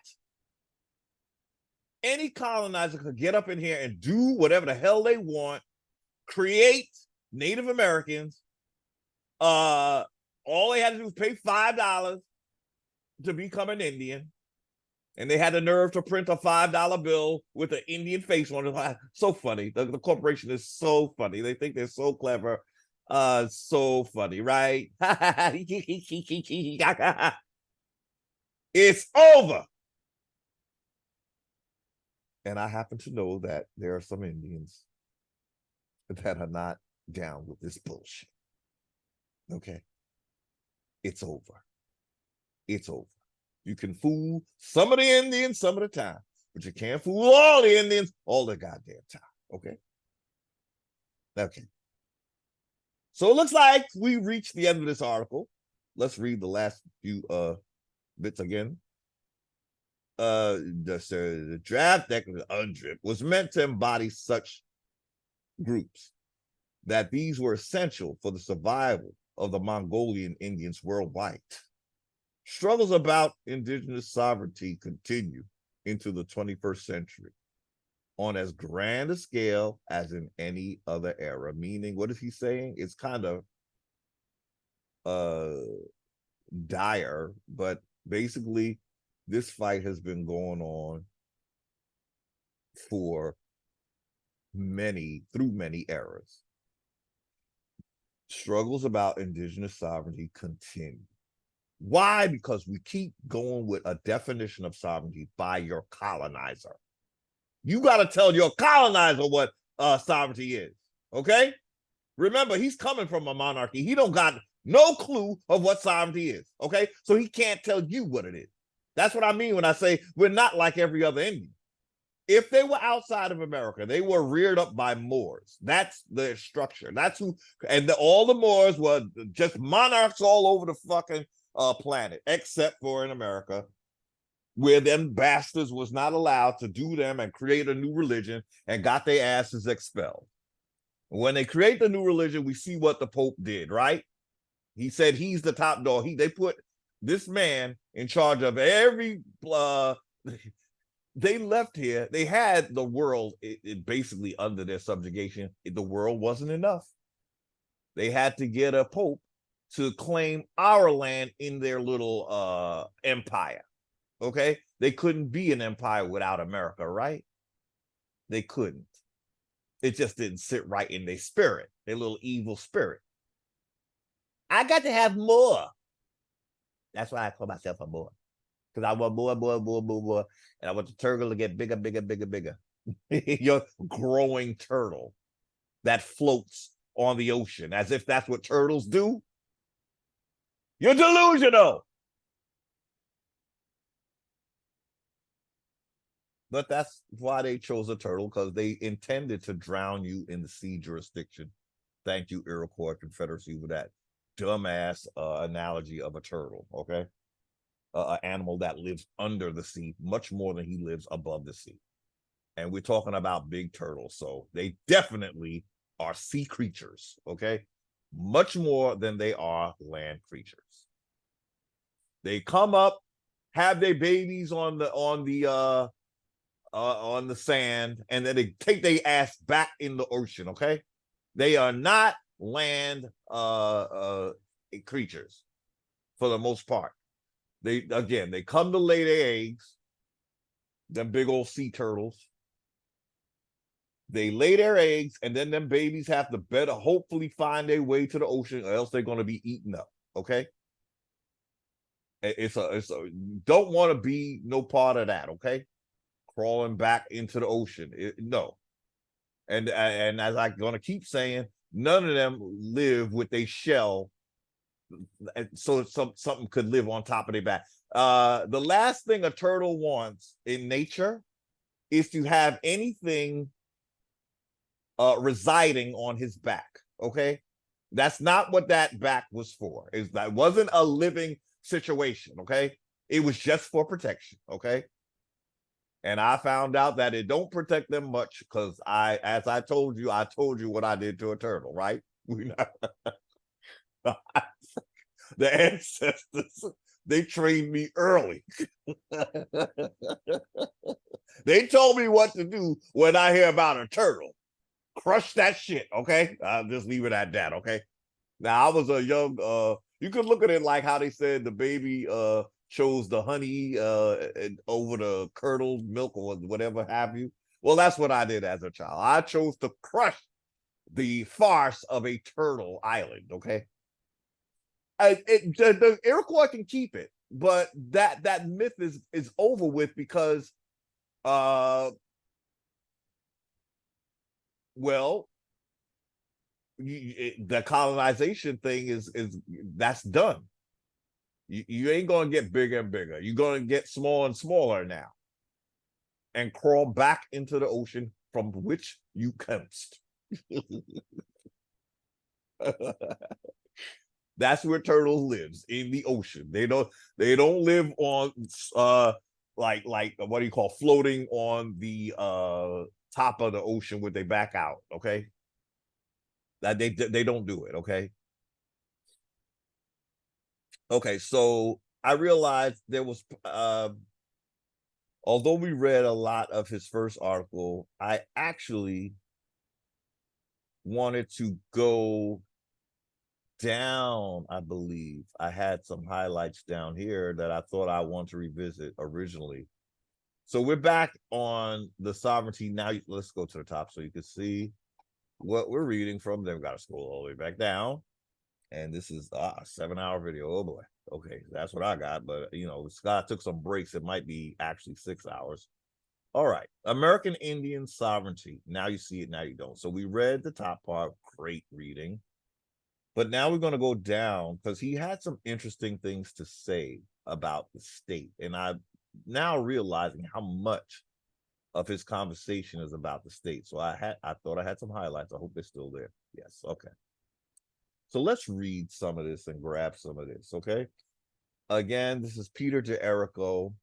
any colonizer could get up in here and do whatever the hell they want, create Native Americans. All they had to do was pay $5 to become an Indian. And they had the nerve to print a $5 bill with an Indian face on it. So funny. The corporation is so funny. They think they're so clever. So funny, right? It's over. And I happen to know that there are some Indians that are not down with this bullshit. Okay. It's over. It's over. You can fool some of the Indians some of the time, but you can't fool all the Indians all the goddamn time. Okay. Okay. So it looks like we reached the end of this article. Let's read the last few bits again. The draft declaration was meant to embody such groups that these were essential for the survival of the Mongolian Indians worldwide. Struggles about indigenous sovereignty continue into the 21st century on as grand a scale as in any other era. Meaning, what is he saying? It's kind of dire, but basically this fight has been going on for through many eras. Struggles about indigenous sovereignty continue. Why? Because we keep going with a definition of sovereignty by your colonizer. You got to tell your colonizer what sovereignty is, okay? Remember, he's coming from a monarchy. He don't got no clue of what sovereignty is, okay? So he can't tell you what it is. That's what I mean when I say we're not like every other Indian. If they were outside of America, they were reared up by Moors. That's their structure. That's who, and all the Moors were just monarchs all over the fucking planet, except for in America, where them bastards was not allowed to do them and create a new religion and got their asses expelled. When they create the new religion, we see what the Pope did, right? He said he's the top dog. They put this man in charge of every they left here. They had the world it basically under their subjugation. The world wasn't enough. They had to get a pope to claim our land in their little empire. Okay? They couldn't be an empire without America, right? They couldn't. It just didn't sit right in their spirit, their little evil spirit. I got to have more. That's why I call myself a Moor. Because I want more. And I want the turtle to get bigger, bigger, bigger, bigger. Your growing turtle that floats on the ocean as if that's what turtles do. You're delusional. But that's why they chose a turtle, because they intended to drown you in the sea jurisdiction. Thank you, Iroquois Confederacy, for that dumbass analogy of a turtle, okay? An animal that lives under the sea much more than he lives above the sea. And we're talking about big turtles, so they definitely are sea creatures, okay? Much more than they are land creatures. They come up, have their babies on the sand, and then they take their ass back in the ocean, okay? They are not land creatures for the most part. They come to lay their eggs, them big old sea turtles. They lay their eggs, and then them babies have to better hopefully find their way to the ocean, or else they're going to be eaten up, okay? It's a don't want to be no part of that, okay? Crawling back into the ocean, no. And as I'm going to keep saying, none of them live with a shell, so something could live on top of their back. The last thing a turtle wants in nature is to have anything residing on his back, okay? That's not what that back was for. That wasn't a living situation, okay? It was just for protection, okay? And I found out that it don't protect them much, because as I told you what I did to a turtle, right? The ancestors, they trained me early. They told me what to do when I hear about a turtle. Crush that shit, okay? I'll just leave it at that, okay? Now, I was a young, you could look at it like how they said the baby chose the honey over the curdled milk or whatever have you. Well, that's what I did as a child. I chose to crush the farce of a turtle island, okay? The Iroquois can keep it. but that myth is over with because well, the colonization thing is that's done. You ain't gonna get bigger and bigger. You're gonna get smaller and smaller now, and crawl back into the ocean from which you commenced. That's where turtles lives, in the ocean. They don't live on like what do you call floating on the top of the ocean with they back out. Okay, that they don't do it. Okay, so I realized there was although we read a lot of his first article, I actually wanted to go down. I believe I had some highlights down here that I thought I want to revisit originally. So we're back on the sovereignty now. Let's go to the top so you can see what we're reading from. Then we got to scroll all the way back down, and this is a 7-hour video. Oh boy. Okay, that's what I got. But you know, Scott took some breaks. It might be actually 6 hours. All right, American Indian sovereignty. Now you see it, now you don't. So we read the top part, great reading. But now we're going to go down because he had some interesting things to say about the state. And I'm now realizing how much of his conversation is about the state. So I thought I had some highlights. I hope they're still there. Yes, okay. So let's read some of this and grab some of this, okay? Again, this is Peter DeErico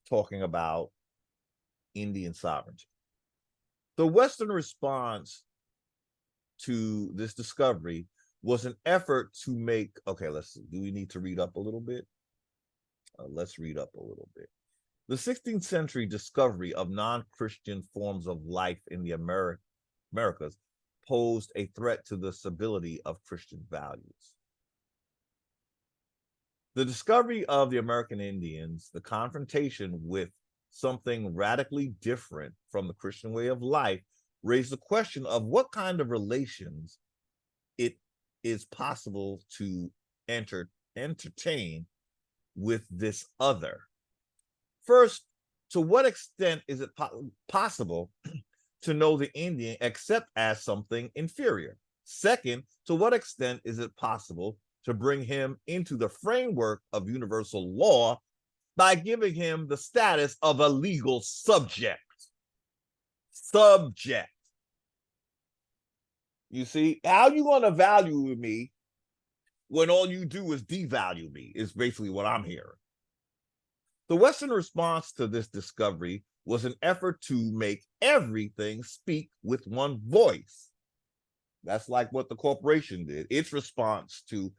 talking about Indian sovereignty. The Western response to this discovery was an effort to make, okay, let's see, do we need to read up a little bit? Let's read up a little bit. The 16th century discovery of non-Christian forms of life in the Americas posed a threat to the stability of Christian values. The discovery of the American Indians, the confrontation with something radically different from the Christian way of life, raised the question of what kind of relations it is possible to entertain with this other. First, to what extent is it possible to know the Indian except as something inferior? Second, to what extent is it possible to bring him into the framework of universal law by giving him the status of a legal subject? You see, how you going to value me when all you do is devalue me is basically what I'm hearing. The Western response to this discovery was an effort to make everything speak with one voice. That's like what the corporation did. Its response to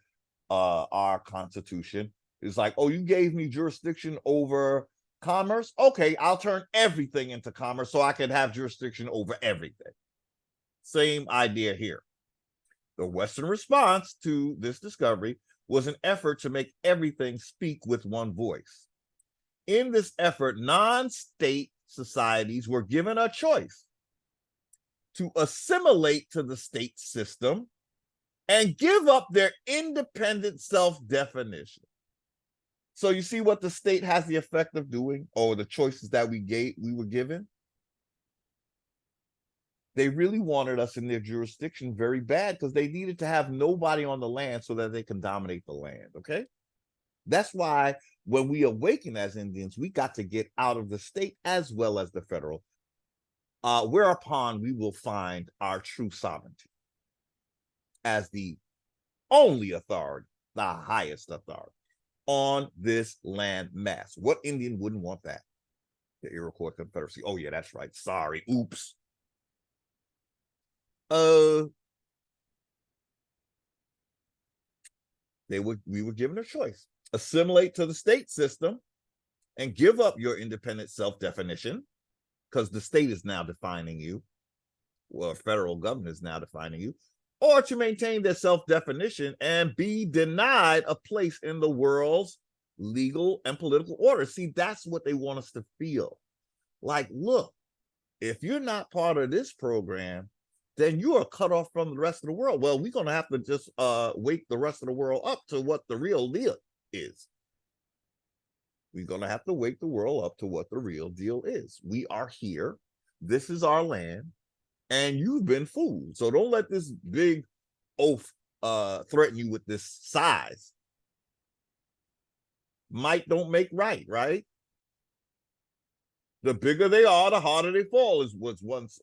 our Constitution is like, oh, you gave me jurisdiction over commerce? Okay, I'll turn everything into commerce so I can have jurisdiction over everything. Same idea here. The Western response to this discovery was an effort to make everything speak with one voice. In this effort, non-state societies were given a choice to assimilate to the state system and give up their independent self-definition. So you see what the state has the effect of doing, or the choices that we were given? They really wanted us in their jurisdiction very bad because they needed to have nobody on the land so that they can dominate the land, okay? That's why when we awaken as Indians, we got to get out of the state as well as the federal, whereupon we will find our true sovereignty as the only authority, the highest authority on this land mass. What Indian wouldn't want that? The Iroquois Confederacy. Oh yeah, that's right. Sorry, oops. We were given a choice: assimilate to the state system and give up your independent self-definition, because the state is now defining you, well, federal government is now defining you, or to maintain their self-definition and be denied a place in the world's legal and political order. See, that's what they want us to feel. Like, look, if you're not part of this program, then you are cut off from the rest of the world. Well, we're going to have to just wake the rest of the world up to what the real deal is. We're going to have to wake the world up to what the real deal is. We are here. This is our land. And you've been fooled. So don't let this big oaf threaten you with this size. Might don't make right, right? The bigger they are, the harder they fall, was once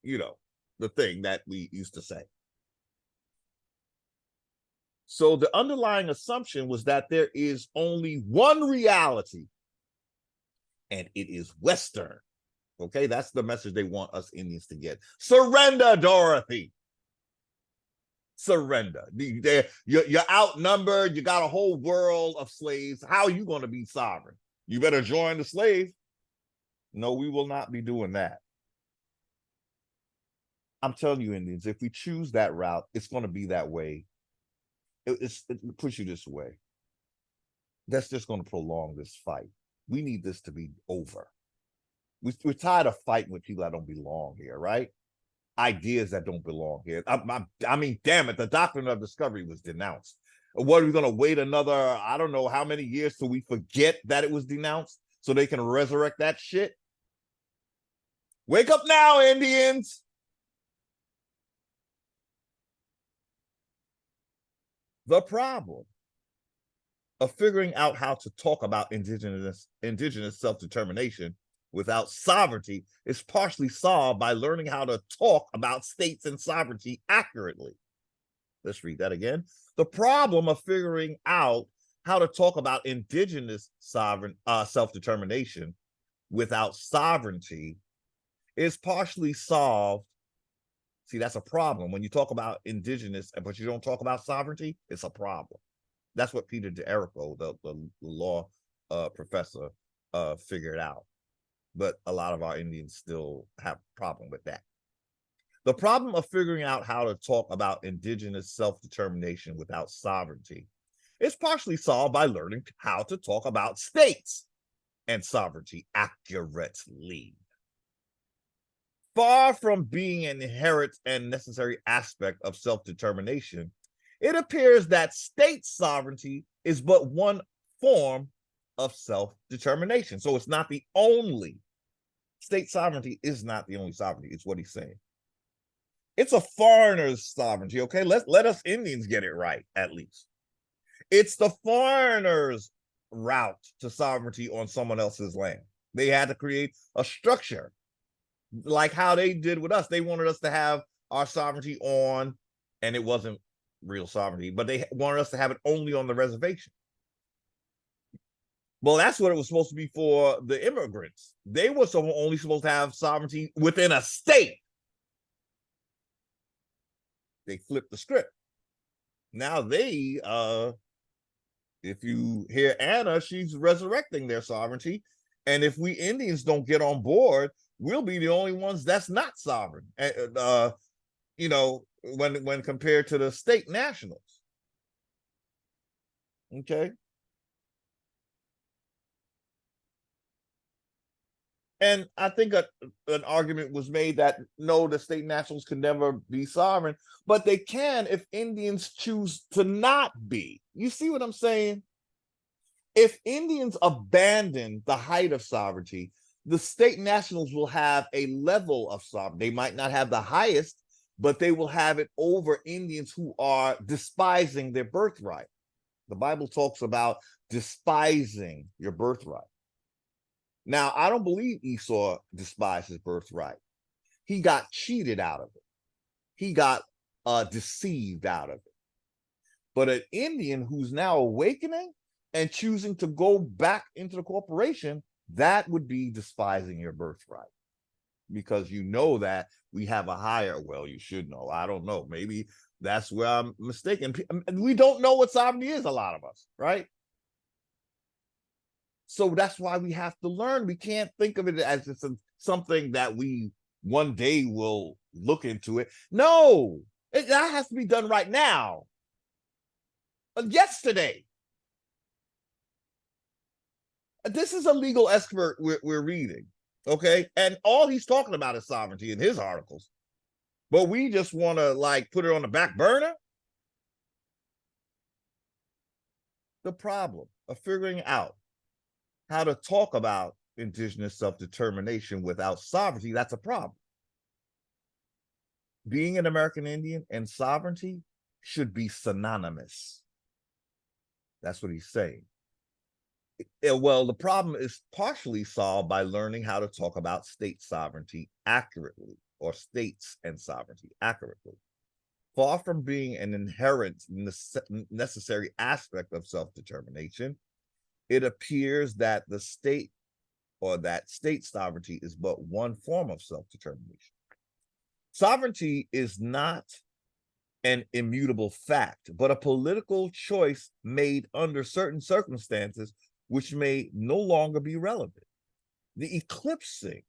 you know, the thing that we used to say. So the underlying assumption was that there is only one reality, and it is Western. Okay, that's the message they want us Indians to get. Surrender, Dorothy. Surrender. You're outnumbered. You got a whole world of slaves. How are you going to be sovereign? You better join the slave. No, we will not be doing that. I'm telling you, Indians, if we choose that route, it's going to be that way. It puts you this way. That's just going to prolong this fight. We need this to be over. We're tired of fighting with people that don't belong here, right? Ideas that don't belong here. I mean, damn it, the doctrine of discovery was denounced. What are we going to wait another, I don't know how many years till we forget that it was denounced so they can resurrect that shit? Wake up now, Indians. The problem of figuring out how to talk about indigenous self-determination without sovereignty is partially solved by learning how to talk about states and sovereignty accurately. Let's read that again. The problem of figuring out how to talk about indigenous self-determination without sovereignty is partially solved. See, that's a problem. When you talk about indigenous, but you don't talk about sovereignty, it's a problem. That's what Peter DeErico, the law professor, figured out. But a lot of our Indians still have a problem with that. The problem of figuring out how to talk about indigenous self-determination without sovereignty is partially solved by learning how to talk about states and sovereignty accurately. Far from being an inherent and necessary aspect of self-determination, it appears that state sovereignty is but one form of self-determination. So it's not the only. State sovereignty is not the only sovereignty. It's what he's saying. It's a foreigner's sovereignty, okay? Let us Indians get it right, at least. It's the foreigner's route to sovereignty on someone else's land. They had to create a structure like how they did with us. They wanted us to have our sovereignty on, and it wasn't real sovereignty, but they wanted us to have it only on the reservation. Well, that's what it was supposed to be for the immigrants. They were only supposed to have sovereignty within a state. They flipped the script. Now they, if you hear Anna, she's resurrecting their sovereignty. And if we Indians don't get on board, we'll be the only ones that's not sovereign, you know, when compared to the state nationals. Okay. And I think an argument was made that no, the state nationals can never be sovereign, but they can if Indians choose to not be. You see what I'm saying? If Indians abandon the height of sovereignty, the state nationals will have a level of sovereignty. They might not have the highest, but they will have it over Indians who are despising their birthright. The Bible talks about despising your birthright. Now, I don't believe Esau despised his birthright. He got cheated out of it. He got deceived out of it. But an Indian who's now awakening and choosing to go back into the corporation, that would be despising your birthright. Because you know that we have a higher, well, you should know. I don't know. Maybe that's where I'm mistaken. We don't know what sovereignty is, a lot of us, right? So that's why we have to learn. We can't think of it as just something that we one day will look into it. No, that has to be done right now. Yesterday. This is a legal expert we're reading, okay? And all he's talking about is sovereignty in his articles. But we just want to like put it on the back burner. The problem of figuring out how to talk about indigenous self-determination without sovereignty, that's a problem. Being an American Indian and sovereignty should be synonymous. That's what he's saying. Well, the problem is partially solved by learning how to talk about state sovereignty accurately, or states and sovereignty accurately. Far from being an inherent necessary aspect of self-determination, it appears that the state, or that state sovereignty, is but one form of self-determination. Sovereignty is not an immutable fact, but a political choice made under certain circumstances which may no longer be relevant. The eclipsing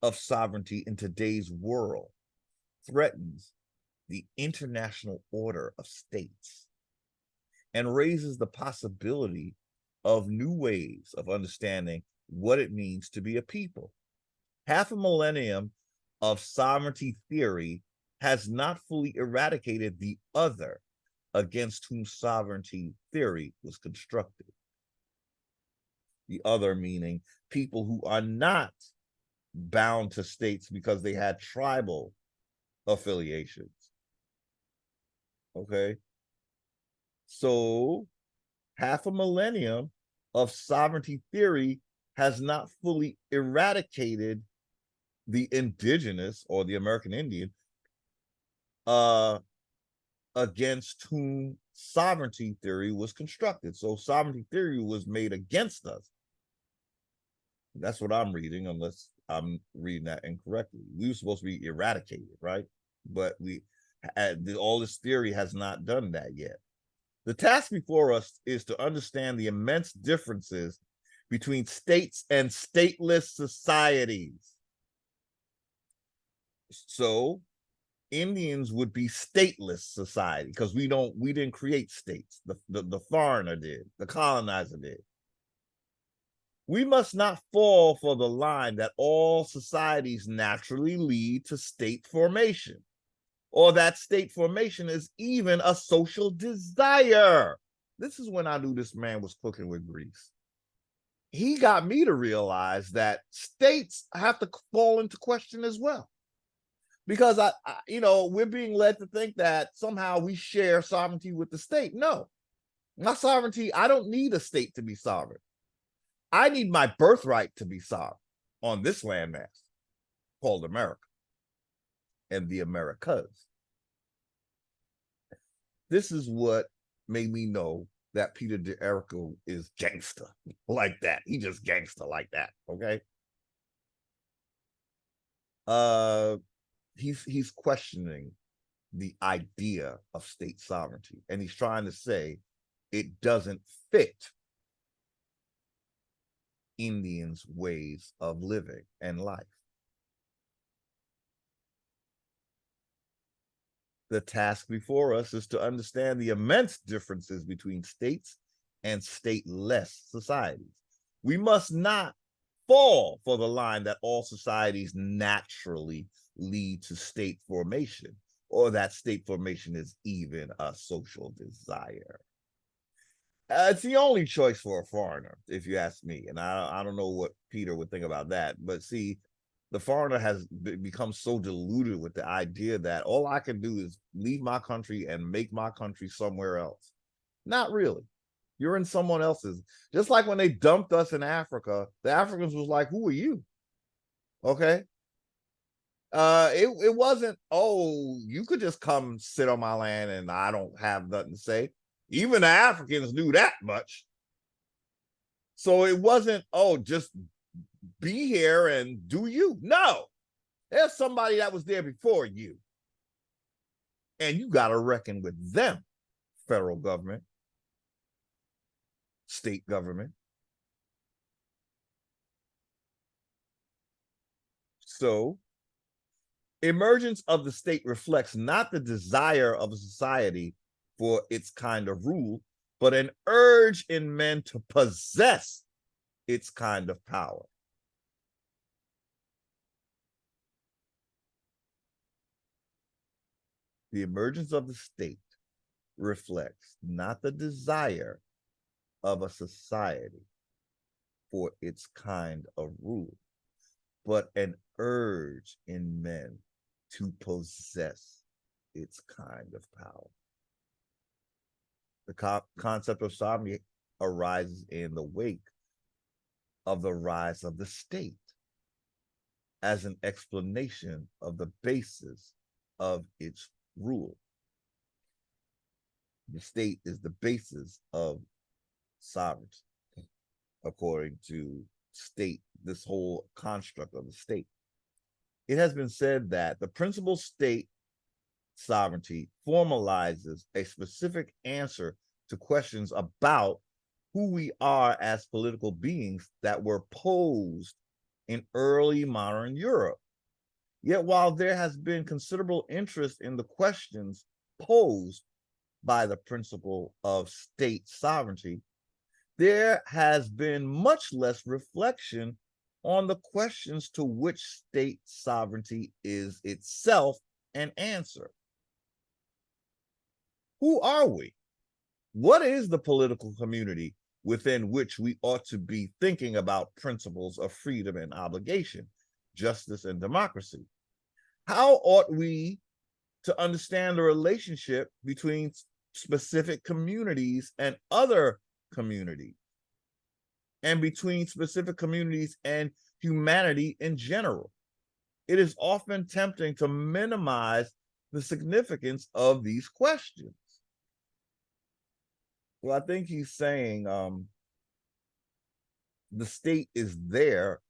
of sovereignty in today's world threatens the international order of states and raises the possibility of new ways of understanding what it means to be a people. Half a millennium of sovereignty theory has not fully eradicated the other against whom sovereignty theory was constructed. The other meaning people who are not bound to states because they had tribal affiliations. Okay. So half a millennium of sovereignty theory has not fully eradicated the indigenous, or the American Indian, against whom sovereignty theory was constructed. So sovereignty theory was made against us. That's what I'm reading, unless I'm reading that incorrectly. We were supposed to be eradicated, right? But all this theory has not done that yet. The task before us is to understand the immense differences between states and stateless societies. So Indians would be stateless society because we didn't create states. The foreigner did, the colonizer did. We must not fall for the line that all societies naturally lead to state formation, or that state formation is even a social desire. This is when I knew this man was cooking with grease. He got me to realize that states have to fall into question as well. Because we're being led to think that somehow we share sovereignty with the state. No, my sovereignty, I don't need a state to be sovereign. I need my birthright to be sovereign on this landmass called America and the Americas. This is what made me know that Peter DeErico is gangster like that. He just gangster like that, okay? He's questioning the idea of state sovereignty, and he's trying to say it doesn't fit Indians' ways of living and life. The task before us is to understand the immense differences between states and stateless societies. We must not fall for the line that all societies naturally lead to state formation, or that state formation is even a social desire. It's the only choice for a foreigner, if you ask me. And I don't know what Peter would think about that. But see, the foreigner has become so deluded with the idea that all I can do is leave my country and make my country somewhere else. Not really. You're in someone else's. Just like when they dumped us in Africa, the Africans was like, who are you? Okay. It wasn't, oh, you could just come sit on my land and I don't have nothing to say. Even the Africans knew that much. So it wasn't, oh, just be here and do you. No, there's somebody that was there before you. And you got to reckon with them, federal government, state government. So emergence of the state reflects not the desire of a society for its kind of rule, but an urge in men to possess its kind of power. The emergence of the state reflects not the desire of a society for its kind of rule, but an urge in men to possess its kind of power. The concept of sovereignty arises in the wake of the rise of the state as an explanation of the basis of its rule. The state is the basis of sovereignty, according to this whole construct of the state. It has been said that the principal state sovereignty formalizes a specific answer to questions about who we are as political beings that were posed in early modern Europe. Yet while there has been considerable interest in the questions posed by the principle of state sovereignty, there has been much less reflection on the questions to which state sovereignty is itself an answer. Who are we? What is the political community within which we ought to be thinking about principles of freedom and obligation, justice and democracy? How ought we to understand the relationship between specific communities and other communities, and between specific communities and humanity in general? It is often tempting to minimize the significance of these questions. Well, I think he's saying the state is there,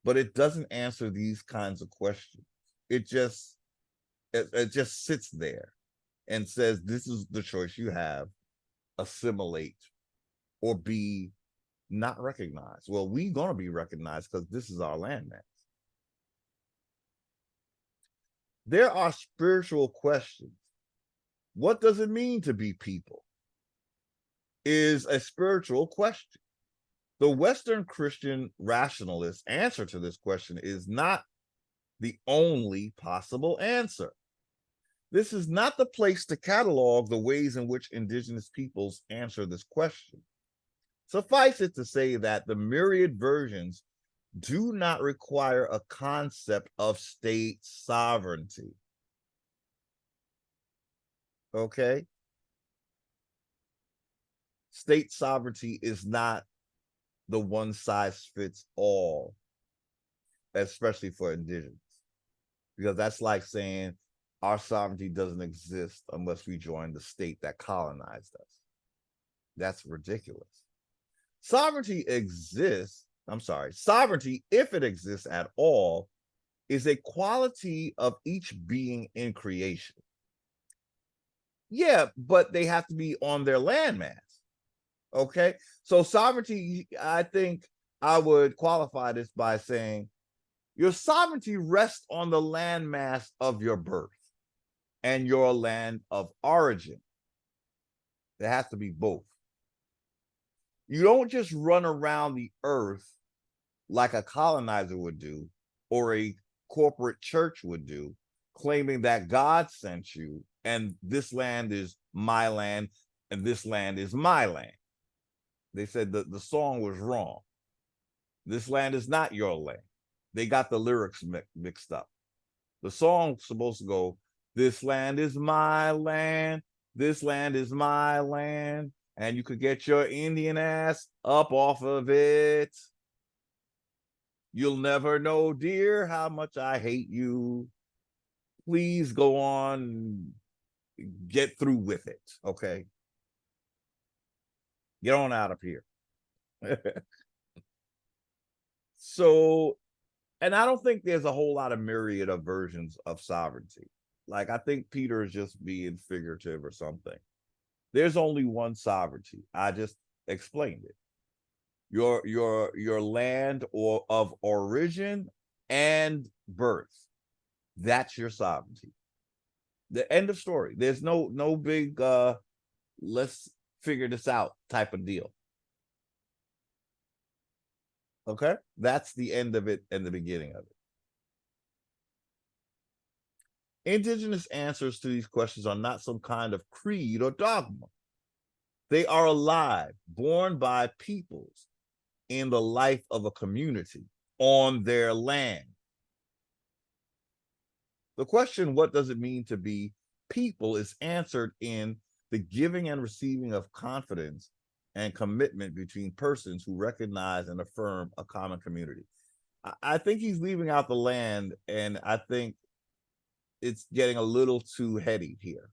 but it doesn't answer these kinds of questions. It just sits there and says, this is the choice you have: assimilate or be not recognized. Well, we're going to be recognized because this is our landmass. There are spiritual questions. What does it mean to be people? Is a spiritual question. The Western Christian rationalist answer to this question is not the only possible answer. This is not the place to catalog the ways in which indigenous peoples answer this question. Suffice it to say that the myriad versions do not require a concept of state sovereignty. Okay? State sovereignty is not the one size fits all, especially for indigenous, because that's like saying our sovereignty doesn't exist unless we join the state that colonized us. That's ridiculous. Sovereignty exists, sovereignty, if it exists at all, is a quality of each being in creation. Yeah, but they have to be on their landmass. Okay, so sovereignty, I think I would qualify this by saying your sovereignty rests on the landmass of your birth and your land of origin. There has to be both. You don't just run around the earth like a colonizer would do or a corporate church would do, claiming that God sent you and this land is my land and this land is my land. They said that the song was wrong. This land is not your land. They got the lyrics mixed up. The song's supposed to go, this land is my land, this land is my land, and you could get your Indian ass up off of it. You'll never know, dear, how much I hate you. Please go on, get through with it, okay? Get on out of here. So, and I don't think there's a whole lot of myriad of versions of sovereignty. Like, I think Peter is just being figurative or something. There's only one sovereignty. I just explained it. Your land or of origin and birth. That's your sovereignty. The end of story. There's no big let's figure this out type of deal. Okay, that's the end of it and the beginning of it. Indigenous answers to these questions are not some kind of creed or dogma. They are alive, born by peoples in the life of a community on their land. The question, what does it mean to be people, is answered in the giving and receiving of confidence and commitment between persons who recognize and affirm a common community. I think he's leaving out the land, and I think it's getting a little too heady here.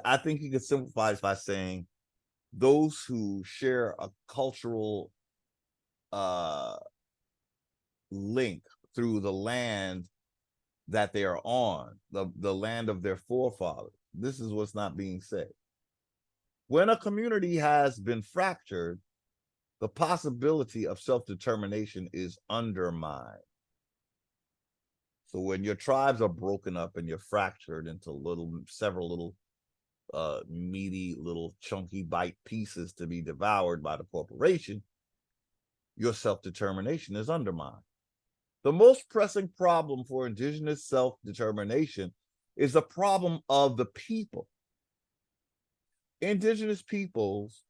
I think you could simplify this by saying those who share a cultural link through the land that they are on, the land of their forefathers. This is what's not being said. When a community has been fractured, the possibility of self-determination is undermined. So when your tribes are broken up and you're fractured into several little meaty, little chunky bite pieces to be devoured by the corporation, your self-determination is undermined. The most pressing problem for indigenous self-determination is the problem of the people. Indigenous peoples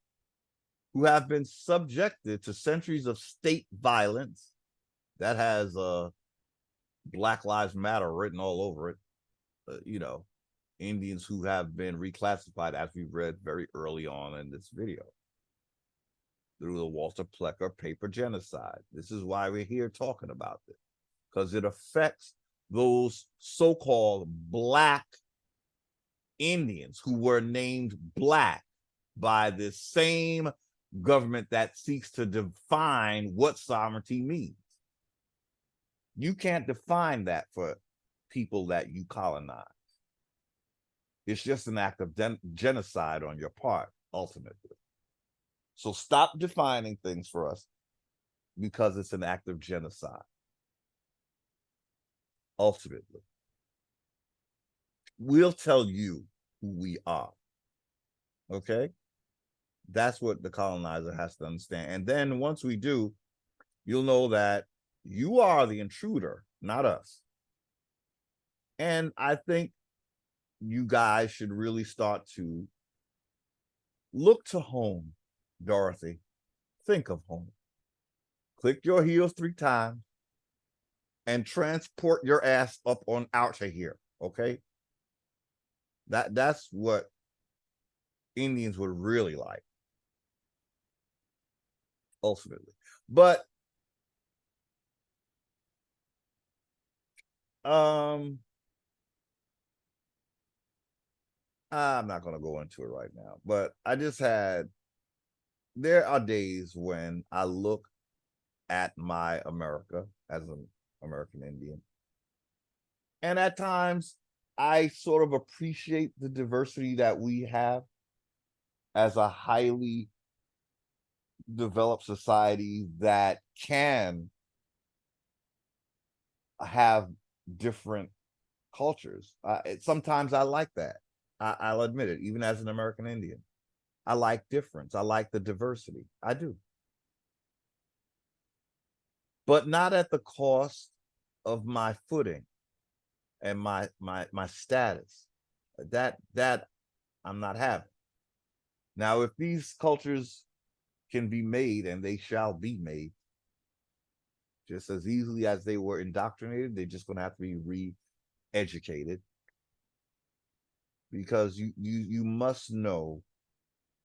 who have been subjected to centuries of state violence that has Black Lives Matter written all over it, Indians who have been reclassified, as we've read very early on in this video, through the Walter Plecker paper genocide. This is why we're here talking about this, because it affects those so-called Black Indians who were named Black by this same government that seeks to define what sovereignty means. You can't define that for people that you colonize. It's just an act of genocide on your part, ultimately. So stop defining things for us, because it's an act of genocide. Ultimately, we'll tell you who we are. Okay? That's what the colonizer has to understand. And then once we do, you'll know that you are the intruder, not us. And I think you guys should really start to look to home, Dorothy. Think of home. Click your heels 3 times and transport your ass up on out of here, okay? That's what Indians would really like, ultimately. But I'm not going to go into it right now, but there are days when I look at my America as an American Indian, and at times I sort of appreciate the diversity that we have as a highly developed society that can have different cultures. Sometimes I like that. I'll admit it, even as an American Indian. I like difference. I like the diversity. I do. But not at the cost of my footing and my status. That I'm not having. Now, if these cultures can be made, and they shall be made, just as easily as they were indoctrinated, they're just going to have to be re-educated, because you must know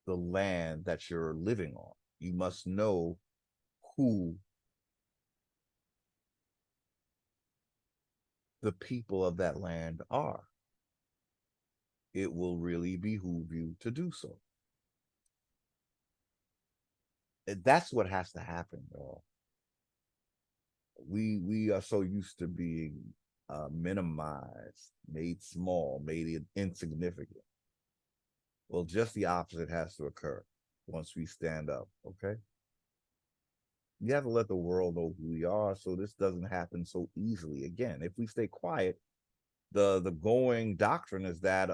the land that you're living on. You must know who the people of that land are. It will really behoove you to do so. That's what has to happen, y'all. We are so used to being minimized, made small, made insignificant. Well, just the opposite has to occur once we stand up, okay? You have to let the world know who we are, so this doesn't happen so easily. Again, if we stay quiet, the going doctrine is that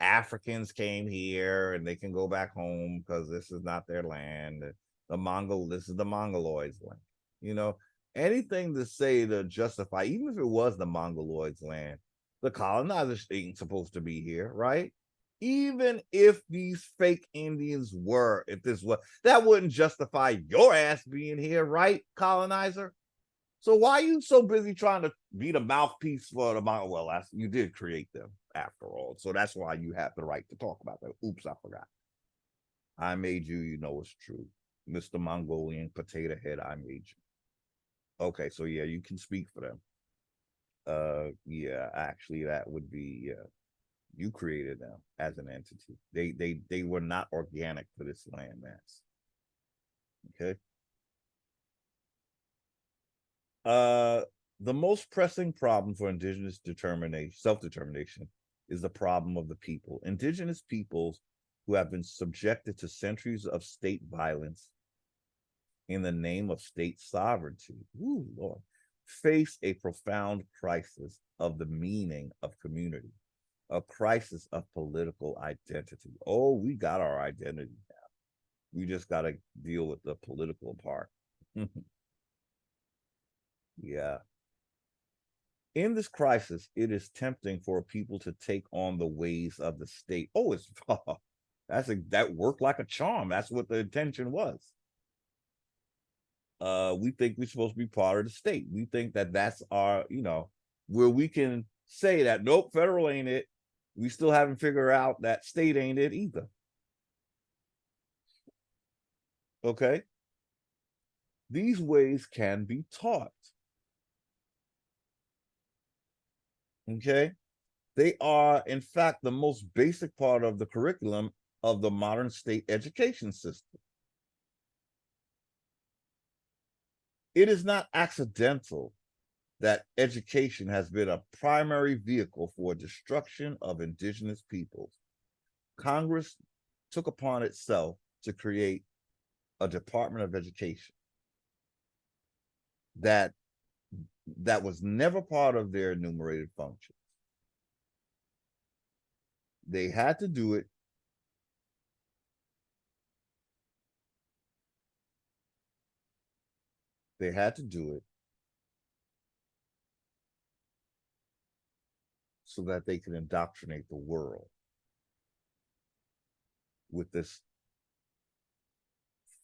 Africans came here and they can go back home because this is not their land. This is the Mongoloids' land. Anything to say to justify, even if it was the Mongoloids' land, the colonizers ain't supposed to be here, right? Even if these fake Indians were, if this was, that wouldn't justify your ass being here, right, colonizer? So why are you so busy trying to be the mouthpiece for the mouth? Well, you did create them after all, so that's why you have the right to talk about that. Oops, I forgot. I made you. You know it's true, Mr. Mongolian Potato Head. I made you. Okay, so yeah, you can speak for them. Yeah, actually, that would be yeah. You created them as an entity. They were not organic to this landmass. Okay. Uh, the most pressing problem for indigenous determination, self-determination, is the problem of the people. Indigenous peoples who have been subjected to centuries of state violence in the name of state sovereignty, ooh, Lord, face a profound crisis of the meaning of community, a crisis of political identity. Oh, we got our identity now. We just got to deal with the political part. Yeah. In this crisis, it is tempting for people to take on the ways of the state. Oh, it's that worked like a charm. That's what the intention was. We think we're supposed to be part of the state. We think that that's our, where we can say that nope, federal ain't it. We still haven't figured out that state ain't it either. Okay. These ways can be taught. Okay. They are, in fact, the most basic part of the curriculum of the modern state education system. It is not accidental that education has been a primary vehicle for destruction of indigenous peoples. Congress took upon itself to create a Department of Education that was never part of their enumerated functions. They had to do it. They had to do it so that they could indoctrinate the world with this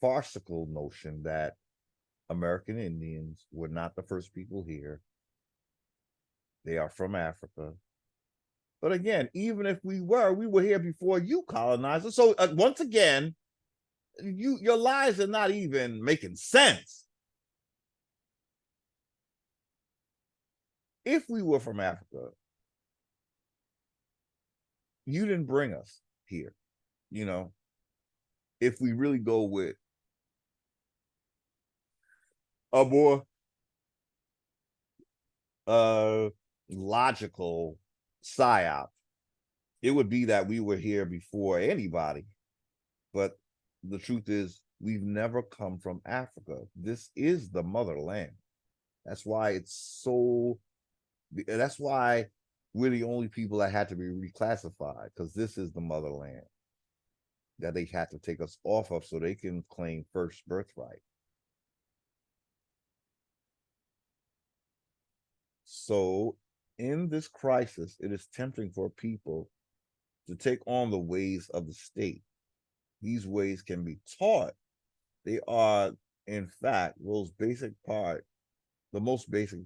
farcical notion that American Indians were not the first people here. They are from Africa. But again, even if we were here before you colonizers. So once again, your lies are not even making sense. If we were from Africa, you didn't bring us here. If we really go with a more logical psyop, it would be that we were here before anybody. But the truth is, we've never come from Africa. This is the motherland. That's why that's why we're the only people that had to be reclassified, because this is the motherland that they had to take us off of so they can claim first birthright. So in this crisis, it is tempting for people to take on the ways of the state. These ways can be taught. They are, in fact, the most basic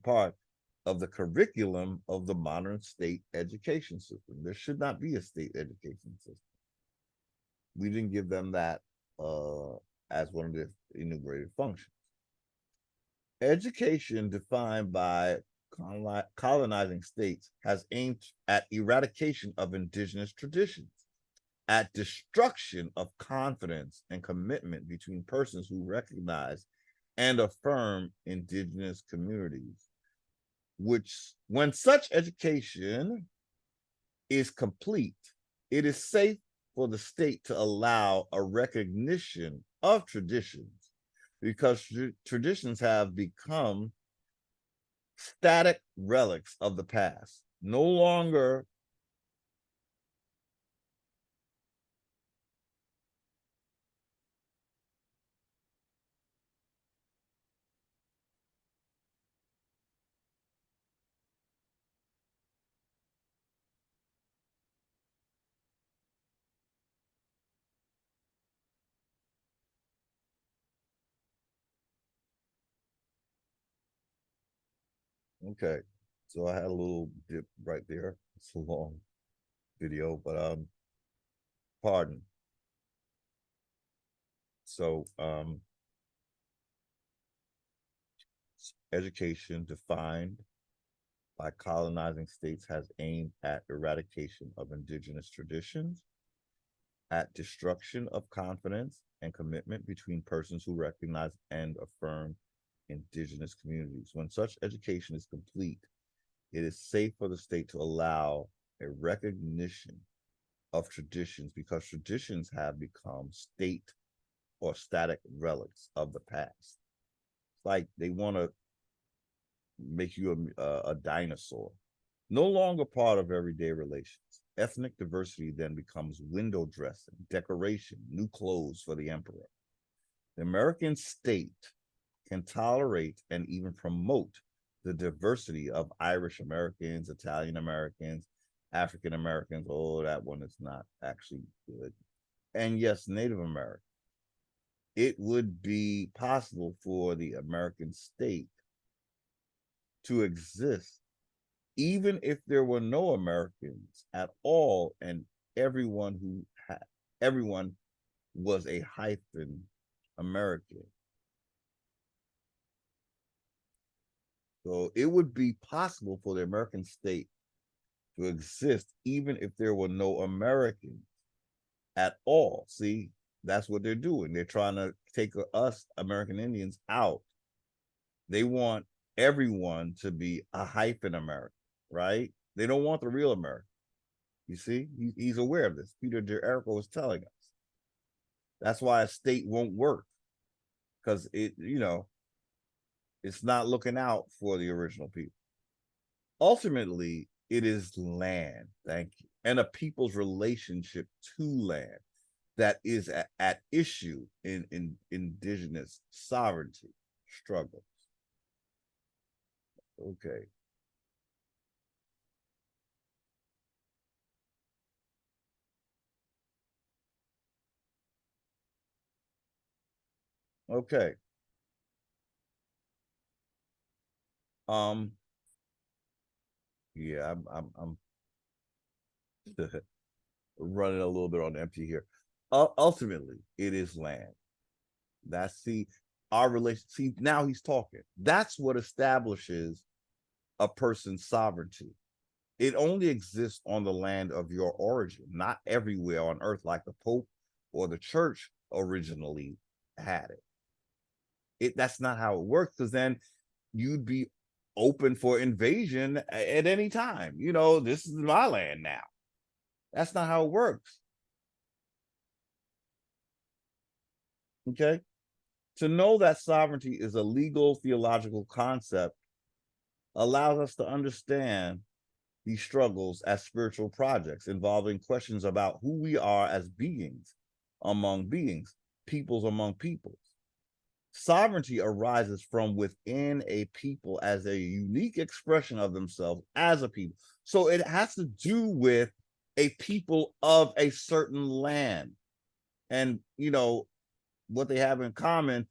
part of the curriculum of the modern state education system. There should not be a state education system. We didn't give them that as one of the enumerated functions. Education defined by colonizing states has aimed at eradication of indigenous traditions, at destruction of confidence and commitment between persons who recognize and affirm indigenous communities, which, when such education is complete, it is safe for the state to allow a recognition of traditions, because traditions have become static relics of the past, no longer Okay, so I had a little dip right there. It's a long video, but pardon. So education defined by colonizing states has aimed at eradication of indigenous traditions, at destruction of confidence and commitment between persons who recognize and affirm indigenous communities. When such education is complete, it is safe for the state to allow a recognition of traditions because traditions have become state or static relics of the past. It's like they want to make you a dinosaur, no longer part of everyday relations. Ethnic diversity then becomes window dressing, decoration, new clothes for the emperor. The American state can tolerate and even promote the diversity of Irish Americans, Italian Americans, African Americans. Oh, that one is not actually good. And yes, Native American. It would be possible for the American state to exist even if there were no Americans at all, and everyone was a hyphen American. So it would be possible for the American state to exist even if there were no Americans at all. See, that's what they're doing. They're trying to take us American Indians out. They want everyone to be a hyphen American, right? They don't want the real American. You see, he's aware of this. Peter DeErico was telling us. That's why a state won't work because it's not looking out for the original people. Ultimately, it is land, thank you, and a people's relationship to land that is at issue in indigenous sovereignty struggles. Okay. Okay. Um, yeah, I'm running a little bit on empty here. Ultimately, it is land. That's our relation. See, now he's talking. That's what establishes a person's sovereignty. It only exists on the land of your origin, not everywhere on earth like the Pope or the church originally had it. That's not how it works, because then you'd be open for invasion at any time. This is my land now. That's not how it works. Okay. To know that sovereignty is a legal theological concept allows us to understand these struggles as spiritual projects involving questions about who we are as beings among beings, peoples among peoples. Sovereignty arises from within a people as a unique expression of themselves as a people. So it has to do with a people of a certain land and, what they have in common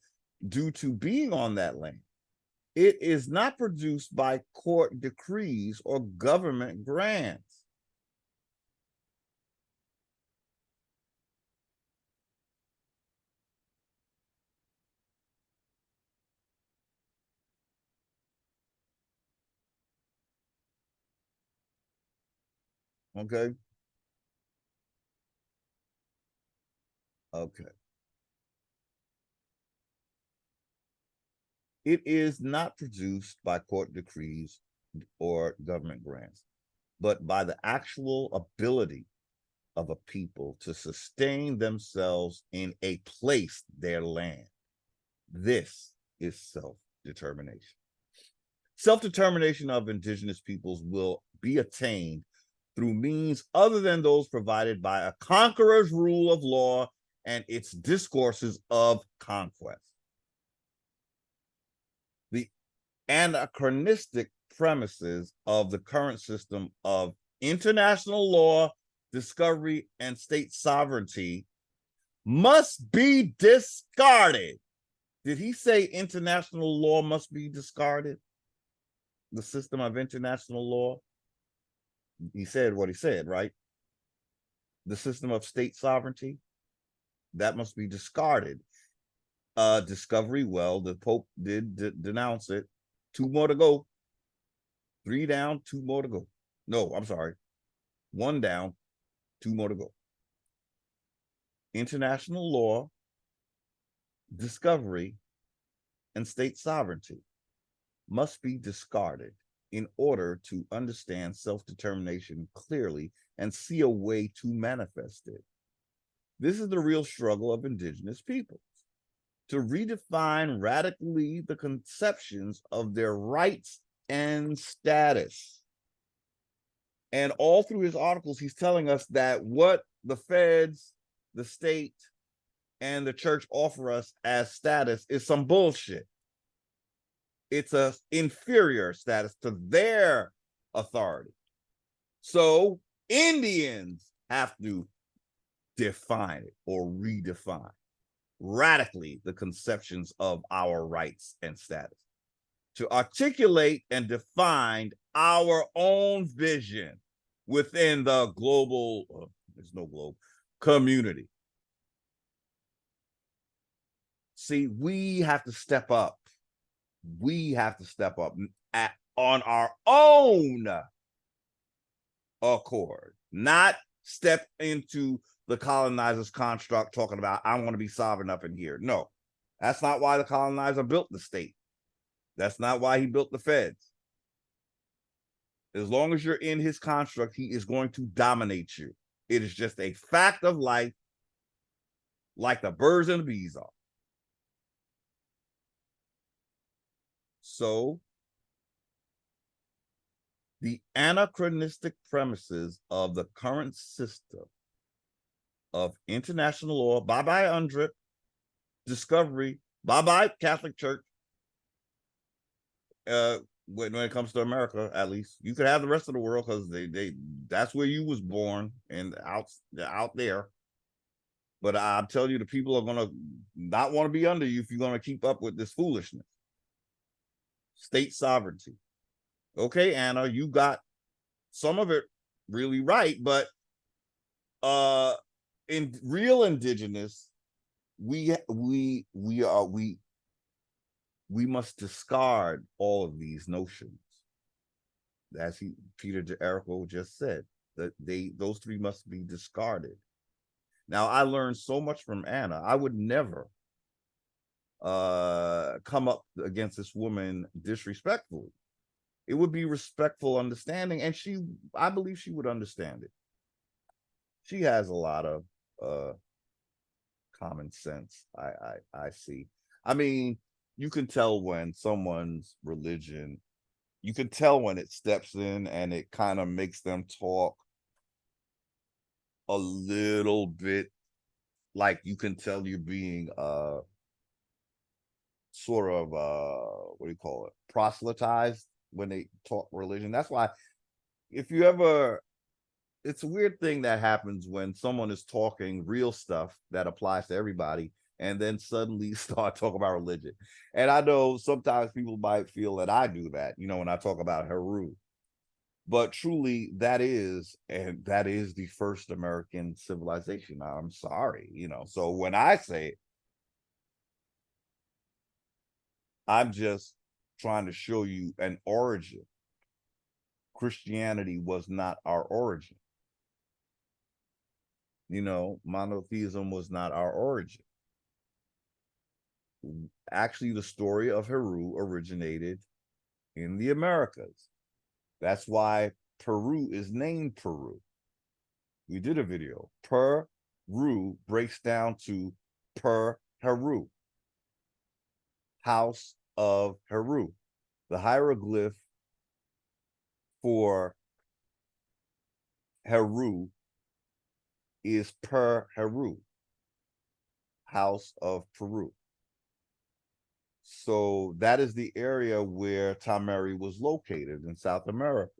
due to being on that land. It is not produced by court decrees or government grants. Okay. Okay. It is not produced by court decrees or government grants, but by the actual ability of a people to sustain themselves in a place, their land. This is self-determination. Self-determination of indigenous peoples will be attained through means other than those provided by a conqueror's rule of law and its discourses of conquest. The anachronistic premises of the current system of international law, discovery, and state sovereignty must be discarded. Did he say international law must be discarded? the system of international law, he said what he said, right? The system of state sovereignty, that must be discarded. Discovery, well, the Pope did denounce it. 2 more to go. 3 down, 2 more to go. No, I'm sorry. 1 down, 2 more to go. International law, discovery, and state sovereignty must be discarded in order to understand self-determination clearly and see a way to manifest it. This is the real struggle of indigenous peoples, to redefine radically the conceptions of their rights and status. And all through his articles, he's telling us that what the feds, the state, and the church offer us as status is some bullshit. It's a inferior status to their authority. So Indians have to define it or redefine radically the conceptions of our rights and status, to articulate and define our own vision within the global, there's no globe, community. See, we have to step up. We have to step up on our own accord, not step into the colonizer's construct talking about, I want to be sovereign up in here. No, that's not why the colonizer built the state. That's not why he built the feds. As long as you're in his construct, he is going to dominate you. It is just a fact of life, like the birds and the bees are. So, the anachronistic premises of the current system of international law, bye-bye UNDRIP, discovery, bye-bye Catholic Church, when it comes to America, at least. You could have the rest of the world because that's where you was born and out there. But I'm telling you, the people are going to not want to be under you if you're going to keep up with this foolishness. State sovereignty. Okay, Anna, you got some of it really right, but in real indigenous, we must discard all of these notions. As Peter Jericho just said, that those 3 must be discarded. Now, I learned so much from Anna. I would never come up against this woman disrespectfully. It would be respectful understanding, and I believe she would understand it. She has a lot of common sense, I see. I mean, you can tell when someone's religion, you can tell when it steps in and it kind of makes them talk a little bit like, you can tell you're being sort of what do you call it, proselytized when they talk religion. That's why if you ever, it's a weird thing that happens when someone is talking real stuff that applies to everybody and then suddenly start talking about religion. And I know sometimes people might feel that I do that, you know, when I talk about Heru. But truly, that is the first American civilization. I'm sorry, you know. So when I say it, I'm just trying to show you an origin. Christianity was not our origin. You know, monotheism was not our origin. Actually, the story of Heru originated in the Americas. That's why Peru is named Peru. We did a video. Peru breaks down to Per-Heru, House of Heru. The hieroglyph for Heru is Per-Heru, House of Peru. So that is the area where Tamari was located in South America.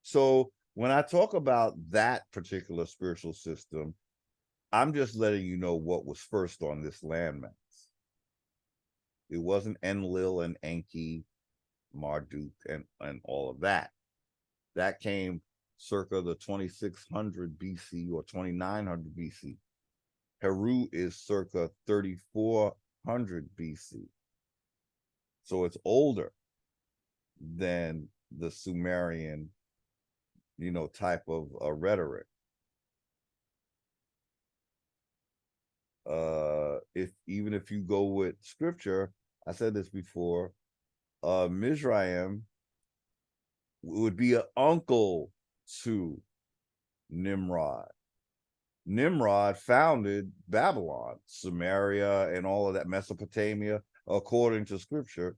So when I talk about that particular spiritual system, I'm just letting you know what was first on this landmass. It wasn't Enlil and Enki, Marduk, and all of that. That came circa the 2600 BC or 2900 BC. Heru is circa 3400 BC. So it's older than the Sumerian, type of rhetoric. If you go with scripture, I said this before, Mizraim would be an uncle to Nimrod. Nimrod founded Babylon, Samaria, and all of that, Mesopotamia, according to scripture.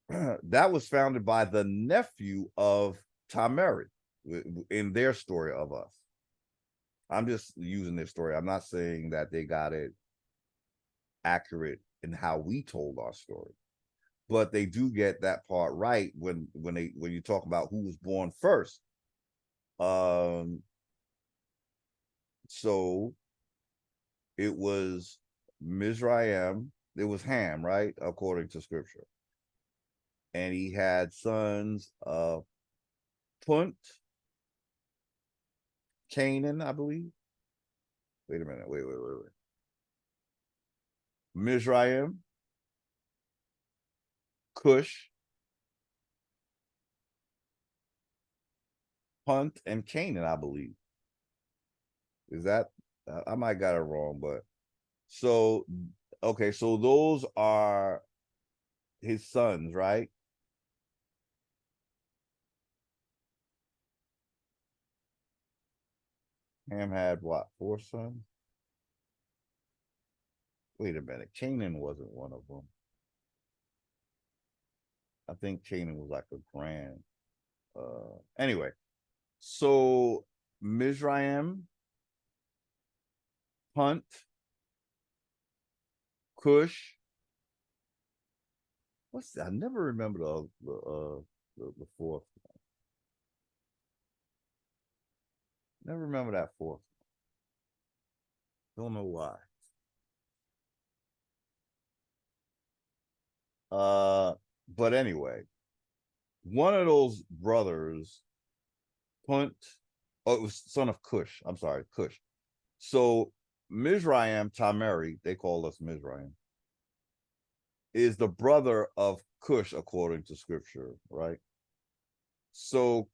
That was founded by the nephew of Tameri in their story of us. I'm just using their story. I'm not saying that they got it accurate in how we told our story, but they do get that part right when you talk about who was born first. So it was Mizraim, it was Ham, right? According to scripture. And he had sons of Punt, Canaan, I believe. Wait a minute. Wait. Mizraim, Cush, Punt, and Canaan, I believe. Is that, I might got it wrong, but so, okay, so those are his sons, right? Ham had what, 4 sons? Wait a minute, Canaan wasn't one of them. I think Canaan was like a grand. Anyway, so Mizraim, Punt, Cush. What's that? I never remember the fourth. Never remember that fourth. Don't know why. But anyway, one of those brothers, Punt, it was son of Cush. I'm sorry, Cush. So Mizraim, Tameri, they call us Mizraim, is the brother of Cush according to scripture, right? So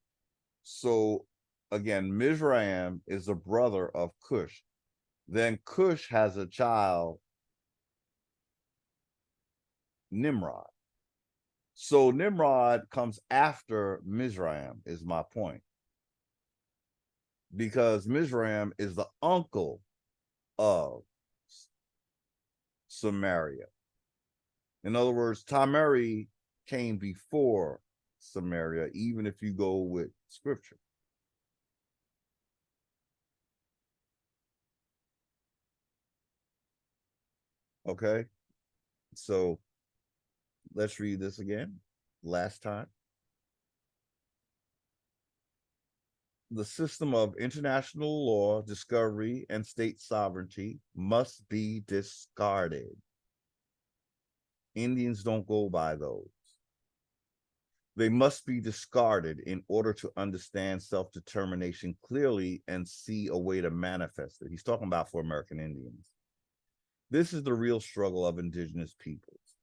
again, Mizraim is the brother of Cush. Then Cush has a child, Nimrod. So Nimrod comes after Mizraim, is my point. Because Mizraim is the uncle of Samaria. In other words, Tameri came before Samaria, even if you go with scripture. Okay, so let's read this again. Last time. The system of international law, discovery, and state sovereignty must be discarded. Indians don't go by those. They must be discarded in order to understand self-determination clearly and see a way to manifest it. He's talking about for American Indians. This is the real struggle of indigenous peoples,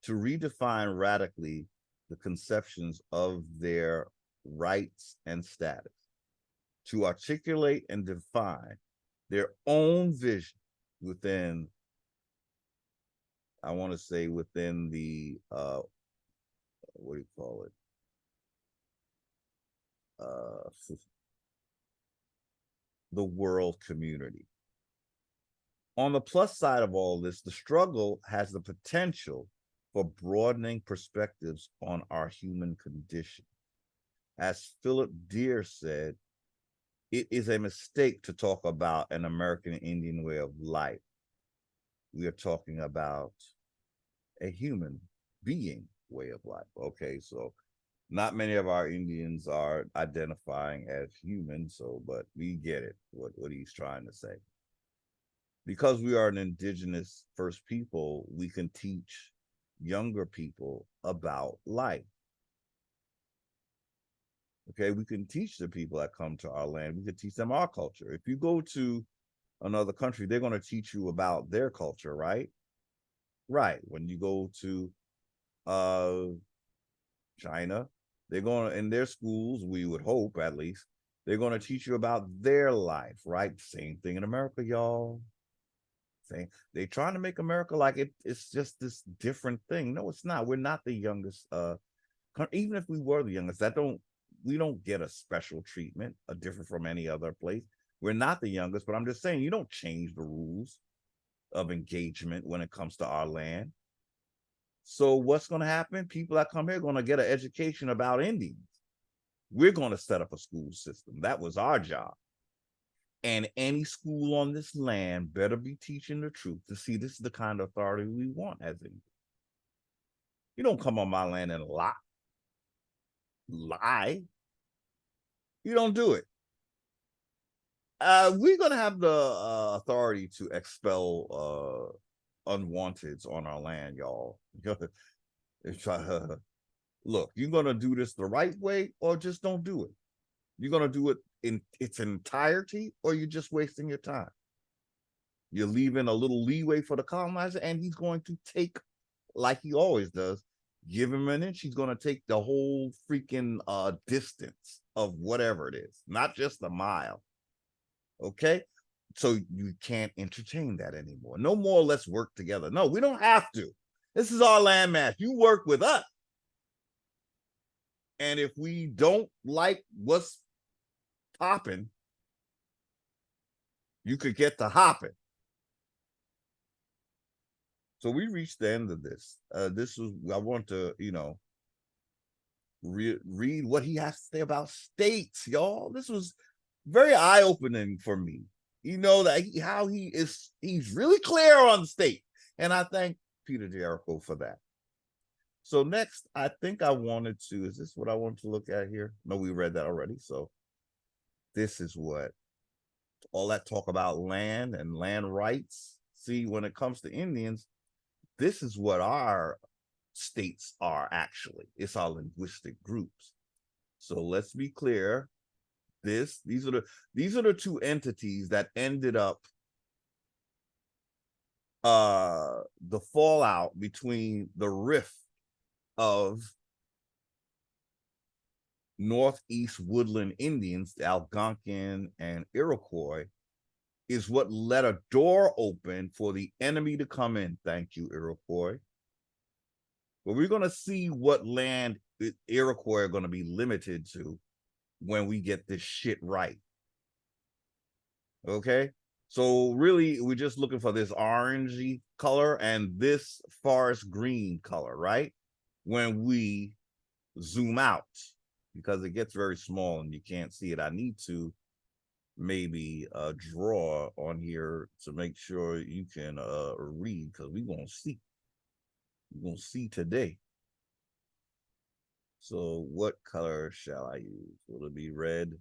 to redefine radically the conceptions of their rights and status, to articulate and define their own vision within, I want to say within the, what do you call it? The world community. On the plus side of all this, the struggle has the potential for broadening perspectives on our human condition. As Philip Deere said, it is a mistake to talk about an American Indian way of life. We are talking about a human being way of life. Okay, so not many of our Indians are identifying as human, so, but we get it, what he's trying to say. Because we are an indigenous first people, we can teach younger people about life. Okay, we can teach the people that come to our land, we can teach them our culture. If you go to another country, they're going to teach you about their culture, right? Right. When you go to China, they're going to, in their schools, we would hope at least, they're going to teach you about their life, right? Same thing in America, y'all. Saying they're trying to make America like it's just this different thing. No, it's not. We're not the youngest. Even if we were the youngest, we don't get a special treatment, different from any other place. We're not the youngest, but I'm just saying you don't change the rules of engagement when it comes to our land. So what's going to happen? People that come here are going to get an education about Indians. We're going to set up a school system. That was our job. And any school on this land better be teaching the truth to see this is the kind of authority we want as Indians. You don't come on my land and lie. You don't do it. We're going to have the authority to expel unwanteds on our land, y'all. Look, you're going to do this the right way or just don't do it. You're going to do it in its entirety or you're just wasting your time. You're leaving a little leeway for the colonizer and he's going to take, like he always does, give him an inch, he's going to take the whole freaking distance of whatever it is, not just a mile. Okay? So you can't entertain that anymore. No more, let's work together. No, we don't have to. This is our landmass. You work with us. And if we don't like what's popping, you could get to hopping. So we reached the end of this. This was, I want to, read what he has to say about states, y'all. This was very eye-opening for me. That he's really clear on state. And I thank Peter Jericho for that. So next, I think I wanted to, is this what I want to look at here? No, we read that already. So this is what, all that talk about land and land rights. See, when it comes to Indians, this is what our states are actually. It's our linguistic groups. So let's be clear. These are the two entities that ended up the fallout between the rift of Northeast Woodland Indians, the Algonquin and Iroquois, is what let a door open for the enemy to come in. Thank you, Iroquois. But we're going to see what land Iroquois are going to be limited to when we get this shit right. Okay? So really, we're just looking for this orangey color and this forest green color, right? When we zoom out, because it gets very small and you can't see it. I need to maybe draw on here to make sure you can read, because we're going to see today. So what color shall I use? Will it be red?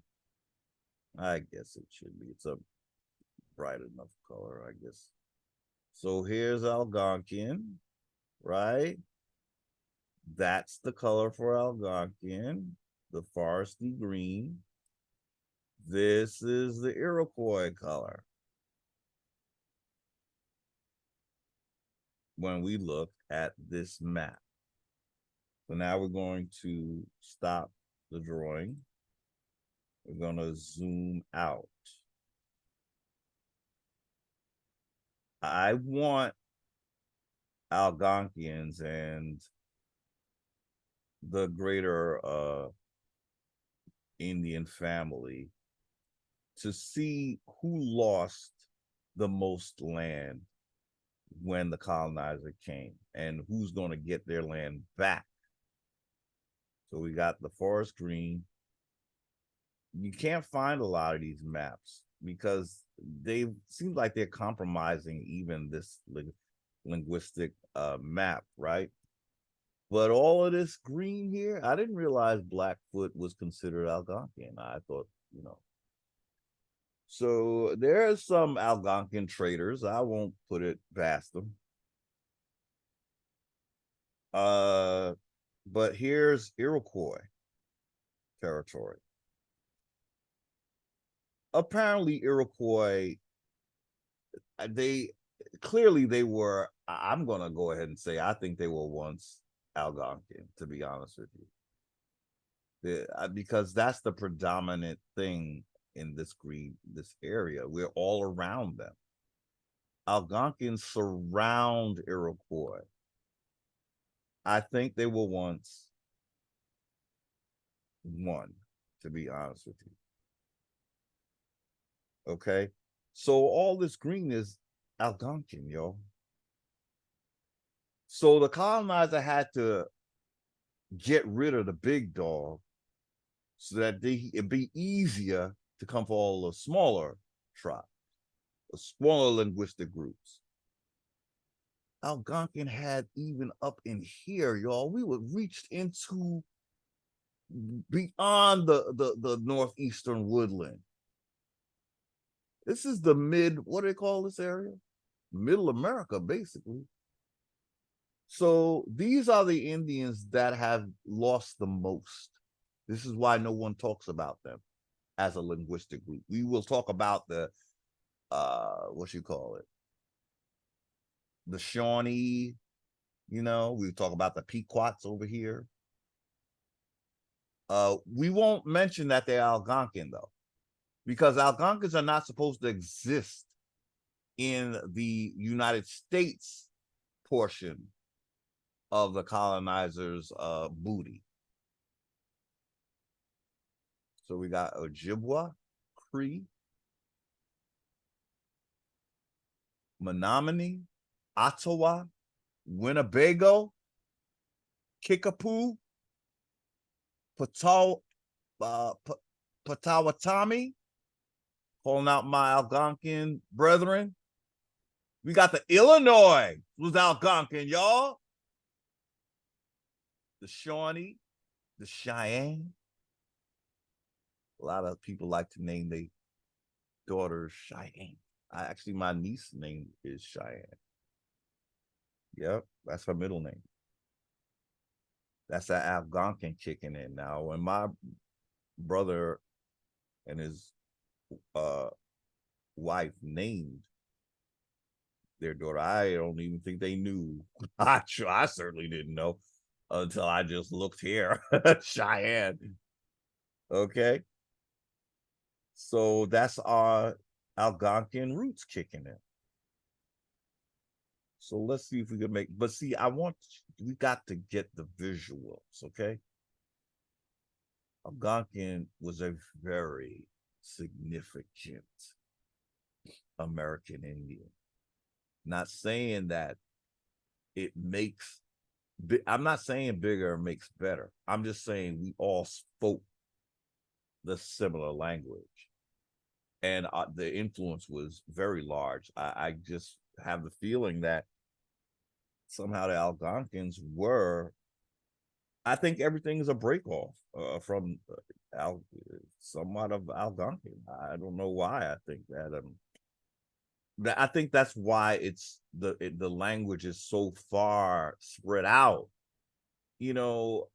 I guess it should be. It's a bright enough color, I guess. So here's Algonquin, right? That's the color for Algonquin, the foresty green. This is the Iroquois color. When we look at this map. So now we're going to stop the drawing. We're going to zoom out. I want Algonquians and the greater Indian family to see who lost the most land when the colonizer came and who's going to get their land back. So we got the forest green. You can't find a lot of these maps because they seem like they're compromising even this linguistic map, right? But all of this green here, I didn't realize Blackfoot was considered Algonquin. I thought, So there's some Algonquin traders. I won't put it past them. But here's Iroquois territory. Apparently, Iroquois, they clearly they were. I'm gonna go ahead and say I think they were once Algonquin, to be honest with you. Because that's the predominant thing in this area. We're all around them. Algonquins surround Iroquois. I think they were once one, to be honest with you. Okay, so all this green is Algonquin, yo. So the colonizer had to get rid of the big dog so that it'd be easier to come for all the smaller tribes, the smaller linguistic groups. Algonquin had even up in here, y'all. We were reached into beyond the northeastern woodland. This is the what do they call this area? Middle America, basically. So these are the Indians that have lost the most. This is why no one talks about them as a linguistic group. We will talk about the what you call it, the Shawnee, we talk about the Pequots over here. We won't mention that they're Algonquin though, because Algonquins are not supposed to exist in the United States portion of the colonizers' booty. So we got Ojibwa, Cree, Menominee, Ottawa, Winnebago, Kickapoo, Potawatomi, calling out my Algonquin brethren. We got the Illinois, who's Algonquin, y'all. The Shawnee, the Cheyenne. A lot of people like to name their daughter Cheyenne. My niece name is Cheyenne. Yep, that's her middle name. That's that Algonquin kicking in now. When my brother and his wife named their daughter, I don't even think they knew. I certainly didn't know until I just looked here. Cheyenne. Okay. So that's our Algonquin roots kicking in. So let's see if we can but see, we got to get the visuals, okay? Algonquin was a very significant American Indian. Not saying that it makes, I'm not saying bigger makes better. I'm just saying we all spoke the similar language. And the influence was very large. I just have the feeling that somehow the Algonquins were, I think everything is a break off from somewhat of Algonquin. I don't know why I think that. I think that's why it's the language is so far spread out, over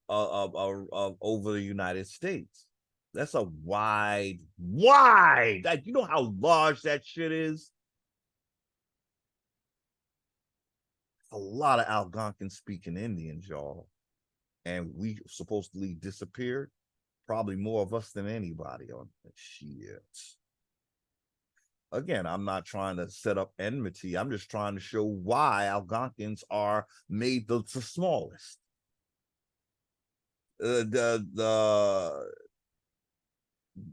the United States. That's a wide, like, you know how large that shit is? A lot of Algonquin speaking Indians, y'all. And we supposedly disappeared. Probably more of us than anybody on that shit. Again, I'm not trying to set up enmity. I'm just trying to show why Algonquins are made the smallest.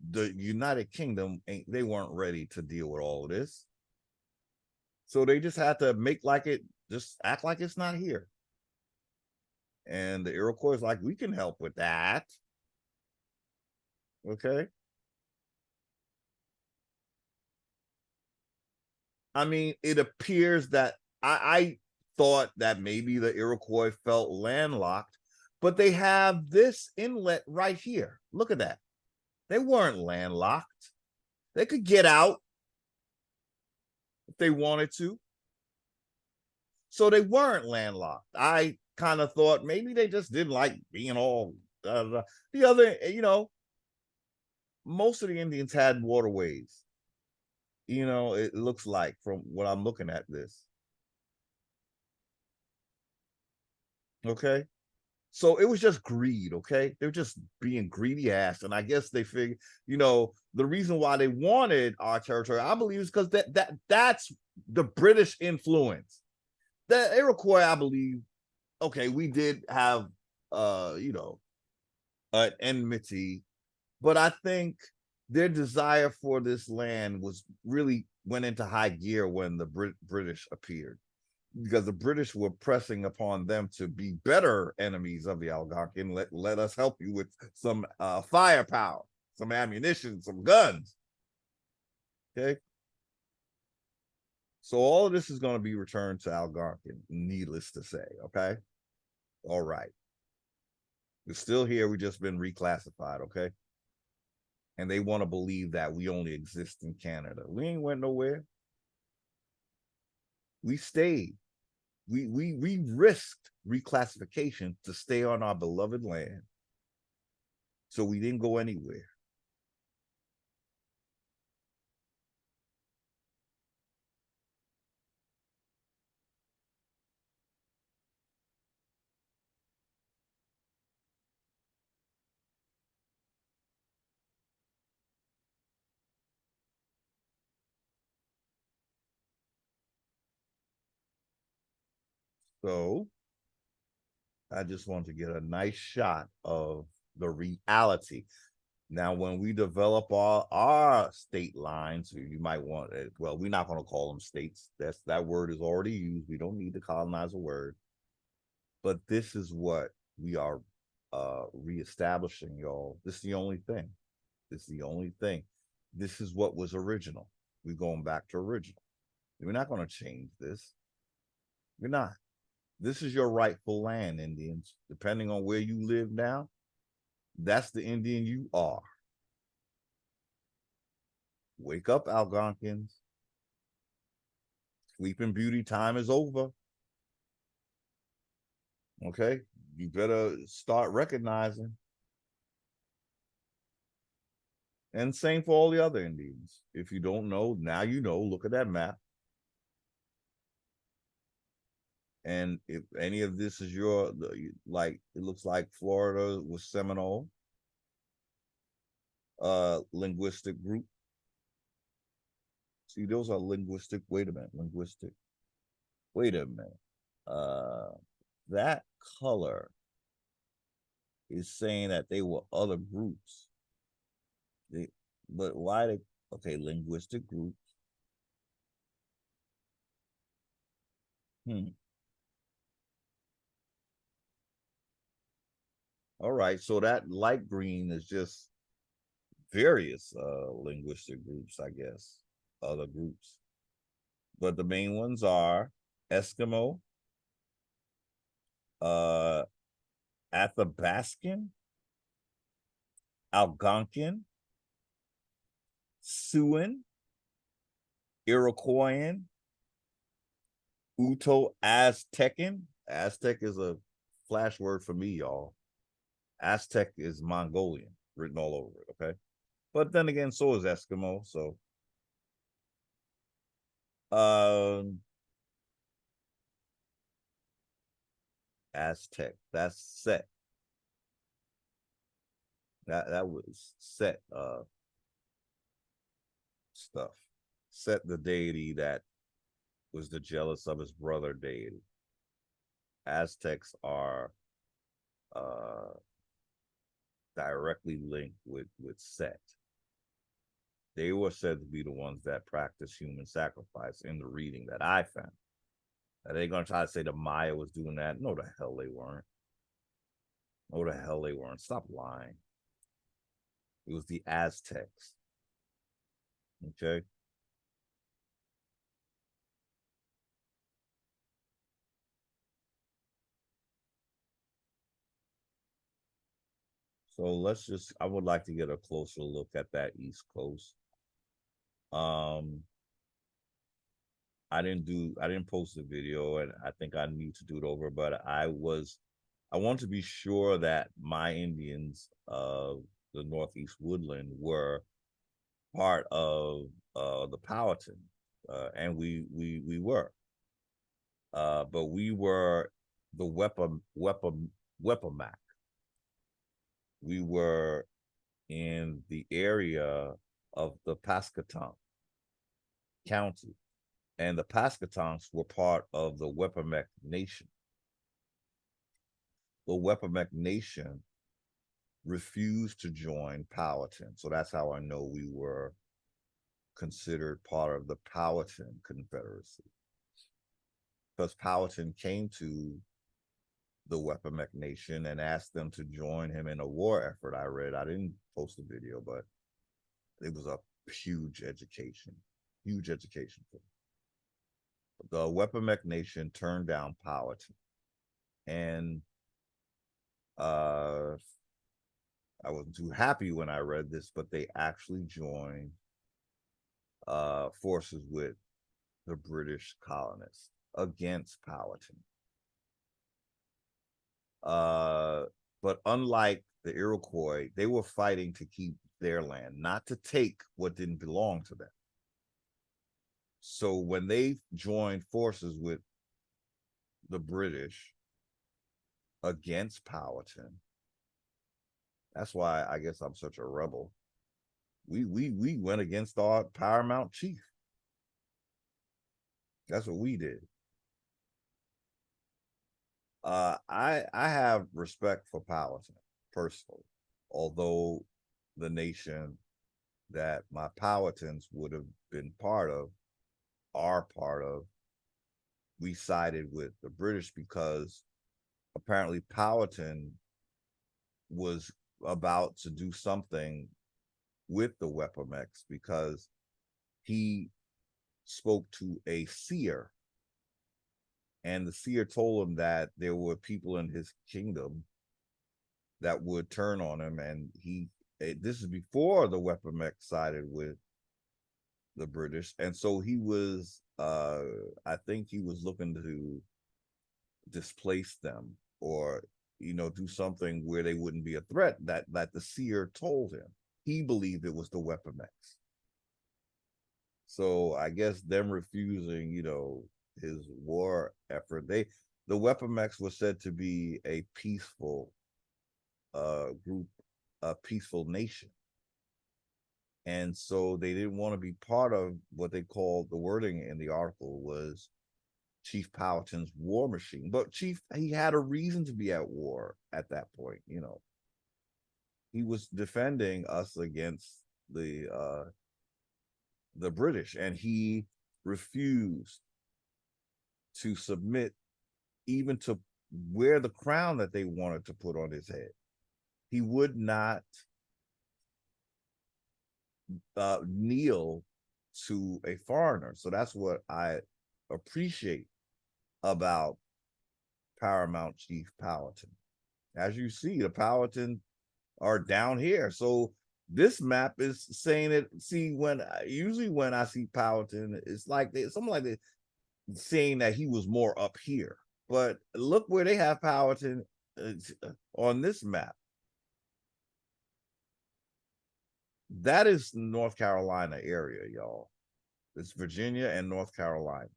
The United Kingdom, they weren't ready to deal with all of this. So they just had to just act like it's not here. And the Iroquois is like, we can help with that. Okay. I mean, it appears that I thought that maybe the Iroquois felt landlocked, but they have this inlet right here. Look at that. They weren't landlocked. They could get out if they wanted to. So they weren't landlocked. I kind of thought maybe they just didn't like being all the other, most of the Indians had waterways. It looks like from what I'm looking at this. Okay. So it was just greed, okay? They're just being greedy ass. And I guess they figured, the reason why they wanted our territory, I believe, is because that's the British influence. The Iroquois, I believe, okay, we did have an enmity, but I think their desire for this land was really went into high gear when the British appeared, because the British were pressing upon them to be better enemies of the Algonquin. Let us help you with some firepower, some ammunition, some guns. Okay. So all of this is going to be returned to Algonquin, needless to say. Okay. All right. We're still here. We've just been reclassified. Okay. And they want to believe that we only exist in Canada. We ain't went nowhere. We stayed. We risked reclassification to stay on our beloved land. So we didn't go anywhere. So I just want to get a nice shot of the reality. Now, when we develop our state lines, you might want it. Well, we're not going to call them states. That word is already used. We don't need to colonize a word. But this is what we are reestablishing, y'all. This is the only thing. This is the only thing. This is what was original. We're going back to original. We're not going to change this. We're not. This is your rightful land, Indians. Depending on where you live now, that's the Indian you are. Wake up, Algonquins. Sleeping Beauty time is over. Okay? You better start recognizing. And same for all the other Indians. If you don't know, now you know. Look at that map. And if any of this is like, it looks like Florida was Seminole linguistic group. See, those are linguistic. Wait a minute. Linguistic. Wait a minute. That color is saying that they were other groups. But why they, okay, linguistic groups. All right, so that light green is just various linguistic groups, I guess, other groups. But the main ones are Eskimo, Athabascan, Algonquin, Siouan, Iroquoian, Uto-Aztecan. Aztec is a flash word for me, y'all. Aztec is Mongolian, written all over it, okay? But then again, so is Eskimo, so. Aztec, that's Set. That was Set stuff. Set, the deity that was the jealous of his brother deity. Aztecs are directly linked with Set. They were said to be the ones that practiced human sacrifice in the reading that I found. Are they going to try to say the Maya was doing that? No, the hell they weren't. No, the hell they weren't. Stop lying. It was the Aztecs. Okay. So I would like to get a closer look at that East Coast. I didn't post the video, and I think I need to do it over, but I want to be sure that my Indians of the Northeast Woodland were part of the Powhatan, and we were, but we were the Weapamac. We were in the area of the Pasquotank County, and the Pasquotanks were part of the Weapamac Nation. The Weapamac Nation refused to join Powhatan, so that's how I know we were considered part of the Powhatan Confederacy, because Powhatan came to the Weapamac Nation and asked them to join him in a war effort. I didn't post the video, but it was a huge education for them. The Weapamac Nation turned down Powhatan, and I wasn't too happy when I read this, but they actually joined forces with the British colonists against Powhatan. But unlike the Iroquois, they were fighting to keep their land, not to take what didn't belong to them. So when they joined forces with the British against Powhatan, that's why I guess I'm such a rebel. We went against our paramount chief. That's what we did. I have respect for Powhatan personally, although the nation that my Powhatans would have been part of, we sided with the British because apparently Powhatan was about to do something with the Weapamacs, because he spoke to a seer, and the seer told him that there were people in his kingdom that would turn on him, and this is before the Weapamac sided with the British, and so he was I think he was looking to displace them, or do something where they wouldn't be a threat, that the seer told him. He believed it was the Weapamacs. So I guess them refusing, his war effort, the Weapamacs was said to be a peaceful group, a peaceful nation. And so they didn't want to be part of what they called, the wording in the article was Chief Powhatan's war machine. But he had a reason to be at war at that point. He was defending us against the British, and he refused to submit even to wear the crown that they wanted to put on his head. He would not kneel to a foreigner. So that's what I appreciate about Paramount Chief Powhatan. As you see, the Powhatan are down here. So this map is saying it. See, usually when I see Powhatan, it's like something like that, saying that he was more up here. But look where they have Powhatan on this map. That is North Carolina area, y'all. It's Virginia and North Carolina,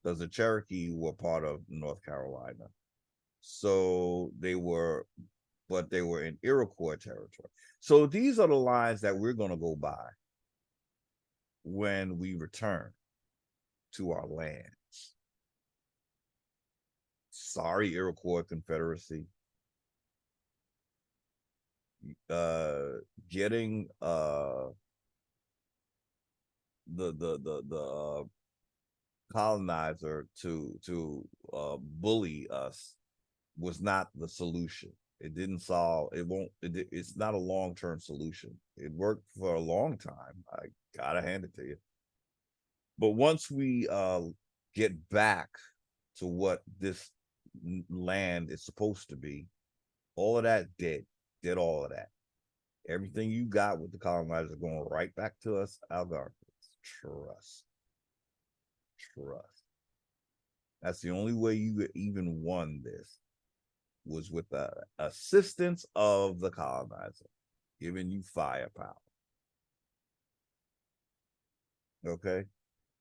because the Cherokee were part of North Carolina. So they were in Iroquois territory. So these are the lines that we're going to go by when we return to our lands. Sorry, Iroquois Confederacy. Getting the colonizer to bully us was not the solution. It didn't solve. It's not a long-term solution. It worked for a long time. I gotta hand it to you. But once we get back to what this land is supposed to be, all of that did all of that. Everything you got with the colonizers going right back to us, Algarves. Trust. trust. That's the only way you even won this, was with the assistance of the colonizer, giving you firepower. Okay,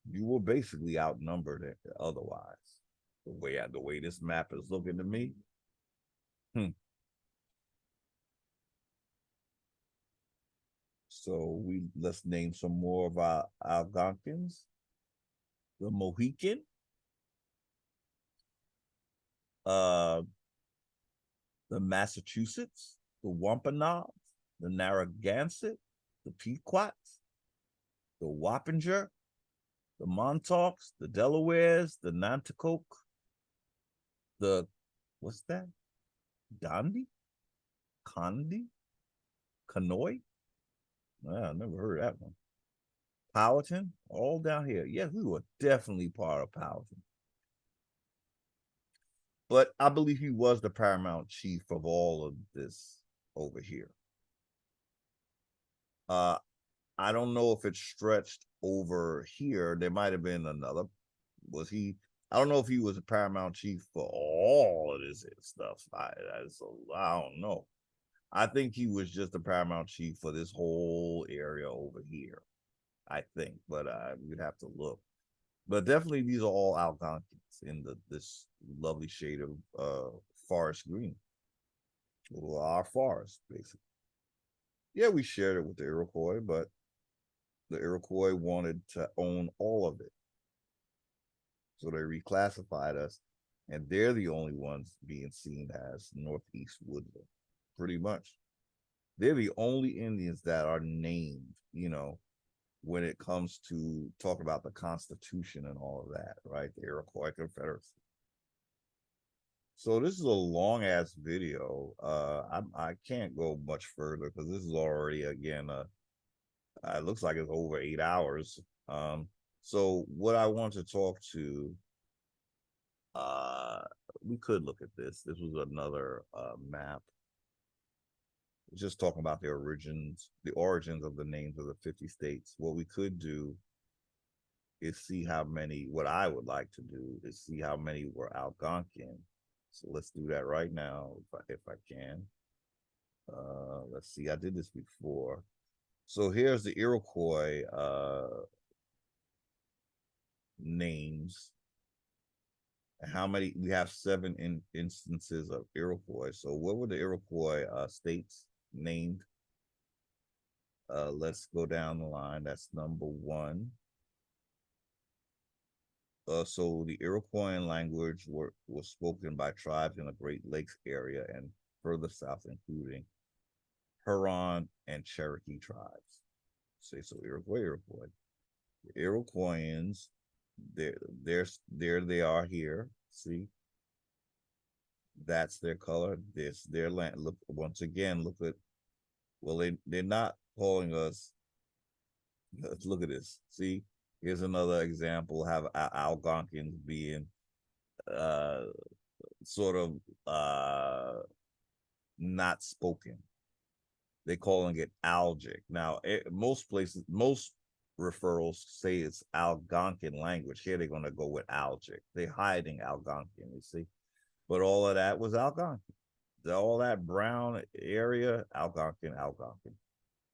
you were basically outnumbered otherwise. The way this map is looking to me. So let's name some more of our Algonquins. The Mohican, the Massachusetts, the Wampanoags, the Narragansett, the Pequots, the Wappinger, the Montaukes, the Delawares, the Nanticoke, the, what's that? Dondi? Condi? Canoy? I never heard of that one. Powhatan, all down here. Yes, we were definitely part of Powhatan. But I believe he was the paramount chief of all of this over here. I don't know if it stretched over here. There might have been another. Was he? I don't know if he was a paramount chief for all of this stuff. I don't know. I think he was just the paramount chief for this whole area over here. I think, but we'd have to look. But definitely, these are all Algonquins in this lovely shade of forest green. Well, our forest, basically. Yeah, we shared it with the Iroquois, but the Iroquois wanted to own all of it. So they reclassified us, and they're the only ones being seen as Northeast Woodland, pretty much. They're the only Indians that are named, when it comes to talk about the Constitution and all of that, right? The Iroquois Confederacy. So this is a long ass video. I can't go much further because this is already, again, it looks like it's over 8 hours. So what I want to talk to, we could look at this. This was another map. Just talking about the origins of the names of the 50 states. What we could do is see how many, what I would like to do is see how many were Algonquin. So let's do that right now, if I can. Let's see, I did this before. So here's the Iroquois names. How many? We have 7 instances of Iroquois. So what were the Iroquois states named? Let's go down the line. That's number 1. So the Iroquois language was spoken by tribes in the Great Lakes area and further south, including Huron and Cherokee tribes. So Iroquois. The Iroquoians, there they are here. See, that's their color. This their land. Look once again. Look at. Well, they're not calling us. Let's look at this. See, here's another example. Have Algonquins being sort of not spoken. They're calling it Algic. Now, most places, most referrals say it's Algonquin language. Here they're going to go with Algic. They're hiding Algonquin, you see. But all of that was Algonquin. All that brown area, Algonquin.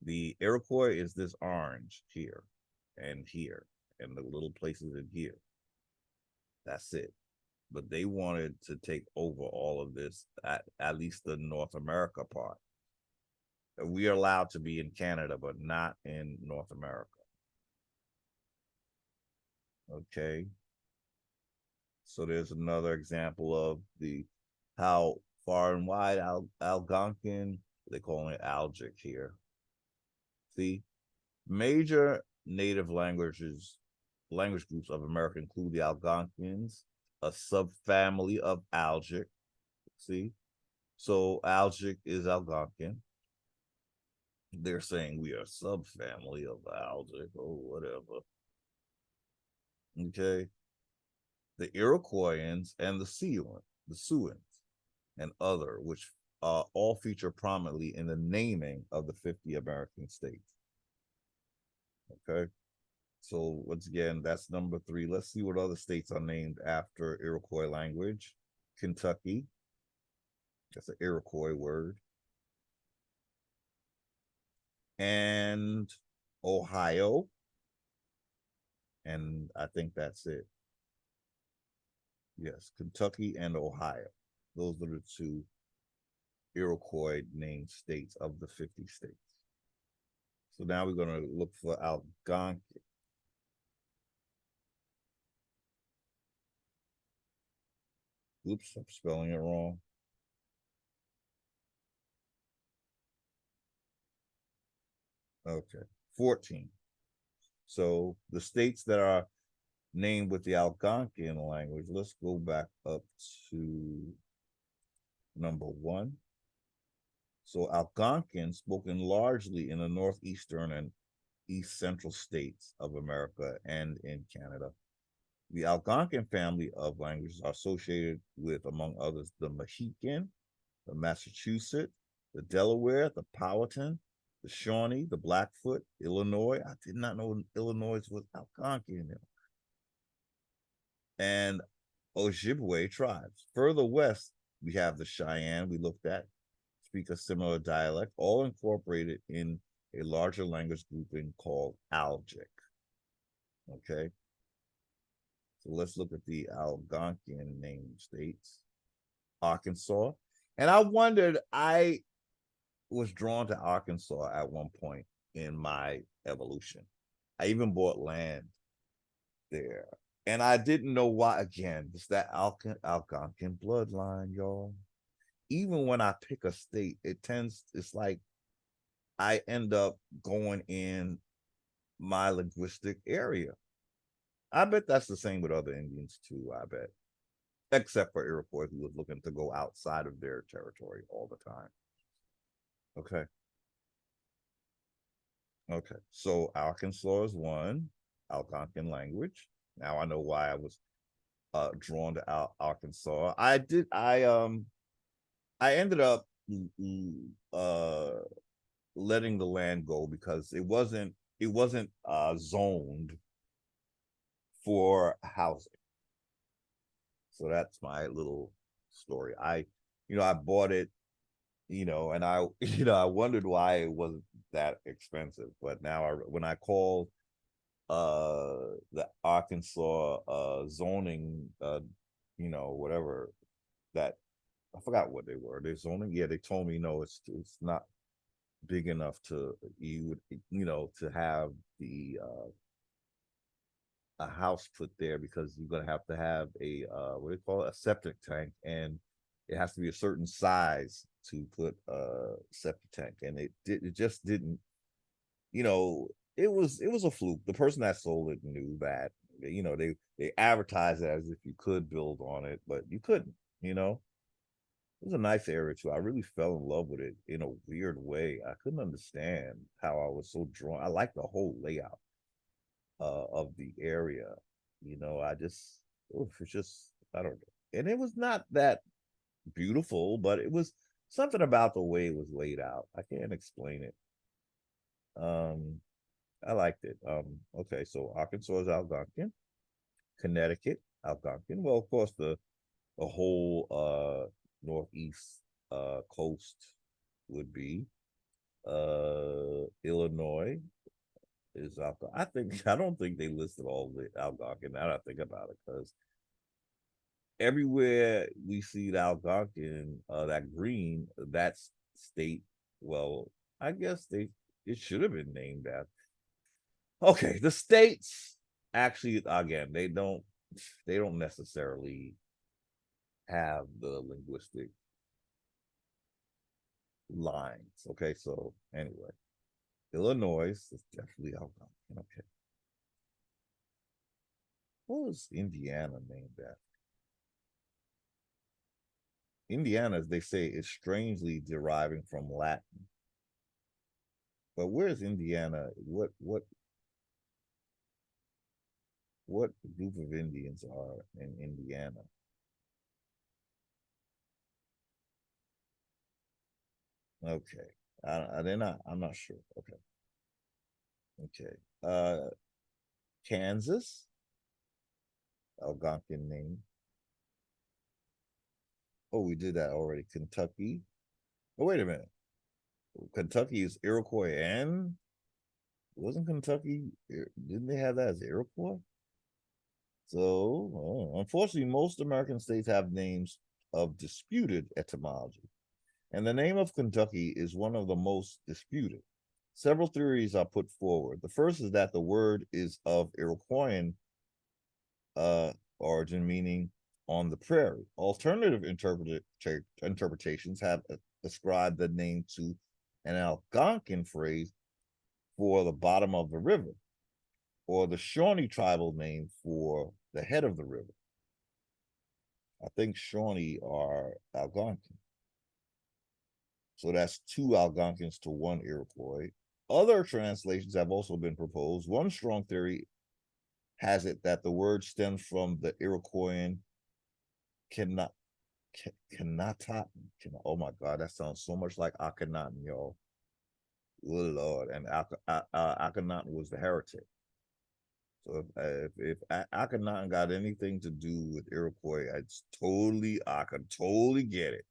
The Iroquois is this orange here and here and the little places in here. That's it. But they wanted to take over all of this, at least the North America part. We are allowed to be in Canada, but not in North America. Okay. So there's another example of how far and wide Algonquin, they're calling it Algic here. See, major native language groups of America include the Algonquins, a subfamily of Algic. See, so Algic is Algonquin. They're saying we are a subfamily of Algic or whatever. Okay. The Iroquoians and the Siouans, and other, which all feature prominently in the naming of the 50 American states. Okay. So once again, that's number 3. Let's see what other states are named after Iroquois language. Kentucky. That's an Iroquois word. And Ohio. And I think that's it. Yes, Kentucky and Ohio. Those are the 2 Iroquois named states of the 50 states. So now we're going to look for Algonquin. Oops, I'm spelling it wrong. Okay, 14. So the states that are named with the Algonquian language, let's go back up to number 1. So Algonquin, spoken largely in the northeastern and east central states of America and in Canada. The Algonquin family of languages are associated with, among others, the Mohican, the Massachusetts, the Delaware, the Powhatan, the Shawnee, the Blackfoot, Illinois. I did not know Illinois was Algonquin. And Ojibwe tribes. Further west, we have the Cheyenne we looked at, speak a similar dialect, all incorporated in a larger language grouping called Algic. Okay. So let's look at the Algonquian name states. Arkansas. And I was drawn to Arkansas at one point in my evolution. I even bought land there. And I didn't know why. Again, it's that Algonquin bloodline, y'all. Even when I pick a state, it's like I end up going in my linguistic area. I bet that's the same with other Indians too, I bet. Except for Iroquois, who was looking to go outside of their territory all the time. Okay. Okay. So Arkansas is 1, Algonquin language. Now I know why I was drawn to Arkansas. I ended up letting the land go because it wasn't zoned for housing. So that's my little story. I bought it, and I I wondered why it wasn't that expensive. But now when I called the Arkansas zoning whatever, that I forgot what they were. They're zoning. Yeah, they told me no, it's not big enough to to have the a house put there, because you're gonna have to have a what do you call it, a septic tank, and it has to be a certain size to put a septic tank, and it just didn't, it was a fluke. The person that sold it knew that, they advertised it as if you could build on it, but you couldn't. It was a nice area too. I really fell in love with it in a weird way. I couldn't understand how I was so drawn. I liked the whole layout of the area. It's just, I don't know. And it was not that beautiful, but it was something about the way it was laid out. I can't explain it. I liked it. Okay, so Arkansas is Algonquin, Connecticut, Algonquin. Well, of course, the whole northeast coast would be. Illinois is Algonquin. I don't think they listed all the Algonquin. Now that I think about it, because everywhere we see the Algonquin, that green, that's state. Well, I guess it should have been named after. Okay, the states actually, again, they don't necessarily have the linguistic lines. Okay, so anyway, Illinois is definitely Algonquin. Okay, what was Indiana named after? Indiana, as they say, is strangely deriving from Latin. But where's Indiana? What group of Indians are in Indiana? Okay, they're not. I'm not sure. Okay, okay. Kansas, Algonquin name. Oh, we did that already. Kentucky. Oh, wait a minute. Kentucky is Iroquois and wasn't Kentucky, didn't they have that as Iroquois? So, unfortunately, most American states have names of disputed etymology, and the name of Kentucky is one of the most disputed. Several theories are put forward. The first is that the word is of Iroquoian origin, meaning on the prairie. Alternative interpretations have ascribed the name to an Algonquin phrase for the bottom of the river, or the Shawnee tribal name for the head of the river. I think Shawnee are Algonquin. So that's 2 Algonquins to 1 Iroquois. Other translations have also been proposed. One strong theory has it that the word stems from the Iroquoian Kenataten. Oh my God, that sounds so much like Akhenaten, y'all. Good Lord. And Akhenaten was the heretic. So if Akhenaten got anything to do with Iroquois, I could totally get it.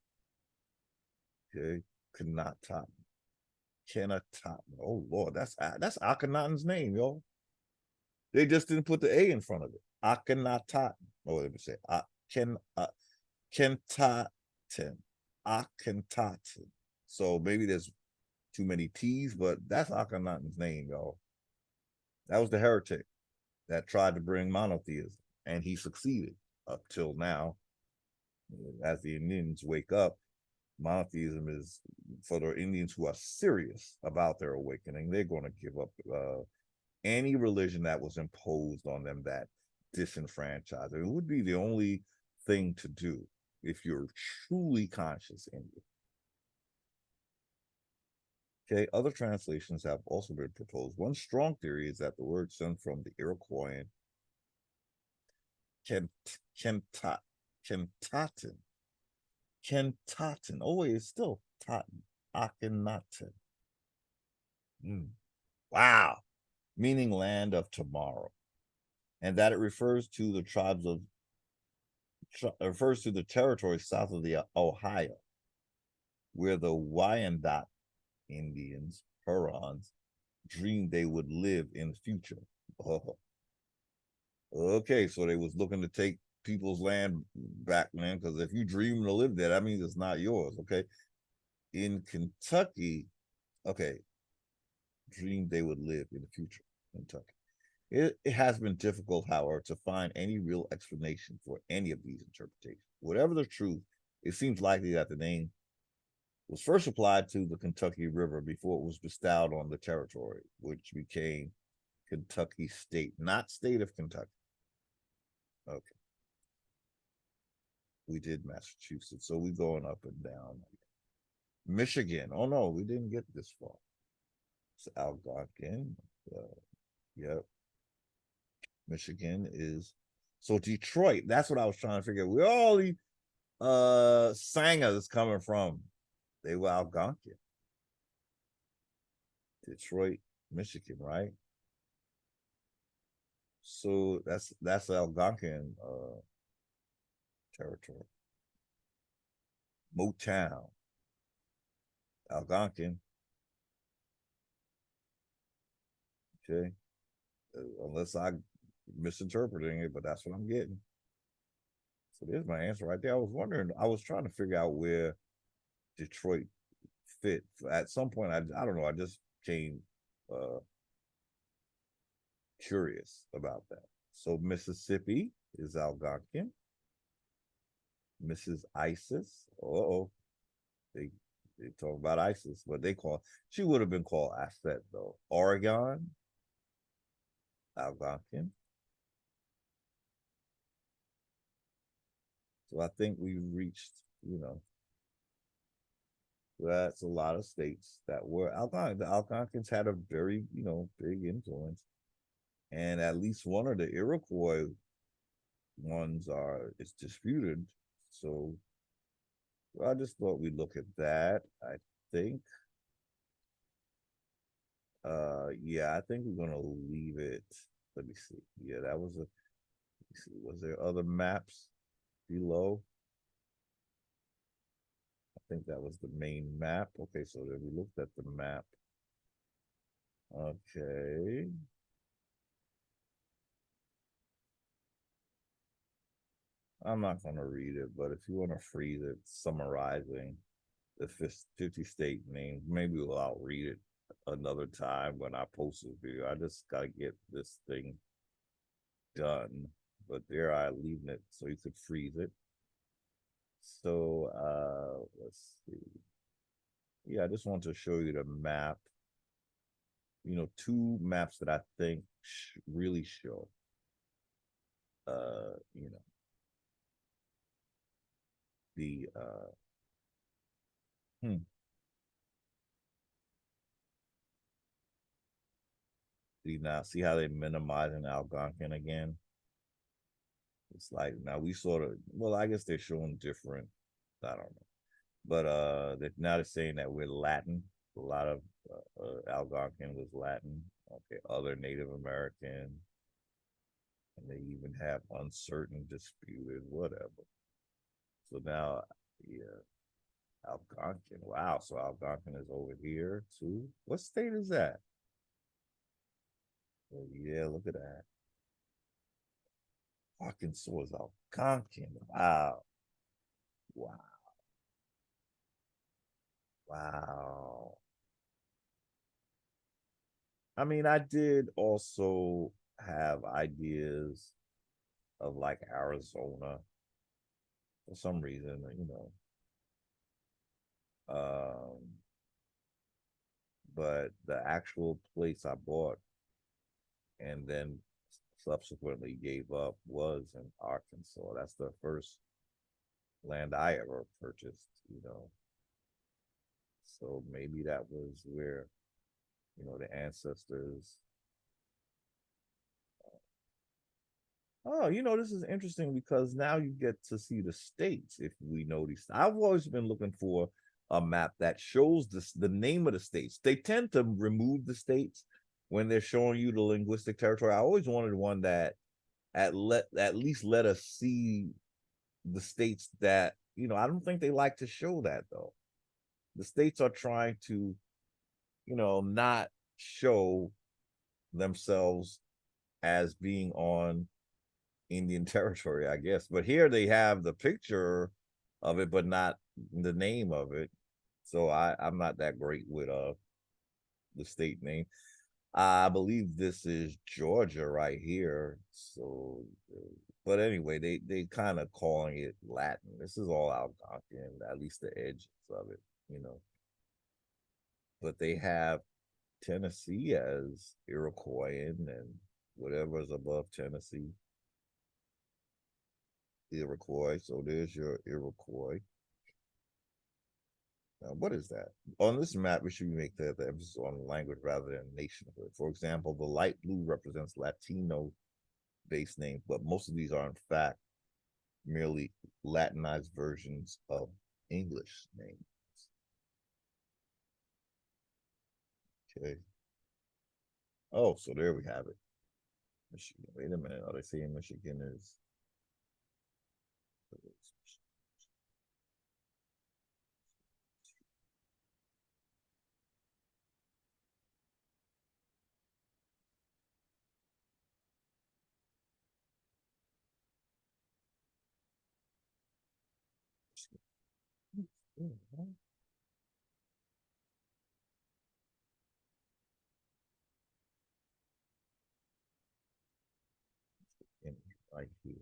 Okay, Kenataten. Oh Lord, that's Akhenaten's name, y'all. They just didn't put the A in front of it. Akhenaten. Oh, let me say Kentaten. Akhenaten. So maybe there's too many T's, but that's Akhenaten's name, y'all. That was the heretic that tried to bring monotheism, and he succeeded up till now. As the Indians wake up, monotheism is for the Indians who are serious about their awakening. They're going to give up any religion that was imposed on them that disenfranchised. It would be the only thing to do if you're truly conscious Indian. Okay, other translations have also been proposed. One strong theory is that the word stems from the Iroquoian Kentaten. Oh, wait, it's still Totten. Akhenaten. Wow. Meaning land of tomorrow. And that it refers to the tribes of, refers to the territory south of the Ohio, where the Wyandot Indians, Hurons, dreamed they would live in the future. Oh. Okay, so they was looking to take people's land back, man, because if you dream to live there, that means it's not yours, okay? In Kentucky, okay, dreamed they would live in the future, Kentucky. It has been difficult, however, to find any real explanation for any of these interpretations. Whatever the truth, it seems likely that the name was first applied to the Kentucky River before it was bestowed on the territory, which became Kentucky State, not state of Kentucky. Okay. We did Massachusetts, so we're going up and down. Michigan. Oh no, we didn't get this far. It's Algonquin. Yep. Michigan is so Detroit. That's what I was trying to figure out. Where all these singers coming from? They were Algonquin. Detroit, Michigan, right? So that's Algonquin territory. Motown, Algonquin. Okay, unless I'm misinterpreting it, but that's what I'm getting. So there's my answer right there. I was wondering, I was trying to figure out where Detroit fit. At some point, I don't know, I just became curious about that. So Mississippi is Algonquin. Mrs. Isis. They talk about ISIS, but she would have been called Asset though. Oregon, Algonquin. So I think we reached, that's a lot of states that were Algonquin. The Algonquins had a very, big influence. And at least one of the Iroquois ones is disputed. So I just thought we'd look at that. I think yeah, I think we're gonna leave it Let me see. Yeah, that was a. Let me see. Was there other maps below? I think that was the main map. Okay, so then we looked at the map. Okay. I'm not going to read it, but if you want to freeze it, summarizing the 50 state names, maybe I'll read it another time when I post this video. I just got to get this thing done. But there I leaving it so you could freeze it. So let's see. Yeah, I just want to show you the map. You know, two maps that I think really show you know, the see now, see how they minimizing Algonquin again? It's like now we sort of, well, I guess they're showing different, I don't know. But now they're saying that we're Latin. A lot of Algonquin was Latin. Okay, other Native American, and they even have uncertain, disputed, whatever. So now, yeah, Algonquin. Wow, so Algonquin is over here too. What state is that? Oh, yeah, look at that. Arkansas is Algonquin. Wow. Wow. Wow. I mean, I did also have ideas of like Arizona for some reason, you know. But the actual place I bought and then subsequently gave up was in Arkansas. That's the first land I ever purchased, you know. So maybe that was where, you know, the ancestors. Oh, you know, this is interesting because now you get to see the states if we know these. I've always been looking for a map that shows this, the name of the states. They tend to remove the states when they're showing you the linguistic territory. I always wanted one that at least let us see the states that, you know, I don't think they like to show that though. The states are trying to, you know, not show themselves as being on Indian territory, I guess. But here they have the picture of it, but not the name of it. So I'm not that great with the state name. I believe this is Georgia right here. So, but anyway, they kind of calling it Latin. This is all Algonquin, at least the edges of it, you know. But they have Tennessee as Iroquoian and whatever's above Tennessee, Iroquois. So there's your Iroquois. Now, what is that? On this map, we should make the emphasis on language rather than nationhood. For example, the light blue represents Latino base names, but most of these are in fact merely Latinized versions of English names. Okay. Oh, so there we have it. Michigan. Wait a minute. Are they saying Michigan is? Right here.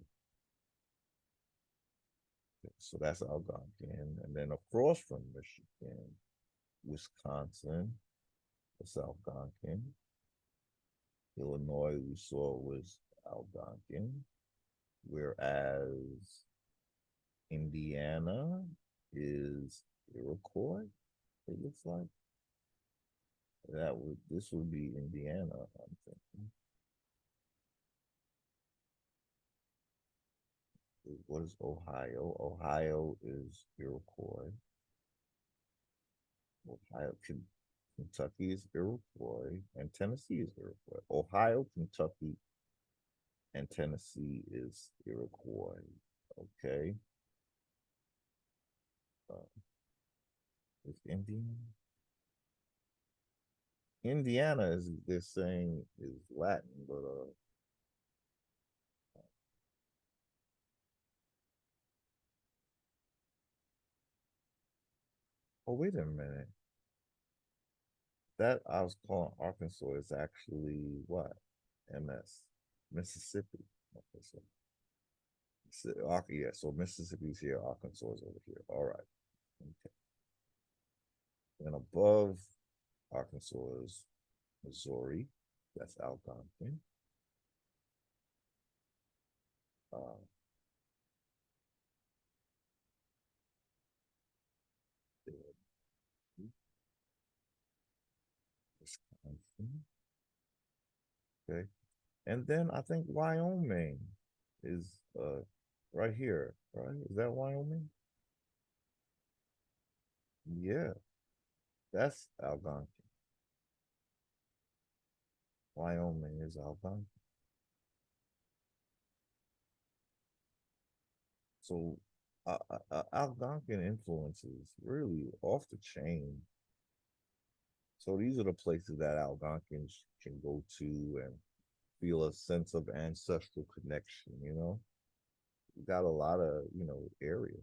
So that's Algonquin. And then across from Michigan, Wisconsin, that's Algonquin. Illinois, we saw was Algonquin. Whereas Indiana is Iroquois, it looks like. This would be Indiana, I'm thinking. What is Ohio? Ohio is Iroquois. Kentucky is Iroquois, and Tennessee is Iroquois. Ohio, Kentucky, and Tennessee is Iroquois. Okay. Is Indiana is they're saying is Latin, but oh wait a minute. That I was calling Arkansas is actually what? MS. Mississippi. Okay, yeah, so Mississippi's here, Arkansas is over here. All right. Okay. And above Arkansas is Missouri. That's Algonquin. Wisconsin. Okay. And then I think Wyoming is right here, right? Is that Wyoming? Yeah, that's Algonquin. Wyoming is Algonquin. So Algonquin influences really off the chain. So these are the places that Algonquins can go to and feel a sense of ancestral connection, you know? We got a lot of, area.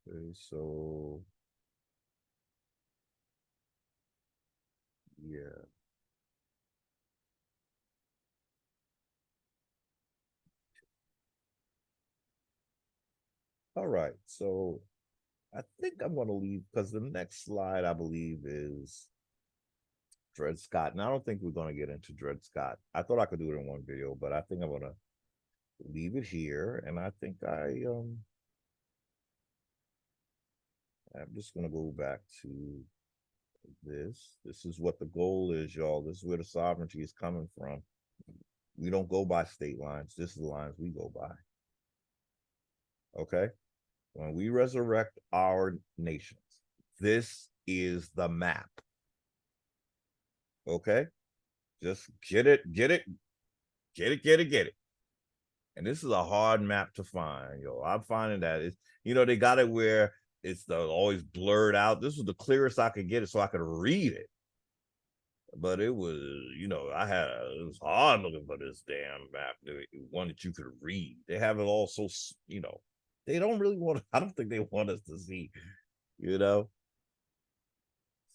Okay, so yeah. All right, so I think I'm going to leave because the next slide, I believe, is Dred Scott. And I don't think we're going to get into Dred Scott. I thought I could do it in one video, but I think I'm going to leave it here. And I think I'm just going to go back to this. This is what the goal is, y'all. This is where the sovereignty is coming from. We don't go by state lines. This is the lines we go by. Okay? When we resurrect our nations, this is the map. Okay? Just get it. And this is a hard map to find, yo. I'm finding that it's, they got it where it's always blurred out. This was the clearest I could get it so I could read it. But it was, it was hard looking for this damn map, one that you could read. They have it all so, they don't really want, I don't think they want us to see,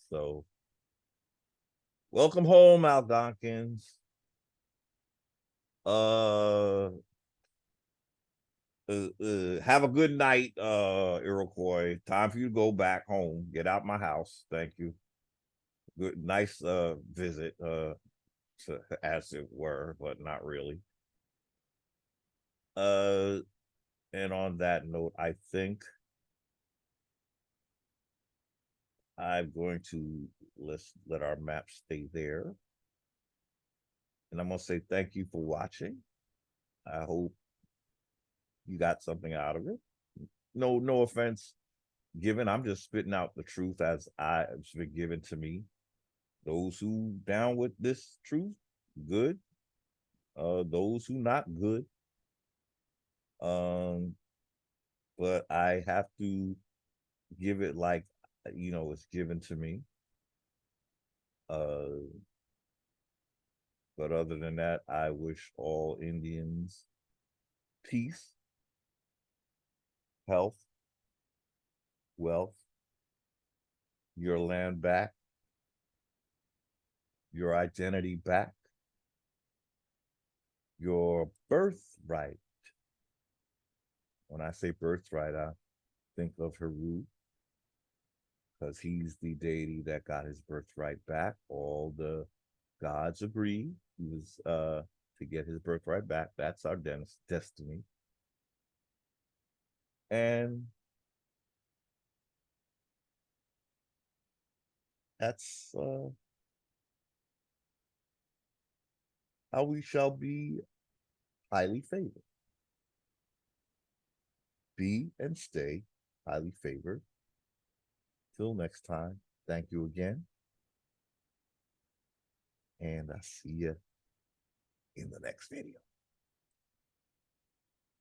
So, welcome home, Algonquins. Have a good night, Iroquois. Time for you to go back home. Get out my house. Thank you. Good, nice visit, as it were, but not really. And on that note, I think I'm going to let our map stay there. And I'm gonna say thank you for watching. I hope you got something out of it. No offense given. I'm just spitting out the truth as it's been given to me. Those who down with this truth, good. Those who not, good. But I have to give it like it's given to me. But other than that, I wish all Indians peace, health, wealth, your land back, your identity back, your birthright. When I say birthright, I think of Heru, because he's the deity that got his birthright back. All the gods agree he was to get his birthright back. That's our destiny. And that's how we shall be highly favored. Be and stay highly favored. Till next time, thank you again. and I see you in the next video.